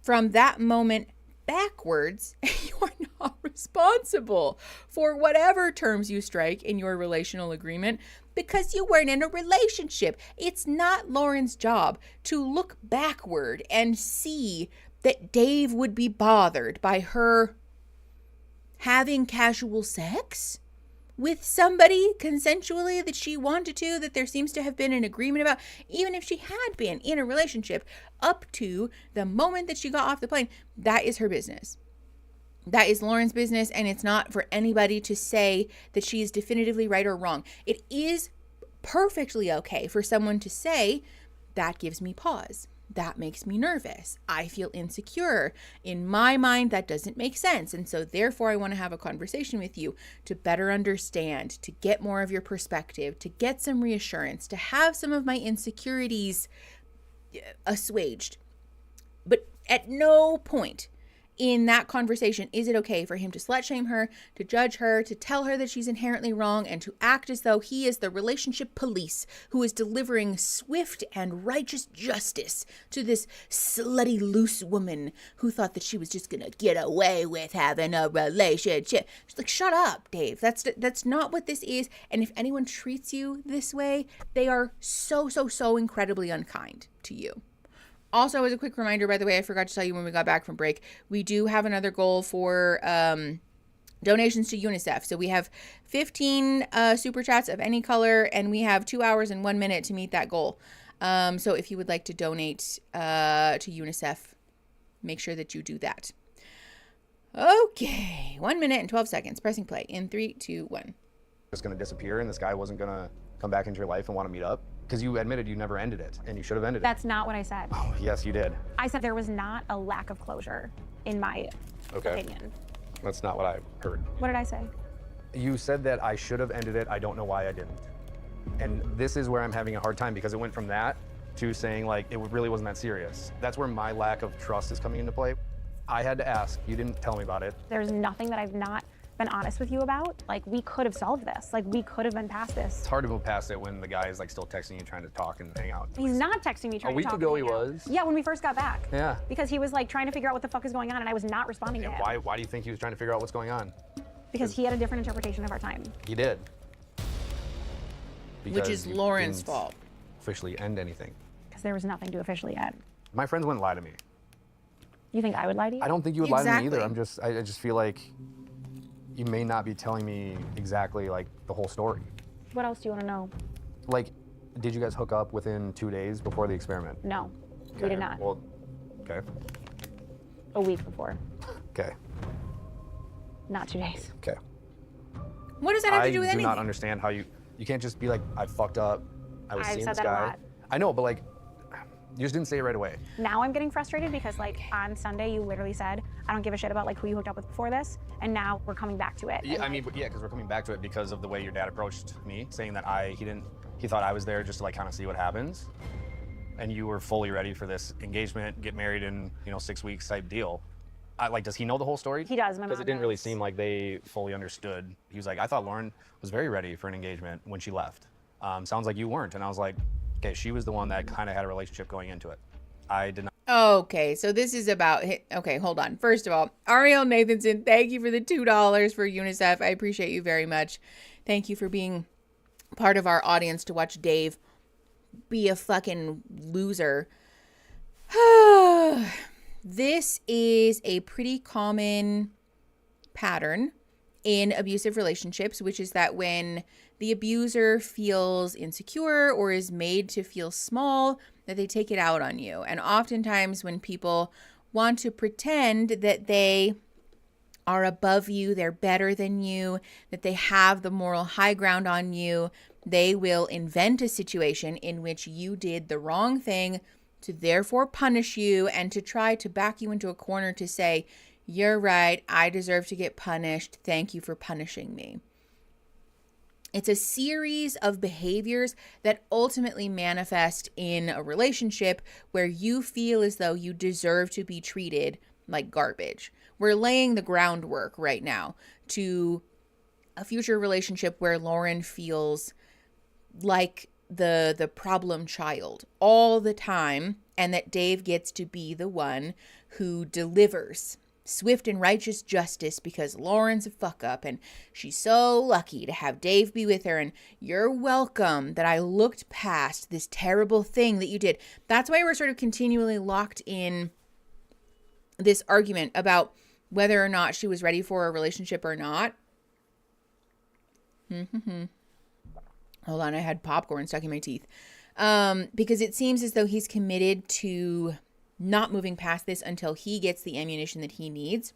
Speaker 1: From that moment backwards, you are not responsible for whatever terms you strike in your relational agreement because you weren't in a relationship. It's not Lauren's job to look backward and see that Dave would be bothered by her having casual sex with somebody consensually that she wanted to, that there seems to have been an agreement about, even if she had been in a relationship up to the moment that she got off the plane. That is her business. That is Lauren's business, and it's not for anybody to say that she is definitively right or wrong. It is perfectly okay for someone to say, that gives me pause. That makes me nervous. I feel insecure. In my mind, that doesn't make sense. And so therefore, I want to have a conversation with you to better understand, to get more of your perspective, to get some reassurance, to have some of my insecurities assuaged. But at no point in that conversation is it okay for him to slut shame her, to judge her, to tell her that she's inherently wrong, and to act as though he is the relationship police who is delivering swift and righteous justice to this slutty loose woman who thought that she was just gonna get away with having a relationship. She's like, shut up, Dave. That's not what this is. And if anyone treats you this way, they are so incredibly unkind to you. Also, as a quick reminder, by the way, I forgot to tell you when we got back from break, we do have another goal for donations to UNICEF. So we have 15 super chats of any color, and we have 2 hours and 1 minute to meet that goal. So if you would like to donate to UNICEF, make sure that you do that. Okay, 1 minute and 12 seconds. Pressing play in 3, 2, 1.
Speaker 3: Just going to disappear, and this guy wasn't going to come back into your life and want to meet up? Because you admitted you never ended it, and you should have ended it.
Speaker 2: That's not what I said.
Speaker 3: Oh, yes, you did.
Speaker 2: I said there was not a lack of closure, in my opinion.
Speaker 3: That's not what I heard.
Speaker 2: What did I say?
Speaker 3: You said that I should have ended it. I don't know why I didn't. And this is where I'm having a hard time, because it went from that to saying, like, it really wasn't that serious. That's where my lack of trust is coming into play. I had to ask. You didn't tell me about it.
Speaker 2: There's nothing that I've not been honest with you about. Like, we could have solved this. Like, we could have been past this.
Speaker 3: It's hard to move past it when the guy is like still texting you, trying to talk and hang out.
Speaker 2: He's not texting me trying to talk.
Speaker 3: A week ago he was.
Speaker 2: Yeah, when we first got back.
Speaker 3: Yeah.
Speaker 2: Because he was like trying to figure out what the fuck is going on, and I was not responding to him.
Speaker 3: Why do you think he was trying to figure out what's going on?
Speaker 2: Because he had a different interpretation of our time.
Speaker 3: He did.
Speaker 1: Which is Lauren's fault.
Speaker 3: Officially end anything.
Speaker 2: Because there was nothing to officially end.
Speaker 3: My friends wouldn't lie to me.
Speaker 2: You think I would lie to you?
Speaker 3: I don't think you would lie to me either. I just feel like you may not be telling me exactly like the whole story.
Speaker 2: What else do you want to know?
Speaker 3: Like, did you guys hook up within 2 days before the experiment?
Speaker 2: No, we did not.
Speaker 3: Well, okay.
Speaker 2: A week before.
Speaker 3: Okay.
Speaker 2: Not 2 days.
Speaker 3: Okay.
Speaker 1: What does that have to do with anything?
Speaker 3: I do not understand how you can't just be like, I fucked up. I was seeing this guy.
Speaker 2: I've said that a lot.
Speaker 3: I know, but like, you just didn't say it right away.
Speaker 2: Now I'm getting frustrated because like on Sunday you literally said, I don't give a shit about like who you hooked up with before this, and now we're coming back to it.
Speaker 3: Yeah, I mean, yeah, because we're coming back to it because of the way your dad approached me, saying that he thought I was there just to like kind of see what happens, and you were fully ready for this engagement, get married in 6 weeks type deal. Does he know the whole story?
Speaker 2: He does.
Speaker 3: Because it didn't really seem like they fully understood. He was like, I thought Lauren was very ready for an engagement when she left. Sounds like you weren't, and I was like, okay, she was the one that kind of had a relationship going into it. I did not.
Speaker 1: Okay, so this is about, okay, hold on. First of all, Ariel Nathanson, thank you for the $2 for UNICEF. I appreciate you very much. Thank you for being part of our audience to watch Dave be a fucking loser. This is a pretty common pattern in abusive relationships, which is that when the abuser feels insecure or is made to feel small, that they take it out on you. And oftentimes when people want to pretend that they are above you, they're better than you, that they have the moral high ground on you, they will invent a situation in which you did the wrong thing to therefore punish you and to try to back you into a corner to say, you're right, I deserve to get punished. Thank you for punishing me. It's a series of behaviors that ultimately manifest in a relationship where you feel as though you deserve to be treated like garbage. We're laying the groundwork right now to a future relationship where Lauren feels like the problem child all the time, and that Dave gets to be the one who delivers swift and righteous justice because Lauren's a fuck up and she's so lucky to have Dave be with her, and you're welcome that I looked past this terrible thing that you did. That's why we're sort of continually locked in this argument about whether or not she was ready for a relationship or not. Hold on, I had popcorn stuck in my teeth. Because it seems as though he's committed to not moving past this until he gets the ammunition that he needs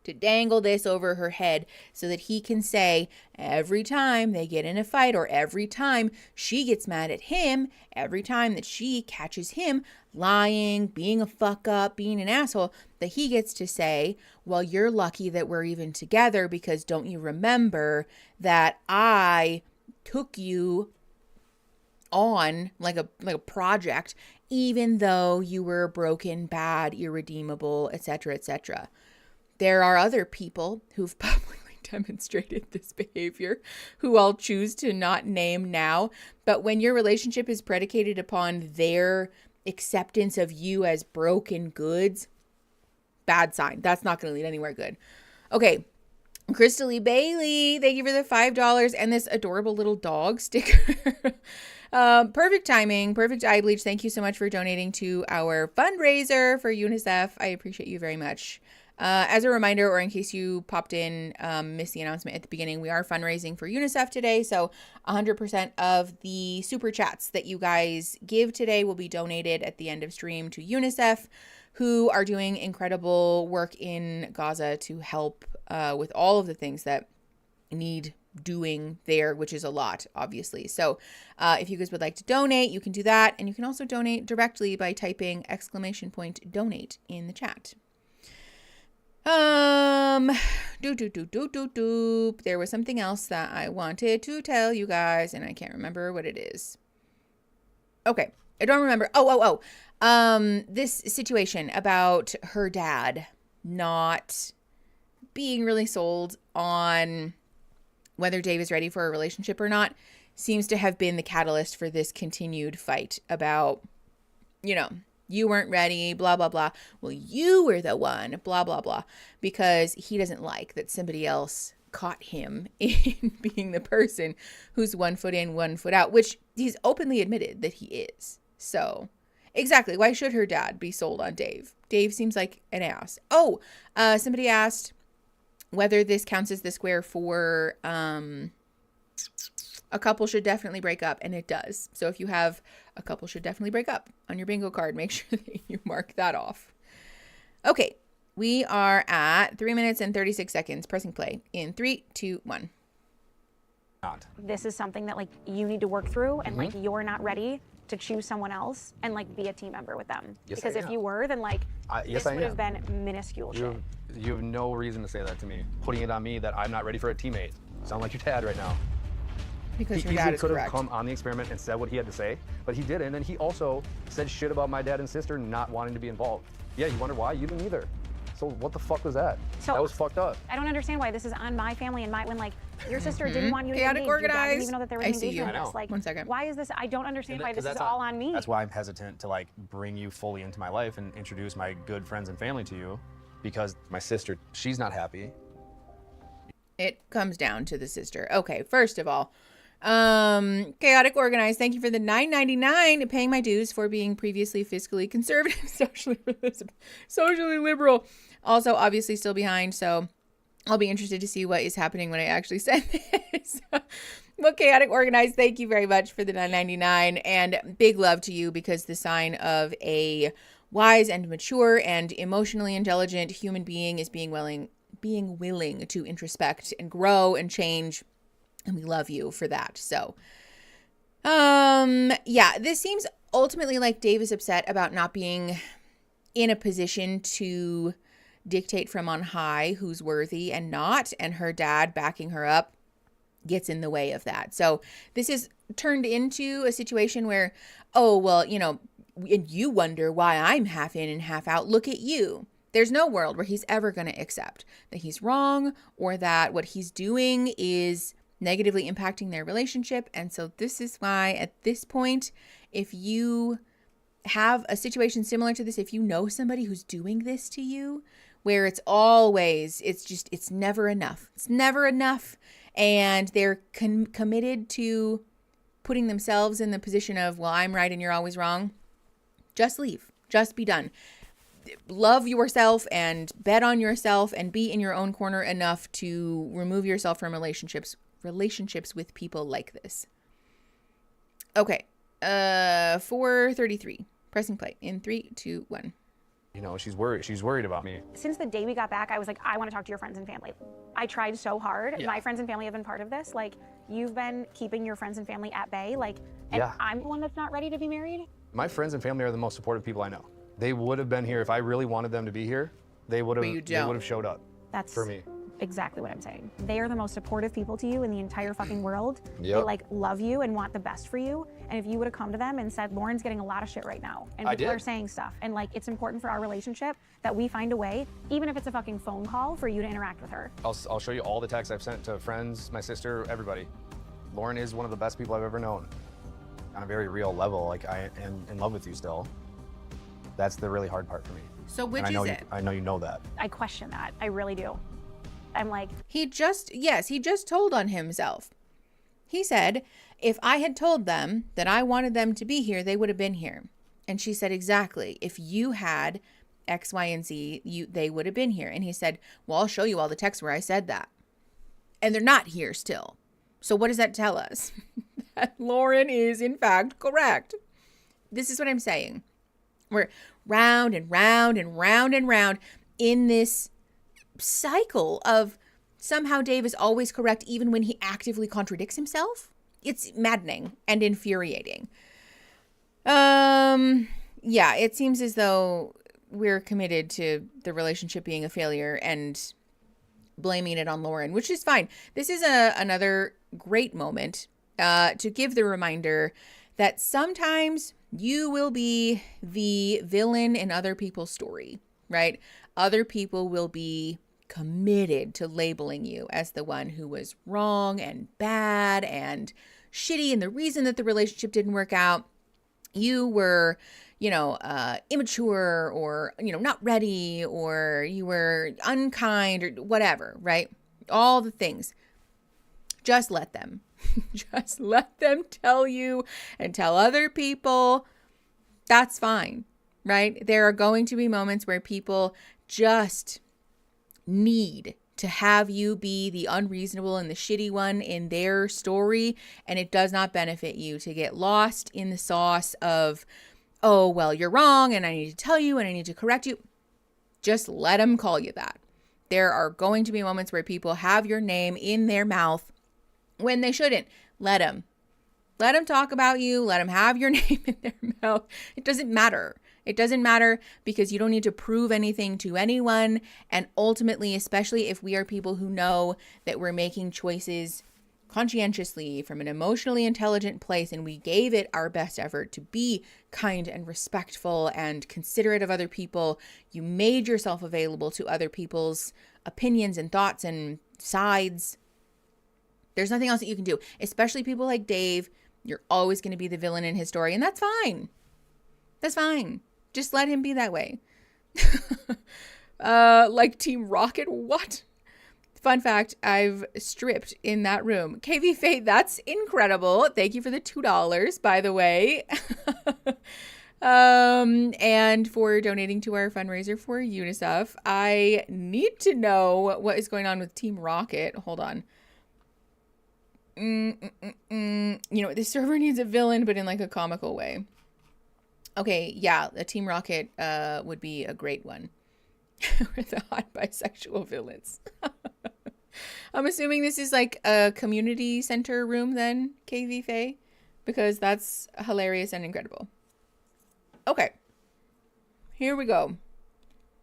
Speaker 1: to dangle this over her head so that he can say every time they get in a fight, or every time she gets mad at him, every time that she catches him lying, being a fuck up, being an asshole, that he gets to say, well, you're lucky that we're even together because don't you remember that I took you on like a project, even though you were broken, bad, irredeemable, etc., etc. There are other people who've publicly demonstrated this behavior, who I'll choose to not name now. But when your relationship is predicated upon their acceptance of you as broken goods, bad sign. That's not going to lead anywhere good. Okay. Crystal Lee Bailey, thank you for the $5 and this adorable little dog sticker. Perfect timing, perfect eye bleach. Thank you so much for donating to our fundraiser for UNICEF. I appreciate you very much. As a reminder, or in case you popped in, missed the announcement at the beginning, we are fundraising for UNICEF today. So 100% of the super chats that you guys give today will be donated at the end of stream to UNICEF, who are doing incredible work in Gaza to help with all of the things that need doing there, which is a lot, obviously. So if you guys would like to donate, you can do that. And you can also donate directly by typing !donate in the chat. There was something else that I wanted to tell you guys, and I can't remember what it is. Okay, I don't remember. This situation about her dad not being really sold on whether Dave is ready for a relationship or not seems to have been the catalyst for this continued fight about, you weren't ready, blah, blah, blah. Well, you were the one, blah, blah, blah, because he doesn't like that somebody else caught him in being the person who's 1 foot in, 1 foot out, which he's openly admitted that he is. So exactly. Why should her dad be sold on Dave? Dave seems like an ass. Somebody asked whether this counts as the square for a couple should definitely break up, and it does. So if you have a couple should definitely break up on your bingo card, make sure that you mark that off. Okay, we are at 3 minutes and 36 seconds. Pressing play in 3, 2, 1.
Speaker 14: This is something that you need to work through, and you're not ready to choose someone else and be a team member with them.
Speaker 19: Yes,
Speaker 14: because if you were, then this would have been minuscule shit.
Speaker 19: You have no reason to say that to me. Putting it on me that I'm not ready for a teammate. Sound like your dad right now.
Speaker 1: Because your dad is
Speaker 19: could have
Speaker 1: correct.
Speaker 19: come on the experiment and said what he had to say, but he didn't. And he also said shit about my dad and sister not wanting to be involved. Yeah, you wonder why? You didn't either. So what the fuck was that? That was fucked up.
Speaker 14: I don't understand why this is on my family and when your sister didn't want you to
Speaker 1: Chaotic
Speaker 14: engage. Your dad
Speaker 1: organized.
Speaker 14: didn't even know that there was an engagement.
Speaker 19: I know.
Speaker 1: 1 second.
Speaker 14: Why is this? I don't understand why this is all on me.
Speaker 19: That's why I'm hesitant to bring you fully into my life and introduce my good friends and family to you, because my sister, she's not happy.
Speaker 1: It comes down to the sister. Okay, first of all, Chaotic Organized, thank you for the $9.99, paying my dues for being previously fiscally conservative, socially liberal. Also, obviously still behind, so I'll be interested to see what is happening when I actually send this. Well, Chaotic Organized, thank you very much for the $9.99, and big love to you, because the sign of a wise and mature and emotionally intelligent human being is being willing to introspect and grow and change. And we love you for that. So, this seems ultimately like Dave is upset about not being in a position to dictate from on high who's worthy and not. And her dad backing her up gets in the way of that. So this is turned into a situation where, and you wonder why I'm half in and half out. Look at you. There's no world where he's ever going to accept that he's wrong or that what he's doing is negatively impacting their relationship. And so this is why at this point, if you have a situation similar to this, if you know somebody who's doing this to you, where it's never enough. It's never enough. And they're committed to putting themselves in the position of, well, I'm right and you're always wrong. Just leave. Just be done. Love yourself and bet on yourself and be in your own corner enough to remove yourself from relationships with people like this. Okay. 4:33. Pressing play in 3, 2, 1.
Speaker 19: You know, she's worried about me.
Speaker 14: Since the day we got back, I was like, I want to talk to your friends and family. I tried so hard.
Speaker 19: Yeah.
Speaker 14: My friends and family have been part of this. Like, you've been keeping your friends and family at bay. Like, and
Speaker 19: Yeah.
Speaker 14: I'm the one that's not ready to be married.
Speaker 19: My friends and family are the most supportive people I know. They would have been here if I really wanted them to be here. They would have showed up.
Speaker 14: That's
Speaker 19: for me.
Speaker 14: Exactly what I'm saying. They are the most supportive people to you in the entire fucking world. They
Speaker 19: Yep.
Speaker 14: like love you and want the best for you. And if you would have come to them and said, Lauren's getting a lot of shit right now, and
Speaker 19: I
Speaker 14: people
Speaker 19: did.
Speaker 14: are saying stuff, and like it's important for our relationship that we find a way, even if it's a fucking phone call, for you to interact with her.
Speaker 19: I'll show you all the texts I've sent to friends, my sister, everybody. Lauren is one of the best people I've ever known. On a very real level, like I am in love with you still. That's the really hard part for me.
Speaker 1: So which
Speaker 19: And I know
Speaker 1: is
Speaker 19: you-
Speaker 1: it?
Speaker 19: I know you know that.
Speaker 14: I question that. I really do. I'm like,
Speaker 1: He just told on himself. He said, if I had told them that I wanted them to be here, they would have been here. And she said, exactly. If you had X, Y, and Z, they would have been here. And he said, well, I'll show you all the texts where I said that. And they're not here still. So what does that tell us? That Lauren is, in fact, correct. This is what I'm saying. We're round and round and round and round in this cycle of somehow Dave is always correct even when he actively contradicts himself. It's maddening and infuriating. Yeah, it seems as though we're committed to the relationship being a failure and blaming it on Lauren, which is fine. This is another great moment to give the reminder that sometimes you will be the villain in other people's story, right? Other people will be committed to labeling you as the one who was wrong and bad and shitty, and the reason that the relationship didn't work out, you were, immature, or, not ready, or you were unkind, or whatever, right? All the things. Just let them. Just let them tell you and tell other people. That's fine, right? There are going to be moments where people just need to have you be the unreasonable and the shitty one in their story, and it does not benefit you to get lost in the sauce of, oh, well, you're wrong and I need to tell you and I need to correct you. Just let them call you that. There are going to be moments where people have your name in their mouth when they shouldn't. Let them. Let them talk about you. Let them have your name in their mouth. It doesn't matter. It doesn't matter because you don't need to prove anything to anyone. And ultimately, especially if we are people who know that we're making choices conscientiously from an emotionally intelligent place, and we gave it our best effort to be kind and respectful and considerate of other people, you made yourself available to other people's opinions and thoughts and sides. There's nothing else that you can do, especially people like Dave. You're always going to be the villain in his story, and that's fine. That's fine. Just let him be that way. Like Team Rocket? What? Fun fact, I've stripped in that room. KV Faye, that's incredible. Thank you for the $2, by the way. And for donating to our fundraiser for UNICEF. I need to know what is going on with Team Rocket. Hold on. This server needs a villain, but in like a comical way. Okay, yeah, a Team Rocket would be a great one. With the hot bisexual villains. I'm assuming this is like a community center room then, KV Faye, because that's hilarious and incredible. Okay, here we go.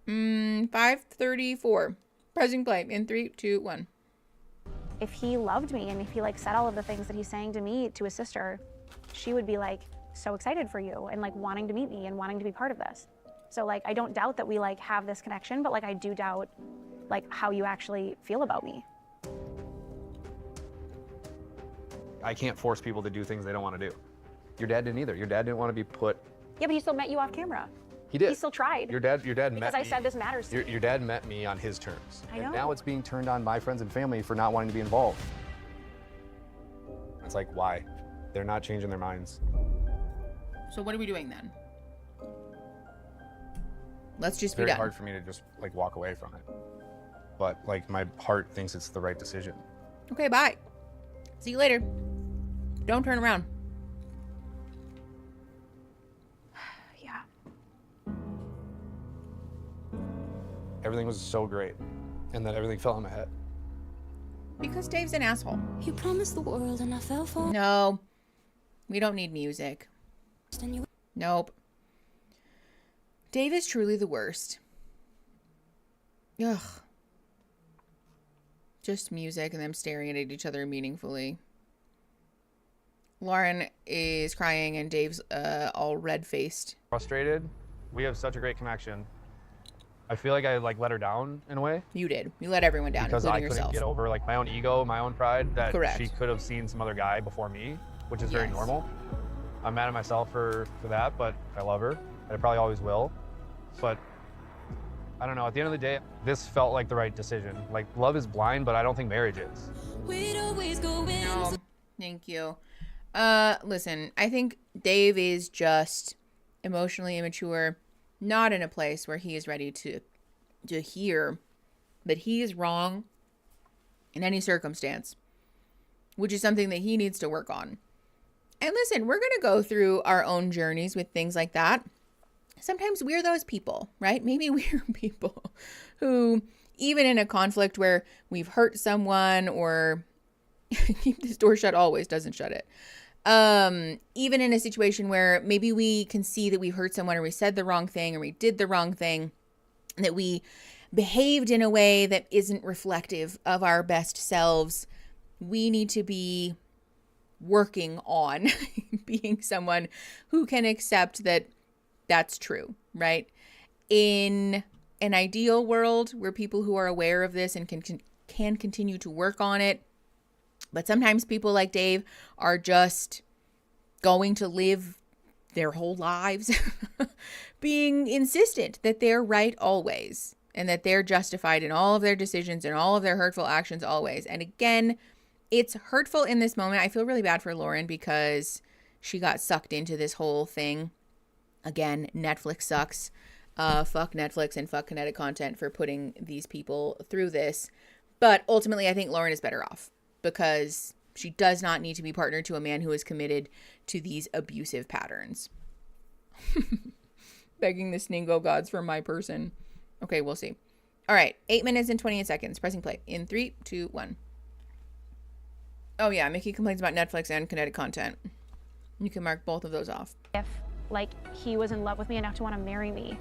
Speaker 1: 5:34. Pressing play in 3, 2, 1.
Speaker 14: if he loved me and if he like said all of the things that he's saying to me to his sister, she would be like so excited for you and like wanting to meet me and wanting to be part of this. So like I don't doubt that we like have this connection, but like I do doubt like how you actually feel about me.
Speaker 19: I can't force people to do things they don't want to do. Your dad didn't either. Your dad didn't want to be put.
Speaker 14: Yeah, but he still met you off camera.
Speaker 3: He did.
Speaker 14: He still tried.
Speaker 3: Your dad met me.
Speaker 14: Because I said this matters to me.
Speaker 3: Your dad met me on his terms.
Speaker 14: I know.
Speaker 3: And now it's being turned on my friends and family for not wanting to be involved. It's like, why? They're not changing their minds.
Speaker 1: So what are we doing then? Let's just
Speaker 3: It's
Speaker 1: be
Speaker 3: very
Speaker 1: done.
Speaker 3: hard for me to just like walk away from it. But like my heart thinks it's the right decision.
Speaker 1: Okay, bye. See you later. Don't turn around.
Speaker 14: Yeah.
Speaker 3: Everything was so great. And then everything fell on my head.
Speaker 1: Because Dave's an asshole.
Speaker 20: You promised the world and I fell for it.
Speaker 1: No. We don't need music. Nope. Dave is truly the worst. Ugh. Just music and them staring at each other meaningfully. Lauren is crying and Dave's all red-faced.
Speaker 3: Frustrated. We have such a great connection. I feel like I like let her down in a way.
Speaker 1: You did. You let everyone down,
Speaker 3: because
Speaker 1: including
Speaker 3: I couldn't
Speaker 1: yourself.
Speaker 3: get over like my own ego, my own pride that
Speaker 1: Correct.
Speaker 3: she could have seen some other guy before me, which is very normal. I'm mad at myself for that, but I love her. And I probably always will. But I don't know. At the end of the day, this felt like the right decision. Like love is blind, but I don't think marriage is.
Speaker 1: No, thank you. Listen, I think Dave is just emotionally immature, not in a place where he is ready to hear that he is wrong in any circumstance, which is something that he needs to work on. And listen, we're going to go through our own journeys with things like that. Sometimes we're those people, right? Maybe we're people who, even in a conflict where we've hurt someone or keep this door shut always doesn't shut it. Even in a situation where maybe we can see that we hurt someone or we said the wrong thing or we did the wrong thing, that we behaved in a way that isn't reflective of our best selves, we need to be working on being someone who can accept that that's true, right? In an ideal world where people who are aware of this and can continue to work on it, but sometimes people like Dave are just going to live their whole lives being insistent that they're right always and that they're justified in all of their decisions and all of their hurtful actions always. And again, it's hurtful in this moment. I feel really bad for Lauren because she got sucked into this whole thing. Again, Netflix sucks. Fuck Netflix and fuck Kinetic Content for putting these people through this. But ultimately, I think Lauren is better off because she does not need to be partnered to a man who is committed to these abusive patterns. Begging the Sningo gods for my person. Okay, we'll see. All right, 8 minutes and 28 seconds. Pressing play in 3, 2, 1. Oh yeah, Mickey complains about Netflix and Kinetic Content. You can mark both of those off.
Speaker 14: If like he was in love with me enough to want to marry me,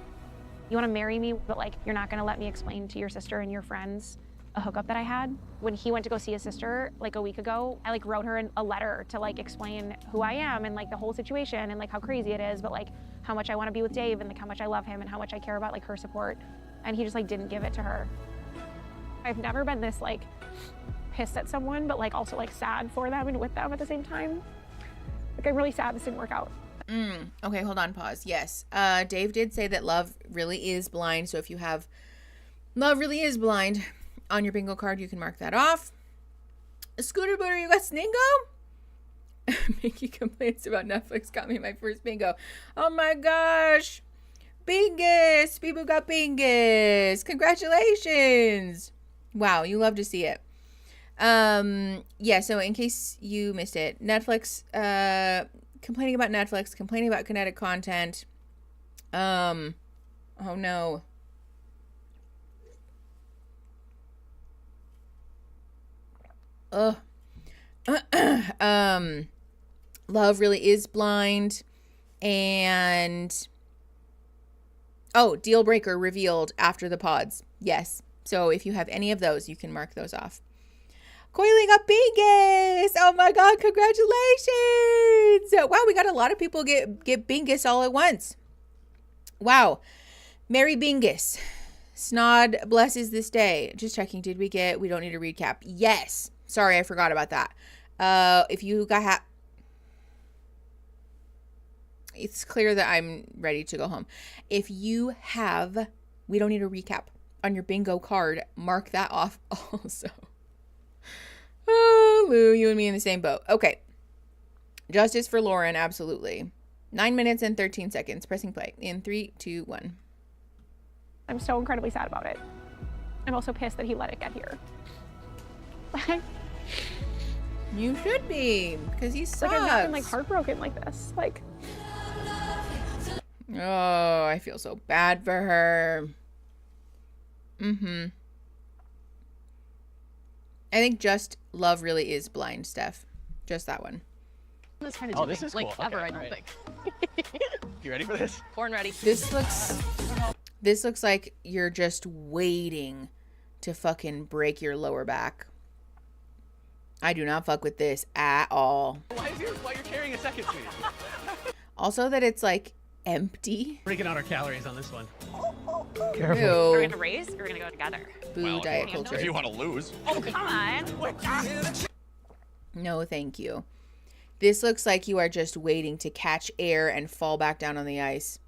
Speaker 14: you want to marry me, but like you're not going to let me explain to your sister and your friends a hookup that I had. When he went to go see his sister like a week ago, I like wrote her a letter to like explain who I am and like the whole situation and like how crazy it is, but like how much I want to be with Dave and like how much I love him and how much I care about like her support. And he just like didn't give it to her. I've never been this like pissed at someone, but like also like sad for them and with them at the same time. Like I'm really sad this didn't work out.
Speaker 1: Okay, hold on, pause. Yes. Dave did say that love really is blind. So if you have love really is blind on your bingo card, you can mark that off. Scooter Booter, you got Sningo? Mickey complains about Netflix got me my first bingo. Oh my gosh. Bingus. People got bingus. Congratulations. Wow, you love to see it. Yeah, so in case you missed it, Netflix, complaining about Netflix, complaining about Kinetic Content. Oh no. Love really is blind. And deal breaker revealed after the pods. Yes. So if you have any of those, you can mark those off. Coiling up Bingus! Oh my god, congratulations! Wow, we got a lot of people get Bingus all at once. Wow. Merry Bingus. Snod blesses this day. Just checking, we don't need a recap. Yes. Sorry, I forgot about that. If you got It's clear that I'm ready to go home. If you have, we don't need a recap on your bingo card, mark that off also. Oh, Lou, you and me in the same boat. Okay. Justice for Lauren, absolutely. 9 minutes and 13 seconds. Pressing play in 3, 2, 1.
Speaker 14: I'm so incredibly sad about it. I'm also pissed that he let it get here.
Speaker 1: You should be, because he sucks.
Speaker 14: Like, I've not been like heartbroken like this. Like,
Speaker 1: oh, I feel so bad for her. I think just love really is blind, Steph. Just that one.
Speaker 15: This kind of
Speaker 7: Oh, this is
Speaker 15: like
Speaker 7: cool.
Speaker 15: ever,
Speaker 7: Okay,
Speaker 15: I don't
Speaker 7: all right.
Speaker 15: think.
Speaker 7: You ready for this?
Speaker 15: Born ready.
Speaker 1: This looks like you're just waiting to fucking break your lower back. I do not fuck with this at all.
Speaker 7: Why you're carrying a second suite?
Speaker 1: Also that it's like empty.
Speaker 7: Breaking out our calories on this one.
Speaker 1: Careful.
Speaker 5: Are we gonna race or are we gonna go together?
Speaker 1: Boo, diet culture.
Speaker 4: If you want to lose.
Speaker 5: Oh, come on.
Speaker 1: No, thank you. This looks like you are just waiting to catch air and fall back down on the ice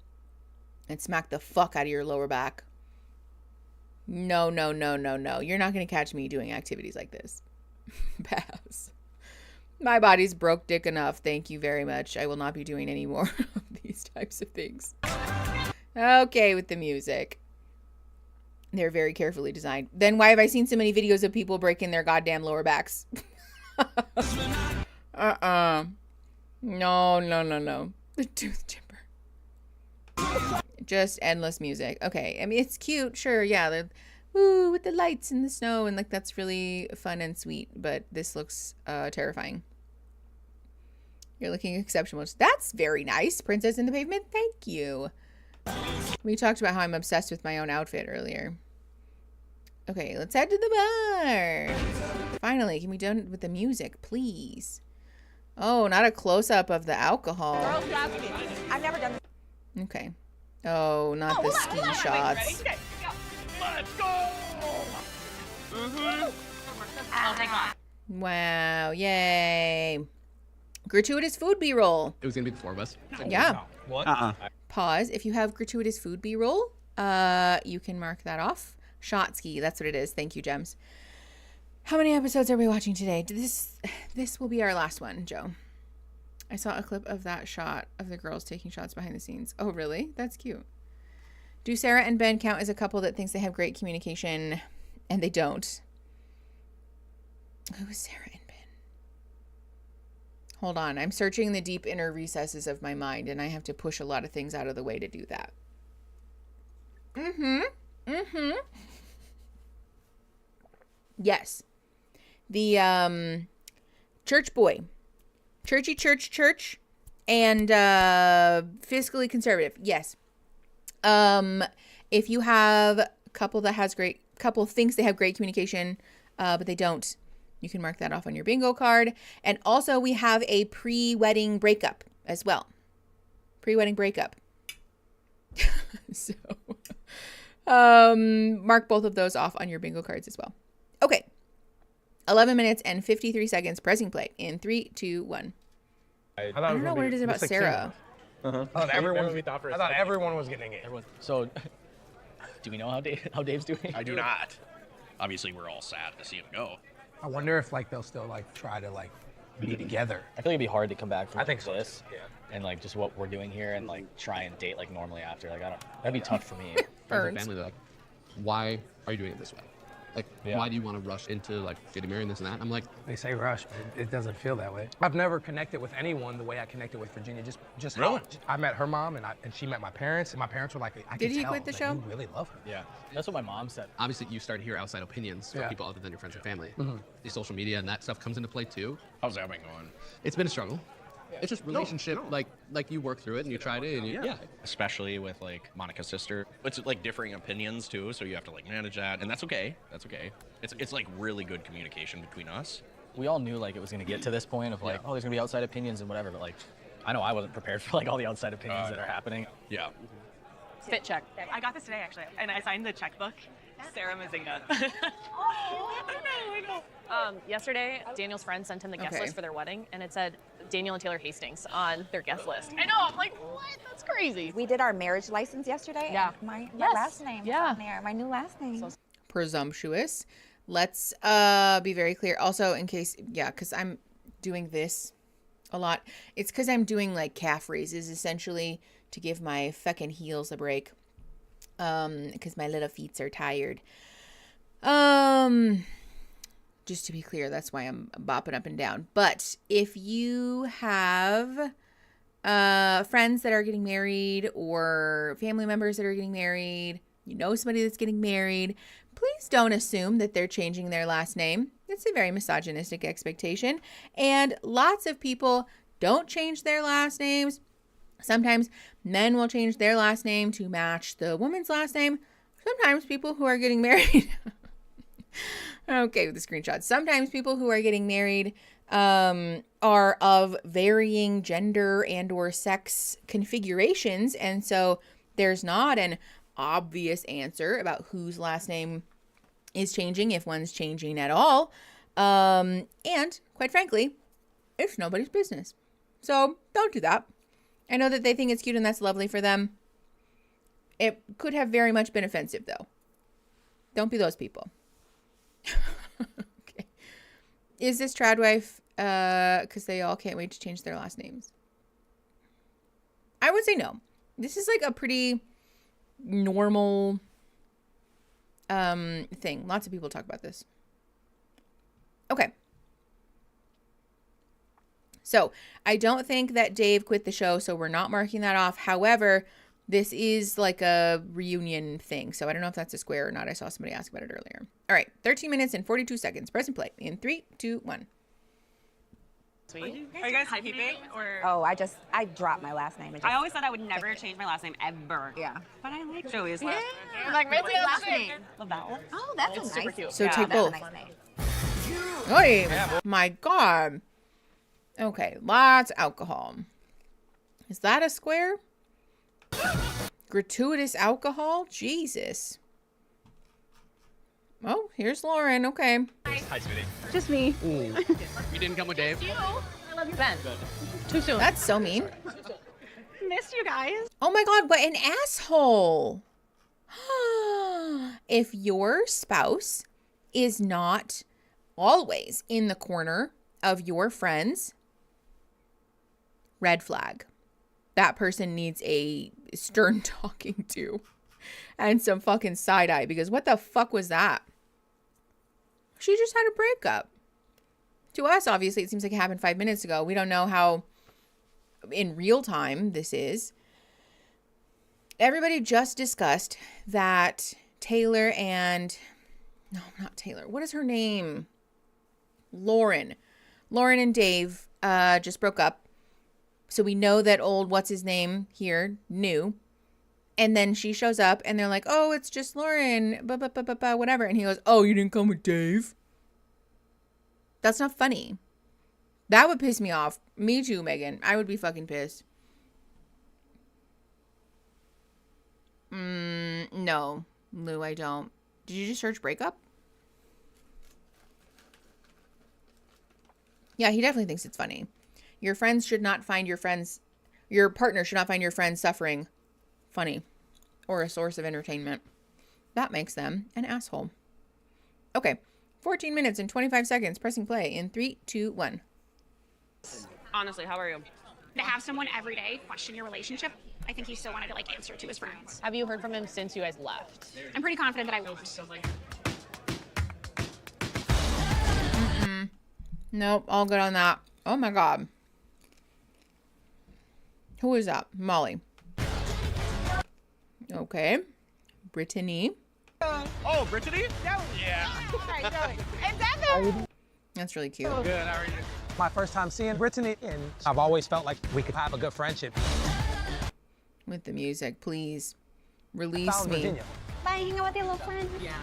Speaker 1: and smack the fuck out of your lower back. No. You're not going to catch me doing activities like this. Pass. My body's broke dick enough. Thank you very much. I will not be doing any more of these types of things. Okay, with the music. They're very carefully designed. Then why have I seen so many videos of people breaking their goddamn lower backs? No. The tooth chipper. Just endless music. Okay, I mean, it's cute, sure, yeah. Woo, with the lights and the snow, and like that's really fun and sweet, but this looks terrifying. You're looking exceptional. That's very nice. Princess in the Pavement, thank you. We talked about how I'm obsessed with my own outfit earlier. Okay, let's head to the bar. Finally, can we be done with the music, please? Oh, not a close-up of the alcohol.
Speaker 2: I've never done this.
Speaker 1: Okay. Oh, not the ski shots.
Speaker 15: Let's go. I'll take on.
Speaker 1: Wow, yay. Gratuitous food B-roll.
Speaker 7: It was gonna be the four of us.
Speaker 1: Yeah.
Speaker 9: What?
Speaker 1: Pause. If you have gratuitous food B-roll, you can mark that off. Shot ski, that's what it is. Thank you, Gems. How many episodes are we watching today? This will be our last one, Joe. I saw a clip of that shot of the girls taking shots behind the scenes. Oh, really? That's cute. Do Sarah and Ben count as a couple that thinks they have great communication and they don't? Who is Sarah and Ben? Hold on. I'm searching the deep inner recesses of my mind, and I have to push a lot of things out of the way to do that. Yes. The church boy. Churchy church and fiscally conservative. Yes. If you have a couple that has couple thinks they have great communication, but they don't, you can mark that off on your bingo card. And also we have a pre-wedding breakup as well. Pre-wedding breakup. So mark both of those off on your bingo cards as well. Okay. 11 minutes and 53 seconds. Pressing play in 3, 2, 1. I don't know what it is about Sarah.
Speaker 9: I thought everyone was getting it.
Speaker 16: So, do we know how Dave's doing?
Speaker 4: I do not. Obviously, we're all sad to see him go.
Speaker 9: I wonder if like they'll still like try to like be together.
Speaker 16: I feel like it'd be hard to come back from this.
Speaker 9: Yeah.
Speaker 16: And like just what we're doing here and like try and date like normally after. Like that'd be tough for me.
Speaker 7: Friends and family, they're like, why are you doing it this way? Like, why do you want to rush into like getting married and this and that? I'm like,
Speaker 9: they say rush, but it doesn't feel that way. I've never connected with anyone the way I connected with Virginia. Just
Speaker 4: really?
Speaker 9: I met her mom and she met my parents, and my parents were like, I
Speaker 1: Did
Speaker 9: can
Speaker 1: he
Speaker 9: tell
Speaker 1: quit the
Speaker 9: that
Speaker 1: show?
Speaker 9: You really love her.
Speaker 16: Yeah, that's what my mom said.
Speaker 7: Obviously, you start to hear outside opinions from people other than your friends and family. The social media and that stuff comes into play too.
Speaker 4: How's that been going?
Speaker 7: It's been a struggle. It's just relationship, like you work through it and you tried it, and yeah.
Speaker 4: Especially with like Monica's sister, it's like differing opinions too, so you have to like manage that, and that's okay. That's okay. It's like really good communication between us.
Speaker 16: We all knew like it was gonna get to this point of like, oh, there's gonna be outside opinions and whatever, but like, I know I wasn't prepared for like all the outside opinions that are happening.
Speaker 4: Yeah.
Speaker 15: Fit check. I got this today actually, and I signed the checkbook,
Speaker 8: Sarah Mazinga.
Speaker 15: I know. Yesterday, Daniel's friend sent him the guest list for their wedding, and it said Daniel and Taylor Hastings on their guest list. I know. I'm like, what? That's crazy.
Speaker 18: We did our marriage license yesterday.
Speaker 15: Yeah.
Speaker 18: And my last name was on there. My new last name.
Speaker 1: Presumptuous. Let's be very clear. Also, in case, because I'm doing this a lot. It's because I'm doing like calf raises essentially to give my fucking heels a break. Because my little feet are tired. Just to be clear, that's why I'm bopping up and down. But if you have friends that are getting married or family members that are getting married, you know somebody that's getting married, please don't assume that they're changing their last name. It's a very misogynistic expectation. And lots of people don't change their last names. Sometimes men will change their last name to match the woman's last name. Sometimes people who are getting married... Okay, with the screenshot. Sometimes people who are getting married are of varying gender and or sex configurations. And so there's not an obvious answer about whose last name is changing, if one's changing at all. And quite frankly, it's nobody's business. So don't do that. I know that they think it's cute and that's lovely for them. It could have very much been offensive though. Don't be those people. Okay. Is this trad wife because they all can't wait to change their last names? I would say no. This is like a pretty normal thing. Lots of people talk about this. Okay. So I don't think that Dave quit the show, so we're not marking that off. However, this is like a reunion thing, so I don't know if that's a square or not. I saw somebody ask about it earlier. All right, 13 minutes and 42 seconds. Press and play in 3, 2, 1.
Speaker 8: Sweet. Are you guys keeping or?
Speaker 18: Oh, I dropped my last name.
Speaker 5: I always thought I would never change my last name ever.
Speaker 18: Yeah.
Speaker 5: But I like Joey's last name.
Speaker 15: I'm like, maybe
Speaker 18: last name.
Speaker 5: Love that one.
Speaker 18: Oh, that's
Speaker 15: It's
Speaker 18: a
Speaker 15: super
Speaker 18: nice.
Speaker 15: cute.
Speaker 1: So take both.
Speaker 18: Nice name.
Speaker 1: Oh my God. Okay, lots of alcohol. Is that a square? Gratuitous alcohol? Jesus. Oh, here's Lauren. Okay.
Speaker 7: Hi, sweetie.
Speaker 14: Just me.
Speaker 7: You didn't come with Dave?
Speaker 15: I love you, Ben. Too soon.
Speaker 1: That's so mean.
Speaker 14: Missed you guys.
Speaker 1: Oh my God, what an asshole. If your spouse is not always in the corner of your friends, red flag. That person needs a stern talking to and some fucking side eye, because what the fuck was that? She just had a breakup. To us, obviously, it seems like it happened 5 minutes ago. We don't know how in real time this is. Everybody just discussed that Taylor and... No, not Taylor. What is her name? Lauren. Lauren and Dave just broke up. So we know that old what's-his-name here knew. And then she shows up and they're like, oh, it's just Lauren, whatever. And he goes, oh, you didn't come with Dave? That's not funny. That would piss me off. Me too, Megan. I would be fucking pissed. No, Lou, I don't. Did you just search breakup? Yeah, he definitely thinks it's funny. Your friends should not find your partner should not find your friends suffering funny or a source of entertainment. That makes them an asshole. Okay, 14 minutes and 25 seconds. Pressing play in 3, 2, 1.
Speaker 5: Honestly, how are you?
Speaker 14: To have someone every day question your relationship, I think he still wanted to like answer to his friends.
Speaker 15: Have you heard from him since you guys left?
Speaker 14: I'm pretty confident that I won't.
Speaker 1: Nope, all good on that. Oh my God. Who is that? Molly. Okay. Brittany.
Speaker 13: Oh, Brittany? Yeah.
Speaker 1: That's really cute.
Speaker 13: Good, how are you?
Speaker 9: My first time seeing Brittany, and I've always felt like we could have a good friendship.
Speaker 1: With the music, please. Release me.
Speaker 9: Virginia.
Speaker 14: Bye, hang out with your little friend.
Speaker 15: Yeah.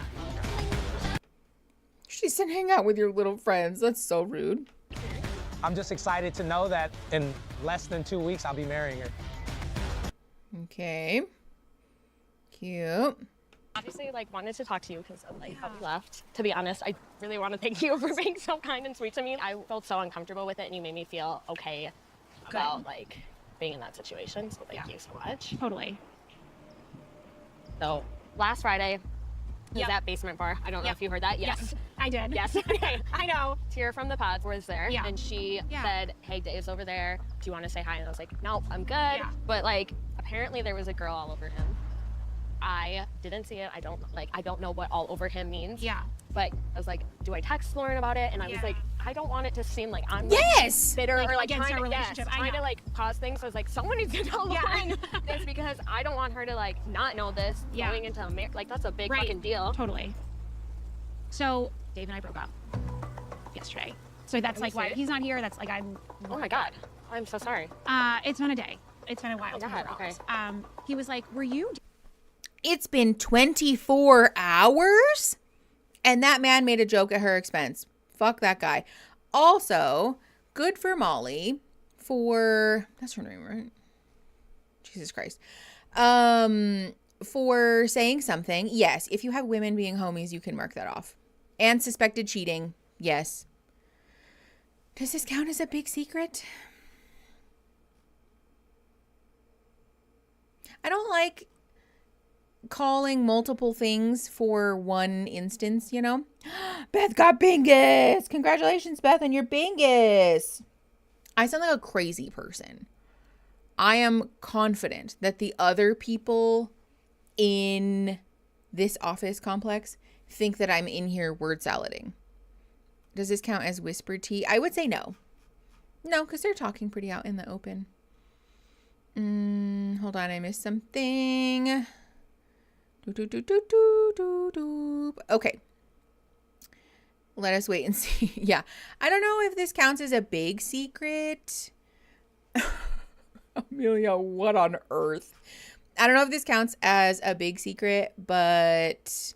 Speaker 1: She said hang out with your little friends. That's so rude.
Speaker 9: I'm just excited to know that in less than 2 weeks, I'll be marrying her.
Speaker 1: Okay. Cute.
Speaker 15: Obviously, like, wanted to talk to you because of, like, how you left. To be honest, I really want to thank you for being so kind and sweet to me. I felt so uncomfortable with it, and you made me feel okay about, like, being in that situation. So thank you so much.
Speaker 14: Totally.
Speaker 15: So, last Friday, was that basement bar. I don't know if you heard that. Yes.
Speaker 14: I did.
Speaker 15: Yes. Okay.
Speaker 14: I know.
Speaker 15: Tier from the pod was there. Yeah. And she said, hey, Dave's over there. Do you want to say hi? And I was like, nope, I'm good. Yeah. But, like, apparently there was a girl all over him. I didn't see it. I don't know what all over him means. Yeah. But I was like, do I text Lauren about it? And I was like, I don't want it to seem like I'm bitter or like
Speaker 14: against
Speaker 15: trying
Speaker 14: our
Speaker 15: to,
Speaker 14: relationship.
Speaker 15: trying to like cause things. So I was like, someone needs to tell Lauren this because I don't want her to like not know this going into a like that's a big fucking deal.
Speaker 14: Totally. So Dave and I broke up yesterday. So that's like why he's not here. That's like I'm.
Speaker 15: Oh my God. I'm so sorry.
Speaker 14: It's been a day. It's been a while.
Speaker 15: Okay.
Speaker 14: He was like, were you?
Speaker 1: It's been 24 hours? And that man made a joke at her expense. Fuck that guy. Also, good for Molly for... That's her name, right? Jesus Christ. For saying something. Yes, if you have women being homies, you can mark that off. And suspected cheating. Yes. Does this count as a big secret? I don't like calling multiple things for one instance, you know? Beth got bingus. Congratulations, Beth, on your bingus. I sound like a crazy person. I am confident that the other people in this office complex think that I'm in here word salading. Does this count as whispered tea? I would say no. No, because they're talking pretty out in the open. Hold on, I missed something. Okay. Let us wait and see. Yeah. I don't know if this counts as a big secret. Amelia, what on earth? I don't know if this counts as a big secret, but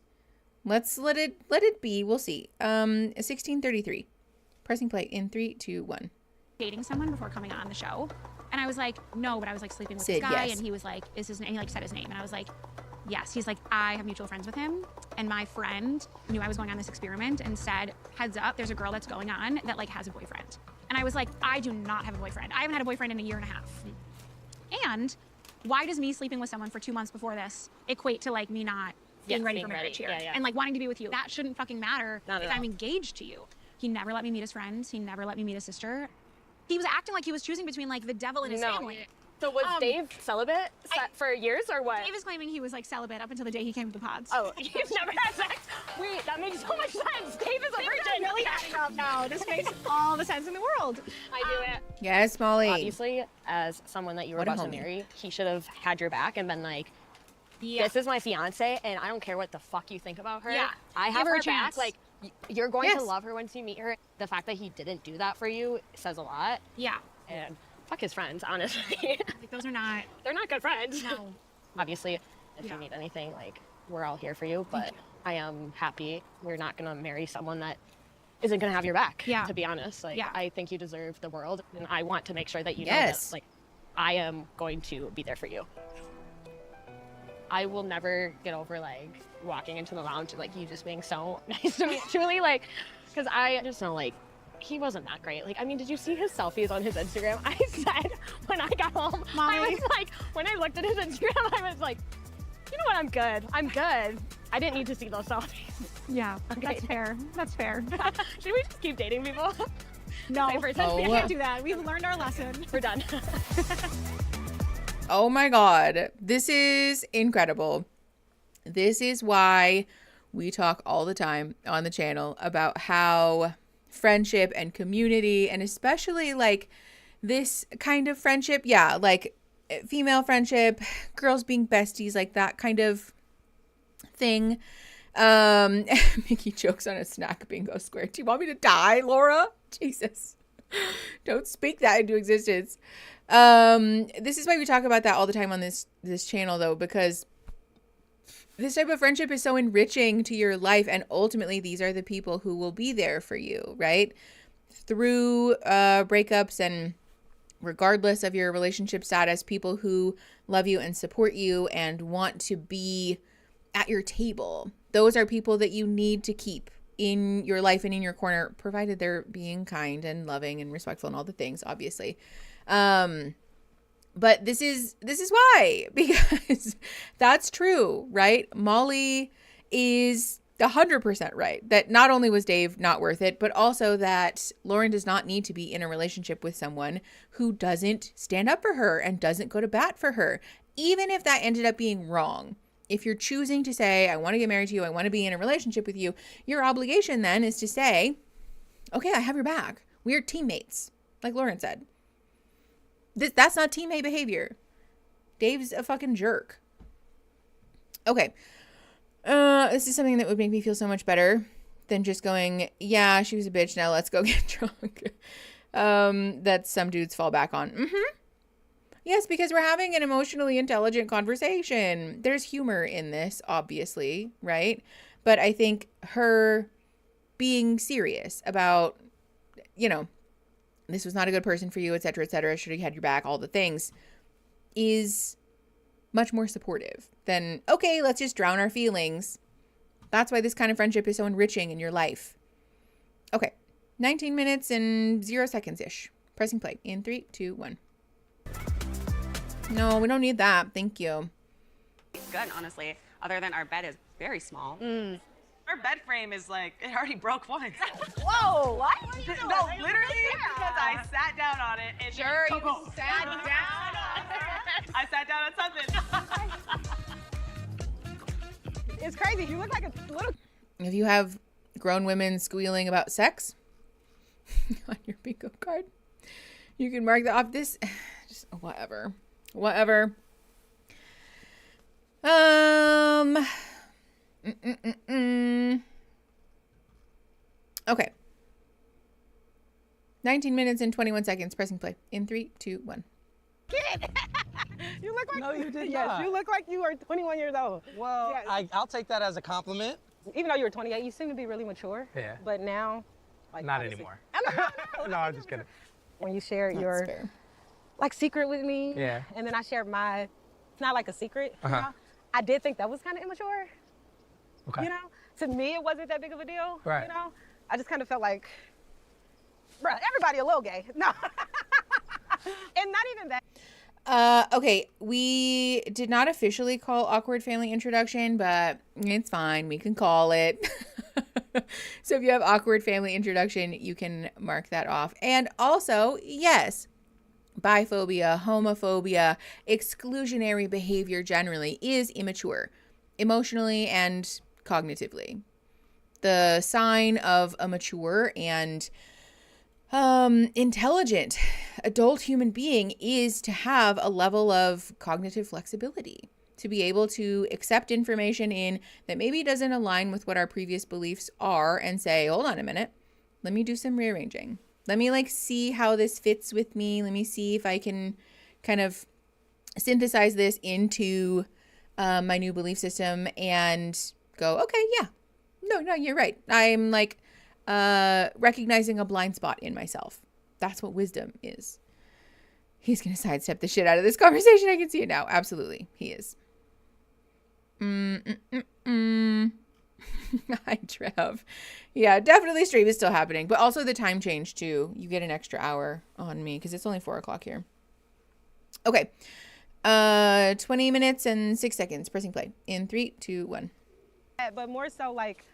Speaker 1: let's let it be. We'll see. 1633. Pressing play in 3, 2, 1.
Speaker 14: Dating someone before coming on the show. And I was like, no, but I was like sleeping with this guy. Yes. And he was like, is his name? He like said his name. And I was like, yes. He's like, I have mutual friends with him. And my friend knew I was going on this experiment and said, heads up, there's a girl that's going on that like has a boyfriend. And I was like, I do not have a boyfriend. I haven't had a boyfriend in a year and a half. And why does me sleeping with someone for 2 months before this equate to like me not being ready for marriage here? And like wanting to be with you. That shouldn't fucking matter if I'm engaged to you. He never let me meet his friends. He never let me meet his sister. He was acting like he was choosing between like the devil and his family.
Speaker 15: So was Dave celibate for years or what?
Speaker 14: Dave is claiming he was like celibate up until the day he came to the pods.
Speaker 15: Oh, he's never had sex? Wait, that makes so much sense. Dave is a virgin.
Speaker 14: Really adding up now. This makes all the sense in the world.
Speaker 15: I do it.
Speaker 1: Yes, Molly.
Speaker 15: Obviously, as someone that you were about to marry, he should have had your back and been like, this is my fiance and I don't care what the fuck you think about her. Yeah. I have her back. Like, you're going to love her once you meet her. The fact that he didn't do that for you says a lot.
Speaker 14: Yeah.
Speaker 15: And fuck his friends, honestly.
Speaker 14: Like, those are not...
Speaker 15: They're not good friends.
Speaker 14: No.
Speaker 15: Obviously, if you need anything, like, we're all here for you. But I am happy we're not going to marry someone that isn't going to have your back, to be honest. Like, I think you deserve the world. And I want to make sure that you know that, like, I am going to be there for you. I will never get over, like, walking into the lounge and, like, you just being so nice to me. Truly, like, because I just know, like, he wasn't that great. Like, I mean, did you see his selfies on his Instagram? I said when I got home, I was like, when I looked at his Instagram, I was like, you know what, I'm good. I'm good. I didn't need to see those selfies.
Speaker 14: Yeah, that's fair. That's fair.
Speaker 15: Should we just keep dating people?
Speaker 14: No, we can't do that. We've learned our lesson.
Speaker 15: We're done.
Speaker 1: Oh my God. This is incredible. This is why we talk all the time on the channel about how friendship and community, and especially like this kind of friendship, like female friendship, girls being besties, like that kind of thing. Mickey jokes on a snack bingo square. Do you want me to die, Laura? Jesus. Don't speak that into existence. This is why we talk about that all the time on this channel, though, because this type of friendship is so enriching to your life, and ultimately these are the people who will be there for you, right? Through breakups and regardless of your relationship status, people who love you and support you and want to be at your table. Those are people that you need to keep in your life and in your corner, provided they're being kind and loving and respectful and all the things, obviously. But this is why, because that's true, right? Molly is 100% right that not only was Dave not worth it, but also that Lauren does not need to be in a relationship with someone who doesn't stand up for her and doesn't go to bat for her, even if that ended up being wrong. If you're choosing to say, I want to get married to you, I want to be in a relationship with you, your obligation then is to say, okay, I have your back. We're teammates, like Lauren said. That's not teammate behavior. Dave's a fucking jerk. Okay. This is something that would make me feel so much better than just going, yeah, she was a bitch, now let's go get drunk. That some dudes fall back on. Yes, because we're having an emotionally intelligent conversation. There's humor in this, obviously, right? But I think her being serious about, this was not a good person for you, et cetera, should have had your back, all the things, is much more supportive than, okay, let's just drown our feelings. That's why this kind of friendship is so enriching in your life. Okay, 19 minutes and 0 seconds-ish. Pressing play in 3, 2, 1. No, we don't need that. Thank you.
Speaker 5: Good, honestly. Other than our bed is very small.
Speaker 8: Our bed frame is like, it already broke once.
Speaker 2: Whoa, what?
Speaker 8: No, literally, because I sat down on it. And
Speaker 2: Sure, you sat down on it?
Speaker 8: I sat down on something.
Speaker 2: It's crazy. You look like a little...
Speaker 1: If you have grown women squealing about sex on your bingo card, you can mark that off. This, just whatever. Okay. 19 minutes and 21 seconds. Pressing play in 3, 2, 1.
Speaker 2: Kid! You look like...
Speaker 9: No, you did
Speaker 2: yes,
Speaker 9: not.
Speaker 2: you look like you are 21 years old.
Speaker 9: Well,
Speaker 2: yes.
Speaker 9: I'll take that as a compliment.
Speaker 2: Even though you were 28, you seem to be really mature.
Speaker 9: Yeah.
Speaker 2: But now... Like,
Speaker 9: Not
Speaker 2: obviously-
Speaker 9: anymore.
Speaker 2: No,
Speaker 9: No, I'm just kidding.
Speaker 2: When you share
Speaker 1: That's
Speaker 2: your
Speaker 1: fair.
Speaker 2: like secret with me,
Speaker 9: Yeah.
Speaker 2: and then I share my, it's not like a secret, you
Speaker 9: Uh-huh.
Speaker 2: know? I did think that was kind of immature.
Speaker 9: Okay.
Speaker 2: You know, to me it wasn't that big of a deal.
Speaker 9: Right.
Speaker 2: You know, I just kind of felt like, bruh, everybody a little gay. No, and not even that.
Speaker 1: Okay, we did not officially call awkward family introduction, but it's fine. We can call it. So if you have awkward family introduction, you can mark that off. And also, yes, biphobia, homophobia, exclusionary behavior generally is immature, emotionally and cognitively. The sign of a mature and intelligent adult human being is to have a level of cognitive flexibility, to be able to accept information in that maybe doesn't align with what our previous beliefs are and say, hold on a minute, let me do some rearranging. Let me see how this fits with me. Let me see if I can kind of synthesize this into my new belief system and go, okay, yeah, no, you're right. I'm recognizing a blind spot in myself. That's what wisdom is. He's going to sidestep the shit out of this conversation. I can see it now. Absolutely. He is. Hi, Trev. Yeah, definitely stream is still happening. But also the time change, too. You get an extra hour on me because it's only 4 o'clock here. Okay. 20 minutes and 6 seconds. Pressing play in 3, 2, 1.
Speaker 2: But more so like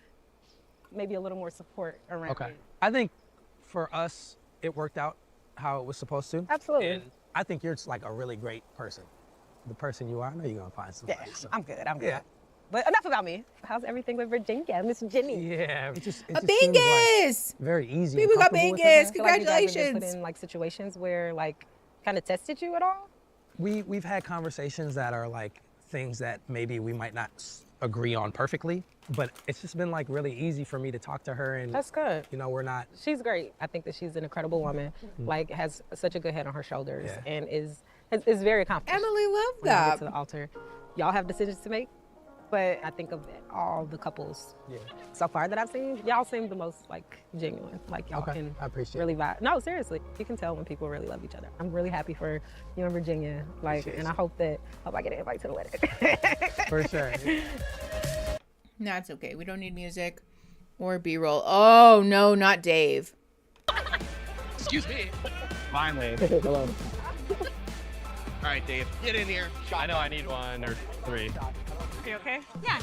Speaker 2: maybe a little more support around.
Speaker 9: Okay.
Speaker 2: me.
Speaker 9: I think for us, it worked out how it was supposed to.
Speaker 2: Absolutely.
Speaker 9: And I think you're just like a really great person. The person you are, I know you're gonna find somebody.
Speaker 2: Yeah,
Speaker 9: so.
Speaker 2: I'm good.
Speaker 9: Yeah.
Speaker 2: But enough about me. How's everything with Virginia, Miss Jenny?
Speaker 9: Yeah, it just
Speaker 1: A
Speaker 9: seems like
Speaker 1: Bingus!
Speaker 9: very easy.
Speaker 1: People
Speaker 9: and
Speaker 1: got
Speaker 9: comfortable with
Speaker 1: Bingus!
Speaker 9: her.
Speaker 2: Feel like you guys have been
Speaker 1: Congratulations!
Speaker 2: put in like situations where like kind of tested you at all?
Speaker 9: We've had conversations that are like things that maybe we might not agree on perfectly, but it's just been like really easy for me to talk to her, and
Speaker 2: That's good.
Speaker 9: you know, we're not.
Speaker 2: She's great. I think that she's an incredible woman. Like has such a good head on her shoulders and is very accomplished.
Speaker 1: Emily, love
Speaker 2: When I get
Speaker 1: that.
Speaker 2: to the altar, y'all have decisions to make, but I think of all the couples so far that I've seen, y'all seem the most like genuine. Like y'all can
Speaker 9: I appreciate
Speaker 2: really vibe. No, seriously, you can tell when people really love each other. I'm really happy for you and Virginia. Like, and I hope I get an invite to the wedding.
Speaker 9: For sure.
Speaker 1: That's okay. We don't need music or B-roll. Oh, no, not Dave.
Speaker 13: Excuse me.
Speaker 16: Finally.
Speaker 13: Hello. All right, Dave, get in here.
Speaker 16: I know I need 1 or 3.
Speaker 8: Are you okay?
Speaker 15: Yeah,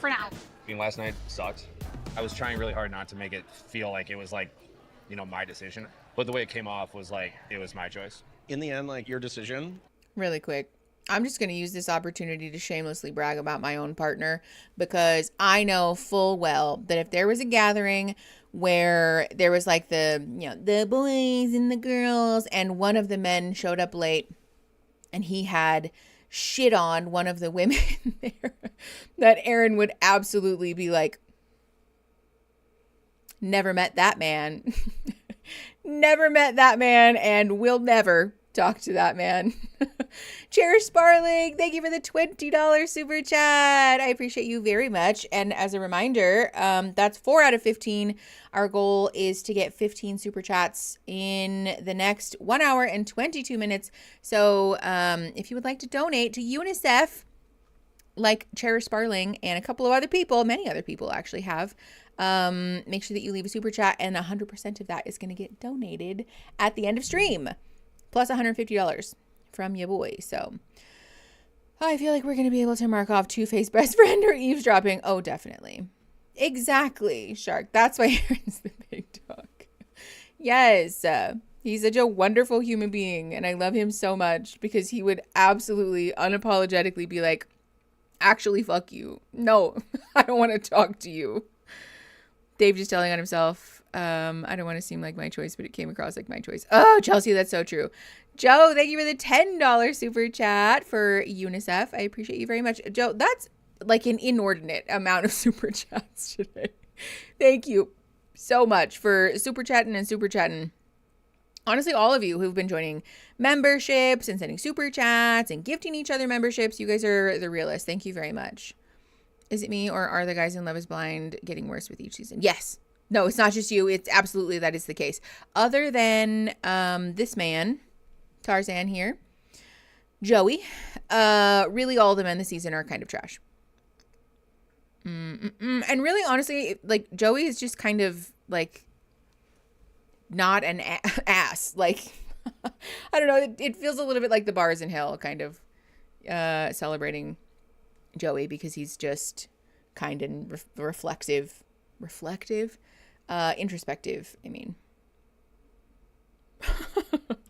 Speaker 15: for now.
Speaker 13: I mean, last night sucked. I was trying really hard not to make it feel like it was like, you know, my decision. But the way it came off was like, it was my choice.
Speaker 4: In the end, like, your decision.
Speaker 1: Really quick. I'm just going to use this opportunity to shamelessly brag about my own partner, because I know full well that if there was a gathering where there was like the boys and the girls, and one of the men showed up late and he had shit on one of the women there, that Aaron would absolutely be like, never met that man. Never met that man, and will never talk to that man. Cherish Sparling, thank you for the $20 super chat. I appreciate you very much. And as a reminder, that's 4 out of 15. Our goal is to get 15 super chats in the next 1 hour and 22 minutes. So if you would like to donate to UNICEF, like Cherish Sparling and a couple of other people, many other people actually have, make sure that you leave a super chat, and 100% of that is going to get donated at the end of stream, plus $150 from your boy. So I feel like we're going to be able to mark off Two-Faced best friend or eavesdropping. Oh, definitely. Exactly, Shark. That's why Aaron's the big dog. Yes. He's such a wonderful human being, and I love him so much, because he would absolutely unapologetically be like, actually, fuck you. No, I don't want to talk to you. Dave just telling on himself. I don't want to seem like my choice, but it came across like my choice. Oh, Chelsea, that's so true. Joe, thank you for the $10 super chat for UNICEF. I appreciate you very much. Joe, that's like an inordinate amount of super chats today. Thank you so much for super chatting and super chatting. Honestly, all of you who've been joining memberships and sending super chats and gifting each other memberships, you guys are the realest. Thank you very much. Is it me, or are the guys in Love is Blind getting worse with each season? Yes. No, it's not just you. It's absolutely, that is the case. Other than this man, Tarzan here, Joey, really all the men this season are kind of trash. And really, honestly, like, Joey is just kind of like not an ass. Like, I don't know. It feels a little bit like the Bars in Hell kind of celebrating Joey, because he's just kind of reflective, introspective, I mean.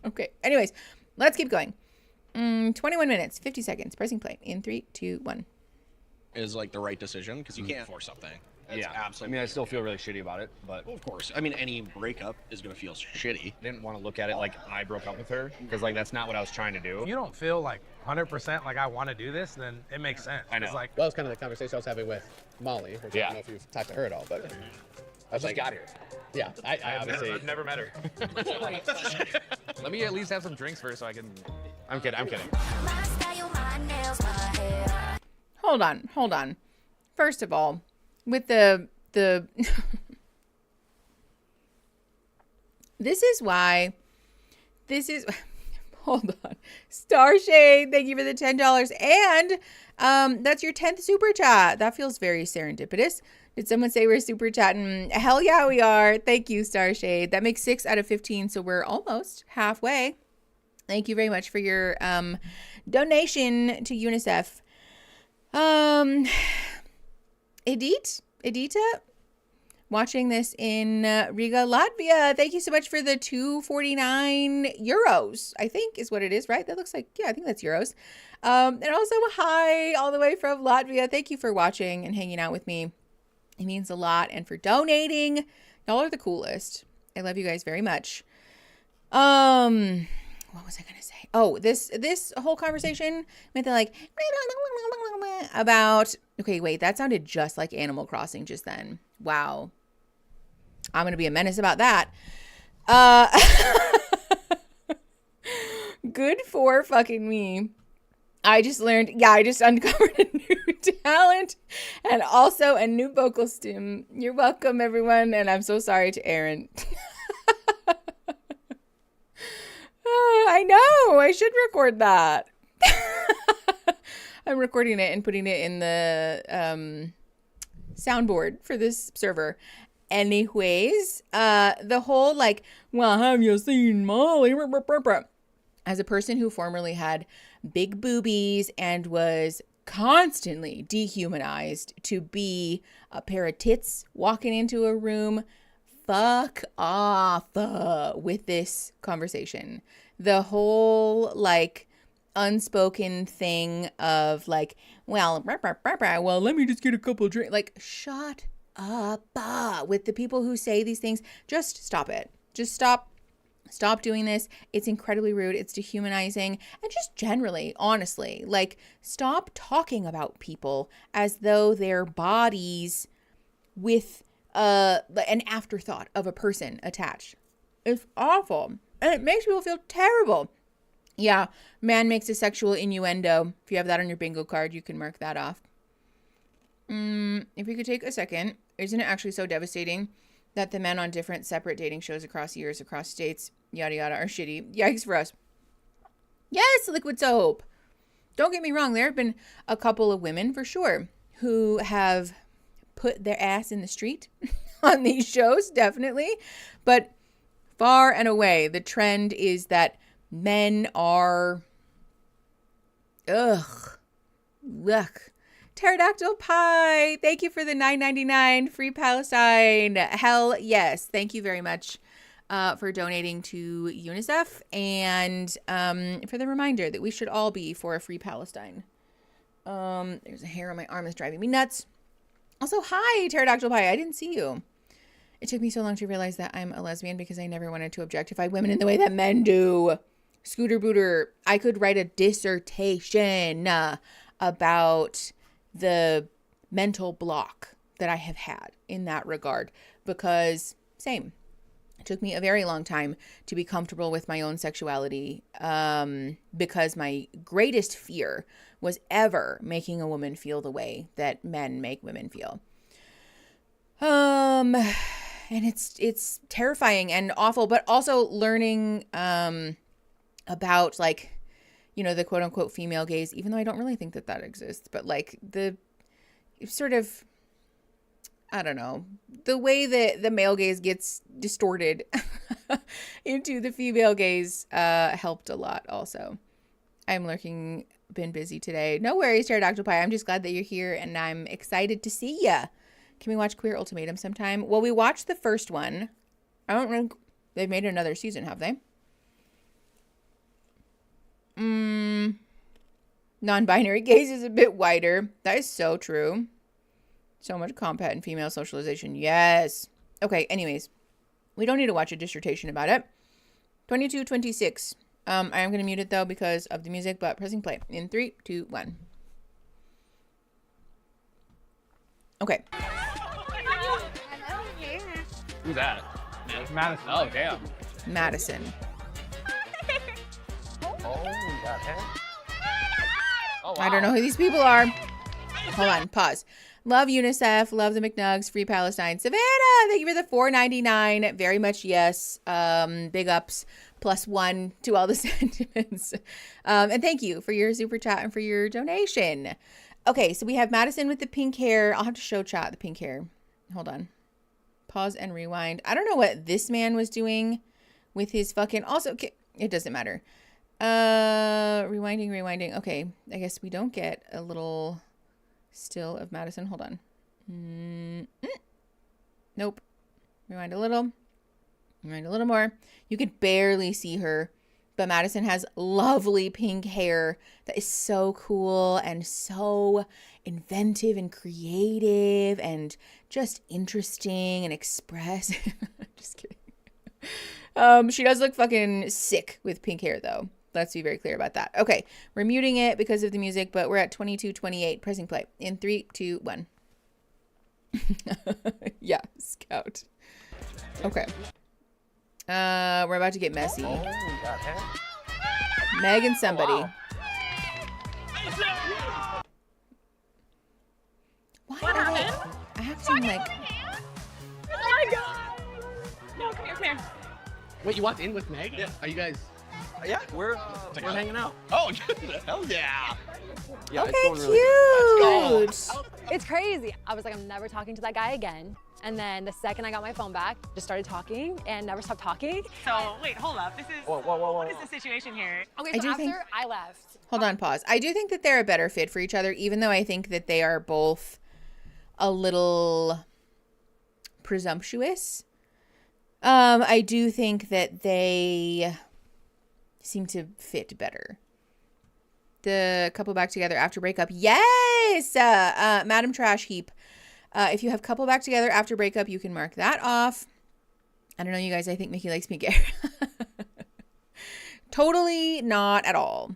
Speaker 1: Okay. Anyways, let's keep going. 21 minutes, 50 seconds. Pressing play in 3, 2, 1.
Speaker 4: Is like the right decision, because you can't force something. That's absolutely.
Speaker 13: I mean, I still feel really shitty about it, but
Speaker 4: well, of course. I mean, any breakup is going to feel shitty.
Speaker 13: I didn't want to look at it like I broke up with her, because like that's not what I was trying to do.
Speaker 9: If you don't feel like 100% like I want to do this, then it makes sense.
Speaker 13: I know.
Speaker 9: It's like,
Speaker 21: well, it's kind of the conversation I was having with Molly, which I don't know if you've talked to her at all, but
Speaker 13: I just got here.
Speaker 21: Yeah, I obviously
Speaker 13: I've never met her. Let me at least have some drinks first so I can. I'm kidding.
Speaker 1: Hold on. First of all, with the this is hold on. Starshade, thank you for the $10. And that's your 10th super chat. That feels very serendipitous. Did someone say we're super chatting? Hell yeah, we are. Thank you, Starshade. That makes 6 out of 15, so we're almost halfway. Thank you very much for your donation to UNICEF. Edita, watching this in Riga, Latvia. Thank you so much for the 249 euros, I think is what it is, right? That looks like, yeah, I think that's euros. And also hi all the way from Latvia. Thank you for watching and hanging out with me. It means a lot. And for donating. Y'all are the coolest. I love you guys very much. What was I going to say? Oh, this whole conversation meant that like about, okay, wait, that sounded just like Animal Crossing just then. Wow. I'm going to be a menace about that. Good for fucking me. I just uncovered a new talent and also a new vocal stim. You're welcome, everyone. And I'm so sorry to Aaron. I know. I should record that. I'm recording it and putting it in the soundboard for this server. Anyways, the whole like, well, have you seen Molly? As a person who formerly had big boobies and was constantly dehumanized to be a pair of tits walking into a room, fuck off with this conversation. The whole like unspoken thing of like, well, let me just get a couple of drinks. Like, shut up with the people who say these things. Just stop it. Just stop doing this. It's incredibly rude. It's dehumanizing. And just generally, honestly, like, stop talking about people as though their bodies with an afterthought of a person attached. It's awful. And it makes people feel terrible. Yeah, man makes a sexual innuendo. If you have that on your bingo card, you can mark that off. If we could take a second, isn't it actually so devastating that the men on different separate dating shows across years, across states, yada yada, are shitty? Yikes for us. Yes, liquid soap. Don't get me wrong, there have been a couple of women for sure who have put their ass in the street on these shows, definitely. But far and away, the trend is that men are Pterodactyl Pie, thank you for the $9.99 free Palestine. Hell yes. Thank you very much for donating to UNICEF and for the reminder that we should all be for a free Palestine. There's a hair on my arm that's driving me nuts. Also, hi, Pterodactyl Pie. I didn't see you. It took me so long to realize that I'm a lesbian because I never wanted to objectify women in the way that men do. Scooter Booter, I could write a dissertation about the mental block that I have had in that regard because same. It took me a very long time to be comfortable with my own sexuality because my greatest fear was ever making a woman feel the way that men make women feel. And it's terrifying and awful, but also learning about like, you know, the quote unquote female gaze, even though I don't really think that that exists, but like the sort of, I don't know, the way that the male gaze gets distorted into the female gaze helped a lot also. I'm lurking, been busy today. No worries, Pterodactyl Pie. I'm just glad that you're here and I'm excited to see ya. Can we watch Queer Ultimatum sometime? Well, we watched the first one. I don't think they've made another season, have they? Non-binary gaze is a bit wider. That is so true. So much compat and female socialization. Yes. Okay, anyways. We don't need to watch a dissertation about it. 2226. I am going to mute it, though, because of the music, but pressing play. In 3, 2, 1. Okay.
Speaker 7: Who's that? Madison. Oh, damn.
Speaker 1: Madison.
Speaker 7: Oh, we got him. Oh, wow.
Speaker 1: I don't know who these people are. Hold on, pause. Love UNICEF, love the McNugs, free Palestine. Savannah, thank you for the $4.99. Very much yes. Big ups, +1 to all the sentiments. And thank you for your super chat and for your donation. Okay, so we have Madison with the pink hair. I'll have to show chat the pink hair. Hold on. Pause and rewind. I don't know what this man was doing with his fucking... Also, it doesn't matter. Rewinding. Okay, I guess we don't get a little still of Madison. Hold on. Nope. Rewind a little more. You could barely see her, but Madison has lovely pink hair that is so cool and so inventive and creative and just interesting and expressive. Just kidding. She does look fucking sick with pink hair though. Let's be very clear about that. Okay, we're muting it because of the music, but we're at 22:28. Pressing play in 3, 2, 1. Yeah, Scout. Okay. We're about to get messy.
Speaker 7: Oh, we got him.
Speaker 1: Meg and somebody.
Speaker 7: Oh, wow.
Speaker 1: What happened? Acting like...
Speaker 8: Oh my god! No, come here.
Speaker 7: Wait, you walked in with Meg? Yeah. Are you guys...
Speaker 9: Yeah, we're hanging out.
Speaker 7: Oh, hell yeah!
Speaker 9: Yeah,
Speaker 1: okay,
Speaker 9: it's going really
Speaker 1: cute.
Speaker 10: It's crazy. I was like, I'm never talking to that guy again. And then the second I got my phone back, just started talking and never stopped talking.
Speaker 8: So wait, hold up. This is what is the situation here?
Speaker 10: Okay, so after I left.
Speaker 1: Hold on, pause. I do think that they're a better fit for each other, even though I think that they are both a little presumptuous. I do think that they seem to fit better. The couple back together after breakup. Yes! Madam Trash Heap. If you have couple back together after breakup, you can mark that off. I don't know, you guys. I think Mickey likes me gay. Totally not at all.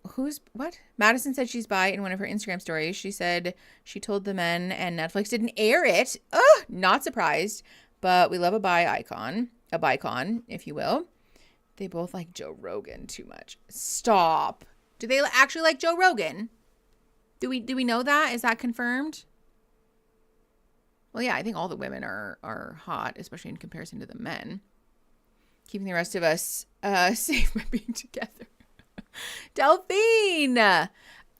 Speaker 1: Who's what? Madison said she's bi in one of her Instagram stories. She said she told the men and Netflix didn't air it. Oh, not surprised. But we love a bi icon. A bicon, if you will. They both like Joe Rogan too much. Stop. Do they actually like Joe Rogan? Do we know that? Is that confirmed? Well, yeah, I think all the women are hot, especially in comparison to the men. Keeping the rest of us safe by being together. Delphine.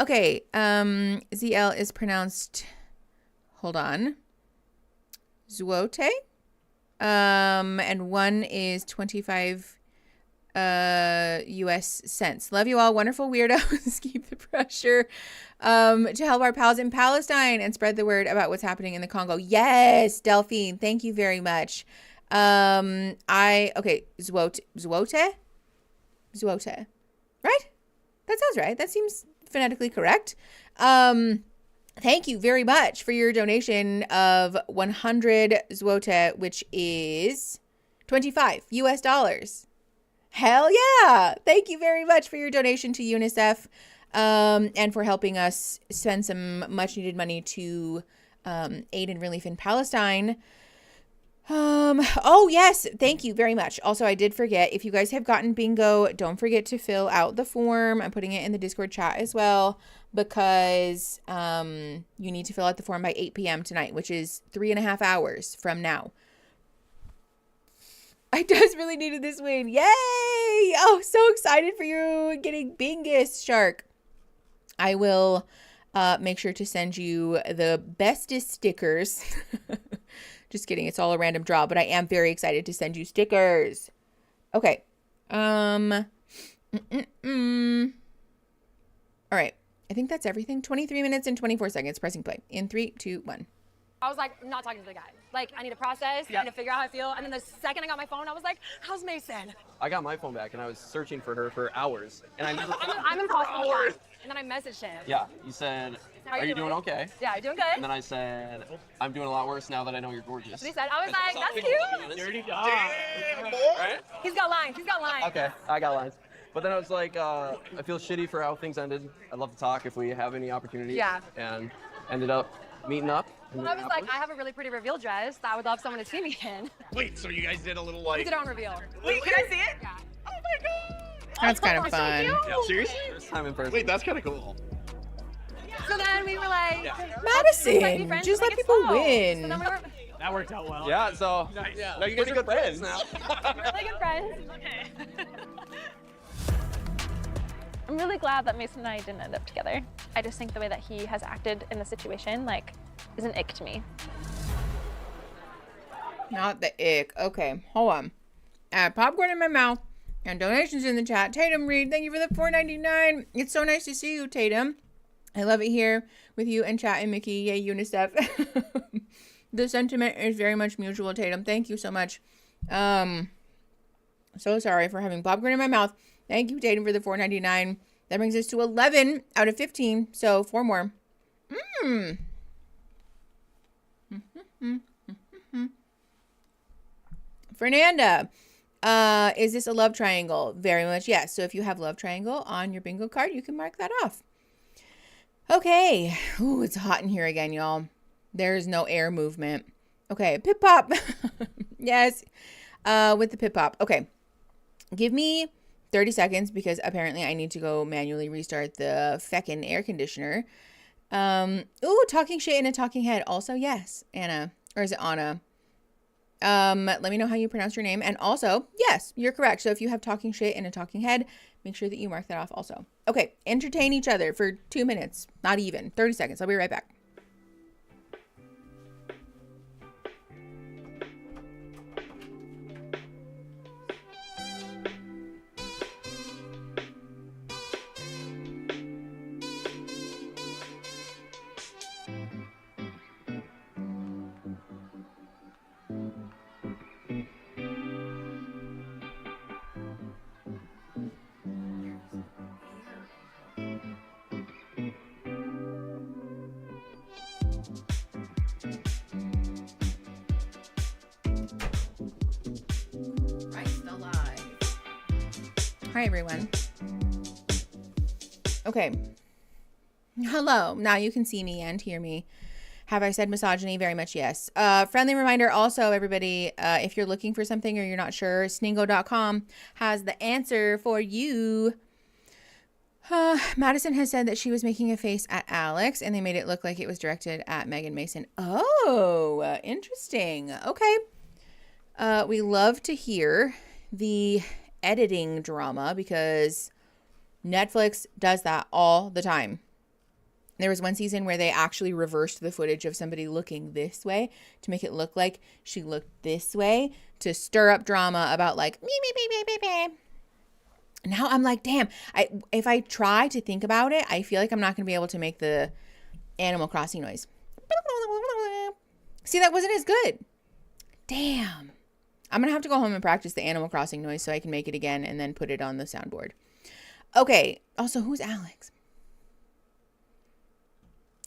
Speaker 1: Okay. ZL is pronounced. Hold on. Zuote. And one is 25 US cents. Love you all, wonderful weirdos. Keep the pressure to help our pals in Palestine and spread the word about what's happening in the Congo. Yes, Delphine, thank you very much. Okay, Zuote, right? That sounds right. That seems phonetically correct. Thank you very much for your donation of 100 Zuote, which is 25 US dollars. Hell yeah. Thank you very much for your donation to UNICEF and for helping us spend some much needed money to aid and relief in Palestine. Oh yes, thank you very much. Also, I did forget, if you guys have gotten bingo, don't forget to fill out the form. I'm putting it in the Discord chat as well, because you need to fill out the form by 8 p.m. tonight, which is 3.5 hours from now. I desperately needed this win. Yay! Oh, so excited for you getting Bingus, Shark. I will make sure to send you the bestest stickers. Just kidding. It's all a random draw, but I am very excited to send you stickers. Okay. All right. I think that's everything. 23 minutes and 24 seconds. Pressing play. In 3, 2, 1.
Speaker 10: I was like, I'm not talking to the guy. Like, I need to process, I need to figure out how I feel. And then the second I got my phone, I was like, how's Mason?
Speaker 4: I got my phone back and I was searching for her for hours. And I never
Speaker 10: I'm impossible. Hours. And then I messaged him.
Speaker 4: Yeah, you said, are you doing okay?
Speaker 10: Yeah, you're doing good.
Speaker 4: And then I said, I'm doing a lot worse now that I know you're gorgeous.
Speaker 10: And he said, I was like, that's cute.
Speaker 4: Dirty dog. Right?
Speaker 10: He's got lines.
Speaker 4: Okay, I got lines. But then I was like, I feel shitty for how things ended. I'd love to talk if we have any opportunity.
Speaker 10: Yeah.
Speaker 4: And ended up meeting up.
Speaker 10: Well, I was like, I have a really pretty reveal dress that I would love someone to see me in.
Speaker 13: Wait, so you guys did a little like...
Speaker 10: We did our own reveal.
Speaker 8: Wait, can I see it?
Speaker 10: Yeah.
Speaker 8: Oh my god!
Speaker 1: That's kind of fun.
Speaker 13: Yeah, seriously?
Speaker 4: First time in person.
Speaker 13: Wait, that's kind of cool.
Speaker 10: So then we were like,
Speaker 1: Madison, just let people win.
Speaker 10: So then we were
Speaker 21: That worked out well.
Speaker 4: Yeah, so now you guys are good friends now.
Speaker 10: really good friends.
Speaker 14: Okay. I'm really glad that Mason and I didn't end up together. I just think the way that he has acted in the situation, like, is an ick to me.
Speaker 1: Not the ick. Okay, hold on. I have popcorn in my mouth and donations in the chat. Tatum Reed, thank you for the $4.99. It's so nice to see you, Tatum. I love it here with you and Chat and Mickey. Yay, UNICEF. The sentiment is very much mutual, Tatum. Thank you so much. So sorry for having popcorn in my mouth. Thank you, Tatum, for the $4.99. That brings us to 11 out of 15. So 4 more. Fernanda, is this a love triangle? Very much yes. So if you have love triangle on your bingo card, you can mark that off. Okay. Ooh, it's hot in here again, y'all. There's no air movement. Okay, pip pop. Yes, with the pip pop. Okay, give me 30 seconds because apparently I need to go manually restart the feckin' air conditioner. Ooh, talking shit in a talking head. Also, yes, Anna. Or is it Anna? Let me know how you pronounce your name. And also, yes, you're correct. So if you have talking shit in a talking head, Make sure that you mark that off also. Okay, entertain each other for 2 minutes. Not even. 30 seconds. I'll be right back. Hi, everyone. Okay. Hello. Now you can see me and hear me. Have I said misogyny? Very much yes. Friendly reminder also, everybody, if you're looking for something or you're not sure, sningo.com has the answer for you. Madison has said that she was making a face at Alex and they made it look like it was directed at Megan Mason. Oh, interesting. Okay. We love to hear the editing drama because Netflix does that all the time. There was one season where they actually reversed the footage of somebody looking this way to make it look like she looked this way to stir up drama about like me. Now I'm like, damn, if I try to think about it, I feel like I'm not going to be able to make the Animal Crossing noise. See, that wasn't as good. Damn. I'm going to have to go home and practice the Animal Crossing noise so I can make it again and then put it on the soundboard. Okay. Also, who's Alex?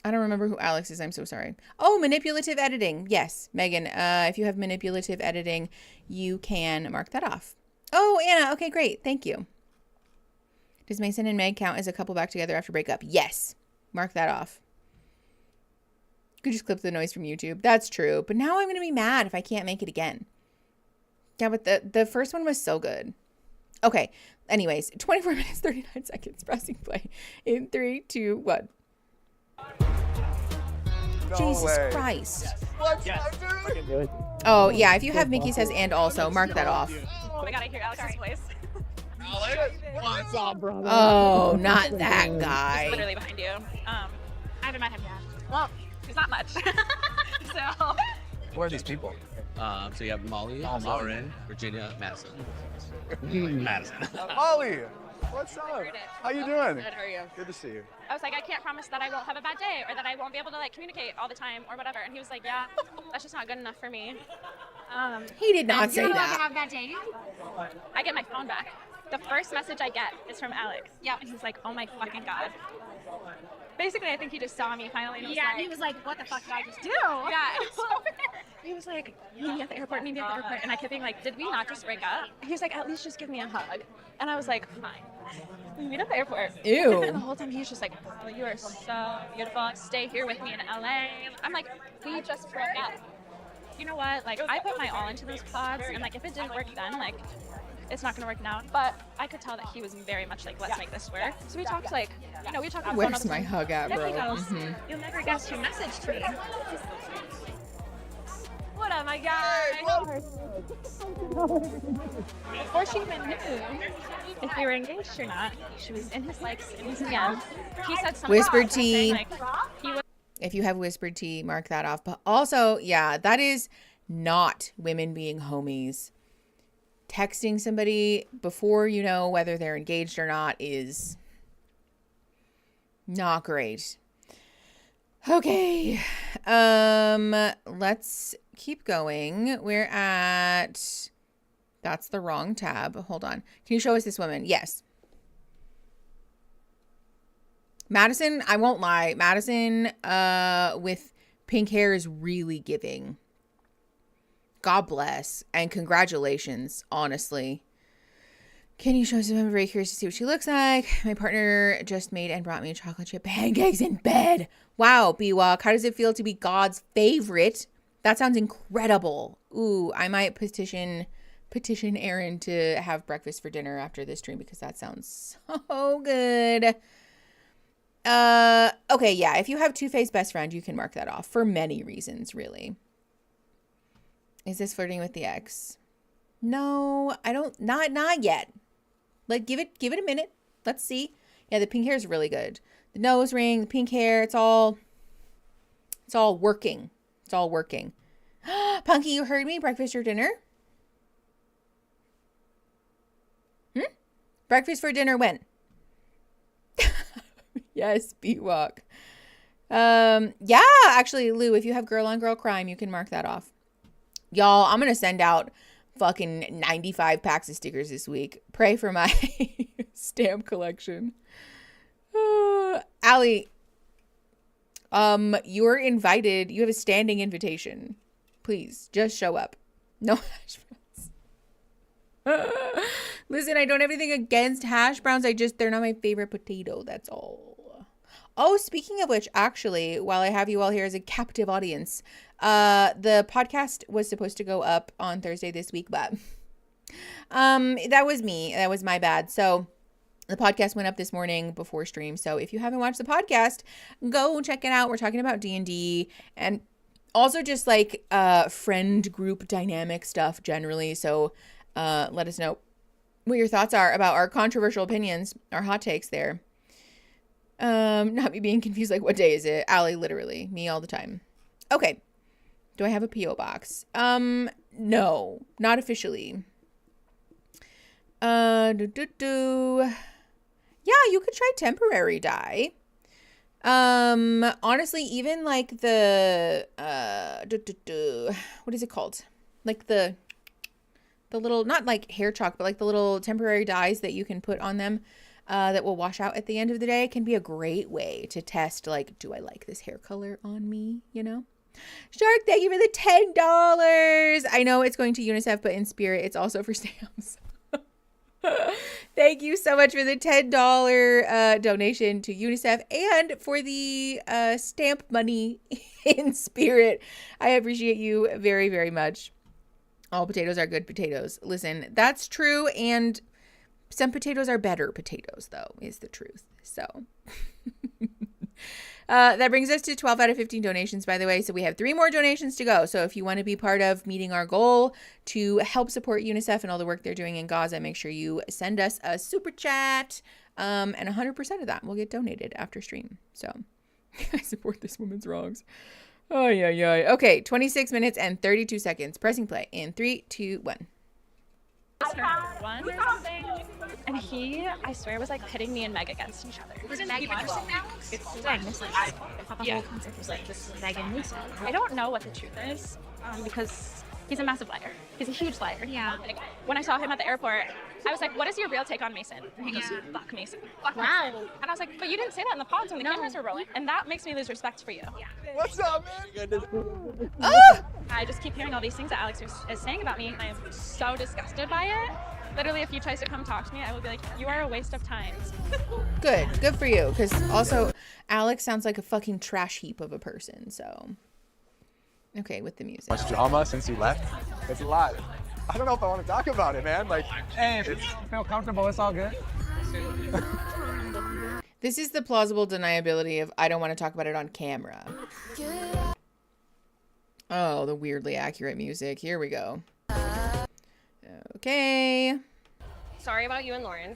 Speaker 1: I don't remember who Alex is. I'm so sorry. Oh, manipulative editing. Yes, Megan. If you have manipulative editing, you can mark that off. Oh, Anna. Okay, great. Thank you. Does Mason and Meg count as a couple back together after breakup? Yes. Mark that off. You could just clip the noise from YouTube. That's true. But now I'm going to be mad if I can't make it again. Yeah, but the first one was so good. Okay. Anyways, 24 minutes, 39 seconds. Pressing play in 3, 2, 1. No Jesus way. Christ.
Speaker 21: Yes.
Speaker 1: Oh, yeah. If you have Mickey says and also, mark that off.
Speaker 6: Oh my god, I hear Alex's voice.
Speaker 21: Alex? What's up, brother?
Speaker 1: Oh, not that guy.
Speaker 6: He's literally behind you. I haven't met him yet. Well, he's not much. So.
Speaker 21: Who are these people?
Speaker 7: So you have Molly, Lauren, Virginia, Madison. Madison.
Speaker 21: Molly, what's up? How you doing?
Speaker 6: Good, how are you?
Speaker 21: Good to see you.
Speaker 6: I was like, I can't promise that I won't have a bad day or that I won't be able to like communicate all the time or whatever. And he was like, yeah, that's just not good enough for me.
Speaker 1: He did not say
Speaker 6: you're
Speaker 1: that.
Speaker 6: allowed to have bad days? I get my phone back. The first message I get is from Alex. Yeah. And he's like, oh my fucking God. Basically, I think he just saw me finally. And
Speaker 14: Yeah, he was like, what the fuck did I just do?
Speaker 6: Yeah. He was like, meet me at the airport, meet me at the airport. And I kept being like, did we not just break up? He was like, at least just give me a hug. And I was like, fine. We meet at the airport.
Speaker 1: Ew.
Speaker 6: And the whole time he was just like, oh, you are so beautiful. Stay here with me in LA. I'm like, we just broke up. You know what? Like, I put my all into those pods. And like, if it didn't work then, like, it's not going to work now. But I could tell that he was very much like, let's make this work. So we talked like, you know, we talked on the phone all
Speaker 1: Where's
Speaker 6: the
Speaker 1: my
Speaker 6: time.
Speaker 1: hug at, bro?
Speaker 6: Then he goes,
Speaker 1: Mhm.
Speaker 6: you'll never guess who messaged me. What up, my guy? Before she even knew if we were engaged or not, she was in his likes, in his DMs. He said something.
Speaker 1: Whispered tea.
Speaker 6: Like, he was
Speaker 1: If you have whispered tea, mark that off. But also, yeah, that is not women being homies. Texting somebody before you know whether they're engaged or not is not great. Okay. Let's keep going. We're at, that's the wrong tab. Hold on. Can you show us this woman? Yes. Madison, I won't lie. Madison with pink hair is really giving. God bless and congratulations, honestly. Can you show us? I'm very curious to see what she looks like. My partner just made and brought me chocolate chip pancakes in bed. Wow, Biwak, how does it feel to be God's favorite? That sounds incredible. Ooh, I might petition Aaron to have breakfast for dinner after this stream because that sounds so good. Okay, yeah, if you have two-faced best friend, you can mark that off for many reasons, really. Is this flirting with the ex? No, I don't, not yet. give it a minute. Let's see. Yeah, the pink hair is really good. The nose ring, the pink hair, it's all working. It's all working. Punky, you heard me? Breakfast or dinner? Breakfast for dinner when? Yes, beat walk. Yeah, actually, Lou, if you have girl on girl crime, you can mark that off. Y'all, I'm going to send out fucking 95 packs of stickers this week. Pray for my stamp collection. Allie, you're invited. You have a standing invitation. Please, just show up. No hash browns. Listen, I don't have anything against hash browns. They're not my favorite potato. That's all. Oh, speaking of which, actually, while I have you all here as a captive audience, the podcast was supposed to go up on Thursday this week, but that was me. That was my bad. So the podcast went up this morning before stream. So if you haven't watched the podcast, go check it out. We're talking about D&D and also just like friend group dynamic stuff generally. So let us know what your thoughts are about our controversial opinions, our hot takes there. Not me being confused, like, what day is it? Allie, literally. Me all the time. Okay. Do I have a P.O. box? No. Not officially. Yeah, you could try temporary dye. Honestly, even like the, what is it called? Like the little, not like hair chalk, but like the little temporary dyes that you can put on them. That will wash out at the end of the day can be a great way to test, like, do I like this hair color on me, you know? Shark, thank you for the $10. I know it's going to UNICEF, but in spirit, it's also for stamps. Thank you so much for the $10 donation to UNICEF and for the stamp money in spirit. I appreciate you very, very much. All potatoes are good potatoes. Listen, that's true, and some potatoes are better potatoes, though, is the truth. So that brings us to 12 out of 15 donations, by the way. So we have 3 more donations to go. So if you want to be part of meeting our goal to help support UNICEF and all the work they're doing in Gaza, make sure you send us a super chat. And 100% of that will get donated after stream. So I support this woman's wrongs. Oh, yeah. Okay, 26 minutes and 32 seconds. Pressing play in 3, 2, 1.
Speaker 6: One or something, and he, I swear, was like pitting me and Meg against each other.
Speaker 14: Was it Meg Mason now? It's Meg. The whole concept was like, this is Megan Mason.
Speaker 6: I don't know what the truth is, because he's a massive liar. He's a huge liar.
Speaker 14: Yeah.
Speaker 6: Like, when I saw him at the airport, I was like, what is your real take on Mason? And he goes, fuck Mason. Fuck
Speaker 14: wow.
Speaker 6: Mason. And I was like, but you didn't say that in the pods when the cameras were rolling. And that makes me lose respect for you.
Speaker 14: Yeah.
Speaker 21: What's up, man?
Speaker 6: I just keep hearing all these things that Alex is saying about me, and I am so disgusted by it. Literally, if he tries to come talk to me, I will be like, you are a waste of time.
Speaker 1: Good for you. Because also, Alex sounds like a fucking trash heap of a person, so. Okay, with the music.
Speaker 21: Much drama since you left? It's a lot. I don't know if I want to talk about it, man. Like, hey, if you feel comfortable, it's all good.
Speaker 1: This is the plausible deniability of I don't want to talk about it on camera. Oh, the weirdly accurate music. Here we go. Okay.
Speaker 15: Sorry about you and Lauren.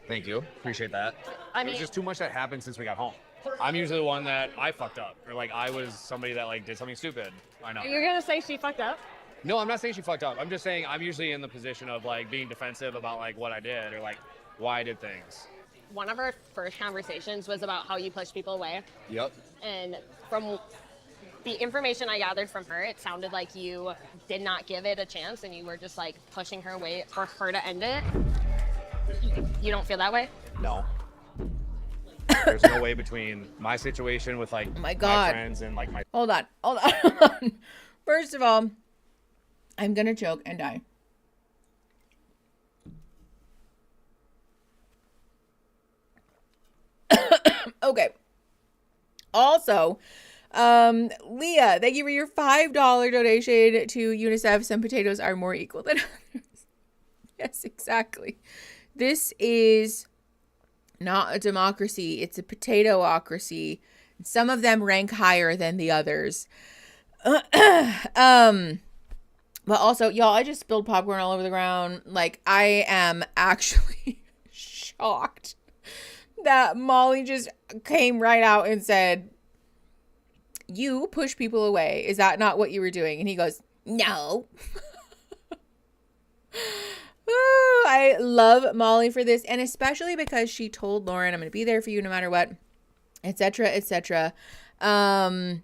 Speaker 13: Thank you. Appreciate that.
Speaker 15: I mean,
Speaker 13: there's just too much that happened since we got home. I'm usually the one that I fucked up, or like I was somebody that like did something stupid. I know.
Speaker 15: You're gonna say she fucked up?
Speaker 13: No, I'm not saying she fucked up. I'm just saying I'm usually in the position of like being defensive about like what I did or like why I did things.
Speaker 15: One of our first conversations was about how you push people away.
Speaker 13: Yep.
Speaker 15: And from the information I gathered from her, it sounded like you did not give it a chance and you were just like pushing her away for her to end it. You don't feel that way?
Speaker 13: No. There's no way between my situation with like
Speaker 1: my friends
Speaker 13: and like my.
Speaker 1: Hold on. First of all, I'm gonna choke and die. Okay. Also, Leah, thank you for your $5 donation to UNICEF. Some potatoes are more equal than others. Yes, exactly. This is not a democracy. It's a potatoocracy. Some of them rank higher than the others. But also, y'all, I just spilled popcorn all over the ground. Like, I am actually shocked that Molly just came right out and said, you push people away. Is that not what you were doing? And he goes, no. Ooh, I love Molly for this. And especially because she told Lauren, I'm going to be there for you no matter what, etc., etc. And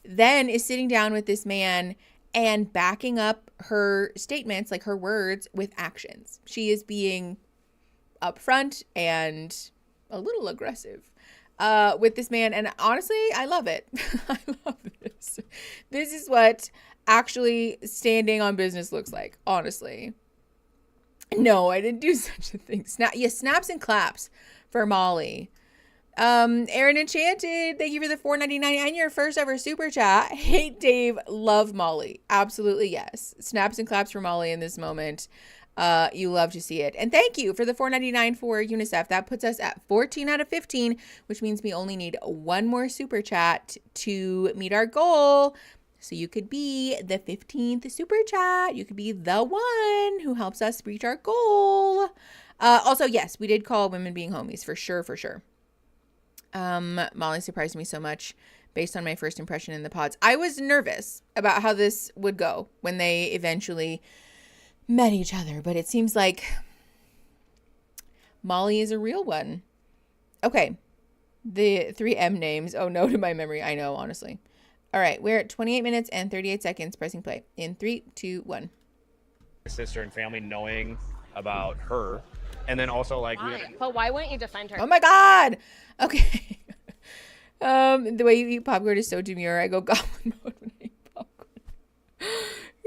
Speaker 1: then is sitting down with this man and backing up her statements, like her words, with actions. She is being upfront and a little aggressive with this man. And honestly, I love it. I love this. This is what actually standing on business looks like, honestly. No, I didn't do such a thing. Snaps and claps for Molly. Aaron Enchanted, thank you for the $4.99 and your first ever super chat. Hate Dave, love Molly. Absolutely, yes. Snaps and claps for Molly in this moment. You love to see it. And thank you for the $4.99 for UNICEF. That puts us at 14 out of 15, which means we only need one more super chat to meet our goal. So you could be the 15th super chat. You could be the one who helps us reach our goal. Also, yes, we did call women being homies for sure, for sure. Molly surprised me so much based on my first impression in the pods. I was nervous about how this would go when they eventually met each other, but it seems like Molly is a real one. Okay. The 3M names. Oh, no to my memory. I know, honestly. All right. We're at 28 minutes and 38 seconds pressing play in 3, 2, 1.
Speaker 13: My sister and family knowing about her. And then also like,
Speaker 15: But why wouldn't you defend her?
Speaker 1: Oh my God. Okay. The way you eat popcorn is so demure. I go goblin mode when I eat popcorn.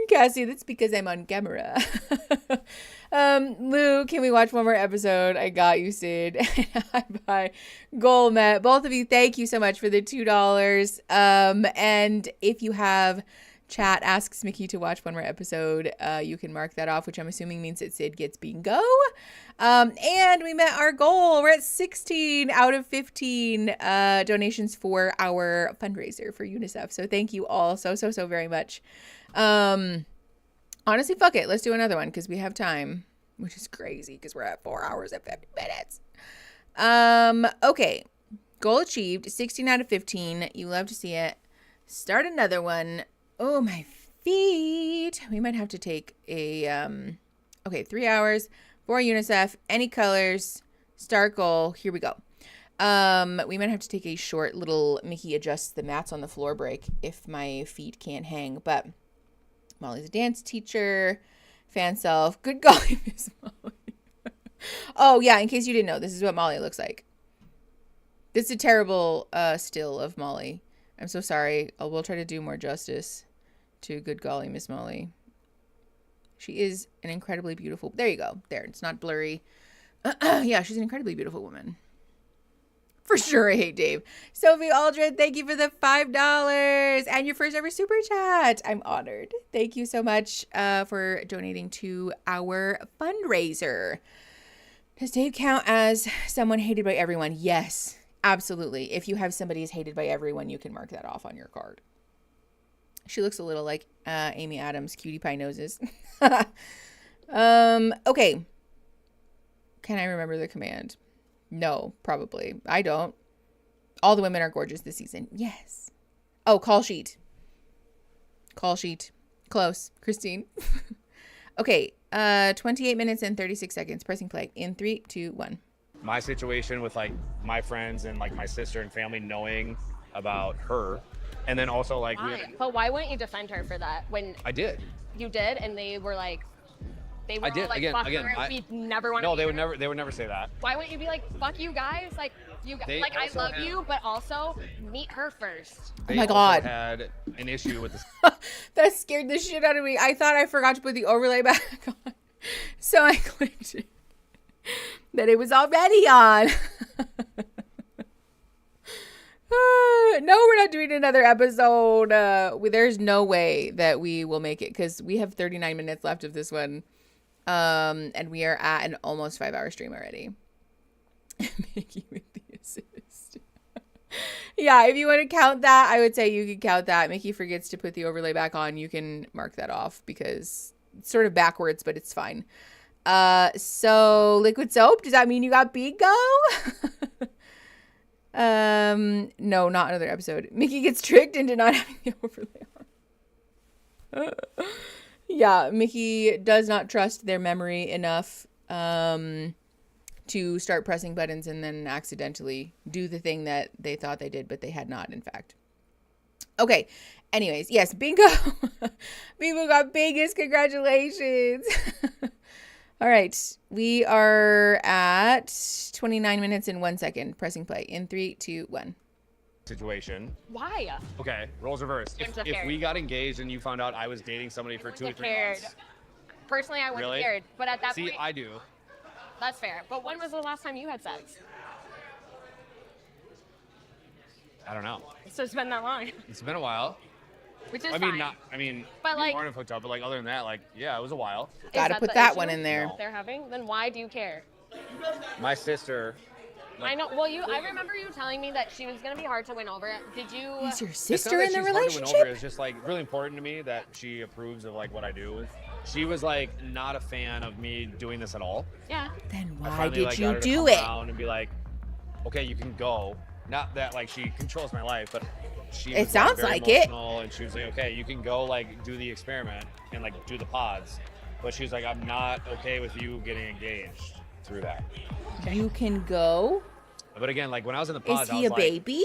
Speaker 1: Cassie, that's because I'm on camera. Lou, can we watch one more episode? I got you, Sid. Bye. Goal met. Both of you, thank you so much for the $2. And if you have chat asks Mickey to watch one more episode, you can mark that off, which I'm assuming means that Sid gets bingo. And we met our goal. We're at 16 out of 15 donations for our fundraiser for UNICEF. So thank you all so very much. Honestly, fuck it. Let's do another one because we have time, which is crazy because we're at 4 hours and 50 minutes. Okay. Goal achieved. 16 out of 15. You love to see it. Start another one. Oh, my feet. We might have to take a, 3 hours for UNICEF. Any colors. Start goal. Here we go. We might have to take a short little Mickey adjusts the mats on the floor break if my feet can't hang, but Molly's a dance teacher, fan self. Good golly, Miss Molly. Oh, yeah, in case you didn't know, this is what Molly looks like. This is a terrible still of Molly. I'm so sorry. We'll try to do more justice to good golly, Miss Molly. She is an incredibly beautiful... There you go. There, it's not blurry. Yeah, she's an incredibly beautiful woman. For sure, I hate Dave. Sophie Aldred, thank you for the $5 and your first ever super chat. I'm honored. Thank you so much for donating to our fundraiser. Does Dave count as someone hated by everyone? Yes, absolutely. If you have somebody who's hated by everyone, you can mark that off on your card. She looks a little like Amy Adams, cutie pie noses. Okay. Can I remember the command? No, probably. I don't. All the women are gorgeous this season. Yes. Oh, call sheet. Call sheet. Close. Christine. Okay. 28 minutes and 36 seconds. Pressing play in 3, 2, 1.
Speaker 13: My situation with like my friends and like my sister and family knowing about her. And then also like...
Speaker 15: But why wouldn't you defend her for that? When
Speaker 13: I did.
Speaker 15: You did, and they were like... They were
Speaker 13: I did.
Speaker 15: all like,
Speaker 13: Again,
Speaker 15: we never want to.
Speaker 13: No, they would never say that.
Speaker 15: Why wouldn't you be like, fuck you guys? Like, you guys, like, I love you, but also meet her first.
Speaker 1: Oh my God.
Speaker 13: They had an issue with this.
Speaker 1: That scared the shit out of me. I thought I forgot to put the overlay back on. So I clicked it. That it was already on. No, we're not doing another episode. There's no way that we will make it because we have 39 minutes left of this one. And we are at an almost 5-hour stream already. Mickey with the assist. Yeah, if you want to count that, I would say you can count that. Mickey forgets to put the overlay back on. You can mark that off because it's sort of backwards, but it's fine. So liquid soap, does that mean you got bingo? No, not another episode. Mickey gets tricked into not having the overlay on. Yeah, Mickey does not trust their memory enough to start pressing buttons and then accidentally do the thing that they thought they did, but they had not, in fact. Okay, anyways, yes, bingo. People got biggest. Congratulations. All right, we are at 29 minutes and 1 second. Pressing play in 3, 2, 1.
Speaker 13: Situation.
Speaker 15: Why?
Speaker 13: Okay, roles reversed. If we got engaged and you found out I was dating somebody for 2 or 3 months.
Speaker 15: Personally, I wouldn't have cared. But at that point,
Speaker 13: I do.
Speaker 15: That's fair. But when was the last time you had sex?
Speaker 13: I don't know.
Speaker 15: So it's been that long.
Speaker 13: It's been a while.
Speaker 15: Which is
Speaker 13: I mean,
Speaker 15: fine.
Speaker 13: But
Speaker 15: like,
Speaker 13: we weren't hooked up, but like other than that, like, yeah, it was a while.
Speaker 1: Gotta put that one in there.
Speaker 15: They're having? Then why do you care?
Speaker 13: My sister.
Speaker 15: I know. Well, I remember you telling me that she was gonna be hard to win over. Did you?
Speaker 1: Is your
Speaker 13: It's
Speaker 1: sister
Speaker 13: not
Speaker 1: in
Speaker 13: that
Speaker 1: the
Speaker 13: she's hard to win
Speaker 1: relationship?
Speaker 13: over, it's just like really important to me that she approves of like what I do. She was like not a fan of me doing this at all.
Speaker 15: Yeah.
Speaker 1: Then
Speaker 13: I
Speaker 1: why
Speaker 13: finally,
Speaker 1: did
Speaker 13: like,
Speaker 1: you
Speaker 13: got her to
Speaker 1: do
Speaker 13: come
Speaker 1: it?
Speaker 13: around and be like, okay, you can go. Not that like she controls my life, but she
Speaker 1: It
Speaker 13: was,
Speaker 1: sounds
Speaker 13: very
Speaker 1: like it.
Speaker 13: emotional, and she was like, okay, you can go like do the experiment and like do the pods, but she was like, I'm not okay with you getting engaged through that.
Speaker 1: You can go.
Speaker 13: But again, like when I was in the pods,
Speaker 1: Is
Speaker 13: I
Speaker 1: he
Speaker 13: was
Speaker 1: a
Speaker 13: like,
Speaker 1: baby?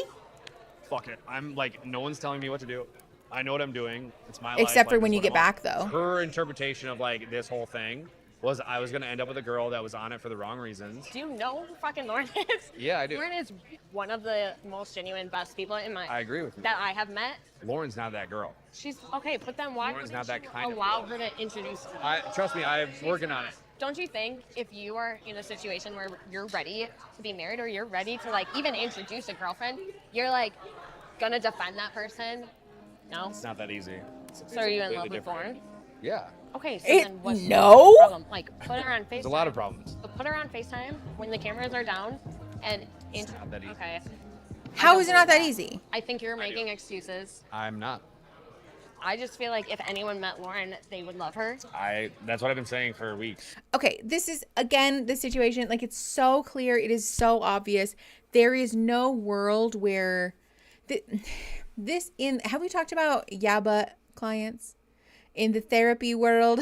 Speaker 13: fuck it. I'm like, no one's telling me what to do. I know what I'm doing. It's my life.
Speaker 1: Except for
Speaker 13: like,
Speaker 1: when
Speaker 13: this
Speaker 1: you
Speaker 13: is
Speaker 1: get
Speaker 13: what I
Speaker 1: back,
Speaker 13: want.
Speaker 1: though.
Speaker 13: Her interpretation of like this whole thing was I was gonna end up with a girl that was on it for the wrong reasons.
Speaker 15: Do you know who fucking Lauren is?
Speaker 13: Yeah, I do.
Speaker 15: Lauren is one of the most genuine, best people in my.
Speaker 13: I agree with you.
Speaker 15: That I have met.
Speaker 13: Lauren's not that girl.
Speaker 15: She's okay, but then why
Speaker 13: Lauren's
Speaker 15: wouldn't
Speaker 13: not that
Speaker 15: you
Speaker 13: kind of
Speaker 15: allow her to introduce you?
Speaker 13: Trust me, I'm working on it.
Speaker 15: Don't you think if you are in a situation where you're ready to be married or you're ready to like even introduce a girlfriend, you're like gonna defend that person? No?
Speaker 13: It's not that easy.
Speaker 15: So are you in love with Lauren?
Speaker 13: Yeah.
Speaker 15: Okay, so
Speaker 1: It-
Speaker 15: then what's
Speaker 1: no?
Speaker 15: the problem? Like put her on FaceTime.
Speaker 13: There's a lot of problems.
Speaker 15: But put her on FaceTime when the cameras are down and
Speaker 13: It's not that easy.
Speaker 15: okay.
Speaker 1: How is it not that easy?
Speaker 15: I think you're making excuses.
Speaker 13: I'm not.
Speaker 15: I just feel like if anyone met Lauren, they would love her.
Speaker 13: That's what I've been saying for weeks.
Speaker 1: Okay, this is, again, the situation. Like, it's so clear. It is so obvious. There is no world where have we talked about YABA clients in the therapy world?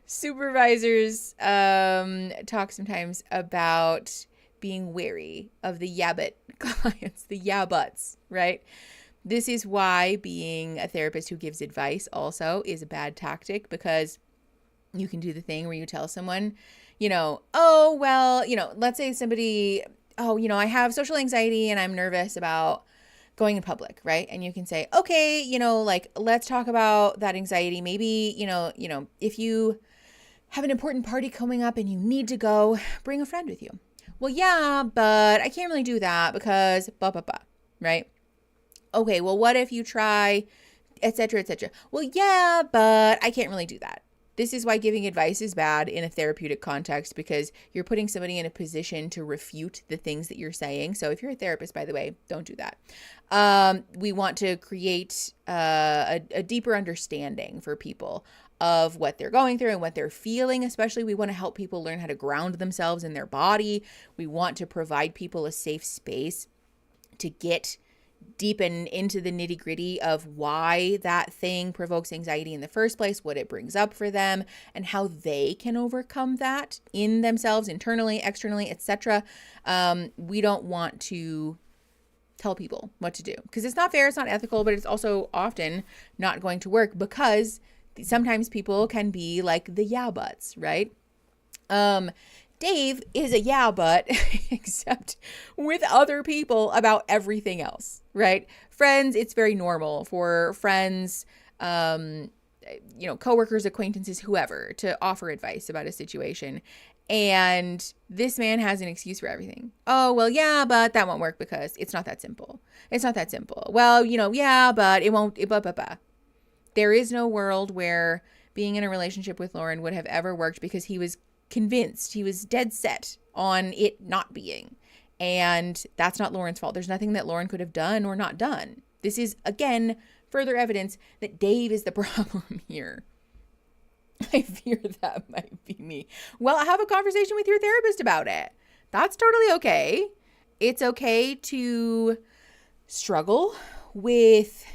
Speaker 1: Supervisors talk sometimes about being wary of the YABUT clients, the YABUTs, right? This is why being a therapist who gives advice also is a bad tactic, because you can do the thing where you tell someone, oh, well, let's say somebody, I have social anxiety and I'm nervous about going in public, right? And you can say, okay, let's talk about that anxiety. Maybe, if you have an important party coming up and you need to go, bring a friend with you. Well, yeah, but I can't really do that because blah, blah, blah, right? Okay, well, what if you try, et cetera, et cetera? Well, yeah, but I can't really do that. This is why giving advice is bad in a therapeutic context, because you're putting somebody in a position to refute the things that you're saying. So if you're a therapist, by the way, don't do that. We want to create a deeper understanding for people of what they're going through and what they're feeling. Especially, we want to help people learn how to ground themselves in their body. We want to provide people a safe space to get deep into the nitty gritty of why that thing provokes anxiety in the first place, what it brings up for them, and how they can overcome that in themselves, internally, externally, etc. We don't want to tell people what to do because it's not fair, it's not ethical, but it's also often not going to work because sometimes people can be like the yeah buts, right? Dave is a yeah but except with other people about everything else, right? Friends, it's very normal for friends, coworkers, acquaintances, whoever, to offer advice about a situation. And this man has an excuse for everything. Oh, well, yeah, but that won't work because it's not that simple. It's not that simple. Well, yeah, but it won't, blah, blah, blah. There is no world where being in a relationship with Lauren would have ever worked because he was convinced, he was dead set on it not being. And that's not Lauren's fault. There's nothing that Lauren could have done or not done. This is, again, further evidence that Dave is the problem here. I fear that might be me. Well, have a conversation with your therapist about it. That's totally okay. It's okay to struggle with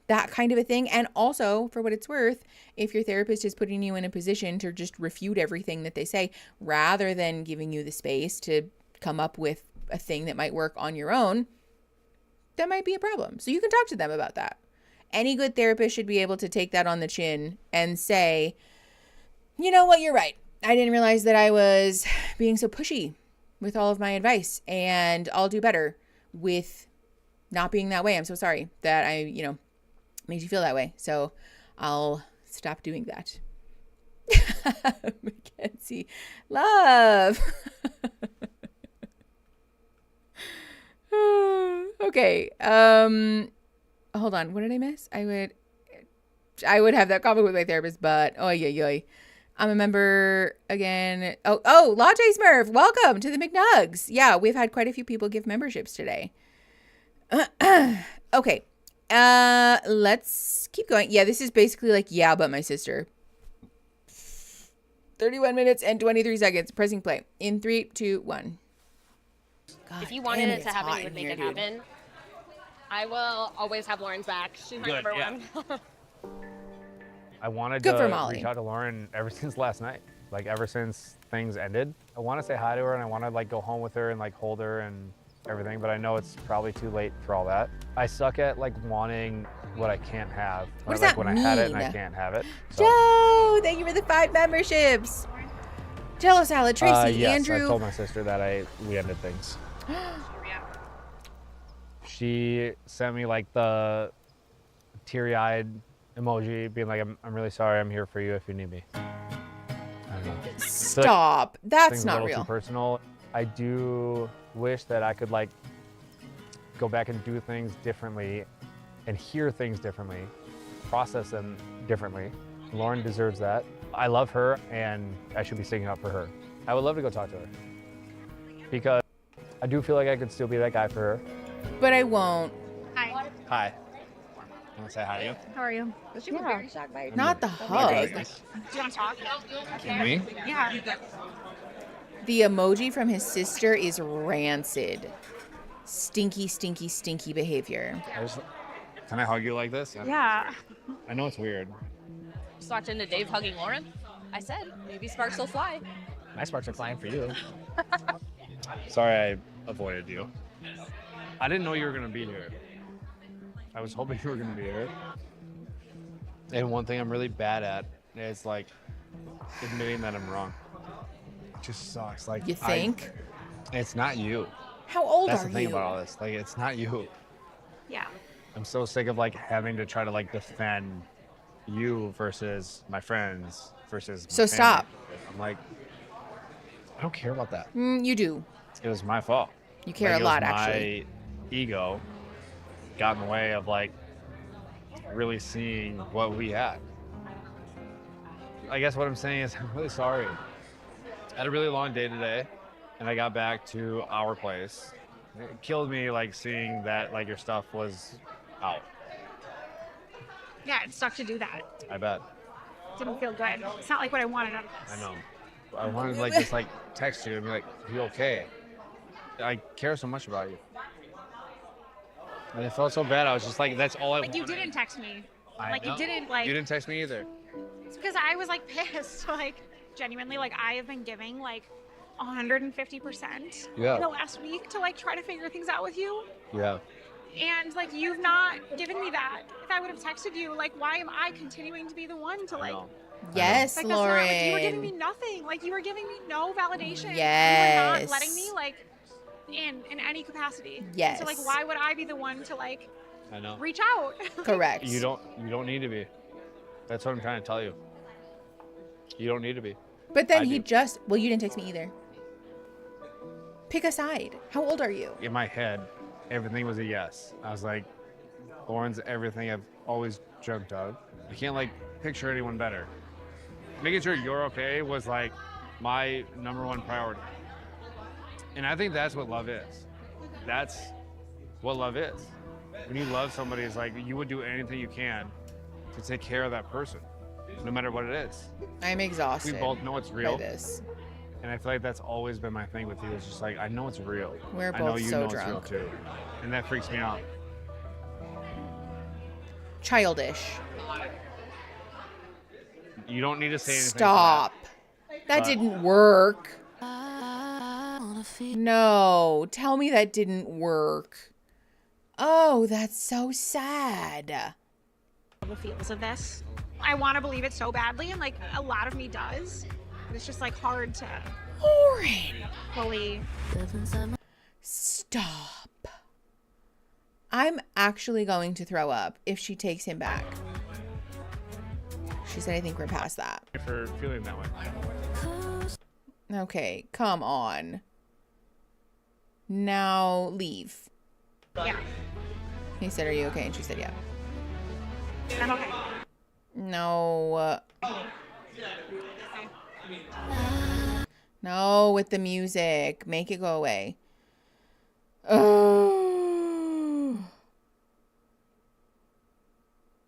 Speaker 1: that kind of a thing. And also, for what it's worth, if your therapist is putting you in a position to just refute everything that they say, rather than giving you the space to come up with a thing that might work on your own, that might be a problem. So you can talk to them about that. Any good therapist should be able to take that on the chin and say, you know what, you're right. I didn't realize that I was being so pushy with all of my advice, and I'll do better with not being that way. I'm so sorry that I, made you feel that way. So I'll stop doing that. Mackenzie, love. Okay. Hold on. What did I miss? I would have that convo with my therapist, but I'm a member again. Oh, Latte Smurf, welcome to the McNugs. Yeah, we've had quite a few people give memberships today. Okay. Let's keep going. Yeah, this is basically like, yeah, but my sister. 31 minutes and 23 seconds. Pressing play. In 3, 2, 1. God,
Speaker 15: if you wanted it to happen, you would make it happen. I will always have Lauren's back. She's my number one.
Speaker 13: I wanted to reach out to Lauren ever since last night. Like ever since things ended. I want to say hi to her and I want to like go home with her and like hold her and everything, but I know it's probably too late for all that. I suck at like wanting what I can't have.
Speaker 1: What does
Speaker 13: like
Speaker 1: that
Speaker 13: when
Speaker 1: mean?
Speaker 13: I had it and I can't have it. So.
Speaker 1: Joe, thank you for the 5 memberships. Jello Salad, Tracy,
Speaker 13: Yes,
Speaker 1: Andrew.
Speaker 13: I told my sister that we ended things. She sent me like the teary-eyed emoji being like, I'm really sorry, I'm here for you if you need me. I don't know.
Speaker 1: Stop. That's not real.
Speaker 13: Too personal. I do wish that I could like go back and do things differently and hear things differently, process them differently. Lauren deserves that. I love her and I should be sticking up for her. I would love to go talk to her because I do feel like I could still be that guy for her.
Speaker 1: But I won't.
Speaker 14: Hi.
Speaker 13: Hi. You want to say hi to you?
Speaker 14: How are you?
Speaker 11: She was very shocked by it.
Speaker 1: Not the hug.
Speaker 14: Do you want to talk?
Speaker 13: Me?
Speaker 14: Yeah.
Speaker 1: The emoji from his sister is rancid. Stinky, stinky, stinky behavior.
Speaker 13: Can I hug you like this?
Speaker 14: Yeah.
Speaker 13: I know it's weird.
Speaker 6: Just walked into Dave hugging Lauren. I said, maybe sparks will fly.
Speaker 16: My sparks are flying for you.
Speaker 13: Sorry I avoided you. I didn't know you were going to be here. I was hoping you were going to be here. And one thing I'm really bad at is like admitting that I'm wrong. It just sucks. Like
Speaker 1: you think?
Speaker 13: It's not you.
Speaker 1: How old
Speaker 13: That's
Speaker 1: are
Speaker 13: the thing
Speaker 1: you?
Speaker 13: about all this. Like it's not you.
Speaker 14: Yeah.
Speaker 13: I'm so sick of like having to try to like defend you versus my friends versus my
Speaker 1: So
Speaker 13: family.
Speaker 1: stop.
Speaker 13: I'm like, I don't care about that.
Speaker 1: You do.
Speaker 13: It was my fault.
Speaker 1: You care a lot, actually.
Speaker 13: My ego got in the way of like really seeing what we had. I guess what I'm saying is I'm really sorry. I had a really long day today and I got back to our place. It killed me like seeing that like your stuff was out.
Speaker 14: Yeah, it sucked to do that.
Speaker 13: I bet.
Speaker 14: Didn't feel good. It's not like what I wanted out of this.
Speaker 13: I know. I wanted to like just like text you and be like, you okay? I care so much about you. And it felt so bad. I was just like, that's all I
Speaker 14: Like you
Speaker 13: wanted.
Speaker 14: didn't text me.
Speaker 13: I
Speaker 14: Like
Speaker 13: know.
Speaker 14: you didn't like.
Speaker 13: You didn't text me either.
Speaker 14: It's because I was like pissed. Like genuinely, like I have been giving like 150%
Speaker 13: Yeah.
Speaker 14: in the last week to like try to figure things out with you.
Speaker 13: Yeah.
Speaker 14: And like you've not given me that. If I would have texted you, like why am I continuing to be the one to like?
Speaker 1: Yes,
Speaker 14: like,
Speaker 1: Lauren.
Speaker 14: That's not, like, you were giving me nothing. Like you were giving me no validation. You were
Speaker 1: Yes.
Speaker 14: not letting me like in any capacity.
Speaker 1: Yes.
Speaker 14: So like why would I be the one to like
Speaker 13: I know.
Speaker 14: reach out?
Speaker 1: Correct.
Speaker 13: You don't need to be. That's what I'm trying to tell you. You don't need to be.
Speaker 1: But then
Speaker 13: I
Speaker 1: he
Speaker 13: do.
Speaker 1: just, well, you didn't text me either. Pick a side. How old are you?
Speaker 13: In my head, everything was a yes. I was like, Lauren's everything I've always dreamt of. I can't like picture anyone better. Making sure you're okay was like my #1 priority. And I think that's what love is. That's what love is. When you love somebody, it's like you would do anything you can to take care of that person. no matter what it is.
Speaker 1: I'm exhausted.
Speaker 13: We both know it's real.
Speaker 1: By this.
Speaker 13: And I feel like that's always been my thing with you. It's just like, I know it's real.
Speaker 1: We're
Speaker 13: I know
Speaker 1: both
Speaker 13: you
Speaker 1: so
Speaker 13: know
Speaker 1: drunk.
Speaker 13: it's real too. And that freaks me out.
Speaker 1: Childish.
Speaker 13: You don't need to say anything.
Speaker 1: Stop. That didn't work. No, tell me that didn't work. Oh, that's so sad.
Speaker 14: The feels of this. I want to believe it so badly, and like a lot of me does. But it's just like hard to fully.
Speaker 1: Stop. I'm actually going to throw up if she takes him back. She said, I think we're past that.
Speaker 13: For feeling that way.
Speaker 1: Okay, come on. Now leave.
Speaker 14: Yeah.
Speaker 1: He said, are you okay? And she said, yeah.
Speaker 14: I'm okay.
Speaker 1: No. No, with the music. Make it go away. Oh.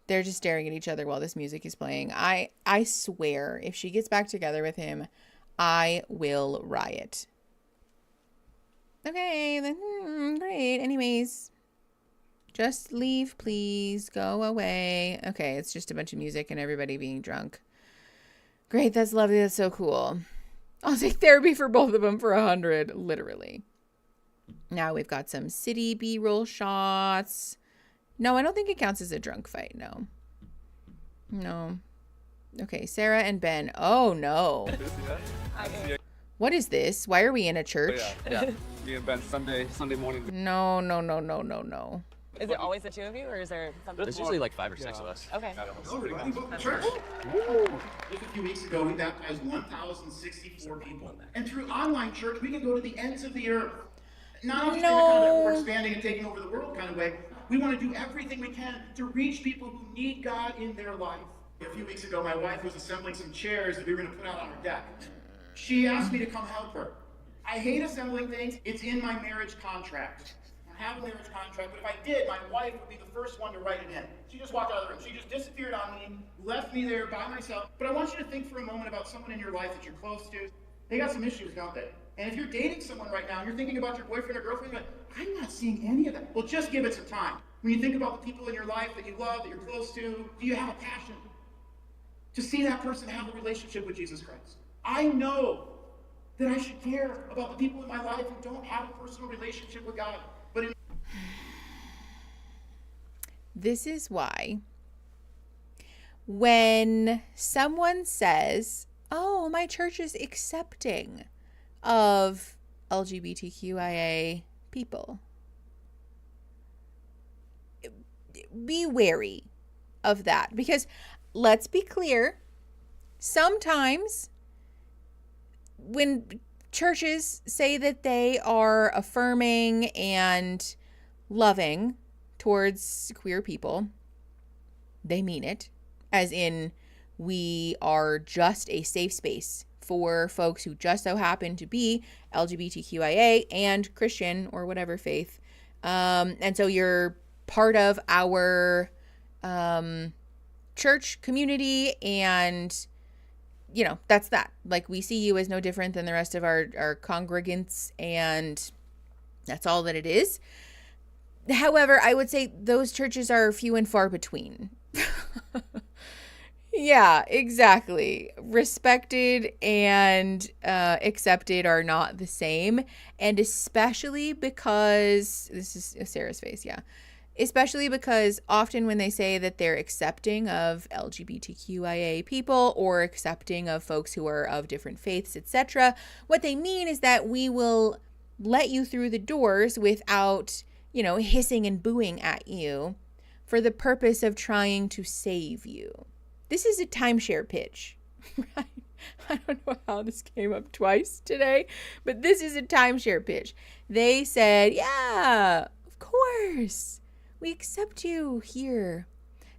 Speaker 1: They're just staring at each other while this music is playing. I swear, if she gets back together with him, I will riot. Okay, then great. Anyways, just leave, please. Go away. Okay, it's just a bunch of music and everybody being drunk. Great, that's lovely. That's so cool. I'll take therapy for both of them for 100, literally. Now we've got some city B-roll shots. No, I don't think it counts as a drunk fight. No. No. Okay, Sarah and Ben. Oh, no. What is this? Why are we in a church?
Speaker 21: Yeah. Me and Ben Sunday morning.
Speaker 1: No, no, no, no, no, no.
Speaker 8: Is it always the two of you, or is there something?
Speaker 7: There's usually like 5 or 6 of us.
Speaker 8: Okay.
Speaker 12: Church. Just a few weeks ago, we baptized 1,064 people. And through online church, we can go to the ends of the earth. Not just in the kind of we're expanding and taking over the world kind of way. We want to do everything we can to reach people who need God in their life. A few weeks ago, my wife was assembling some chairs that we were going to put out on her deck. She asked me to come help her. I hate assembling things. It's in my marriage contract. I have a marriage contract, but if I did, my wife would be the first one to write it in. She just walked out of the room. She just disappeared on me, left me there by myself. But I want you to think for a moment about someone in your life that you're close to. They got some issues, don't they? And if you're dating someone right now and you're thinking about your boyfriend or girlfriend, you're like, I'm not seeing any of that. Well, just give it some time. When you think about the people in your life that you love, that you're close to, do you have a passion to see that person have a relationship with Jesus Christ? I know that I should care about the people in my life who don't have a personal relationship with God. But
Speaker 1: this is why when someone says, oh, my church is accepting of LGBTQIA people, be wary of that, because let's be clear, sometimes when churches say that they are affirming and loving towards queer people, they mean it, as in we are just a safe space for folks who just so happen to be LGBTQIA and Christian or whatever faith. And so you're part of our church community, and you know, that's that. Like, we see you as no different than the rest of our congregants, and that's all that it is. However, I would say those churches are few and far between. Yeah, exactly. Respected and accepted are not the same. And especially because, this is Sarah's face, yeah. Especially because often when they say that they're accepting of LGBTQIA people or accepting of folks who are of different faiths, etc., what they mean is that we will let you through the doors without, you know, hissing and booing at you for the purpose of trying to save you. This is a timeshare pitch, right? I don't know how this came up twice today, but this is a timeshare pitch. They said, yeah, of course. We accept you here.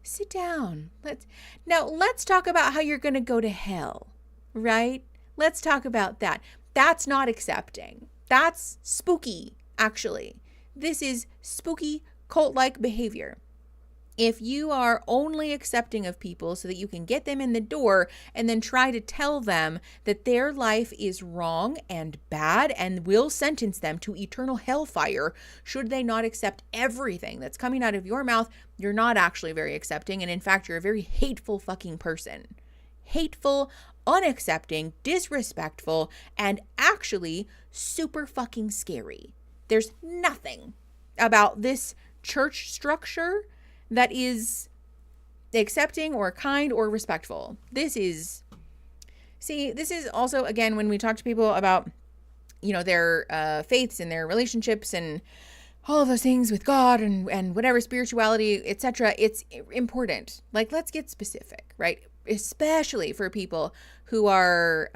Speaker 1: Sit down. Let's talk about how you're going to go to hell, right? Let's talk about that. That's not accepting. That's spooky, actually. This is spooky cult-like behavior. If you are only accepting of people so that you can get them in the door and then try to tell them that their life is wrong and bad and will sentence them to eternal hellfire should they not accept everything that's coming out of your mouth, you're not actually very accepting. And in fact, you're a very hateful fucking person. Hateful, unaccepting, disrespectful, and actually super fucking scary. There's nothing about this church structure that is accepting or kind or respectful. This is also, again, when we talk to people about, you know, their faiths and their relationships and all of those things with God and whatever spirituality, etc., it's important. Like, let's get specific, right? Especially for people who are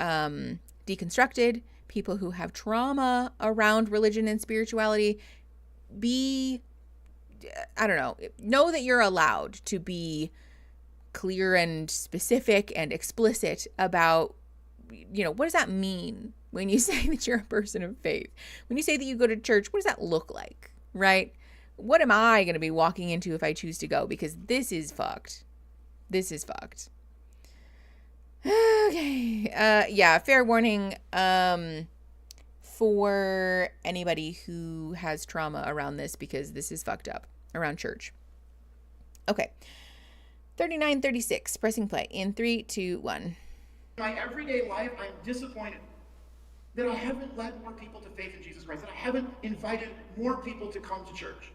Speaker 1: deconstructed, people who have trauma around religion and spirituality. Know that you're allowed to be clear and specific and explicit about, you know, what does that mean when you say that you're a person of faith? When you say that you go to church, what does that look like, right? What am I going to be walking into if I choose to go? Because this is fucked. This is fucked. Okay. Yeah, fair warning for anybody who has trauma around this, because this is fucked up around church. Okay. 3936, pressing play in 3, 2, 1.
Speaker 12: In my everyday life, I'm disappointed that I haven't led more people to faith in Jesus Christ, that I haven't invited more people to come to church.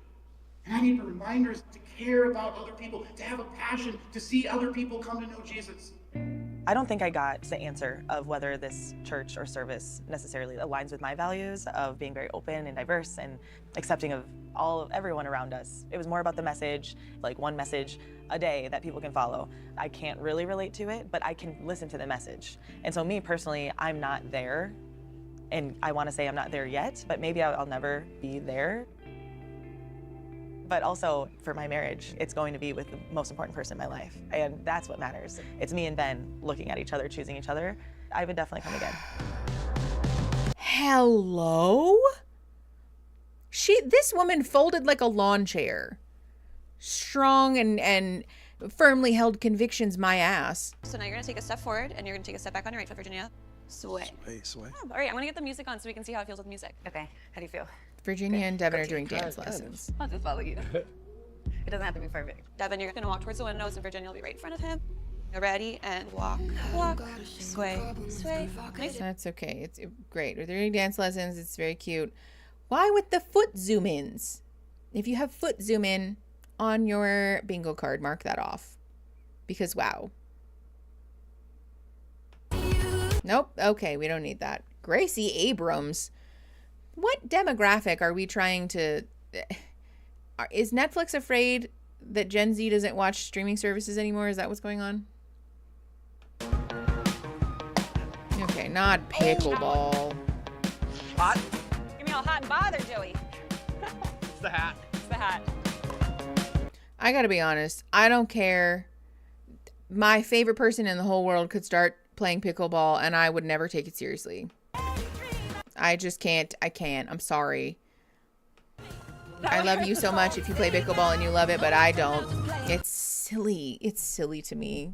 Speaker 12: And I need reminders to care about other people, to have a passion to see other people come to know Jesus.
Speaker 8: I don't think I got the answer of whether this church or service necessarily aligns with my values of being very open and diverse and accepting of everyone around us. It was more about the message, like one message a day that people can follow. I can't really relate to it, but I can listen to the message. And so me personally, I'm not there. And I want to say I'm not there yet, but maybe I'll never be there. But also for my marriage, it's going to be with the most important person in my life. And that's what matters. It's me and Ben looking at each other, choosing each other. I would definitely come again.
Speaker 1: Hello? This woman folded like a lawn chair. Strong and firmly held convictions, my ass.
Speaker 17: So now you're gonna take a step forward and you're gonna take a step back on your right foot, Virginia. Sway.
Speaker 22: Sway.
Speaker 17: Oh, all right, I'm gonna get the music on so we can see how it feels with music.
Speaker 11: Okay, how do you feel?
Speaker 1: Virginia and Devin are doing dance lessons.
Speaker 11: I'll just follow you. It doesn't have to be perfect.
Speaker 17: Devin, you're gonna walk towards the windows and Virginia will be right in front of him. You're ready and walk, sway, sway. Nice.
Speaker 1: That's okay. It's great. They're doing dance lessons. It's very cute. Why with the foot zoom ins? If you have foot zoom in on your bingo card, mark that off. Because wow. Nope. Okay, we don't need that. Gracie Abrams. What demographic are we trying to... Is Netflix afraid that Gen Z doesn't watch streaming services anymore? Is that what's going on? Okay, not pickleball.
Speaker 22: Hot?
Speaker 17: Give me all hot and bothered, Joey.
Speaker 22: It's the hat.
Speaker 17: It's the hat.
Speaker 1: I gotta be honest. I don't care. My favorite person in the whole world could start playing pickleball and I would never take it seriously. I just can't. I can't. I'm sorry. I love you so much if you play pickleball and you love it, but I don't. It's silly. It's silly to me.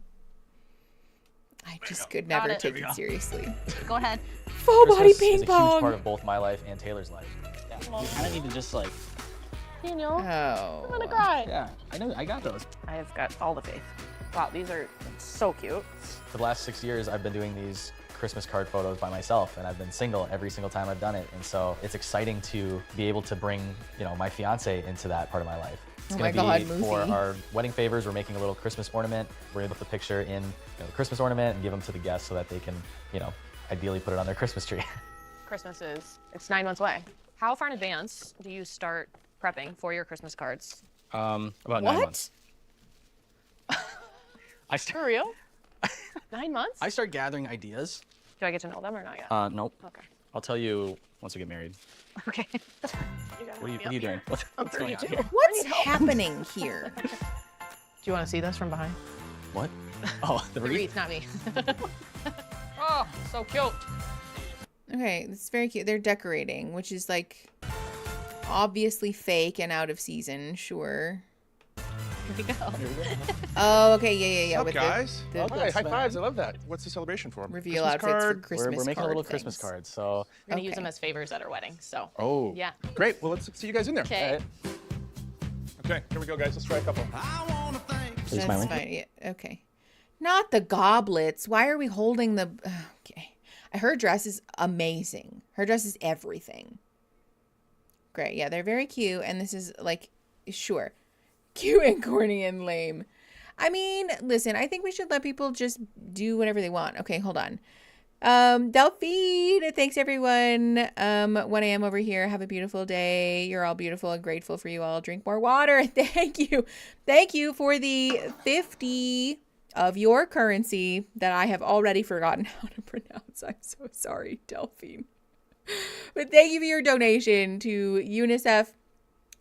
Speaker 1: I just could never take it seriously.
Speaker 17: Go ahead.
Speaker 1: Full body ping
Speaker 23: is a
Speaker 1: pong.
Speaker 23: huge part of both my life and Taylor's life. Yeah. You kind of need to just like.
Speaker 17: Daniel.
Speaker 1: Oh.
Speaker 17: I'm gonna cry.
Speaker 23: Yeah, I know. I got those.
Speaker 17: I've got all the faith. Wow, these are so cute.
Speaker 23: For the last 6 years, I've been doing these Christmas card photos by myself, and I've been single every single time I've done it. And so it's exciting to be able to bring, my fiance into that part of my life. It's gonna be for our wedding favors. We're making a little Christmas ornament. We're able to picture in the Christmas ornament and give them to the guests so that they can, ideally put it on their Christmas tree.
Speaker 17: Christmas it's 9 months away. How far in advance do you start prepping for your Christmas cards?
Speaker 23: About 9 months.
Speaker 17: For real? 9 months?
Speaker 16: I start gathering ideas.
Speaker 17: Do I get to know them or not yet?
Speaker 16: Nope.
Speaker 17: Okay.
Speaker 16: I'll tell you once we get married.
Speaker 17: Okay.
Speaker 16: What are you doing? What's going on here?
Speaker 1: What's happening here?
Speaker 17: Do you want to see this from behind?
Speaker 16: What? Oh, the wreath?
Speaker 17: Not me. Oh, so cute.
Speaker 1: Okay, it's very cute. They're decorating, which is like obviously fake and out of season, sure.
Speaker 3: we go.
Speaker 1: Oh, okay, yeah.
Speaker 21: What's up, guys?
Speaker 23: Okay,
Speaker 21: high fives. I love that. What's the celebration for?
Speaker 1: Reveal
Speaker 21: Christmas
Speaker 1: outfits for
Speaker 21: card?
Speaker 1: Christmas
Speaker 23: We're making a little
Speaker 1: card
Speaker 23: Christmas
Speaker 1: things.
Speaker 23: card, so.
Speaker 8: We're gonna use them as favors at our wedding, so.
Speaker 21: Oh.
Speaker 8: Yeah.
Speaker 21: Great. Well, let's see you guys in there.
Speaker 8: Okay.
Speaker 21: Okay, here we go, guys. Let's try a couple.
Speaker 23: Please,
Speaker 1: That's
Speaker 23: my
Speaker 1: fine. Yeah, okay. Not the goblets. Why are we holding the... Okay. Her dress is amazing. Her dress is everything. Great. Yeah, they're very cute. And this is like, sure, cute and corny and lame. I mean, listen, I think we should let people just do whatever they want. Okay, hold on. Delphine, thanks everyone. 1 a.m. over here. Have a beautiful day. You're all beautiful and grateful for you all. Drink more water. Thank you. Thank you for the 50 of your currency that I have already forgotten how to pronounce. I'm so sorry, Delphine. But thank you for your donation to UNICEF.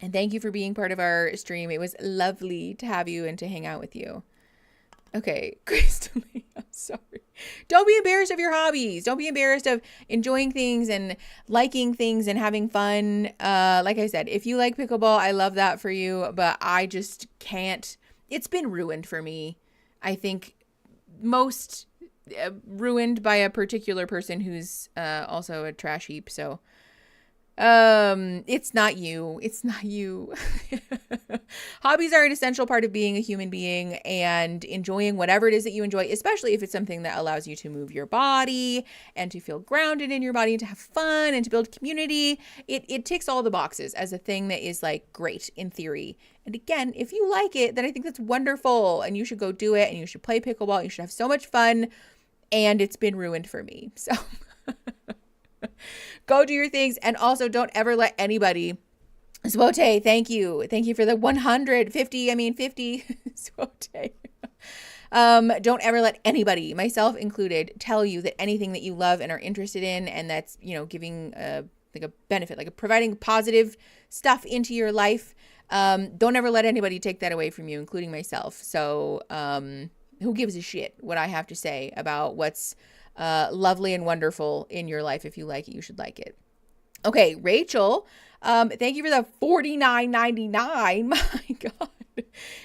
Speaker 1: And thank you for being part of our stream. It was lovely to have you and to hang out with you. Okay, Crystal, I'm sorry. Don't be embarrassed of your hobbies. Don't be embarrassed of enjoying things and liking things and having fun. Like I said, if you like pickleball, I love that for you. But I just can't. It's been ruined for me. I think most ruined by a particular person who's also a trash heap. So it's not you. It's not you. Hobbies are an essential part of being a human being and enjoying whatever it is that you enjoy, especially if it's something that allows you to move your body and to feel grounded in your body and to have fun and to build community. It ticks all the boxes as a thing that is like great in theory. And again, if you like it, then I think that's wonderful and you should go do it and you should play pickleball. You should have so much fun, and it's been ruined for me. So go do your things, and also don't ever let anybody... Swote, thank you. Thank you for the 50 Swote. Don't ever let anybody, myself included, tell you that anything that you love and are interested in and that's, giving like a benefit, like providing positive stuff into your life, don't ever let anybody take that away from you, including myself. So who gives a shit what I have to say about what's lovely and wonderful in your life? If you like it, you should like it. Okay, Rachel, thank you for the $49.99. My God.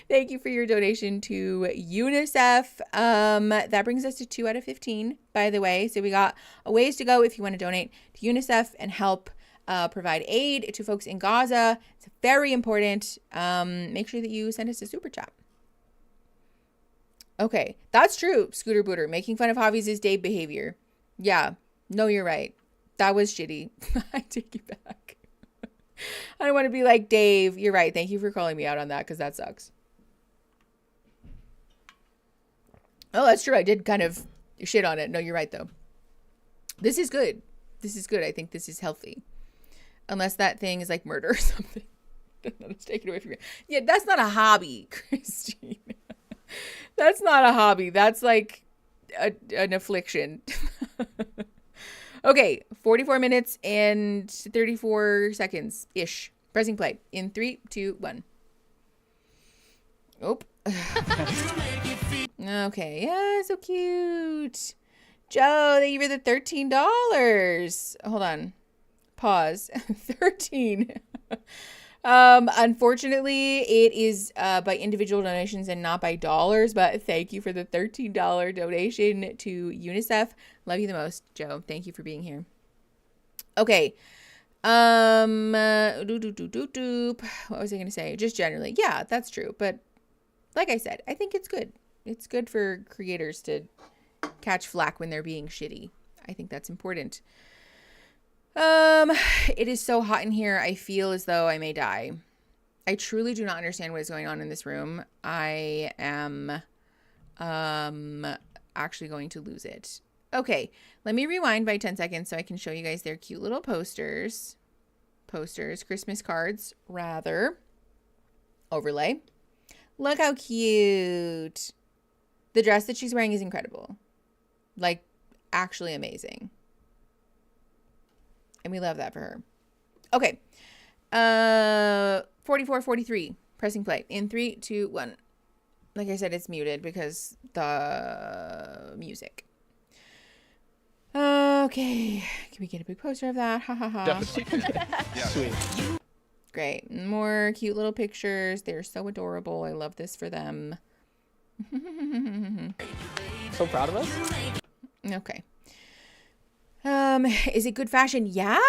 Speaker 1: Thank you for your donation to UNICEF. That brings us to 2 out of 15, by the way. So we got a ways to go if you want to donate to UNICEF and help provide aid to folks in Gaza. It's very important. Make sure that you send us a super chat. Okay, that's true, Scooter Booter. Making fun of hobbies is Dave behavior. Yeah, no, you're right. That was shitty. I take it back. I don't want to be like, Dave, you're right. Thank you for calling me out on that because that sucks. Oh, that's true. I did kind of shit on it. No, you're right, though. This is good. This is good. I think this is healthy. Unless that thing is like murder or something. Let's take it away from you. Yeah, that's not a hobby, Christine. That's not a hobby. That's like an affliction. Okay, 44 minutes and 34 seconds-ish. Pressing play in 3, 2, 1. Oh. Okay, yeah, so cute. Joe, thank you for the $13. Hold on. Pause. 13. Unfortunately, it is by individual donations and not by dollars, but thank you for the $13 donation to UNICEF. Love you the most, Joe. Thank you for being here. Okay. What was I going to say? Just generally. Yeah, that's true. But like I said, I think it's good. It's good for creators to catch flack when they're being shitty. I think that's important. It is so hot in here. I feel as though I may die. I truly do not understand what is going on in this room. I am, actually going to lose it. Okay. Let me rewind by 10 seconds so I can show you guys their cute little posters. Christmas cards, rather. Overlay. Look how cute. The dress that she's wearing is incredible. Like, actually amazing. And we love that for her. Okay. 44, 43. Pressing play. In 3, 2, 1. Like I said, it's muted because the music. Okay. Can we get a big poster of that? Ha ha ha.
Speaker 21: Definitely. Yeah. Sweet.
Speaker 1: Great. More cute little pictures. They're so adorable. I love this for them.
Speaker 16: So proud of us.
Speaker 1: Okay. Is it good fashion? Yeah.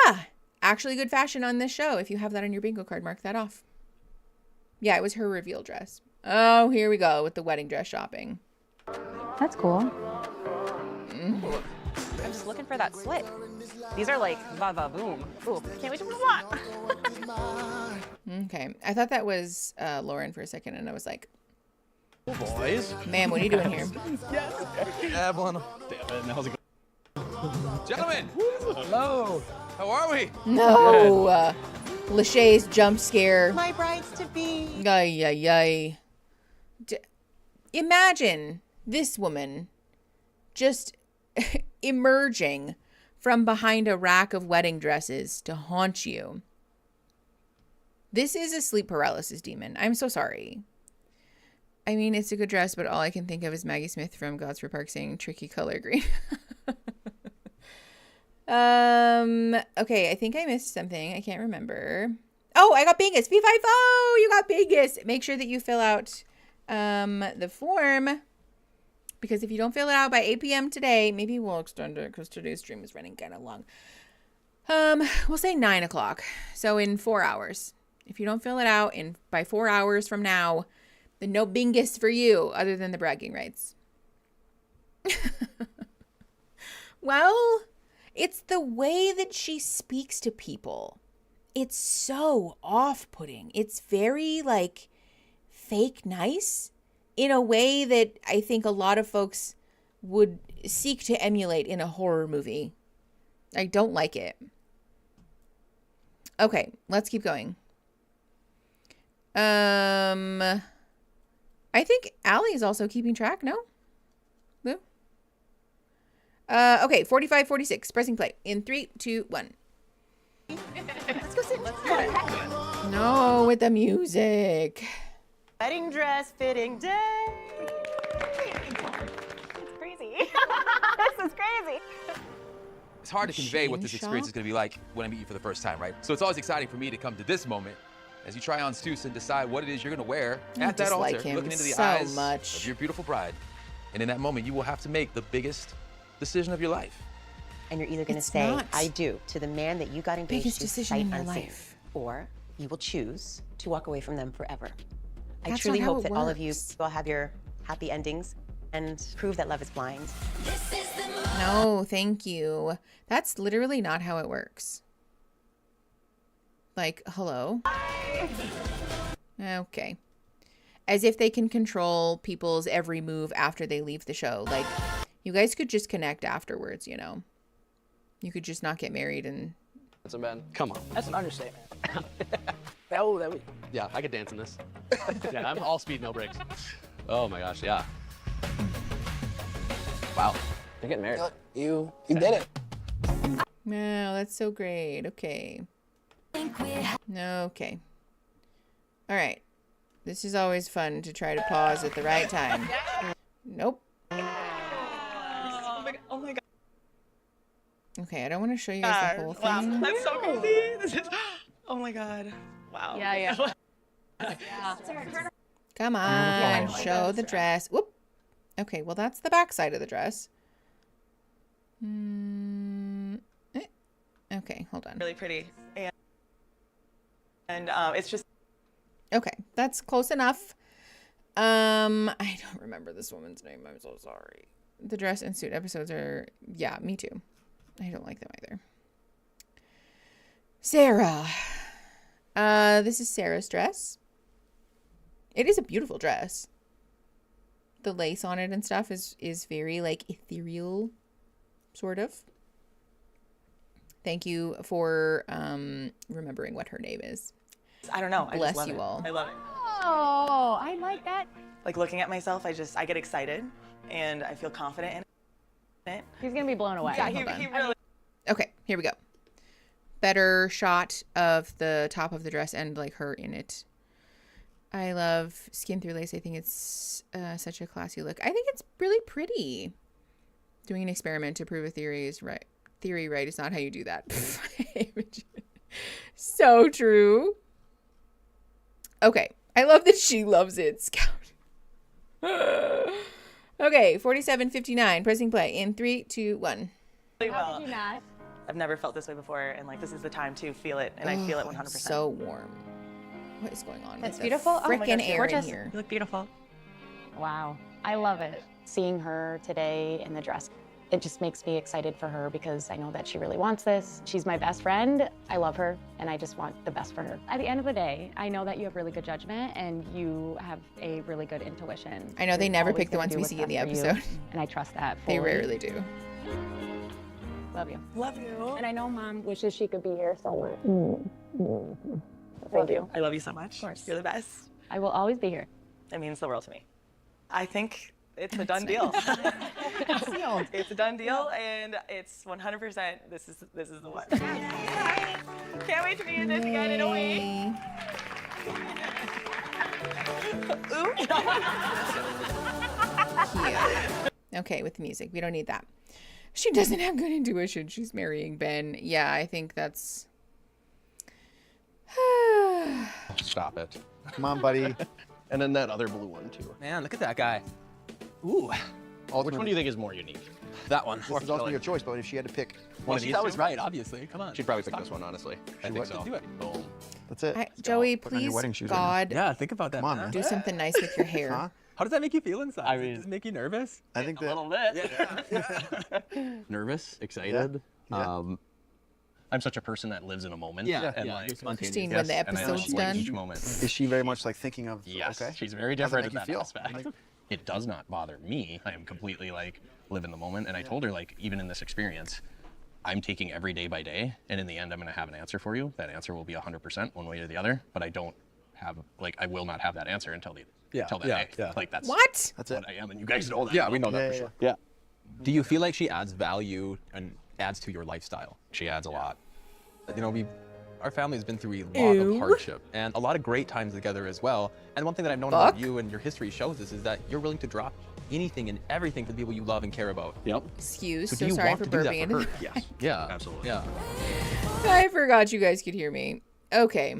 Speaker 1: Actually good fashion on this show. If you have that on your bingo card, mark that off. Yeah, it was her reveal dress. Oh, here we go with the wedding dress shopping.
Speaker 11: That's cool.
Speaker 5: I'm just looking for that slit. These are like va boom. Ooh, can't wait to move on.
Speaker 1: Okay. I thought that was Lauren for a second, and I was like,
Speaker 16: boys.
Speaker 1: Man, what are you doing here?
Speaker 16: Yes.
Speaker 13: Damn it. How's it going? Gentlemen. Hello. How are we?
Speaker 1: No. Lachey's jump scare.
Speaker 3: My brides to be.
Speaker 1: Ay, ay, ay. Imagine this woman just emerging from behind a rack of wedding dresses to haunt you. This is a sleep paralysis demon. I'm so sorry. I mean, it's a good dress, but all I can think of is Maggie Smith from Godsford Park saying tricky color green. Okay, I think I missed something. I can't remember. Oh, I got Bingus. V5. Oh, you got Bingus. Make sure that you fill out the form, because if you don't fill it out by 8 p.m. today, maybe we'll extend it because today's stream is running kind of long. We'll say 9 o'clock. So in 4 hours. If you don't fill it out by 4 hours from now, then no Bingus for you other than the bragging rights. Well, it's the way that she speaks to people. It's so off-putting. It's very, like, fake nice in a way that I think a lot of folks would seek to emulate in a horror movie. I don't like it. Okay, let's keep going. I think Allie is also keeping track, no? Boo? Okay, 45, 46. Pressing play in 3, 2, 1.
Speaker 3: Let's go sit. Let's do it.
Speaker 1: No, with the music.
Speaker 3: Wedding dress fitting day. It's crazy. This is crazy.
Speaker 19: It's hard to convey what this experience is going to be like when I meet you for the first time, right? So it's always exciting for me to come to this moment as you try on suits and decide what it is you're going to wear at that altar, looking into the eyes of your beautiful bride. And in that moment, you will have to make the biggest decision of your life.
Speaker 20: And you're either going to say, I do, to the man that you got engaged
Speaker 1: biggest
Speaker 20: to
Speaker 1: decision
Speaker 20: sight
Speaker 1: in your
Speaker 20: unseen,
Speaker 1: life.
Speaker 20: or you will choose to walk away from them forever. I
Speaker 1: That's
Speaker 20: truly
Speaker 1: not how
Speaker 20: hope
Speaker 1: it
Speaker 20: that all of you
Speaker 1: works.
Speaker 20: will have your happy endings and prove that love is blind.
Speaker 1: No, thank you. That's literally not how it works. Like, hello? Okay. As if they can control people's every move after they leave the show. Like, you guys could just connect afterwards, you know? You could just not get married and...
Speaker 7: That's a man. Come on.
Speaker 24: That's an understatement.
Speaker 7: Yeah, I could dance in this. Yeah, I'm all speed, no brakes. Oh my gosh, yeah. Wow.
Speaker 24: You're getting married. You did it.
Speaker 1: No, that's so great. Okay. No, okay. All right. This is always fun to try to pause at the right time. Nope.
Speaker 8: Oh my god.
Speaker 1: Okay, I don't want to show you guys the whole
Speaker 8: Wow,
Speaker 1: thing.
Speaker 8: that's so crazy. This is, oh my god. Wow.
Speaker 10: Yeah.
Speaker 1: Come on, show the dress. Whoop. Okay, well, that's the back side of the dress. Okay, hold on.
Speaker 8: Really pretty. And it's just...
Speaker 1: Okay, that's close enough. I don't remember this woman's name. I'm so sorry. The dress and suit episodes are... Yeah, me too. I don't like them either. Sarah. This is Sarah's dress. It is a beautiful dress. The lace on it and stuff is very, like, ethereal, sort of. Thank you for remembering what her name is.
Speaker 8: I don't know. I
Speaker 1: Bless
Speaker 8: just love
Speaker 1: you
Speaker 8: it.
Speaker 1: all.
Speaker 8: I love it.
Speaker 10: Oh, I like that.
Speaker 8: Like looking at myself, I get excited and I feel confident in it.
Speaker 10: He's going to be blown away.
Speaker 8: Yeah,
Speaker 1: Hold on.
Speaker 8: he really...
Speaker 1: Okay, here we go. Better shot of the top of the dress and, like, her in it. I love skin through lace. I think it's such a classy look. I think it's really pretty. Doing an experiment to prove a theory is right. Theory right is not how you do that. So true. Okay. I love that she loves it. Scout. Okay, 47:59. Pressing play in 3, 2, 1.
Speaker 8: How did you not? I've never felt this way before, and like this is the time to feel it, and I feel it 100%.
Speaker 1: So warm. What is going on?
Speaker 11: That's
Speaker 1: with
Speaker 11: beautiful.
Speaker 1: The frickin' air in
Speaker 11: gorgeous.
Speaker 1: here.
Speaker 8: You look beautiful.
Speaker 11: Wow, I love it.
Speaker 5: Seeing her today in the dress, it just makes me excited for her because I know that she really wants this. She's my best friend. I love her, and I just want the best for her.
Speaker 11: At the end of the day, I know that you have really good judgment and you have a really good intuition.
Speaker 1: I know they
Speaker 11: You're
Speaker 1: never
Speaker 11: always
Speaker 1: pick the
Speaker 11: gonna
Speaker 1: ones
Speaker 11: do
Speaker 1: we
Speaker 11: what's
Speaker 1: see in the
Speaker 11: best for you,
Speaker 1: episode.
Speaker 11: and I trust that.
Speaker 1: They
Speaker 11: fully.
Speaker 1: rarely do.
Speaker 11: Love you.
Speaker 8: Love you.
Speaker 11: And I know Mom wishes she could be here so much.
Speaker 8: Thank you. I love you so much. Of course. You're the best.
Speaker 11: I will always be here.
Speaker 8: It means the world to me. I think it's a done deal. It's a done deal, and it's 100%. This is the one. Can't wait to be in this again in a week.
Speaker 1: Okay, with the music. We don't need that. She doesn't have good intuition. She's marrying Ben. Yeah, I think that's...
Speaker 2: Stop it.
Speaker 21: Come on, buddy.
Speaker 2: And then that other blue one, too.
Speaker 22: Man, look at that guy. Ooh. Which one do you think is more unique? That one.
Speaker 21: This is also your choice, but if she had to pick
Speaker 22: Well,
Speaker 21: one of
Speaker 22: she
Speaker 21: these
Speaker 22: thought was
Speaker 21: two,
Speaker 22: right, obviously. Come on.
Speaker 2: She'd probably pick this one, honestly. I think so.
Speaker 22: Do it. Boom.
Speaker 21: That's it.
Speaker 1: Joey,
Speaker 21: Put on your
Speaker 1: please,
Speaker 21: wedding shoes
Speaker 1: God,
Speaker 22: Yeah, think about that.
Speaker 21: Come on,
Speaker 22: man.
Speaker 21: man.
Speaker 1: do something nice with your hair.
Speaker 21: Huh?
Speaker 22: How does that make you feel inside? I mean, does it make you nervous?
Speaker 21: I think
Speaker 22: A
Speaker 21: that.
Speaker 22: little bit. Nervous, excited.
Speaker 21: Yeah.
Speaker 2: I'm such a person that lives in a moment.
Speaker 22: Yeah,
Speaker 2: And
Speaker 22: yeah,
Speaker 2: like,
Speaker 22: you're spontaneous.
Speaker 1: Christine, when the
Speaker 2: and I
Speaker 1: episode's
Speaker 2: just like
Speaker 1: done.
Speaker 2: each moment.
Speaker 21: Is she very much like thinking of?
Speaker 2: Yes,
Speaker 21: Okay.
Speaker 2: she's very
Speaker 21: How's that
Speaker 2: different in
Speaker 21: make
Speaker 2: that
Speaker 21: you feel?
Speaker 2: aspect. It does not bother me. I am completely like live in the moment. And I told her like even in this experience, I'm taking every day by day, and in the end, I'm going to have an answer for you. That answer will be 100% one way or the other. But I don't have like I will not have that answer until the until that day.
Speaker 22: Yeah.
Speaker 2: Like that's
Speaker 1: What?
Speaker 21: That's
Speaker 2: what
Speaker 21: it.
Speaker 2: I am, and you guys know that.
Speaker 22: Yeah, we know that
Speaker 21: Yeah,
Speaker 22: for
Speaker 21: yeah,
Speaker 22: sure. Yeah. Do you feel like she adds value and adds to your lifestyle?
Speaker 2: She adds a lot.
Speaker 22: You know, our family's been through a lot
Speaker 1: Ew.
Speaker 22: of hardship and a lot of great times together as well. And one thing that I've known
Speaker 1: Fuck.
Speaker 22: about you and your history shows us is that you're willing to drop anything and everything for the people you love and care about.
Speaker 2: Yep.
Speaker 1: Excuse.
Speaker 22: So
Speaker 1: So
Speaker 22: do you
Speaker 1: sorry
Speaker 22: want
Speaker 1: for
Speaker 22: to do that
Speaker 1: burping
Speaker 22: for
Speaker 1: into
Speaker 22: her?
Speaker 1: the
Speaker 22: Yes. Yeah.
Speaker 2: Absolutely.
Speaker 22: Yeah.
Speaker 1: I forgot you guys could hear me. Okay.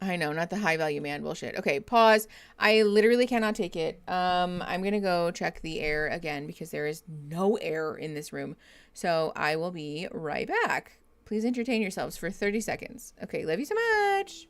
Speaker 1: I know, not the high value man bullshit. Okay, pause. I literally cannot take it. I'm gonna go check the air again because there is no air in this room. So I will be right back. Please entertain yourselves for 30 seconds. Okay, love you so much.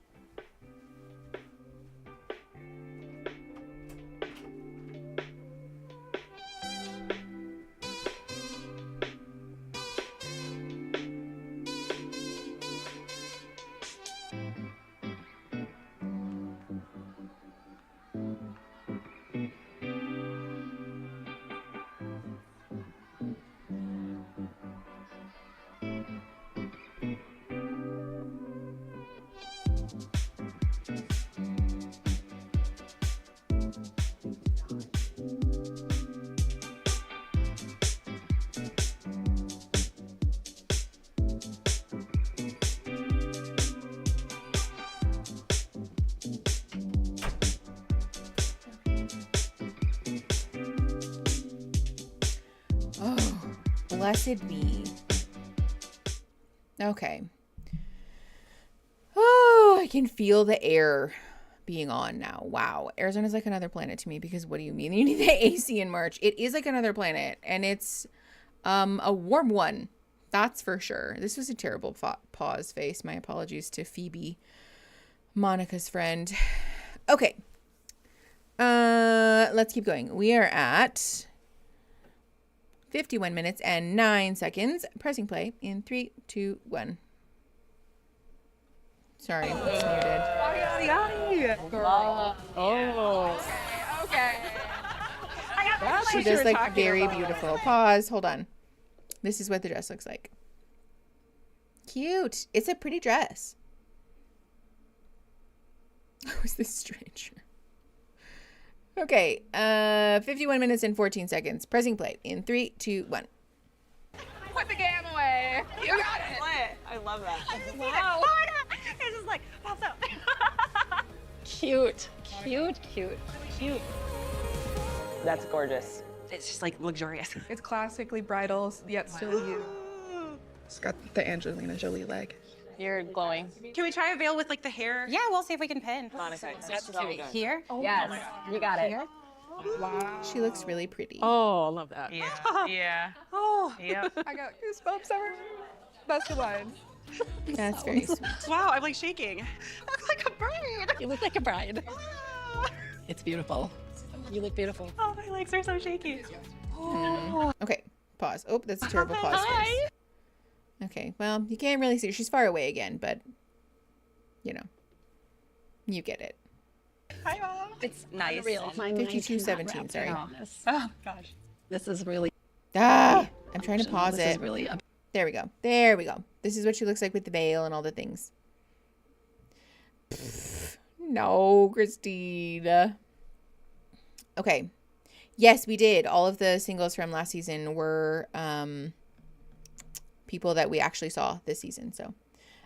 Speaker 1: Oh, blessed be. Okay. Oh, I can feel the air being on now. Wow. Arizona's like another planet to me because what do you mean? You need the AC in March. It is like another planet, and it's a warm one. That's for sure. This was a terrible pause face. My apologies to Phoebe, Monica's friend. Okay. Let's keep going. We are at 51 minutes and 9 seconds. Pressing play in 3, 2, 1. Sorry, it's muted.
Speaker 8: Girl.
Speaker 6: Oh. Okay.
Speaker 1: She does like very beautiful. Pause. Hold on. This is what the dress looks like. Cute. It's a pretty dress. Who's this stranger? Okay. 51 minutes and 14 seconds. Pressing play in 3, 2, 1.
Speaker 6: Put the game away. You got it.
Speaker 8: I love that.
Speaker 6: Wow.
Speaker 8: It's just like pops out.
Speaker 10: Cute, cute, cute, cute.
Speaker 8: That's gorgeous. It's just like luxurious.
Speaker 4: It's classically bridal, yet still you. It's got the Angelina Jolie leg.
Speaker 8: You're glowing.
Speaker 17: Can we try a veil with like the hair?
Speaker 3: Yeah, we'll see if we can pin.
Speaker 8: Monica, that's so good.
Speaker 3: Here?
Speaker 11: Yes, you got it.
Speaker 3: Here?
Speaker 1: Wow. She looks really pretty.
Speaker 8: Oh, I love that.
Speaker 17: Yeah. Yeah.
Speaker 3: Oh.
Speaker 17: Yep.
Speaker 3: I got goosebumps everywhere. Best of mine.
Speaker 1: That's very sweet.
Speaker 17: Wow, I'm like shaking. I look like a bride.
Speaker 4: You look like a bride. It's beautiful. You look beautiful.
Speaker 17: Oh, my legs are so shaky.
Speaker 1: Okay, pause. Oh, that's a terrible pause.
Speaker 17: Hi.
Speaker 1: Okay, well, you can't really see her. She's far away again, but, you know, you get it.
Speaker 17: Hi, Mom.
Speaker 3: It's nice.
Speaker 4: Real.
Speaker 1: 5217, sorry.
Speaker 3: Oh, gosh.
Speaker 4: This is really.
Speaker 1: Ah, I'm trying to pause
Speaker 4: this
Speaker 1: it.
Speaker 4: Is really
Speaker 1: There we go. There we go. This is what she looks like with the veil and all the things. Pfft, no, Christine. Okay. Yes, we did. All of the singles from last season were people that we actually saw this season. So,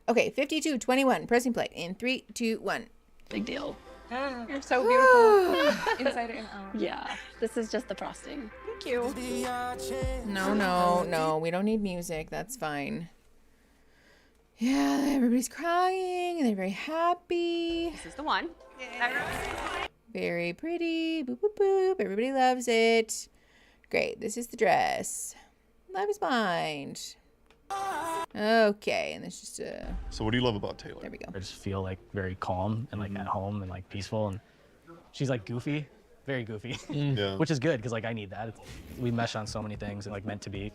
Speaker 1: okay, 5221, pressing play in 3, 2, 1.
Speaker 4: big deal.
Speaker 3: You're so beautiful. Inside and out.
Speaker 4: Yeah, this is just the frosting.
Speaker 3: Thank you.
Speaker 1: No, we don't need music. That's fine. Yeah, everybody's crying and they're very happy.
Speaker 5: This is the one.
Speaker 1: Very pretty. Boop, boop, boop. Everybody loves it. Great. This is the dress. Love is blind. Okay, and it's just
Speaker 9: So what do you love about Taylor?
Speaker 1: There we go.
Speaker 16: I just feel like very calm and like at home and like peaceful, and she's like goofy, very goofy,
Speaker 9: Yeah.
Speaker 16: which is good because like I need that. We mesh on so many things and like meant to be.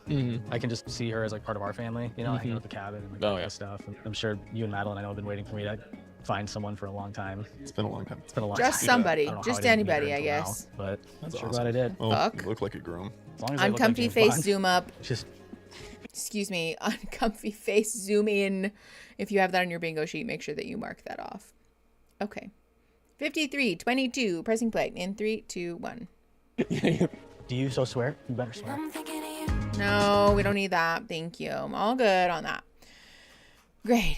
Speaker 16: I can just see her as like part of our family, you know, hanging out at the cabin and like all that stuff. And I'm sure you and Madeline, I know, have been waiting for me to find someone for a long time.
Speaker 9: It's been a long time.
Speaker 16: It's been a long
Speaker 1: Just
Speaker 16: time.
Speaker 1: somebody.
Speaker 16: I don't know how
Speaker 1: Just
Speaker 16: I didn't meet her
Speaker 1: anybody, I
Speaker 16: until now,
Speaker 1: guess.
Speaker 16: but
Speaker 9: That's
Speaker 16: I'm sure
Speaker 9: awesome.
Speaker 16: glad I did.
Speaker 9: Oh,
Speaker 1: Fuck.
Speaker 9: you look like a groom.
Speaker 16: As long as I look like
Speaker 1: uncomfy
Speaker 16: James
Speaker 1: face
Speaker 16: Bond.
Speaker 1: zoom up.
Speaker 16: Just
Speaker 1: Excuse me, uncomfy face zoom in. If you have that on your bingo sheet, make sure that you mark that off. Okay. 5322, pressing play in 3, 2, 1.
Speaker 16: Do you so swear? You better swear.
Speaker 1: No, we don't need that. Thank you. I'm all good on that. Great.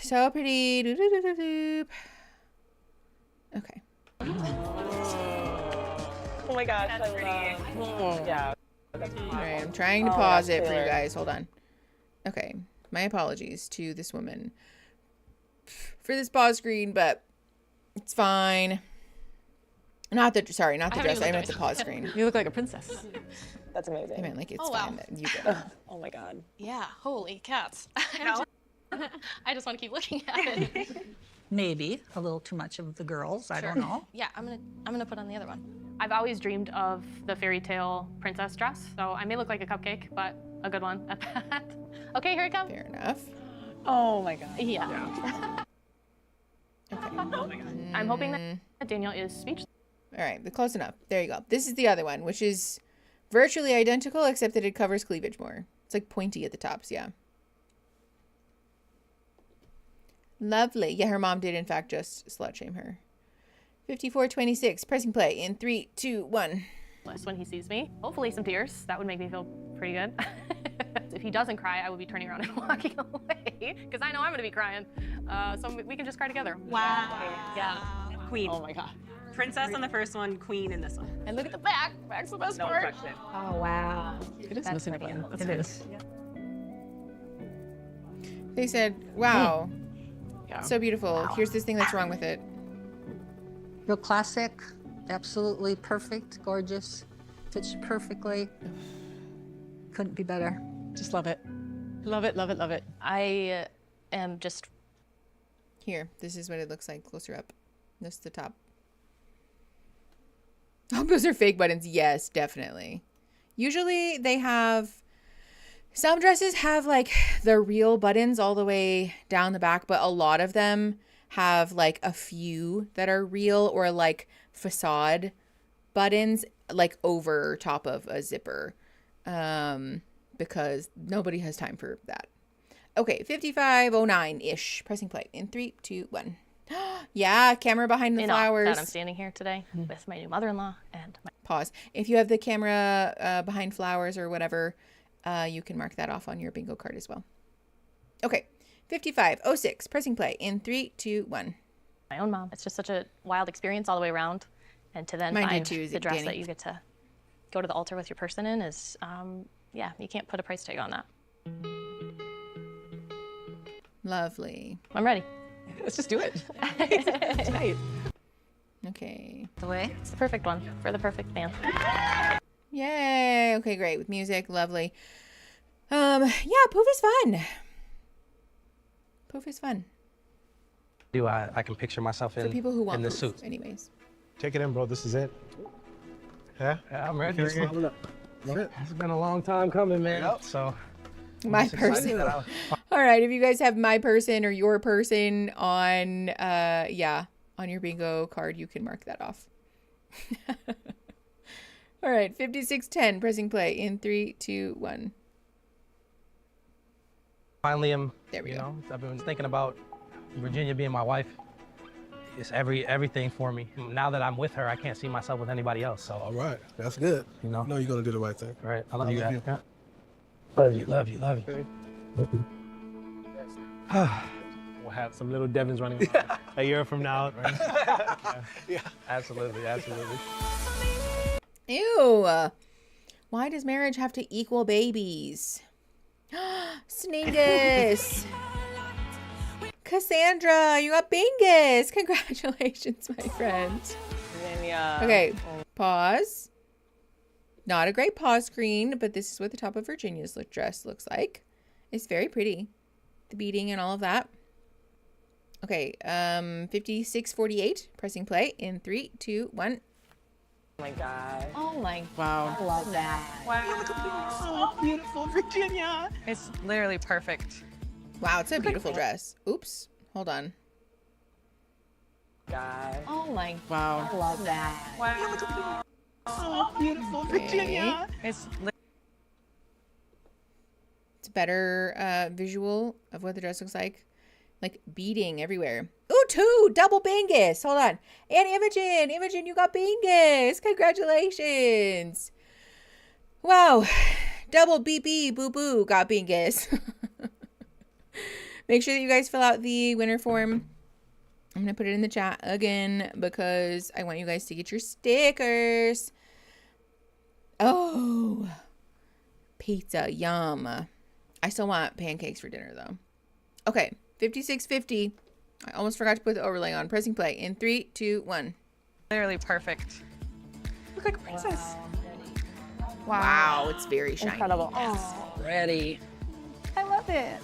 Speaker 1: So pretty. Doo-doo-doo-doo-doo. Okay.
Speaker 8: Oh my gosh, that's pretty. Yeah.
Speaker 1: All right, I'm trying to pause it for you guys. Hold on. Okay. My apologies to this woman for this pause screen, but it's fine. Not the dress. I meant the pause screen.
Speaker 8: You look like a princess. That's
Speaker 1: I
Speaker 8: amazing.
Speaker 1: meant like it's
Speaker 17: Oh, wow.
Speaker 1: fine that you get it.
Speaker 8: Oh my god.
Speaker 17: Yeah, holy cats.
Speaker 6: I just want to keep looking at it.
Speaker 4: Maybe a little too much of the girls. I don't know.
Speaker 6: Yeah, I'm gonna put on the other one. I've always dreamed of the fairy tale princess dress, so I may look like a cupcake, but a good one at that. Okay, here it comes.
Speaker 1: Fair enough.
Speaker 8: Oh my god.
Speaker 6: Yeah.
Speaker 1: Okay.
Speaker 6: I'm hoping that Daniel is speechless.
Speaker 1: All right, but close enough. There you go. This is the other one, which is virtually identical, except that it covers cleavage more. It's like pointy at the tops, yeah. Lovely. Yeah, her mom did, in fact, just slut shame her. 5426, pressing play in 3, 2, 1.
Speaker 6: When he sees me, hopefully some tears. That would make me feel pretty good. If he doesn't cry, I will be turning around and walking away, because I know I'm gonna be crying. So we can just cry together.
Speaker 17: Wow.
Speaker 6: Yeah.
Speaker 17: Queen.
Speaker 8: Oh my god.
Speaker 17: Princess on the first one, queen in this one.
Speaker 6: And look at the back. Back's the best
Speaker 8: No
Speaker 6: part.
Speaker 8: question.
Speaker 11: Oh, wow.
Speaker 8: It is
Speaker 11: That's
Speaker 8: missing a
Speaker 11: pretty.
Speaker 8: button. That's
Speaker 4: It
Speaker 8: fine.
Speaker 4: is.
Speaker 1: They said, wow,
Speaker 8: Yeah.
Speaker 1: so beautiful. Here's this thing that's wrong with it.
Speaker 4: Real classic. Absolutely perfect. Gorgeous. Fits you perfectly. Couldn't be better.
Speaker 8: Just love it. Love it, love it, love it.
Speaker 6: I am just.
Speaker 1: Here, this is what it looks like closer up. This is the top. Oh, those are fake buttons. Yes, definitely. Usually they have, some dresses have like the real buttons all the way down the back, but a lot of them have like a few that are real or like facade buttons like over top of a zipper, because nobody has time for that. Okay, 5509-ish. Pressing play in 3, 2, 1. Yeah, camera behind the flowers.
Speaker 6: That I'm standing here today with my new mother-in-law and my.
Speaker 1: Pause. If you have the camera behind flowers or whatever, you can mark that off on your bingo card as well. Okay, 5506. Pressing play in 3, 2, 1.
Speaker 6: My own mom. It's just such a wild experience all the way around, and to then
Speaker 1: Mine did
Speaker 6: find
Speaker 1: too,
Speaker 6: the dress
Speaker 1: Danny.
Speaker 6: that you get to go to the altar with your person in is, yeah, you can't put a price tag on that.
Speaker 1: Lovely.
Speaker 4: I'm ready.
Speaker 8: Let's just do it.
Speaker 4: Tonight.
Speaker 1: Okay.
Speaker 4: The way. It's the perfect one for the perfect man.
Speaker 1: Yay. Okay, great. With music, lovely. Yeah, poof is fun. Poof is fun.
Speaker 12: I can picture myself
Speaker 1: For people who want
Speaker 12: in the
Speaker 1: poof,
Speaker 12: suit.
Speaker 1: anyways.
Speaker 21: Take it in, bro. This is it. Yeah?
Speaker 12: I'm ready.
Speaker 21: It's
Speaker 12: been a long time coming, man.
Speaker 21: Yep.
Speaker 12: So
Speaker 1: My person. All right, if you guys have my person or your person on on your bingo card, you can mark that off. All right, 5610, pressing play in 3, 2, 1.
Speaker 12: Finally,
Speaker 1: there we go.
Speaker 12: I've been thinking about Virginia being my wife. It's everything for me. Now that I'm with her, I can't see myself with anybody else. So
Speaker 21: All right, that's good.
Speaker 12: You know?
Speaker 21: I know you're gonna do the right thing.
Speaker 12: All right, I love you,
Speaker 21: love
Speaker 12: guys.
Speaker 21: you.
Speaker 12: Love you. We'll have some little Devins running around a year from now. Right? Yeah. Absolutely.
Speaker 1: Ew. Why does marriage have to equal babies? Sningus. Cassandra, you got bingus. Congratulations, my friend. Okay, pause. Not a great pause screen, but this is what the top of Virginia's dress looks like. It's very pretty. The beading and all of that. Okay, 5648, pressing play in 3, 2, 1.
Speaker 8: Oh my God.
Speaker 4: Oh my.
Speaker 8: Wow.
Speaker 4: I love that.
Speaker 8: Wow. So beautiful, Virginia. It's literally perfect.
Speaker 1: Wow, it's a beautiful dress. Oops, hold on.
Speaker 8: God.
Speaker 4: Oh my.
Speaker 8: Wow.
Speaker 4: I love that.
Speaker 8: Wow. So beautiful, Virginia. It's
Speaker 1: a better visual of what the dress looks like. Like beading everywhere. Ooh, 2 double bingus. Hold on. And Imogen, you got bingus. Congratulations. Wow. Double BB boo boo got bingus. Make sure that you guys fill out the winner form. I'm going to put it in the chat again because I want you guys to get your stickers. Oh, pizza. Yum. I still want pancakes for dinner though. Okay. 5650. I almost forgot to put the overlay on. Pressing play in 3, 2, 1.
Speaker 8: literally perfect. Look like a princess.
Speaker 1: Wow, it's very shiny.
Speaker 4: Incredible.
Speaker 1: Oh.
Speaker 4: Ready.
Speaker 8: I love it.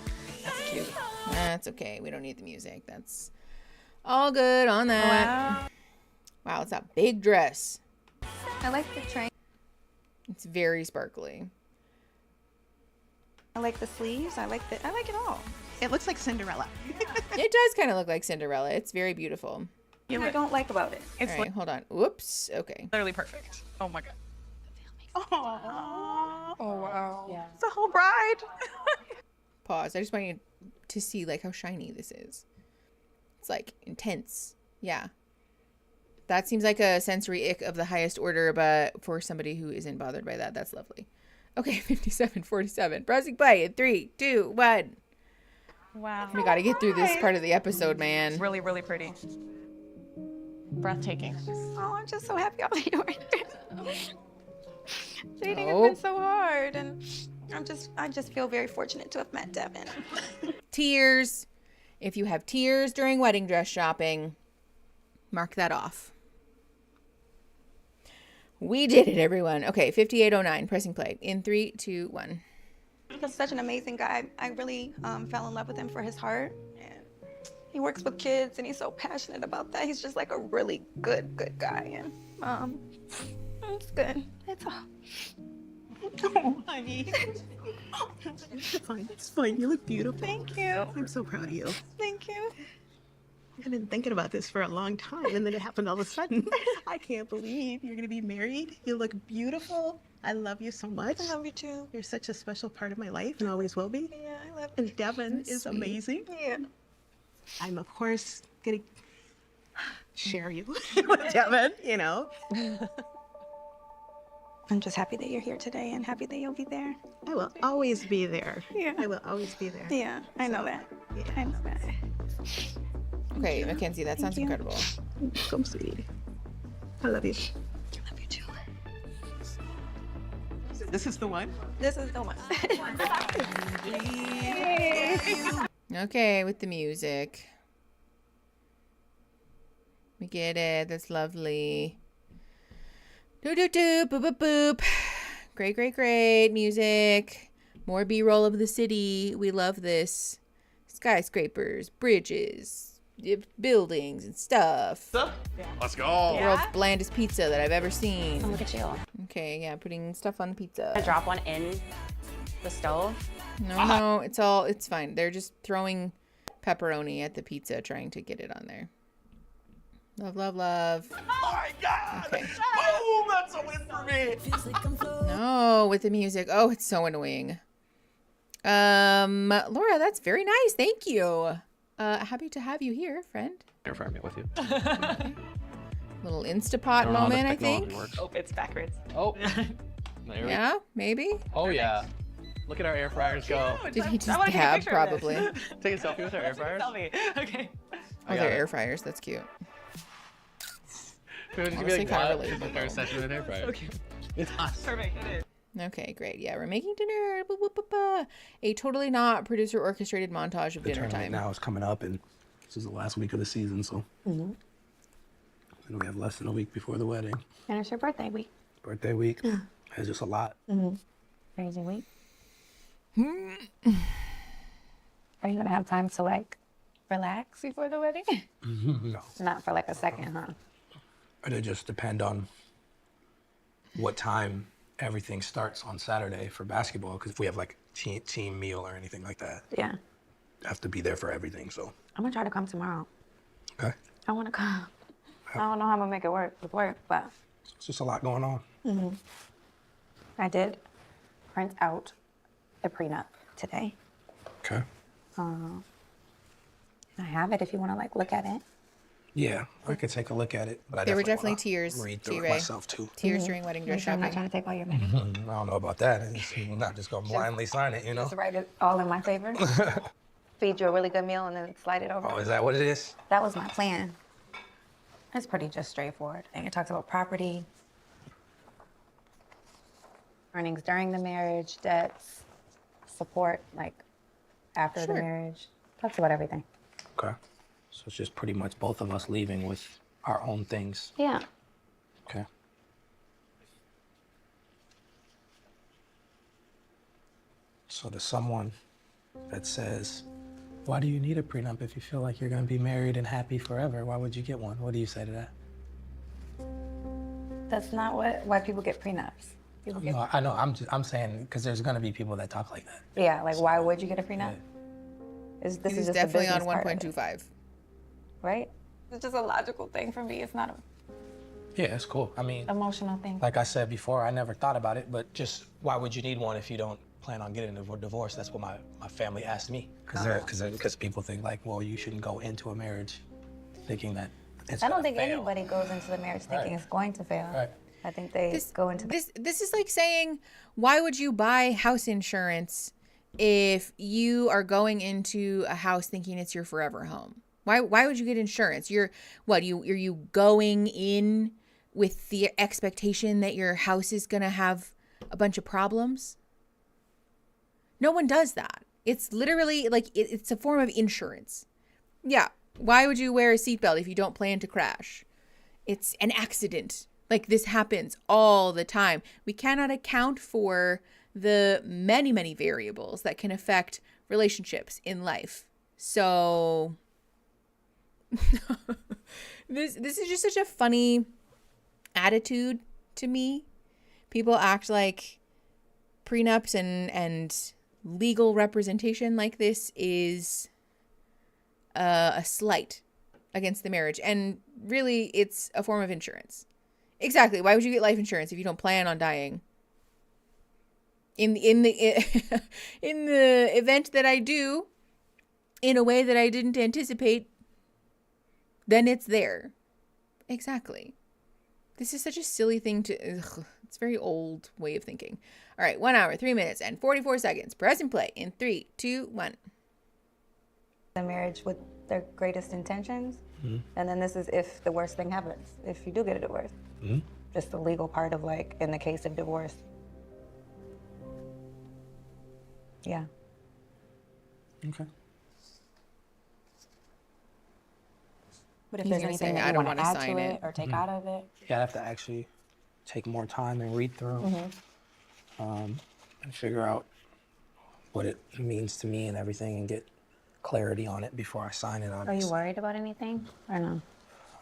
Speaker 1: That's cute. That's okay. We don't need the music. That's all good on that. Wow, it's that big dress.
Speaker 14: I like the train.
Speaker 1: It's very sparkly.
Speaker 14: I like the sleeves. I like it all. It looks like Cinderella.
Speaker 1: It does kind of look like Cinderella. It's very beautiful.
Speaker 14: I don't like about it.
Speaker 1: It's all right, hold on. Whoops. Okay.
Speaker 8: Literally perfect. Oh my god.
Speaker 14: Oh wow.
Speaker 8: Yeah.
Speaker 14: It's a whole bride.
Speaker 1: Pause. I just want you to see like how shiny this is. It's like intense. Yeah. That seems like a sensory ick of the highest order, but for somebody who isn't bothered by that, that's lovely. Okay, 5747. Pressing play in 3, 2, 1.
Speaker 8: Wow.
Speaker 1: We got to get through this part of the episode, man.
Speaker 8: It's really, really pretty. Breathtaking.
Speaker 14: Oh, I'm just so happy all you were here. Dating has been so hard, and I just feel very fortunate to have met Devin.
Speaker 1: Tears. If you have tears during wedding dress shopping, mark that off. We did it, everyone. Okay, 5809. Pressing play in 3, 2, 1.
Speaker 14: He's such an amazing guy. I really fell in love with him for his heart. And he works with kids, and he's so passionate about that. He's just like a really good guy. And it's good. It's all.
Speaker 15: Oh, honey. It's fine. You look beautiful.
Speaker 14: Thank you.
Speaker 15: I'm so proud of you.
Speaker 14: Thank you.
Speaker 15: I've been thinking about this for a long time, and then it happened all of a sudden. I can't believe you're going to be married. You look beautiful. I love you so much.
Speaker 14: I love you too.
Speaker 15: You're such a special part of my life and always will be.
Speaker 14: Yeah, I love you.
Speaker 15: And Devin is amazing.
Speaker 14: Yeah.
Speaker 15: I'm, of course, going to share you with Devin, you know.
Speaker 14: I'm just happy that you're here today and happy that you'll be there.
Speaker 15: I will always be there.
Speaker 14: Yeah.
Speaker 15: I will always be there.
Speaker 14: Yeah, I know that.
Speaker 15: Yeah.
Speaker 14: I know that.
Speaker 1: Okay, Mackenzie, that sounds incredible.
Speaker 15: Come, sweetie. I love you.
Speaker 14: I love you too.
Speaker 15: This is the one?
Speaker 14: This is the one.
Speaker 1: Okay, with the music. We get it. That's lovely. Boop, boop, boop, boop. Great, great, great music. More B-roll of the city. We love this. Skyscrapers, bridges, buildings and stuff.
Speaker 21: Let's go.
Speaker 1: World's blandest pizza that I've ever seen.
Speaker 5: Oh, look at you.
Speaker 1: Okay, yeah, putting stuff on the pizza.
Speaker 5: I drop one in the stove.
Speaker 1: No, it's fine. They're just throwing pepperoni at the pizza, trying to get it on there. Love, love, love.
Speaker 21: Oh my God! Okay. Boom! That's a win for me.
Speaker 1: No, with the music. Oh, it's so annoying. Laura, that's very nice. Thank you. Happy to have you here, friend.
Speaker 2: Air fryer meat with you.
Speaker 1: Okay. Little Instapot moment, I think.
Speaker 8: Oh, it's backwards.
Speaker 2: Oh.
Speaker 1: Yeah, maybe.
Speaker 2: Oh yeah. Look at our air fryers go.
Speaker 1: Did he just dab? Probably.
Speaker 2: Take a selfie with our air fryers.
Speaker 8: Selfie. Okay.
Speaker 1: Oh, they're air fryers. That's cute.
Speaker 2: Honestly, kind of relatable. Our session with air fryers.
Speaker 8: Okay.
Speaker 2: It's awesome.
Speaker 8: Perfect. It is.
Speaker 1: Okay, great. Yeah, we're making dinner. Boop, boop, boop, boop. A totally not producer orchestrated montage of
Speaker 13: The
Speaker 1: dinner
Speaker 13: tournament
Speaker 1: time.
Speaker 13: now is coming up, and this is the last week of the season, so and we have less than a week before the wedding.
Speaker 11: And it's your birthday week.
Speaker 13: Birthday week. It's just a lot.
Speaker 11: Crazy week. Are you gonna have time to like relax before the wedding?
Speaker 13: No.
Speaker 11: Not for like a second, huh?
Speaker 13: It just depend on what time everything starts on Saturday for basketball, because if we have like team meal or anything like that,
Speaker 11: Yeah.
Speaker 13: I have to be there for everything. So
Speaker 11: I'm gonna try to come tomorrow.
Speaker 13: okay,
Speaker 11: I wanna come. I don't know how I'm gonna make it work with work, but
Speaker 13: it's just a lot going on.
Speaker 11: I did print out the prenup today.
Speaker 13: Okay.
Speaker 11: I have it if you wanna like look at it.
Speaker 13: Yeah, I could take a look at it, but I
Speaker 1: There were
Speaker 13: definitely
Speaker 1: definitely tears,
Speaker 13: read through it
Speaker 1: T-Ray.
Speaker 13: myself too.
Speaker 1: Tears during wedding dress
Speaker 11: Make sure I'm not
Speaker 1: shopping.
Speaker 11: trying to take all your money.
Speaker 13: I don't know about that. I'm not just gonna blindly sign it, you know.
Speaker 11: Just write it all in my favor. Feed you a really good meal and then slide it over.
Speaker 13: Oh, is that what it is?
Speaker 11: That was my plan. It's pretty just straightforward. And it talks about property, earnings during the marriage, debts, support, like after the
Speaker 1: Sure.
Speaker 11: marriage. Talks about everything.
Speaker 13: Okay. So it's just pretty much both of us leaving with our own things.
Speaker 11: Yeah.
Speaker 13: Okay. So to someone that says, why do you need a prenup if you feel like you're going to be married and happy forever? Why would you get one? What do you say to that?
Speaker 11: That's not why people get prenups. People get,
Speaker 13: No, I know. I'm saying because there's going to be people that talk like that.
Speaker 11: yeah, like why would you get a prenup? This
Speaker 1: This
Speaker 11: is
Speaker 1: is
Speaker 11: just
Speaker 1: definitely
Speaker 11: a
Speaker 1: on
Speaker 11: business part of it,
Speaker 1: 1.25.
Speaker 11: right? It's just a logical thing for me. It's not an
Speaker 13: Yeah, it's cool. I mean,
Speaker 11: emotional thing.
Speaker 13: like I said before, I never thought about it, but just why would you need one if you don't plan on getting a divorce? That's what my family asked me. Because people think like, well, you shouldn't go into a marriage thinking that it's
Speaker 11: I don't
Speaker 13: gonna
Speaker 11: think
Speaker 13: fail.
Speaker 11: anybody goes into the marriage thinking
Speaker 13: Right.
Speaker 11: it's going to fail.
Speaker 13: Right.
Speaker 11: I think they go into
Speaker 1: This is like saying, why would you buy house insurance if you are going into a house thinking it's your forever home? Why would you get insurance? Are you going in with the expectation that your house is gonna have a bunch of problems? No one does that. It's literally like it's a form of insurance. Yeah. Why would you wear a seatbelt if you don't plan to crash? It's an accident. Like this happens all the time. We cannot account for the many, many variables that can affect relationships in life. So this is just such a funny attitude to me. People act like prenups and legal representation like this is a slight against the marriage, and really it's a form of insurance. Exactly. Why would you get life insurance if you don't plan on dying? In the in the event that I do, in a way that I didn't anticipate, then it's there. Exactly. This is such a silly thing to. It's a very old way of thinking. All right, 1 hour, 3 minutes, and 44 seconds. Press and play in 3, 2, 1.
Speaker 11: the marriage with their greatest intentions. And then this is if the worst thing happens, if you do get a divorce. Just the legal part of like, in the case of divorce. Yeah.
Speaker 13: Okay.
Speaker 11: But if
Speaker 1: He's
Speaker 11: there's
Speaker 1: gonna
Speaker 11: anything
Speaker 1: say,
Speaker 11: that
Speaker 1: "I
Speaker 11: you
Speaker 1: don't
Speaker 11: want to
Speaker 1: wanna
Speaker 11: add
Speaker 1: sign
Speaker 11: to
Speaker 1: it."
Speaker 11: it or take out of it.
Speaker 13: Yeah, I'd have to actually take more time and read through and figure out what it means to me and everything and get clarity on it before I sign it on
Speaker 11: Are you worried about anything or no?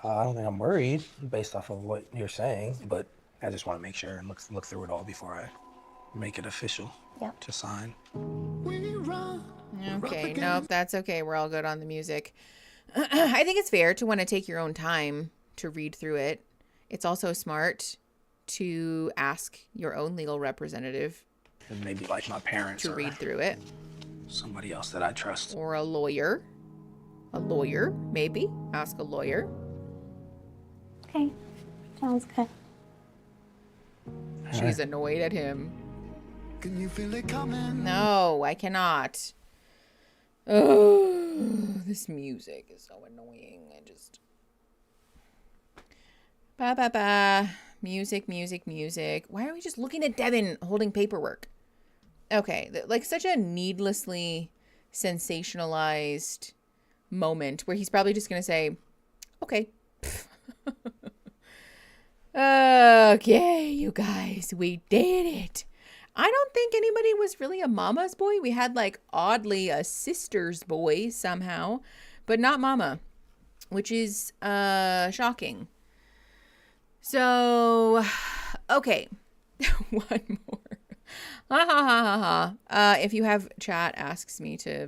Speaker 13: I don't think I'm worried based off of what you're saying, but I just want to make sure and look through it all before I make it official to sign.
Speaker 1: Okay, nope, that's okay. We're all good on the music. I think it's fair to want to take your own time to read through it. It's also smart to ask your own legal representative
Speaker 13: And maybe like my parents
Speaker 1: to
Speaker 13: or
Speaker 1: read through it.
Speaker 13: somebody else that I trust.
Speaker 1: Or a lawyer. A lawyer, maybe. Ask a lawyer.
Speaker 11: Okay, sounds good.
Speaker 1: She's annoyed at him. Can you feel it coming? No, I cannot. Oh, this music is so annoying. I just... Ba ba ba. Music, music, music. Why are we just looking at Devin holding paperwork? Okay, like such a needlessly sensationalized moment where he's probably just going to say, okay. Okay, you guys, we did it. I don't think anybody was really a mama's boy. We had like oddly a sister's boy somehow, but not mama, which is shocking. So, okay, one more. If you have chat asks me to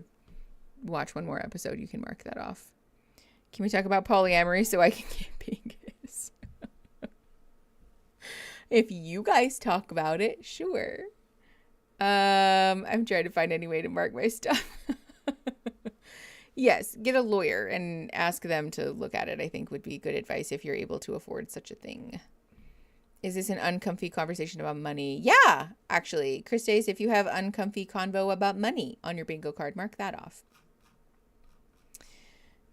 Speaker 1: watch one more episode, you can mark that off. Can we talk about polyamory so I can get Bingus? If you guys talk about it, sure. I'm trying to find any way to mark my stuff. Yes, get a lawyer and ask them to look at it, I think would be good advice if you're able to afford such a thing. Is this an uncomfy conversation about money? Yeah, actually. Chris says if you have uncomfy convo about money on your bingo card, mark that off.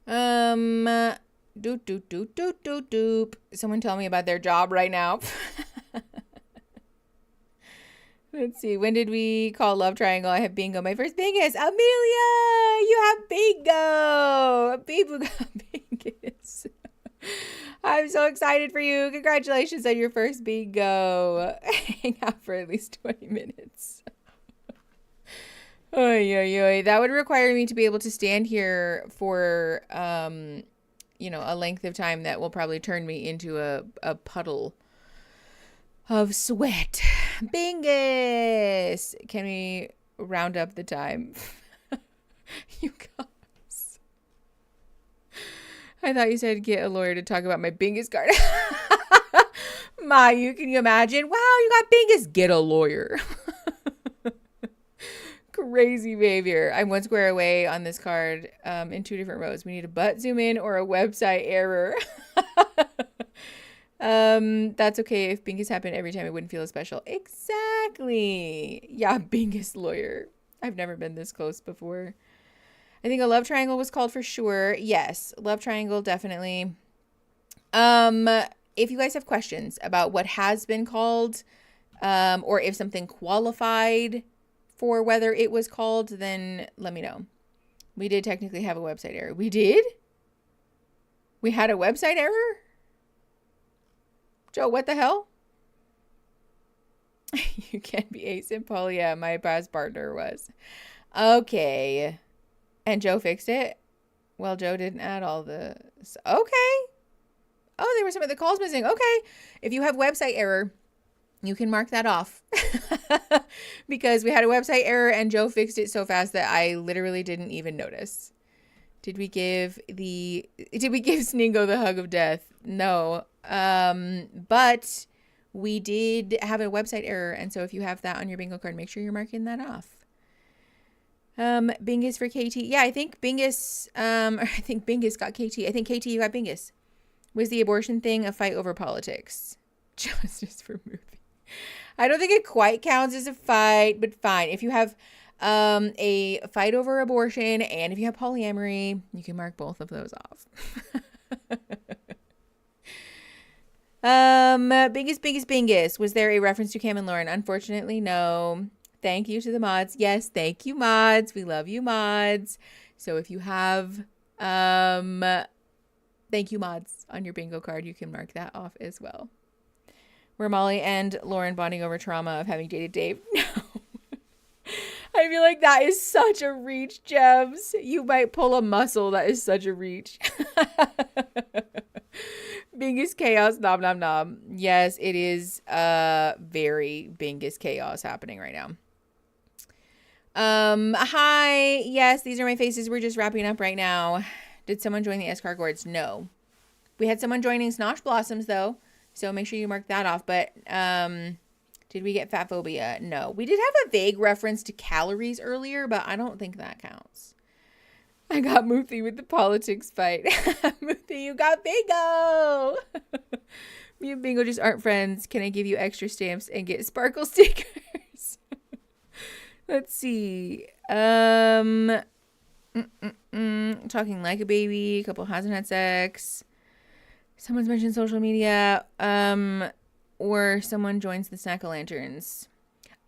Speaker 1: Doop, doop, doop, doop, doop, doop. Someone tell me about their job right now. Let's see. When did we call Love Triangle? I have bingo. My first bingus. Amelia, you have bingo. People got bingus. I'm so excited for you. Congratulations on your first bingo. Hang out for at least 20 minutes. Oy, oy, oy. That would require me to be able to stand here for, you know, a length of time that will probably turn me into a puddle of sweat. Bingus. Can we round up the time? You guys. I thought you said get a lawyer to talk about my bingus card. Can you imagine? Wow, you got bingus. Get a lawyer. Crazy behavior. I'm 1 square away on this card in 2 different rows. We need a butt zoom in or a website error. That's okay. If bingus happened every time, it wouldn't feel as special. Exactly. Yeah, bingus lawyer. I've never been this close before. I think a love triangle was called for sure. Yes, love triangle, definitely. If you guys have questions about what has been called, or if something qualified for whether it was called, then let me know. We did technically have a website error. We did? We had a website error? Joe, what the hell? You can't be asimple. Yeah, my past partner was. Okay. And Joe fixed it? Well, Joe didn't add all the... Okay. Oh, there were some of the calls missing. Okay. If you have website error, you can mark that off. Because we had a website error and Joe fixed it so fast that I literally didn't even notice. Did we give Sningo the hug of death? No. But we did have a website error, and so if you have that on your bingo card, make sure you're marking that off. Bingus for KT. Yeah, I think Bingus got KT. I think KT, you got Bingus. Was the abortion thing a fight over politics? Justice for movie. I don't think it quite counts as a fight, but fine. If you have a fight over abortion and if you have polyamory, you can mark both of those off. Bingus. Was there a reference to Cam and Lauren? Unfortunately, no. Thank you to the mods. Yes, thank you, mods. We love you, mods. So if you have Thank you, mods. On your bingo card, you can mark that off as well. Were Molly and Lauren bonding over trauma of having dated Dave? No. I feel like that is such a reach, Jebs. You might pull a muscle. That is such a reach. Bingus chaos, nom nom nom. Yes, it is very Bingus chaos happening right now. Hi. Yes, these are my faces. We're just wrapping up right now. Did someone join the Escar Gourds? No. We had someone joining Snosh Blossoms though, so make sure you mark that off. But did we get fat phobia? No. We did have a vague reference to calories earlier, but I don't think that counts. I got Moothie with the politics fight. Moothie, you got Bingo. Me and Bingo just aren't friends. Can I give you extra stamps and get sparkle stickers? Let's see. Talking like a baby. A couple hasn't had sex. Someone's mentioned social media. Or someone joins the Snack-O-Lanterns.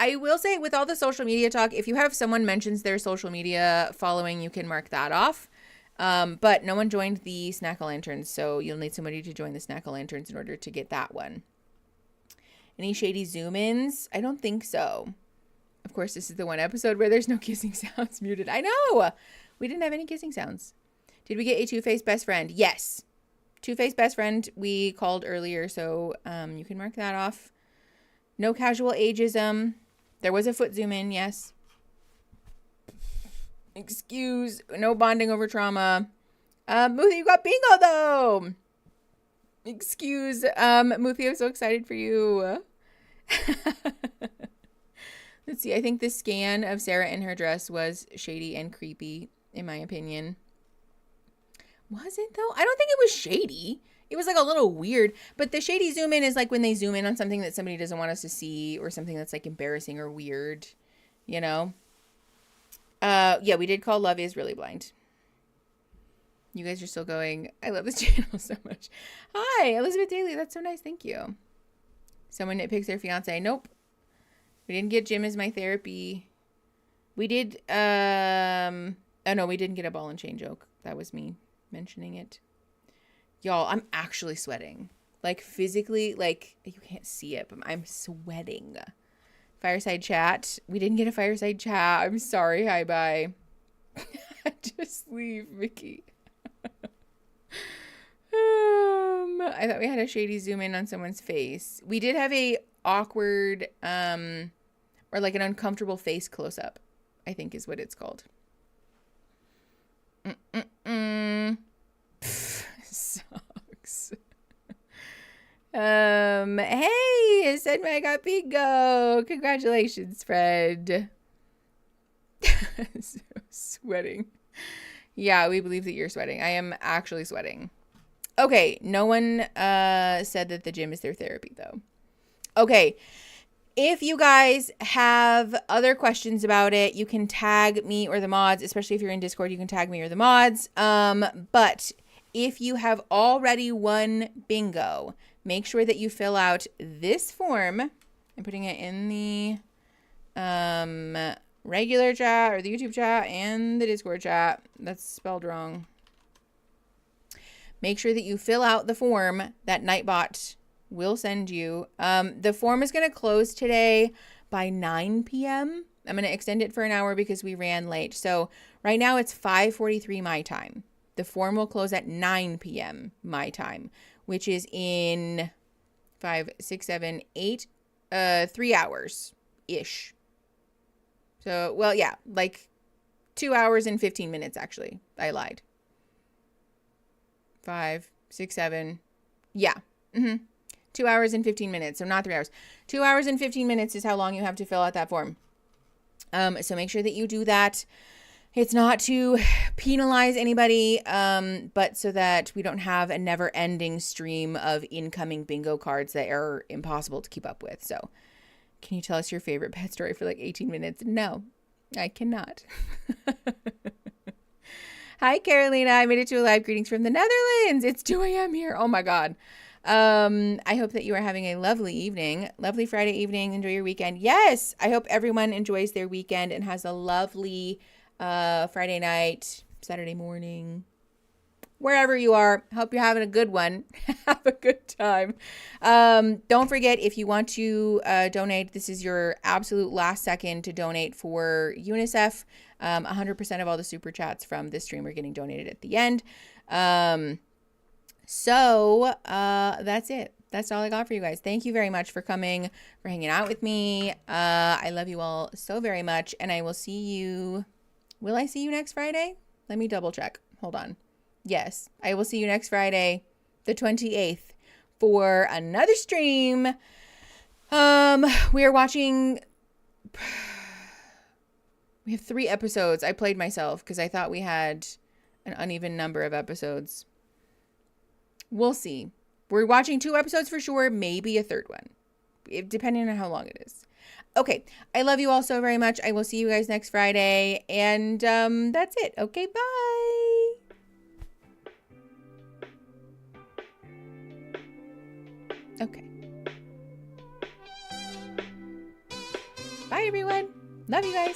Speaker 1: I will say, with all the social media talk, if you have someone mentions their social media following, you can mark that off. But no one joined the Snack-O-Lanterns, so you'll need somebody to join the Snack-O-Lanterns in order to get that one. Any shady zoom-ins? I don't think so. Of course, this is the one episode where there's no kissing sounds muted. I know! We didn't have any kissing sounds. Did we get a Two-Faced best friend? Yes. Two-Faced best friend we called earlier, so you can mark that off. No casual ageism. There was a foot zoom in, yes. Excuse. No bonding over trauma. Moothie, you got bingo though. Excuse. Moothie, I'm so excited for you. Let's see. I think the scan of Sarah in her dress was shady and creepy, in my opinion. Was it though? I don't think it was shady. It was like a little weird, but the shady zoom in is like when they zoom in on something that somebody doesn't want us to see or something that's like embarrassing or weird, you know? Yeah, we did call Love Is Really Blind. You guys are still going. I love this channel so much. Hi, Elizabeth Daly. That's so nice. Thank you. Someone nitpicks their fiance. Nope. We didn't get Jim as my therapy. We did, oh no, we didn't get a ball and chain joke. That was me mentioning it. Y'all, I'm actually sweating. Like physically, like you can't see it, but I'm sweating. Fireside chat. We didn't get a fireside chat. I'm sorry. Hi, bye. Just leave, Mickey. I thought we had a shady zoom in on someone's face. We did have a awkward, or like an uncomfortable face close up, I think is what it's called. Sucks. Hey, said I got bingo. Congratulations, Fred. So sweating. Yeah, we believe that you're sweating. I am actually sweating. Okay, no one said that the gym is their therapy, though. Okay, if you guys have other questions about it, you can tag me or the mods, especially if you're in Discord, you can tag me or the mods. But if you have already won bingo, make sure that you fill out this form. I'm putting it in the regular chat or the YouTube chat and the Discord chat. That's spelled wrong. Make sure that you fill out the form that Nightbot will send you. The form is going to close today by 9 p.m. I'm going to extend it for an hour because we ran late. So right now it's 5:43 my time. The form will close at 9 p.m. my time, which is in 5, 6, 7, 8, 3 hours-ish. So, well, yeah, like 2 hours and 15 minutes, actually. I lied. 5, 6, 7. Yeah. 2 hours and 15 minutes. So not 3 hours. 2 hours and 15 minutes is how long you have to fill out that form. So make sure that you do that. It's not to penalize anybody, but so that we don't have a never-ending stream of incoming bingo cards that are impossible to keep up with. So can you tell us your favorite pet story for like 18 minutes? No, I cannot. Hi, Carolina. I made it to a live greetings from the Netherlands. It's 2 a.m. here. Oh, my God. I hope that you are having a lovely evening. Lovely Friday evening. Enjoy your weekend. Yes, I hope everyone enjoys their weekend and has a lovely Friday night, Saturday morning, wherever you are. Hope you're having a good one. Have a good time. Don't forget, if you want to donate, this is your absolute last second to donate for UNICEF. 100% of all the super chats from this stream are getting donated at the end. So that's it. That's all I got for you guys. Thank you very much for coming, for hanging out with me. I love you all so very much, and I will see you. Will I see you next Friday? Let me double check. Hold on. Yes, I will see you next Friday, the 28th, for another stream. We are watching. We have 3 episodes. I played myself because I thought we had an uneven number of episodes. We'll see. We're watching 2 episodes for sure, maybe a 3rd one, depending on how long it is. Okay, I love you all so very much. I will see you guys next Friday, and that's it. Okay, bye. Okay. Bye, everyone. Love you guys.